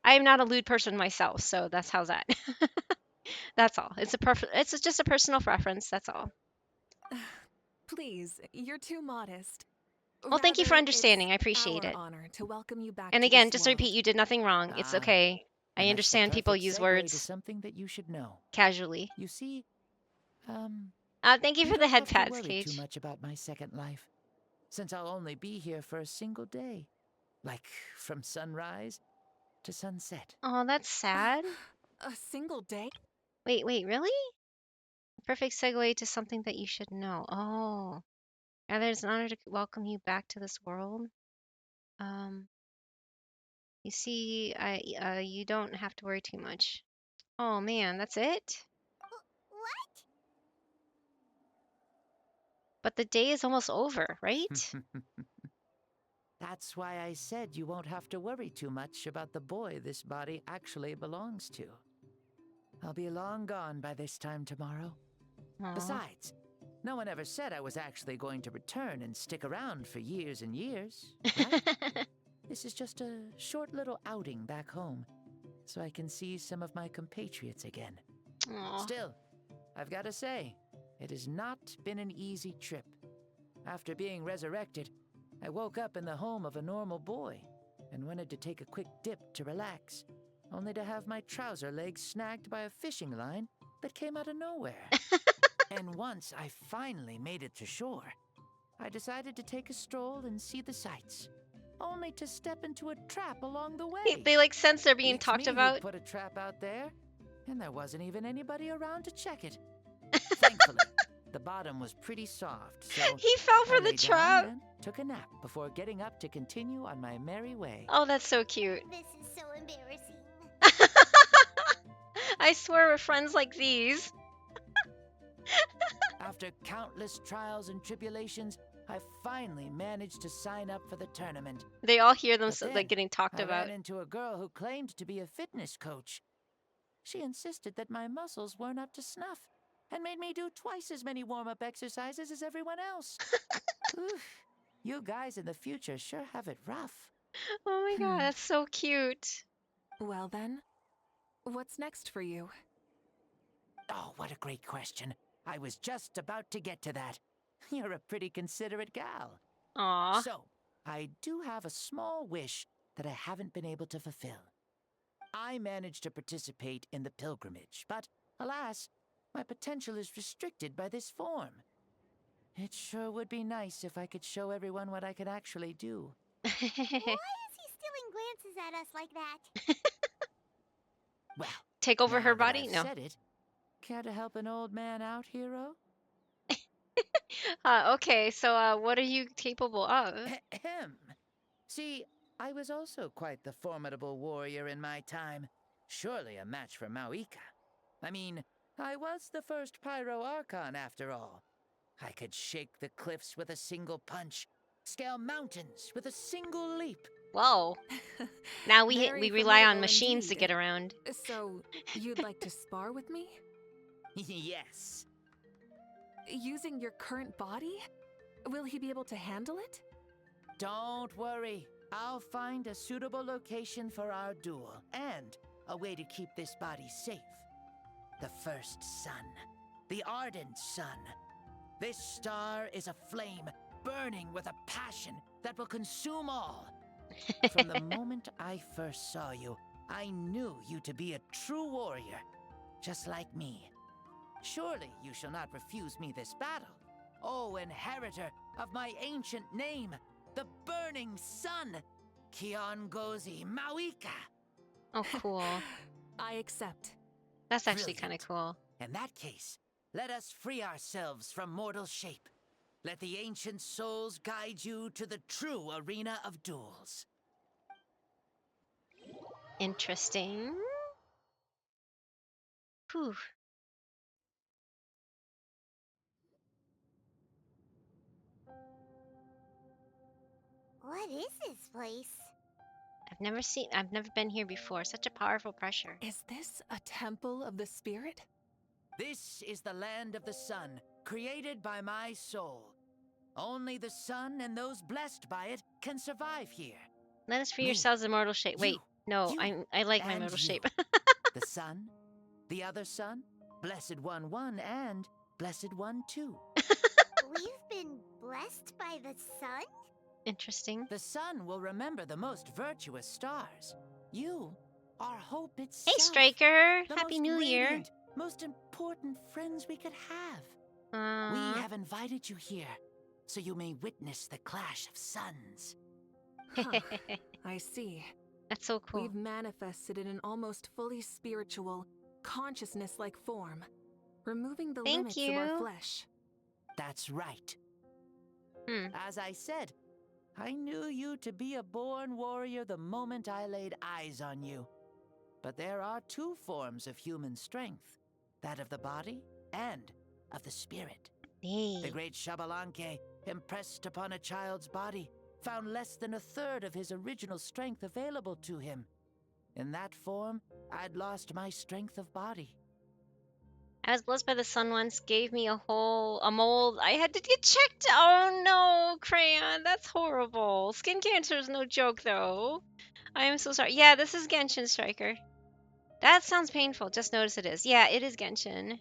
I'm not a lewd person myself, so that's how's that. That's all. It's just a personal preference. That's all. Please, you're too modest. Well, thank you for Rather, understanding. I it's appreciate our it. honor to welcome you back And to again, this just to world. repeat, you did nothing wrong. It's okay. I And that's the understand people perfect use segue words to something that you should know. casually. You see, Thank you you for the don't head have to pats, worry too Cage. much about my second life, since I'll only be here for a single day, like from sunrise to sunset. Oh, that's sad. A single day? Wait, really? Perfect segue to something that you should know. Oh, rather, it's an honor to welcome you back to this world. Um, you see, you don't have to worry too much. Oh man, that's it? What? But the day is almost over, right? That's why I said you won't have to worry too much about the boy this body actually belongs to. I'll be long gone by this time tomorrow. Aw. Besides, no one ever said I was actually going to return and stick around for years and years, right? This is just a short little outing back home, so I can see some of my compatriots again. Aw. Still, I've got to say, it has not been an easy trip. After being resurrected, I woke up in the home of a normal boy and wanted to take a quick dip to relax, only to have my trouser legs snagged by a fishing line that came out of nowhere. And once I finally made it to shore, I decided to take a stroll and see the sights, only to step into a trap along the way. They like sense they're being Beats talked me about. who put a trap out there, and there wasn't even anybody around to check it. Thankfully, the bottom was pretty soft, so He fell for I the lay down trap. and took a nap before getting up to continue on my merry way. Oh, that's so cute. This is so embarrassing. I swear with friends like these. After countless trials and tribulations, I finally managed to sign up for the tournament. They all hear them But then, like getting talked I about. ran into a girl who claimed to be a fitness coach. She insisted that my muscles weren't up to snuff and made me do twice as many warm-up exercises as everyone else. Oof, you guys in the future sure have it rough. Oh my god, that's so cute. Well then, what's next for you? Oh, what a great question. I was just about to get to that. You're a pretty considerate gal. Aw. So, I do have a small wish that I haven't been able to fulfill. I managed to participate in the pilgrimage, but alas, my potential is restricted by this form. It sure would be nice if I could show everyone what I could actually do. Why is he stealing glances at us like that? Well, Take over now her that body? I've No. said it, care to help an old man out, hero? Okay, so what are you capable of? Ahem. See, I was also quite the formidable warrior in my time. Surely a match for Mauika. I mean, I was the first Pyro Archon after all. I could shake the cliffs with a single punch, scale mountains with a single leap. Whoa. Now we Very rely on formidable machines to indeed. get around. So, you'd like to spar with me? Yes. Using your current body? Will he be able to handle it? Don't worry. I'll find a suitable location for our duel and a way to keep this body safe. The first sun. The ardent sun. This star is a flame burning with a passion that will consume all. From the moment I first saw you, I knew you to be a true warrior, just like me. Surely you shall not refuse me this battle, O inheritor of my ancient name, the burning sun, Kiongozi Mauika. Oh, cool. I accept. That's actually kind of cool. In that case, let us free ourselves from mortal shape. Let the ancient souls guide you to the true arena of duels. Interesting. Whew. What is this place? I've never been here before. Such a powerful pressure. Is this a temple of the spirit? This is the land of the sun, created by my soul. Only the sun and those blessed by it can survive here. Let us free Me, yourselves of mortal shape. Wait, no, you, I like my and mortal you. shape. The sun, the other sun, Blessed One 1, and Blessed One 2. We've been blessed by the sun? Interesting. The sun will remember the most virtuous stars. You are hope itself. Hey, Striker! The Happy most New Year! radiant, most important friends we could have. We have invited you here, so you may witness the clash of suns. Huh, I see. That's so cool. We've manifested in an almost fully spiritual, consciousness-like form, removing the Thank limits of you. our flesh. That's right. Hmm. As I said, I knew you to be a born warrior the moment I laid eyes on you. But there are two forms of human strength, that of the body and of the spirit. Hey. The great Xbalanque, impressed upon a child's body, found less than a third of his original strength available to him. In that form, I'd lost my strength of body. I was blessed by the sun once, gave me a mold. I had to get checked. Oh no, Crayon, that's horrible. Skin cancer is no joke, though. I am so sorry. Yeah, this is Genshin, Striker. That sounds painful. Just notice it is. Yeah, it is Genshin.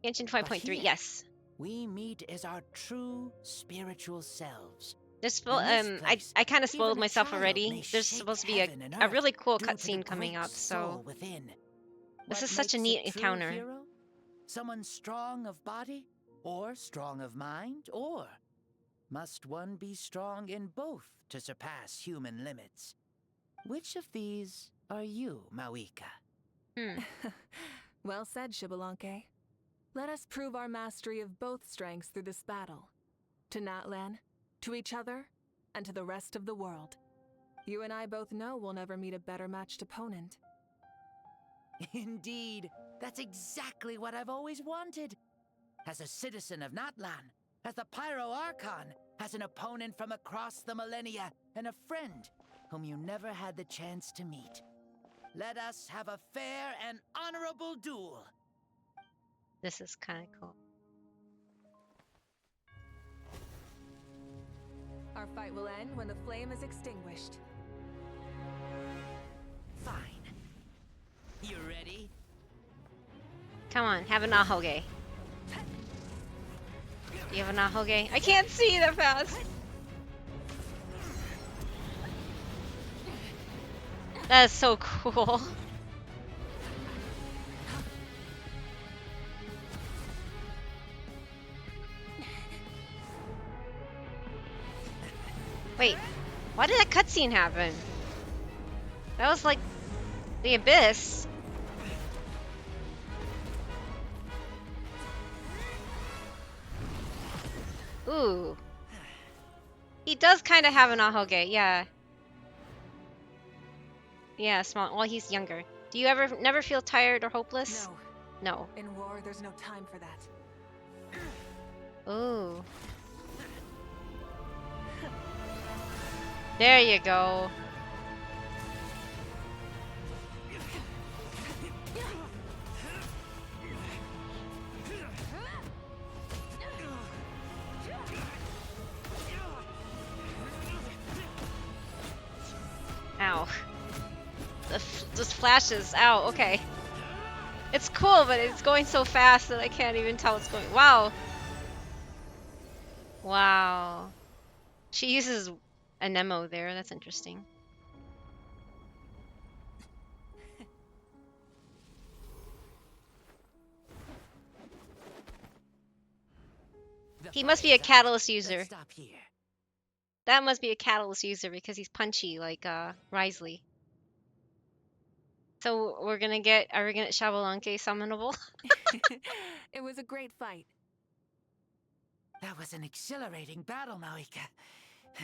Genshin But 5.3, here, yes. we meet as our true spiritual selves. There's In this place, I kind of spoiled even a myself child already. may There's shape supposed to be heaven and a earth really cool due to the cutscene coming great up, soul so within. this What is such a makes neat true encounter. hero? Someone strong of body, or strong of mind, or must one be strong in both to surpass human limits? Which of these are you, Mauika? Well said, Xbalanque. Let us prove our mastery of both strengths through this battle. To Natlan, to each other, and to the rest of the world. You and I both know we'll never meet a better matched opponent. Indeed, that's exactly what I've always wanted. As a citizen of Natlan, as the Pyro Archon, as an opponent from across the millennia, and a friend whom you never had the chance to meet. Let us have a fair and honorable duel. This is kind of cool. Our fight will end when the flame is extinguished. Fine. You ready? Come on, have an ahoge. Do you have an ahoge? I can't see that fast. That is so cool. Wait, why did that cutscene happen? That was like the abyss. Ooh. He does kind of have an ahoge, yeah. Yeah, small. Well, he's younger. Do you ever never feel tired or hopeless? No. No. In war, there's no time for that. Ooh. There you go. Ow. Just flashes. Ow, okay. It's cool, but it's going so fast that I can't even tell what's going. Wow. Wow. She uses a Nemo there. That's interesting. He must be a catalyst user. Stop here. That must be a catalyst user because he's punchy like Risley. So are we gonna get Xabalanque summonable? It was a great fight. That was an exhilarating battle, Maika.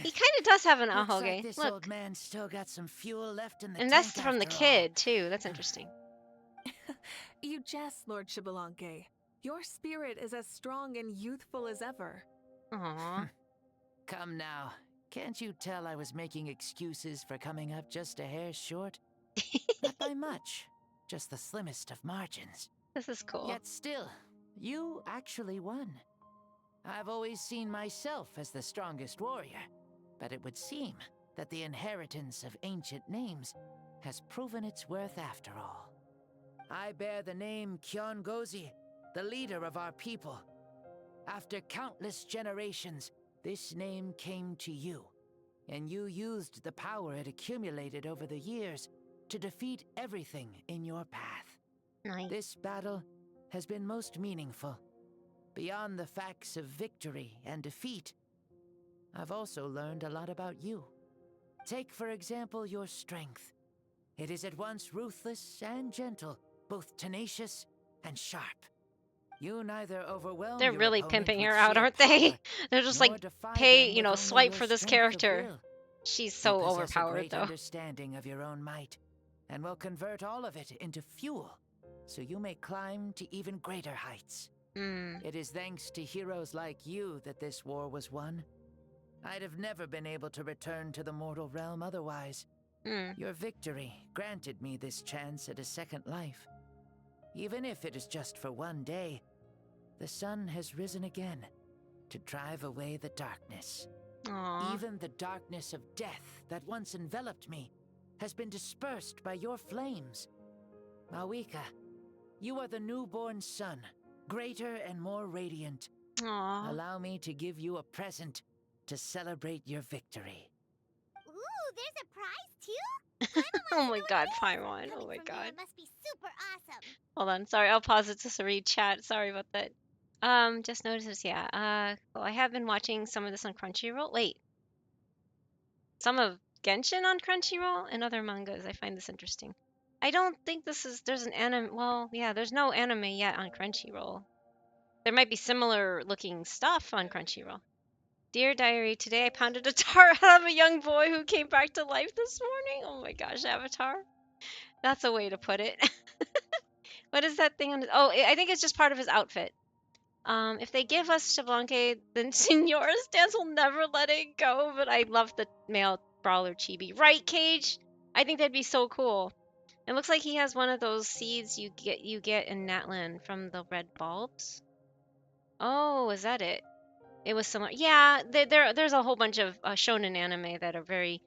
He kind of does have an Looks ahoge. like this Look. old man still got some fuel left in the And tank that's from the after kid too. That's interesting. You jest, Lord Shibalanke. Your spirit is as strong and youthful as ever. Aww. Come now. Can't you tell I was making excuses for coming up just a hair short? Not by much. Just the slimmest of margins. This is cool. Yet still, you actually won. I've always seen myself as the strongest warrior, but it would seem that the inheritance of ancient names has proven its worth after all. I bear the name Kiongozi, the leader of our people. After countless generations, this name came to you, and you used the power it accumulated over the years to defeat everything in your path. Nice. This battle has been most meaningful. Beyond the facts of victory and defeat, I've also learned a lot about you. Take, for example, your strength. It is at once ruthless and gentle, both tenacious and sharp. You neither overwhelm They're your really opponent pimping with her out, sheer aren't they? power, They're just nor like, defy pay, them you with know, only swipe your for this strength of character. will. She's You so possess overpowered a great though. understanding of your own might, and will convert all of it into fuel, so you may climb to even greater heights. It is thanks to heroes like you that this war was won. I'd have never been able to return to the mortal realm otherwise. Your victory granted me this chance at a second life. Even if it is just for one day, the sun has risen again to drive away the darkness. Aww. Even the darkness of death that once enveloped me has been dispersed by your flames. Mawika, you are the newborn sun, greater and more radiant. Aww. Allow me to give you a present to celebrate your victory. Ooh, there's a prize too? Oh my god, Paimon. Oh my From god. there, it must be super awesome. Hold on, sorry, I'll pause it just to read chat. Sorry about that. Just noticed this, yeah. Well, I have been watching some of this on Crunchyroll. Wait. Some of Genshin on Crunchyroll and other mangas. I find this interesting. I don't think there's an anime, well, yeah, there's no anime yet on Crunchyroll. There might be similar looking stuff on Crunchyroll. Dear Diary, today I pounded a tar out of a young boy who came back to life this morning. Oh my gosh, Avatar. That's a way to put it. What is that thing on his... Oh, I think it's just part of his outfit. If they give us Xbalanque, then Senora's dance will never let it go. But I love the male brawler chibi. Right, Cage? I think that'd be so cool. It looks like he has one of those seeds you get in Natlan from the red bulbs. Oh, is that it? It was similar. Yeah, there's a whole bunch of shonen anime that are very...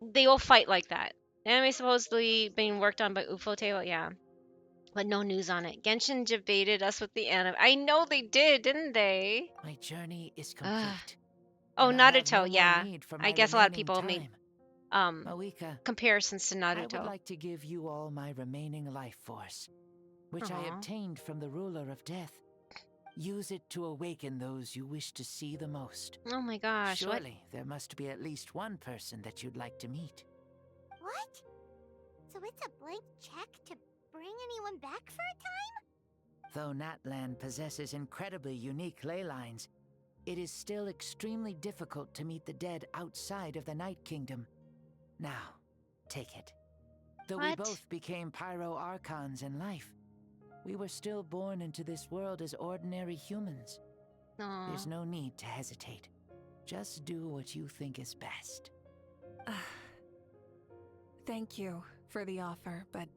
They all fight like that. The anime supposedly being worked on by Ufotable, yeah. But no news on it. Genshin debated us with the anime. I know they did, didn't they? My journey is complete. Oh, and I have Naruto, no more yeah. need for I my guess a lot of remaining people made Mawika, comparisons to I Naruto. would like to give you all my remaining life force, which I Aw. obtained from the ruler of death. Use it to awaken those you wish to see the most. Oh my gosh, Surely there must be at least one person that you'd like to meet. What? So it's a blank check to bring anyone back for a time? Though Natland possesses incredibly unique ley lines, it is still extremely difficult to meet the dead outside of the Night Kingdom. Now, take it. Though we What? both became Pyro-Archons in life, we were still born into this world as ordinary humans. Aw. There's no need to hesitate. Just do what you think is best. Thank you for the offer, but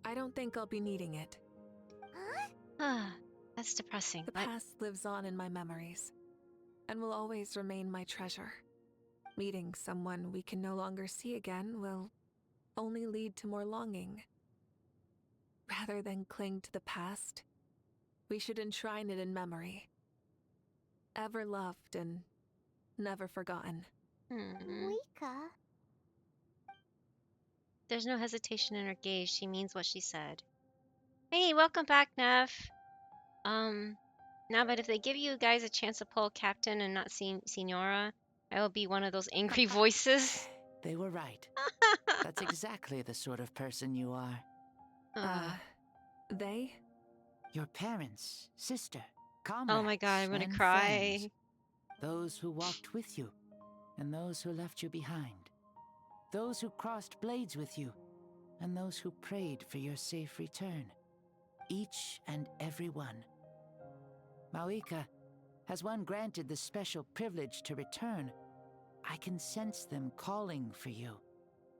I don't think I'll be needing it. Ah, that's depressing. The But past lives on in my memories, and will always remain my treasure. Meeting someone we can no longer see again will only lead to more longing. Rather than cling to the past, we should enshrine it in memory. Ever loved and never forgotten. Mika. there's no hesitation in her gaze. She means what she said. Hey, welcome back, Nev. Now, but if they give you guys a chance to pull Captain and not Senora, I will be one of those angry voices. They were right. That's exactly the sort of person you are. They? Your parents, sister, comrades, Oh my god, I'm gonna and cry. friends. Those who walked with you, and those who left you behind. Those who crossed blades with you, and those who prayed for your safe return. Each and every one. Mawika, has one granted the special privilege to return, I can sense them calling for you,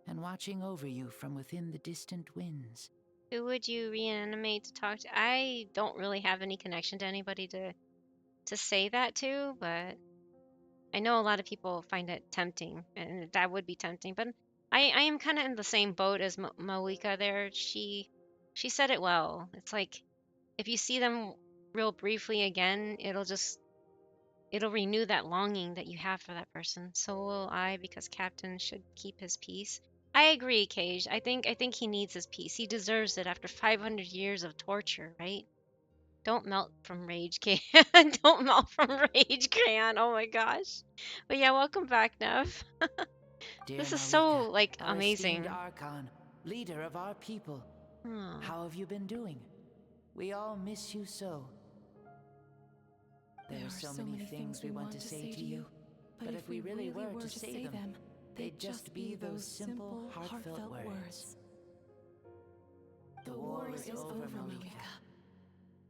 and watching over you from within the distant winds. Who would you reanimate to talk to? I don't really have any connection to anybody to say that to, but I know a lot of people find it tempting, and that would be tempting. But I am kind of in the same boat as Mawika there. She said it well. It's like if you see them real briefly again, it'll renew that longing that you have for that person. So will I, because Captain should keep his peace. I agree, Cage. I think he needs his peace. He deserves it after 500 years of torture, right? Don't melt from rage, Crayon. Don't melt from rage, Crayon. Oh my gosh. But yeah, welcome back, Nev. Dear This is Mawika, so like our amazing. esteemed Archon, leader of our people. Hmm. How have you been doing? We all miss you so. There are so many things we want to say to you, but if we really were to say them, they'd just be those simple, heartfelt words. The war is over, Mawika.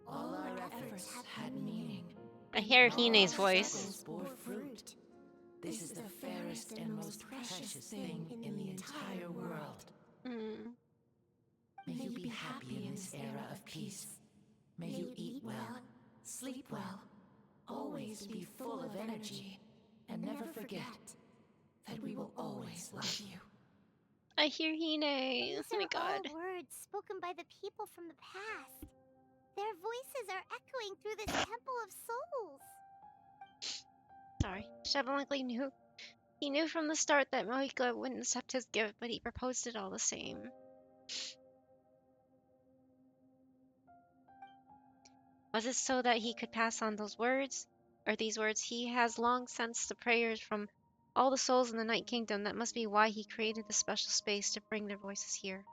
All our efforts had meaning. I hear All our Hine's voice. struggles bore fruit. This is the fairest and most precious thing in the entire world. Hmm. May you be happy in this era of peace. May you eat well, sleep well, always be full of energy, and never forget that we will always love you. I hear Hine. These Oh my are god. all words spoken by the people from the past. Their voices are echoing through this temple of souls. Sorry. Shabalankley knew. He knew from the start that Mohika wouldn't accept his gift, but he proposed it all the same. Was it so that he could pass on those words? Or these words? He has long sensed the prayers from all the souls in the Night Kingdom. That must be why he created this special space to bring their voices here.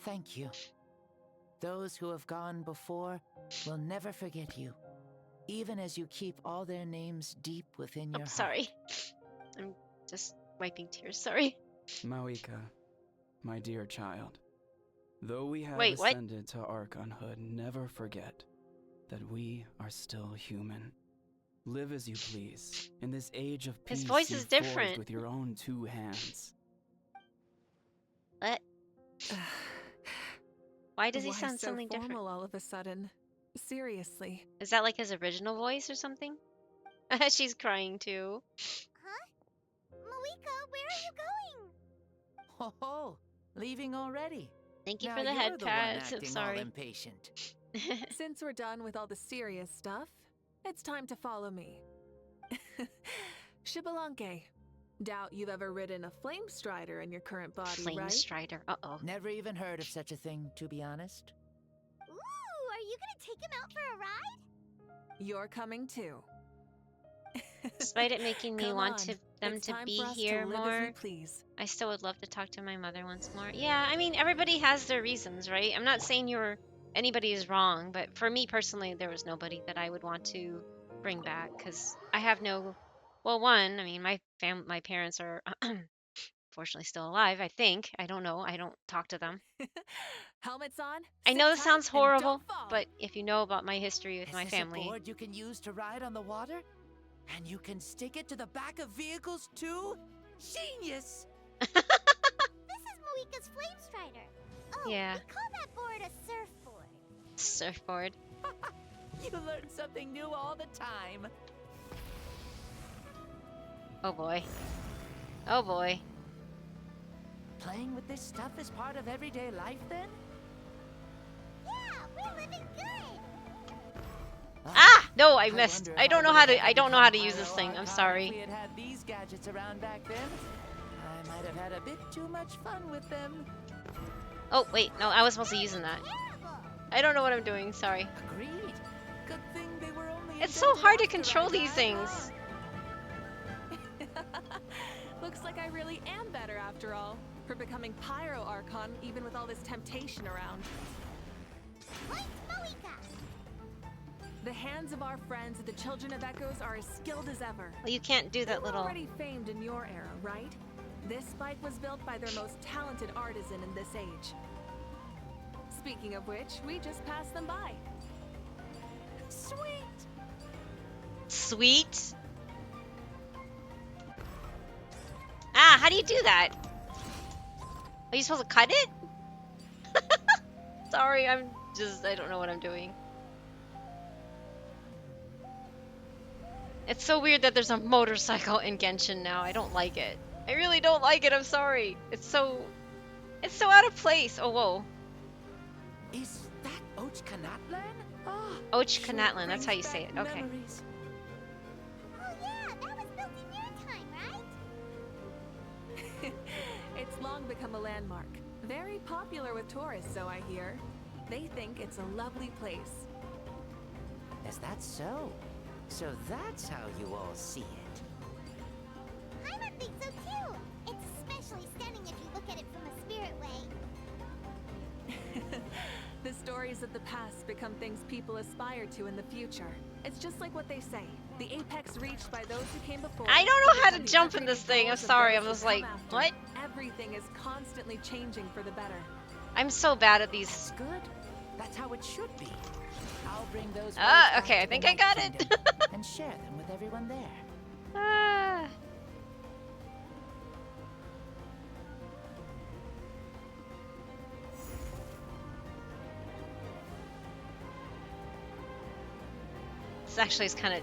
Thank you. Those who have gone before will never forget you, even as you keep all their names deep within your heart. Sorry. I'm just wiping tears. Sorry. Mawika, my dear child, though we have Wait, what? ascended to Archonhood, never forget that we are still human. Live as you please in this age of peace His voice you is forged different. with your own two hands. What? Why does he Why sound so something formal different? all of a sudden? Seriously. Is that like his original voice or something? She's crying too. Huh? Mawika, where are you going? Ho ho! Leaving already. Thank you Now for the you're head the one pat. acting all Sorry. impatient. Since we're done with all the serious stuff, it's time to follow me. Shibalanke. Doubt you've ever ridden a flame strider in your current body, Flame right? Strider. Uh-oh. Never even heard of such a thing, to be honest. take him out for a ride? You're coming too. Despite it making me Come want on. them It's to time be for us to here live as more, we please. I still would love to talk to my mother once more. Yeah, I mean, everybody has their reasons, right? I'm not saying anybody is wrong, but for me personally, there was nobody that I would want to bring back because I have no. Well, one, I mean, my parents are fortunately still alive. I think. I don't know. I don't talk to them. Helmets on. I Sit know this tight, sounds and don't horrible, fall. but if you know about my history with Is my this a family, board you can use to ride on the water? And you can stick it to the back of vehicles too? Genius! This is Moika's Flame Strider. Oh, Yeah. we call that board a surfboard. surfboard. You learn something new all the time. Oh boy. Oh boy. Playing with this stuff is part of everyday life then? Yeah, we're living good. Ah! No, I missed. wonder I if don't know would how have to. I don't know become how to use this Pyro thing. I'm Archon If sorry. we had had these gadgets around back then, I might have had a bit too much fun with them. Oh wait, no, I was supposed to be using that. I don't know what I'm doing. Sorry. Agreed. Good thing they were only It's so hard to control these things. Looks like I really am better after all, for becoming Pyro Archon even with all this temptation around. Point Moika. The hands of our friends at the Children of Echoes are as skilled as ever. Well, you can't do They that were little. already famed in your era, right? This bike was built by their most talented artisan in this age. Speaking of which, we just passed them by. Sweet! Sweet. Ah, how do you do that? Are you supposed to cut it? Sorry, I don't know what I'm doing. It's so weird that there's a motorcycle in Genshin now. I don't like it. I really don't like it. I'm sorry. It's so out of place. Oh, whoa. Is that Ochkanatlan? Och Kanatlan, that's how you say it. Okay. Memories. Oh yeah, that was built in your time, right? It's long become a landmark. Very popular with tourists, so I hear. They think it's a lovely place. Is that so? So that's how you all see it. Paimon thinks so too. It's especially stunning if you look at it from a spirit way. The stories of the past become things people aspire to in the future. It's just like what they say. The apex reached by those who came before. I don't know how to become the jump in everyday this thing. I'm goals of sorry. those I'm who just come like, after. what? Everything is constantly changing for the better. I'm so bad at these. That's good. That's how it should be. I'll bring those words Okay, back I to think the I got Night it. Kingdom and share them with everyone there. Ah. This actually is kind of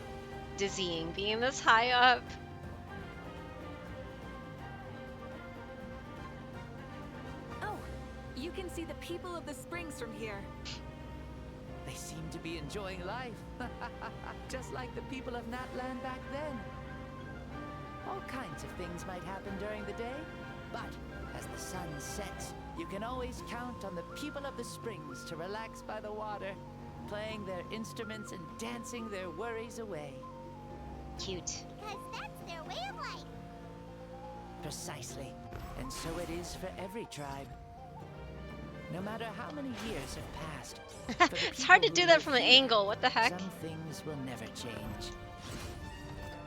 dizzying being this high up. Oh, you can see the people of the springs from here. They seem to be enjoying life. Just like the people of Natlan back then. All kinds of things might happen during the day, but as the sun sets, you can always count on the people of the springs to relax by the water, playing their instruments and dancing their worries away. Cute. Because that's their way of life. Precisely. And so it is for every tribe. No matter how many years have passed. It's hard to do that from an angle. What the heck? Some things will never change.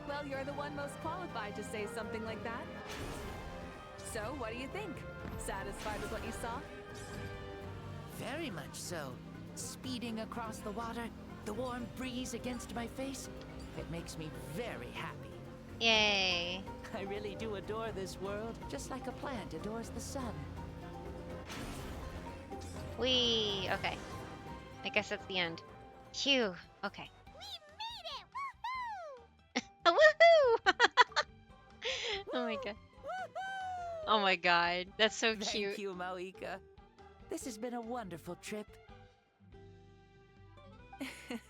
Well, you're the one most qualified to say something like that. So, what do you think? Satisfied with what you saw? Very much so. Speeding across the water, the warm breeze against my face, it makes me very happy. Yay. I really do adore this world, just like a plant adores the sun. Wee. Okay. I guess that's the end. Phew. Okay. We made it! Woohoo! Woohoo! Oh my god. Oh my god. That's so cute. Thank you, Moika. This has been a wonderful trip.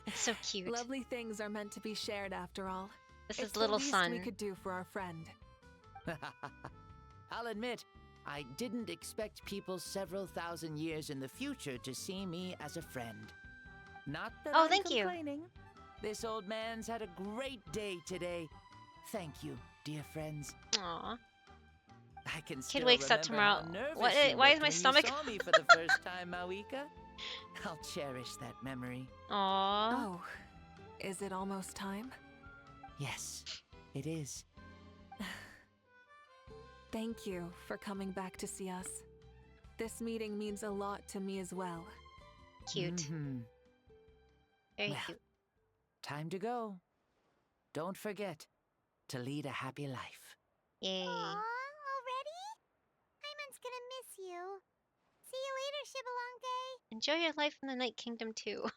It's so cute. Lovely things are meant to be shared after all. This It's is little the least son. we could do for our friend. I'll admit, I didn't expect people several thousand years in the future to see me as a friend. Not that Oh, I'm thank you. complaining. This old man's had a great day today. Thank you, dear friends. Aw. I can Kid still wakes up remember how tomorrow. nervous you Why is looked my when stomach? you saw me for the first time, Mawika. I'll cherish that memory. Aw. Oh, is it almost time? Yes, it is. Thank you for coming back to see us. This meeting means a lot to me as well. Cute. Very Well, cute. time to go. Don't forget to lead a happy life. Yay. Aw, already? Paimon's gonna miss you. See you later, Shibalonke. Enjoy your life in the Night Kingdom too.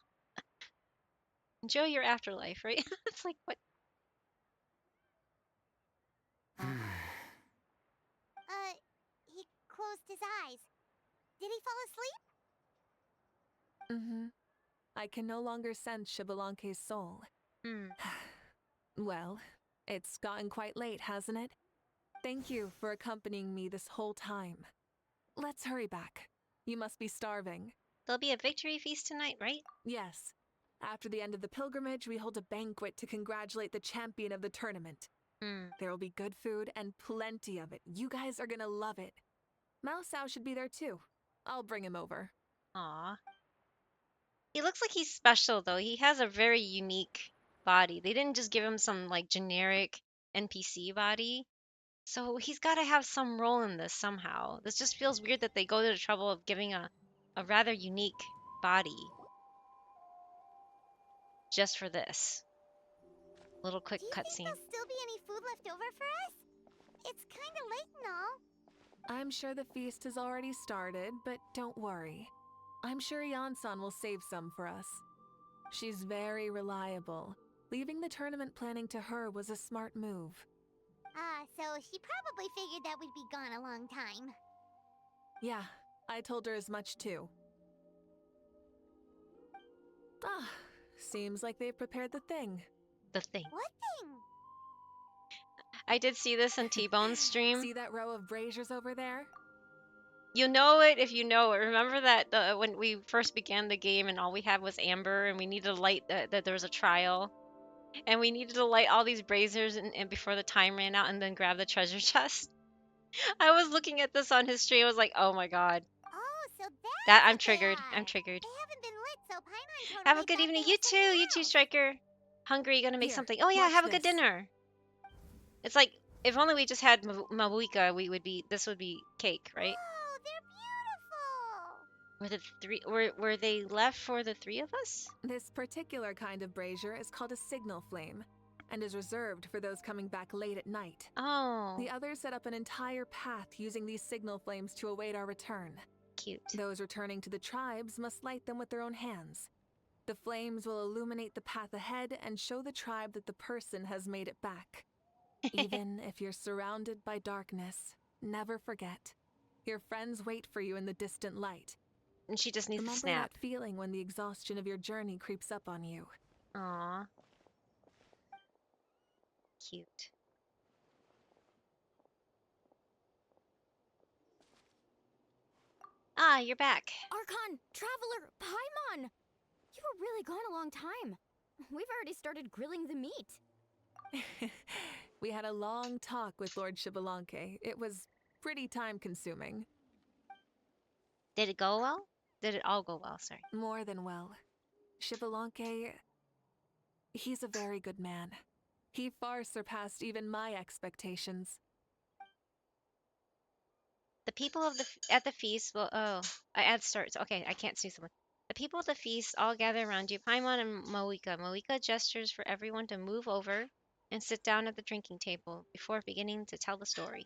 Enjoy your afterlife, right? It's like what? He closed his eyes. Did he fall asleep? Mm-hmm. I can no longer sense Shibalonke's soul. Well, it's gotten quite late, hasn't it? Thank you for accompanying me this whole time. Let's hurry back. You must be starving. There'll be a victory feast tonight, right? Yes. After the end of the pilgrimage, we hold a banquet to congratulate the champion of the tournament. There will be good food and plenty of it. You guys are gonna love it. Mao Sao should be there too. I'll bring him over. Aw. He looks like he's special though. He has a very unique body. They didn't just give him some like generic NPC body. So he's got to have some role in this somehow. This just feels weird that they go to the trouble of giving a rather unique body just for this little quick cutscene. There'll still be any food left over for us? It's kinda late and all. I'm sure the feast has already started, but don't worry. I'm sure Yansan will save some for us. She's very reliable. Leaving the tournament planning to her was a smart move. So she probably figured that we'd be gone a long time. Yeah, I told her as much too. Ah, seems like they've prepared the thing. The thing. What thing? I did see this in T-Bone's stream. See that row of braziers over there? You know it if you know it. Remember that when we first began the game and all we had was amber and we needed to light that there was a trial. And we needed to light all these braziers and before the time ran out and then grab the treasure chest. I was looking at this on his stream. I was like, oh my god. Oh, so That I'm triggered. I'm triggered. They haven't been lit, so Paimon totally Have a good evening. You too, Striker. Hungry, gonna make Here, something. Oh yeah, watch have a good this. dinner. It's like if only we just had Mabuika, this would be cake, right? Oh, they're beautiful. Were the three were they left for the three of us? This particular kind of brazier is called a signal flame and is reserved for those coming back late at night. Oh. The others set up an entire path using these signal flames to await our return. Cute. Those returning to the tribes must light them with their own hands. The flames will illuminate the path ahead and show the tribe that the person has made it back. Even if you're surrounded by darkness, never forget. Your friends wait for you in the distant light. And she just needs Remember to snap. that feeling when the exhaustion of your journey creeps up on you. Aw. Cute. Ah, you're back. Archon, Traveler, Paimon! You were really gone a long time. We've already started grilling the meat. We had a long talk with Lord Shibalonke. It was pretty time-consuming. Did it go well? Did it all go well, sorry? More than well. Shibalonke, he's a very good man. He far surpassed even my expectations. The people of at the feast will. Oh, I add starts. Okay, I can't see someone. The people at the feast all gather around you. Paimon and Moika. Moika gestures for everyone to move over and sit down at the drinking table before beginning to tell the story.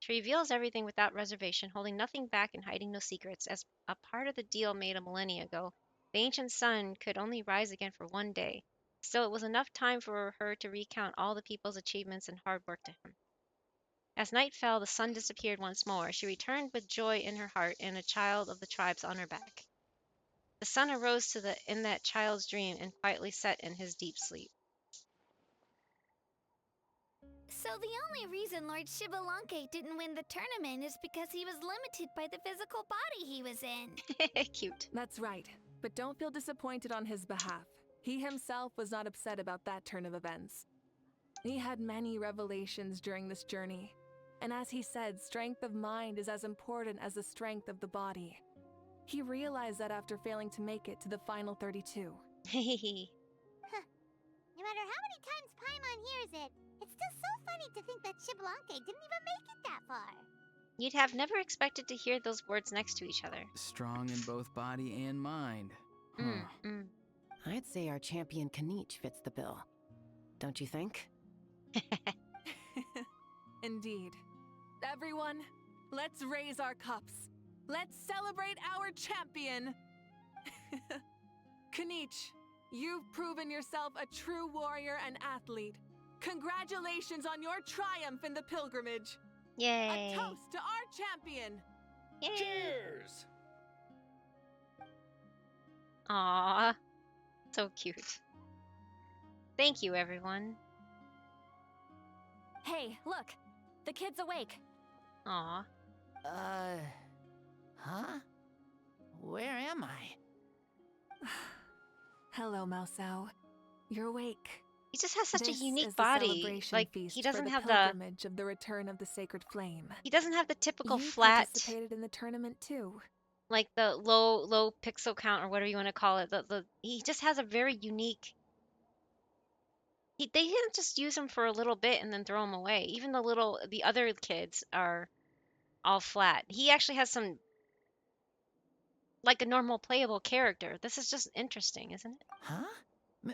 She reveals everything without reservation, holding nothing back and hiding no secrets. As a part of the deal made a millennia ago, the ancient sun could only rise again for one day. Still, it was enough time for her to recount all the people's achievements and hard work to him. As night fell, the sun disappeared once more. She returned with joy in her heart and a child of the tribes on her back. The sun arose in that child's dream and quietly set in his deep sleep. So the only reason Lord Shibalonke didn't win the tournament is because he was limited by the physical body he was in. Cute. That's right. But don't feel disappointed on his behalf. He himself was not upset about that turn of events. He had many revelations during this journey, and as he said, strength of mind is as important as the strength of the body. He realized that after failing to make it to the final 32. Huh. No matter how many times Paimon hears it, it's still so funny to think that Xbalanque didn't even make it that far. You'd have never expected to hear those words next to each other. Strong in both body and mind. Huh. I'd say our champion Kanich fits the bill. Don't you think? Indeed. Everyone, let's raise our cups. Let's celebrate our champion! Kanich, you've proven yourself a true warrior and athlete. Congratulations on your triumph in the pilgrimage. Yay. A toast to our champion. Yay. Cheers! Aww. So cute. Thank you, everyone. Hey, look! The kid's awake. Aw. Huh? Where am I? Hello, Mausau. You're awake. He just has such This a unique is the body. celebration Like, feast he doesn't for have the the pilgrimage of the return of the sacred flame. he doesn't have the typical You flat, participated in the tournament too. like the low pixel count or whatever you want to call it. He just has a very unique. They didn't just use him for a little bit and then throw him away. Even the other kids are all flat. He actually has some, like a normal playable character. This is just interesting, isn't it? Huh?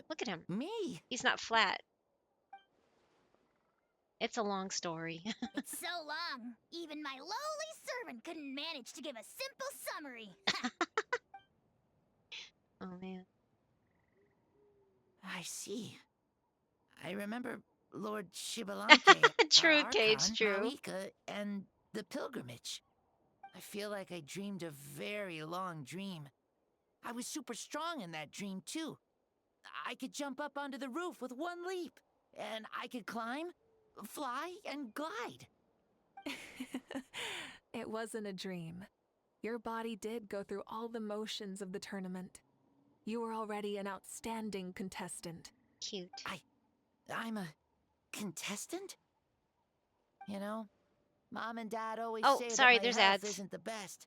Look at him. Me? He's not flat. It's a long story. It's so long, even my lowly servant couldn't manage to give a simple summary. Oh man. I see. I remember Lord Xbalanque, True, our Cage, Archon, true. Malika, and the pilgrimage. I feel like I dreamed a very long dream. I was super strong in that dream, too. I could jump up onto the roof with one leap, and I could climb, fly, and glide. It wasn't a dream. Your body did go through all the motions of the tournament. You were already an outstanding contestant. Cute. I'm a contestant? You know, Mom and Dad always Oh, say sorry, that my there's health ads. isn't the best.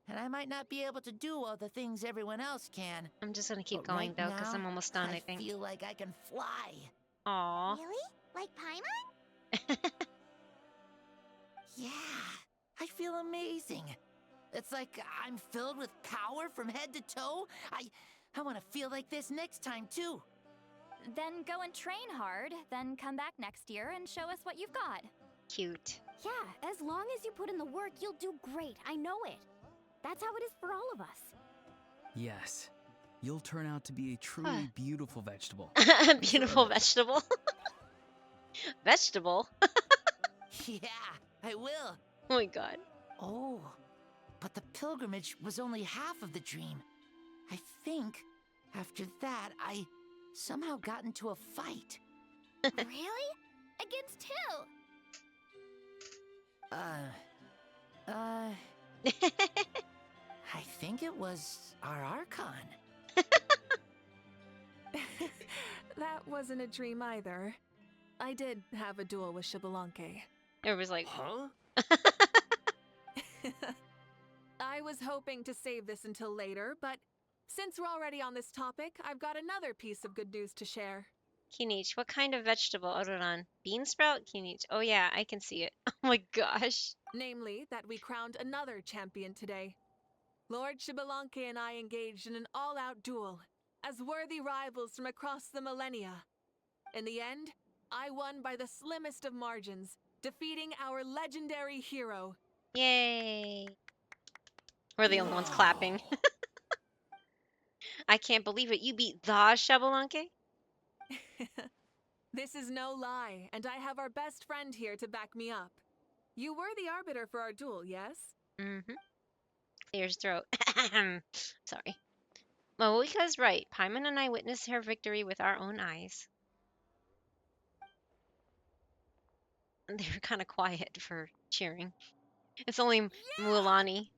And I might not be able to do all the things everyone else can. I'm just gonna keep But going right though, because now, I'm almost done, I think. feel like I can fly. Aw. Really? Like Paimon? Yeah, I feel amazing. It's like I'm filled with power from head to toe. I want to feel like this next time, too. Then go and train hard, then come back next year and show us what you've got. Cute. Yeah, as long as you put in the work, you'll do great. I know it. That's how it is for all of us. Yes. You'll turn out to be a truly beautiful vegetable. Beautiful vegetable. Vegetable? Yeah, I will. Oh my god. Oh, but the pilgrimage was only half of the dream. I think after that, I somehow got into a fight. Really? Against who? I think it was our Archon. That wasn't a dream either. I did have a duel with Xbalanque. Everybody's like, huh? I was hoping to save this until later, but since we're already on this topic, I've got another piece of good news to share. Kinich, what kind of vegetable? Hold on. Bean sprout? Kinich. Oh yeah, I can see it. Oh my gosh. Namely, that we crowned another champion today. Lord Xbalanque and I engaged in an all-out duel, as worthy rivals from across the millennia. In the end, I won by the slimmest of margins, defeating our legendary hero. Yay. We're the only ones clapping. I can't believe it. You beat the Xbalanque? This is no lie, and I have our best friend here to back me up. You were the arbiter for our duel, yes? Mm-hmm. Clears throat. Sorry. Moika's right. Paimon and I witnessed her victory with our own eyes. They were kind of quiet for cheering. It's only Mualani.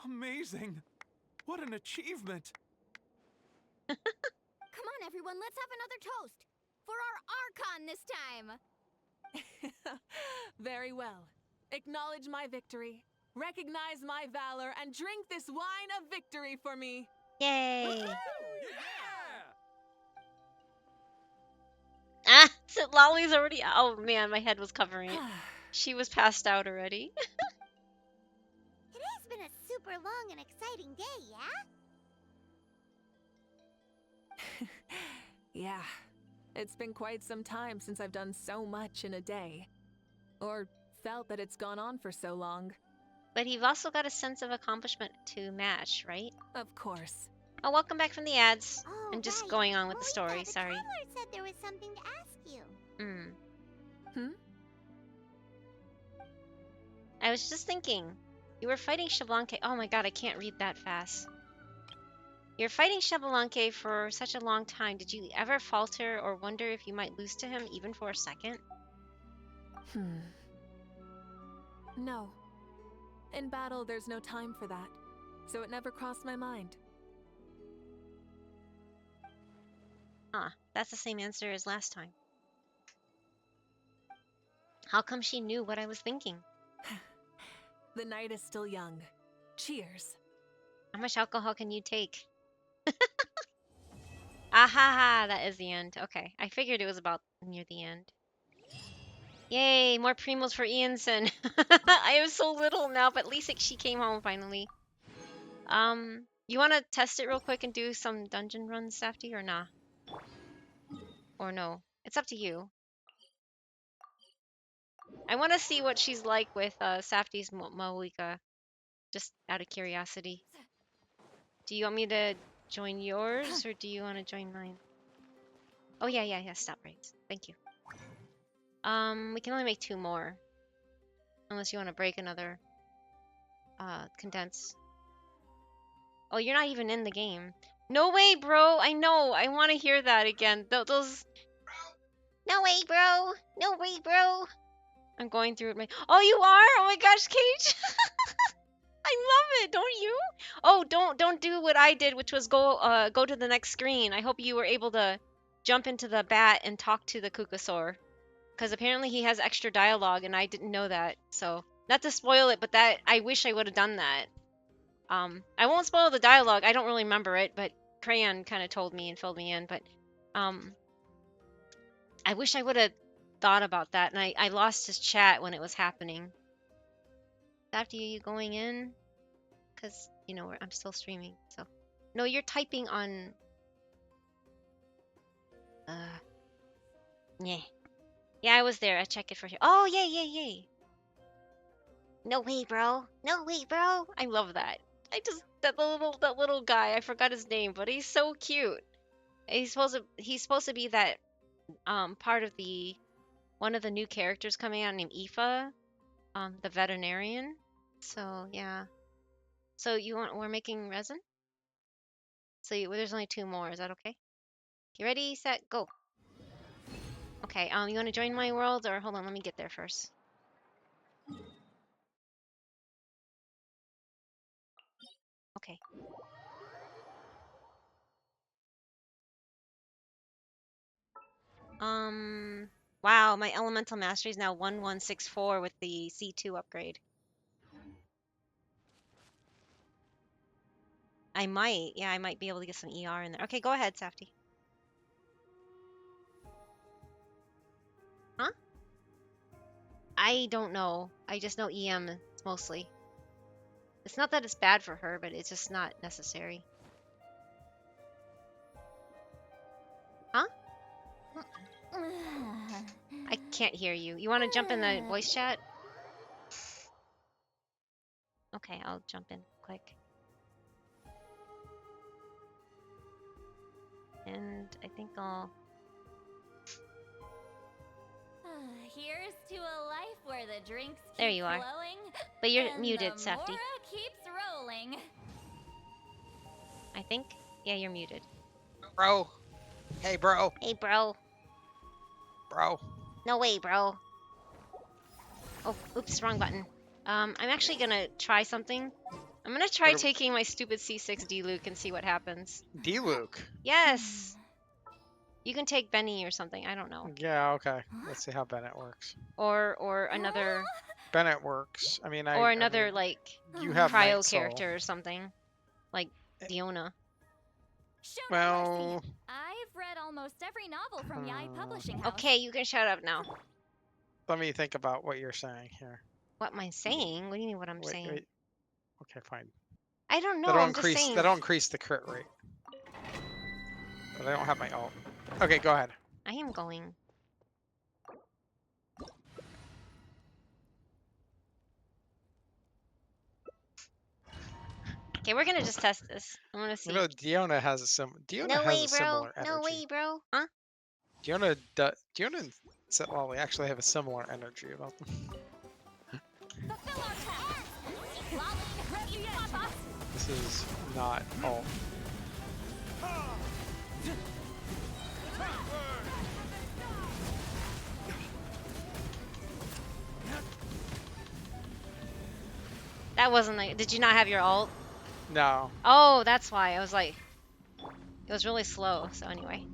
Amazing. What an achievement! Come on, everyone, let's have another toast. For our Archon this time. Very well. Acknowledge my victory, recognize my valor, and drink this wine of victory for me. Yay! Yeah! Ah, so Lolly's already. Oh man, my head was covering it. She was passed out already. Today's been a super long and exciting day, yeah? Yeah, it's been quite some time since I've done so much in a day. Or felt that it's gone on for so long. But you've also got a sense of accomplishment to match, right? Of course. Oh, welcome back from the ads. Oh, I'm just right. going on with the Morita, story. the Sorry. traveler said there was something to ask you. I was just thinking. You were fighting Xbalanque. Oh my god, I can't read that fast. You're fighting Xbalanque for such a long time. Did you ever falter or wonder if you might lose to him even for a second? No. In battle, there's no time for that, so it never crossed my mind. Ah, that's the same answer as last time. How come she knew what I was thinking? The night is still young. Cheers. How much alcohol can you take? Ahaha, that is the end. Okay, I figured it was about near the end. Yay, more primos for Ianson. I have so little now, but at least she came home finally. You want to test it real quick and do some dungeon runs, Safty, or nah? Or no? It's up to you. I want to see what she's like with Safty's Moika, just out of curiosity. Do you want me to join yours, or do you want to join mine? Oh, yeah, stop right. Thank you. We can only make 2 more. Unless you want to break another, condense. Oh, you're not even in the game. No way, bro! I know! I want to hear that again. Those... No way, bro! No way, bro! I'm going through it. Oh, you are? Oh my gosh, Cage! I love it, don't you? Oh, don't do what I did, which was go to the next screen. I hope you were able to jump into the bat and talk to the Kukasaur. Because apparently he has extra dialogue, and I didn't know that. So, not to spoil it, but that I wish I would have done that. I won't spoil the dialogue. I don't really remember it, but Crayon kind of told me and filled me in. But I wish I would have thought about that, and I lost his chat when it was happening. After you going in, because you know I'm still streaming. So, no, you're typing on. Yeah. Yeah, I was there. I checked it for you. Oh, yay. No way, bro. No way, bro. I love that. That little guy. I forgot his name, but he's so cute. He's supposed to be that part of one of the new characters coming out named Aoife, the veterinarian. So yeah. So we're making resin. So there's only 2 more. Is that okay? You ready, set, go. Okay. You want to join my world, or hold on? Let me get there first. Okay. Wow, my elemental mastery is now 1164 with the C2 upgrade. I might be able to get some ER in there. Okay, go ahead, Safty. Huh? I don't know. I just know EM mostly. It's not that it's bad for her, but it's just not necessary. Huh? I can't hear you. You want to jump in the voice chat? Okay, I'll jump in quick. And I think I'll... Here's to a life where the drinks keep There you are. flowing, But you're and muted, the Safty. Mora keeps rolling. I think? Yeah, you're muted. Bro. Hey, bro. Hey, bro. Bro. No way, bro. Oh, oops, wrong button. I'm actually gonna try something. I'm gonna try What taking my stupid C6 D-Luke and see what happens. D-Luke. Yes. You can take Benny or something. I don't know. Yeah, okay. Let's see how Bennett works. Or another. Bennett works. I mean, Or I another mean, like you have cryo Night Soul. character or something, like Diona. Well, I've read almost every novel from Yai Publishing House. Okay, you can shut up now. let me think about what you're saying here. What am I saying? What do you mean what I'm saying? Wait. Okay, fine. I don't know. That'll I'm just increase. saying. That'll increase the crit rate. But I don't have my ult. Okay, go ahead. I am going. Okay, we're gonna just test this. I want to see. You know, Diona has a Diona No has way, a bro. similar energy. No way, bro. Huh? Diona and Setlali actually have a similar energy about them. This is not ult. That wasn't like. Did you not have your ult? No. Oh, that's why. I was like. It was really slow. So anyway.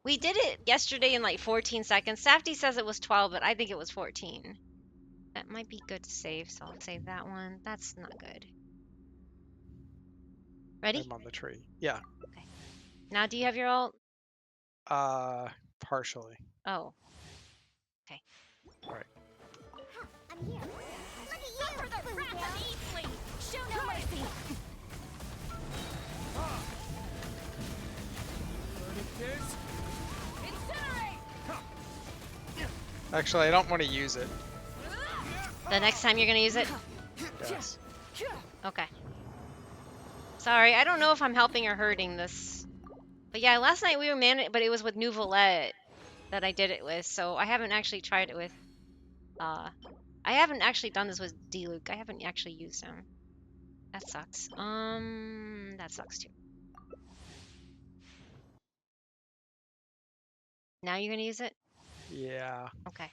We did it yesterday in like 14 seconds. Safety says it was 12, but I think it was 14. That might be good to save, so I'll save that one. That's not good. Ready? I'm on the tree. Yeah. Okay. Now, do you have your ult? Partially. Oh. Okay. All right. I'm here. Look at you, for the wrath of Eatly. Show no mercy. Actually, I don't want to use it. The next time you're gonna use it? Yes. Okay. Sorry, I don't know if I'm helping or hurting this. But yeah, last night we were but it was with Nouvelette that I did it with, so I haven't actually tried it with, I haven't actually done this with D-Luke. I haven't actually used him. That sucks. That sucks too. Now you're gonna use it? Yeah. Okay.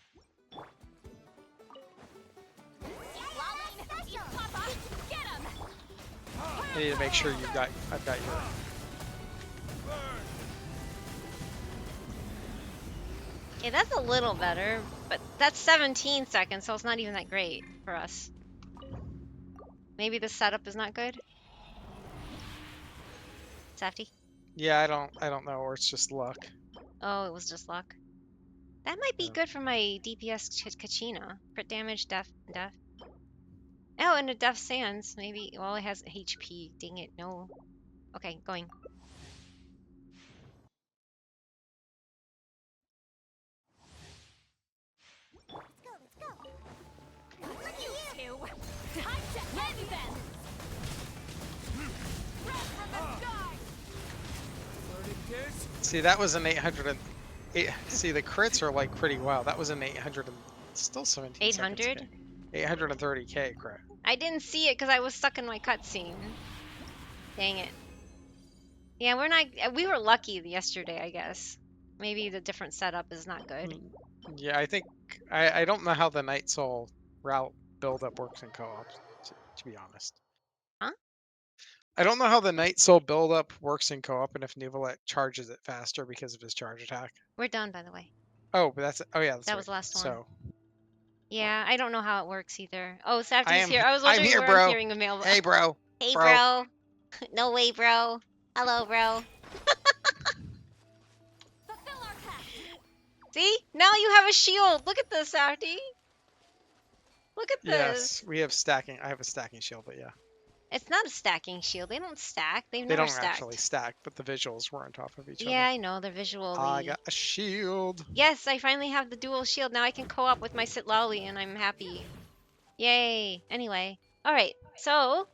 I need to make sure I've got your. Okay, that's a little better, but that's 17 seconds, so it's not even that great for us. Maybe the setup is not good? Safety? Yeah, I don't know, or it's just luck. Oh, it was just luck. That might be good for my DPS Kachina. Crit damage, death. Oh, and a death sands. Maybe. Well, it has HP. Dang it. No. Okay, going. See, that was an 808. See, the crits are like pretty wow. That was an 800 and still 17. 800? 830k crit. I didn't see it because I was stuck in my cutscene. Dang it. Yeah, we were lucky yesterday, I guess. Maybe the different setup is not good. Yeah, I think I don't know how the Night Soul route buildup works in co-op, to be honest. Huh? I don't know how the Night Soul buildup works in co-op, and if Nouvelette charges it faster because of his charge attack. We're done, by the way. Oh, but that's yeah. That's that right. was the last one. So. Yeah, I don't know how it works either. Oh, Safty's here. I was I'm wondering here, where bro. I'm hearing the mail. Hey, bro. Hey, bro. No way, bro. Hello, bro. See? Now you have a shield. Look at this, Safty. Look at this. Yes, we have stacking. I have a stacking shield, but yeah. It's not a stacking shield. They don't stack. They've They never don't stacked. actually stack, but the visuals were on top of each other. Yeah, I know. They're visually. I got a shield. Yes, I finally have the dual shield. Now I can co-op with my Sitlali, and I'm happy. Yay. Anyway. Alright, so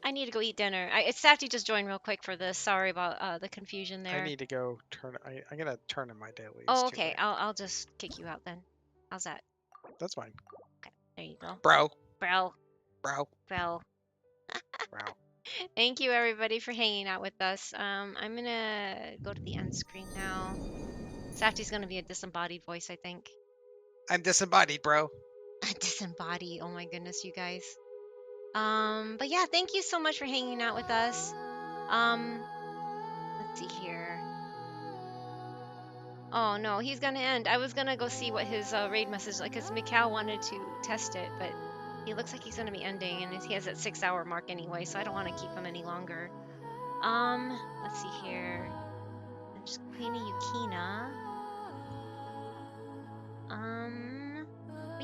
I need to go eat dinner. Safty just joined real quick for this. Sorry about the confusion there. I need to go turn. I'm gonna turn in my dailies. Oh, okay. I'll just kick you out then. How's that? That's fine. Okay, there you go. Bro. Bro. Bro. Bro. Bro. Thank you everybody for hanging out with us. I'm gonna go to the end screen now. Safty's gonna be a disembodied voice, I think. I'm disembodied, bro. Disembodied. Oh my goodness, you guys. But yeah, thank you so much for hanging out with us. Let's see here. Oh no, he's gonna end. I was gonna go see what his raid message like, cause Mikal wanted to test it, but he looks like he's gonna be ending, and he has that 6-hour mark anyway, so I don't want to keep him any longer. Let's see here. I'm just Queenie Yukina.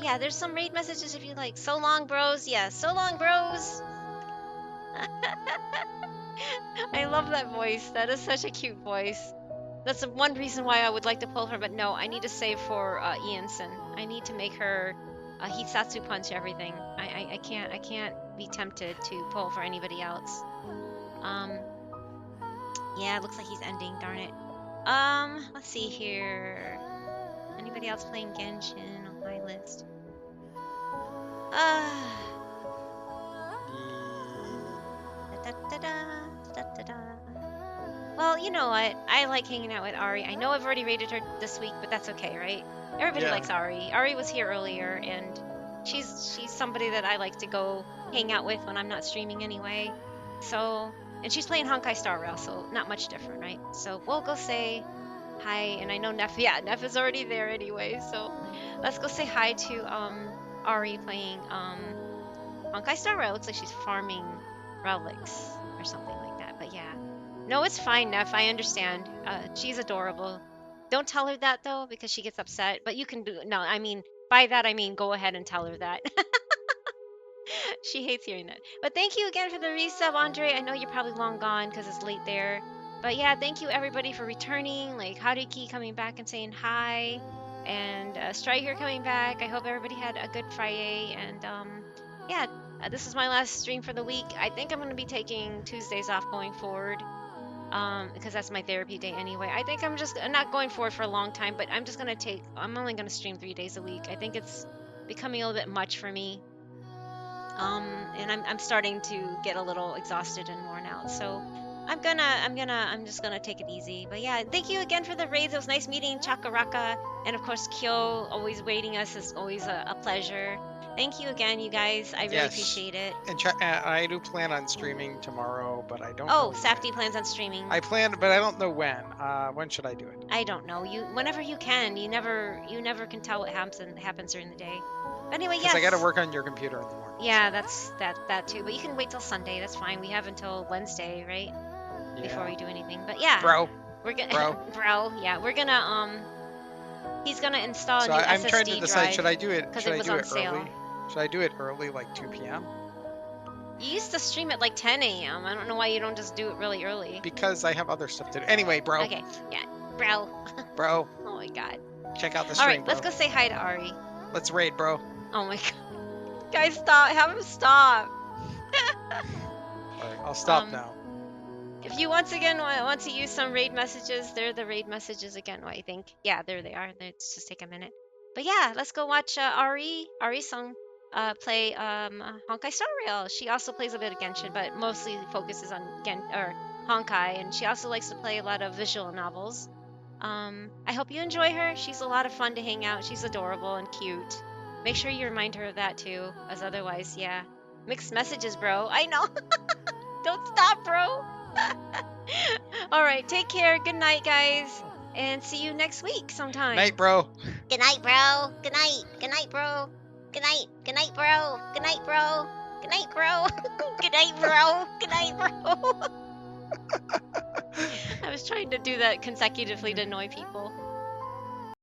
Yeah, there's some raid messages if you like. So long, bros. Yeah, so long, bros. I love that voice. That is such a cute voice. That's the one reason why I would like to pull her, but no, I need to save for Ianson. I need to make her Hitsatsu punch everything. I can't be tempted to pull for anybody else. Yeah, it looks like he's ending, darn it. Let's see here. Anybody else playing Genshin on my list? Well, you know what? I like hanging out with Ari. I know I've already rated her this week, but that's okay, right? Everybody likes Ari. Ari was here earlier, and she's somebody that I like to go hang out with when I'm not streaming anyway. So, and she's playing Honkai Star Rail, so not much different, right? So we'll go say hi, and I know Neff. Yeah, Neff is already there anyway. So let's go say hi to Ari playing Honkai Star Rail. Looks like she's farming relics or something like that. But yeah. No, it's fine, Neff. I understand. She's adorable. Don't tell her that though, because she gets upset. But you can do no. I mean, by that I mean go ahead and tell her that. She hates hearing that. But thank you again for the resub, Andre. I know you're probably long gone because it's late there. But yeah, thank you everybody for returning. Like Haruki coming back and saying hi, and Striker coming back. I hope everybody had a good Friday. And yeah, this is my last stream for the week. I think I'm gonna be taking Tuesdays off going forward. Because that's my therapy day anyway. I think I'm not going forward for a long time, but I'm only gonna stream 3 days a week. I think it's becoming a little bit much for me. And I'm starting to get a little exhausted and worn out. So I'm just gonna take it easy. But yeah, thank you again for the raids. It was nice meeting Chakaraka, and of course Kyo always waiting us is always a pleasure. Thank you again, you guys. I really appreciate it. And I do plan on streaming tomorrow, but I don't know. Oh, Safety plans on streaming. I plan, but I don't know when. When should I do it? I don't know. Whenever you can. You never can tell what happens during the day. But anyway, yes. Because I got to work on your computer in the morning. Yeah, that's that too. But you can wait till Sunday. That's fine. We have until Wednesday, right? Yeah. Before we do anything. But yeah. We're gonna bro. Yeah, we're gonna he's gonna install a new SSD I'm trying to decide, drive should I do it on sale. early? Should I do it early, like 2 p.m.? You used to stream at like 10 a.m. I don't know why you don't just do it really early. Because I have other stuff to do. Anyway, bro. Okay, yeah. Bro. Bro. Oh my god. Check out the stream, Alright, let's go say hi to Ari. Let's raid, bro. Oh my god. Guys, stop. Have him stop. Alright, I'll stop now. If you once again want to use some raid messages, they're the raid messages again, I think. Yeah, there they are. Let's just take a minute. But yeah, let's go watch Ari-san play Honkai Star Rail. She also plays a bit of Genshin, but mostly focuses on Honkai, and she also likes to play a lot of visual novels. I hope you enjoy her. She's a lot of fun to hang out. She's adorable and cute. Make sure you remind her of that too, as otherwise, yeah. Mixed messages, bro. I know. Don't stop, bro. All right, take care. Good night, guys, and see you next week sometime. Night, bro. Good night, bro. Good night. Good night, bro. Good night. Good night, bro. Good night, bro. Good night, bro. Good night, bro. Good night, bro. I was trying to do that consecutively to annoy people.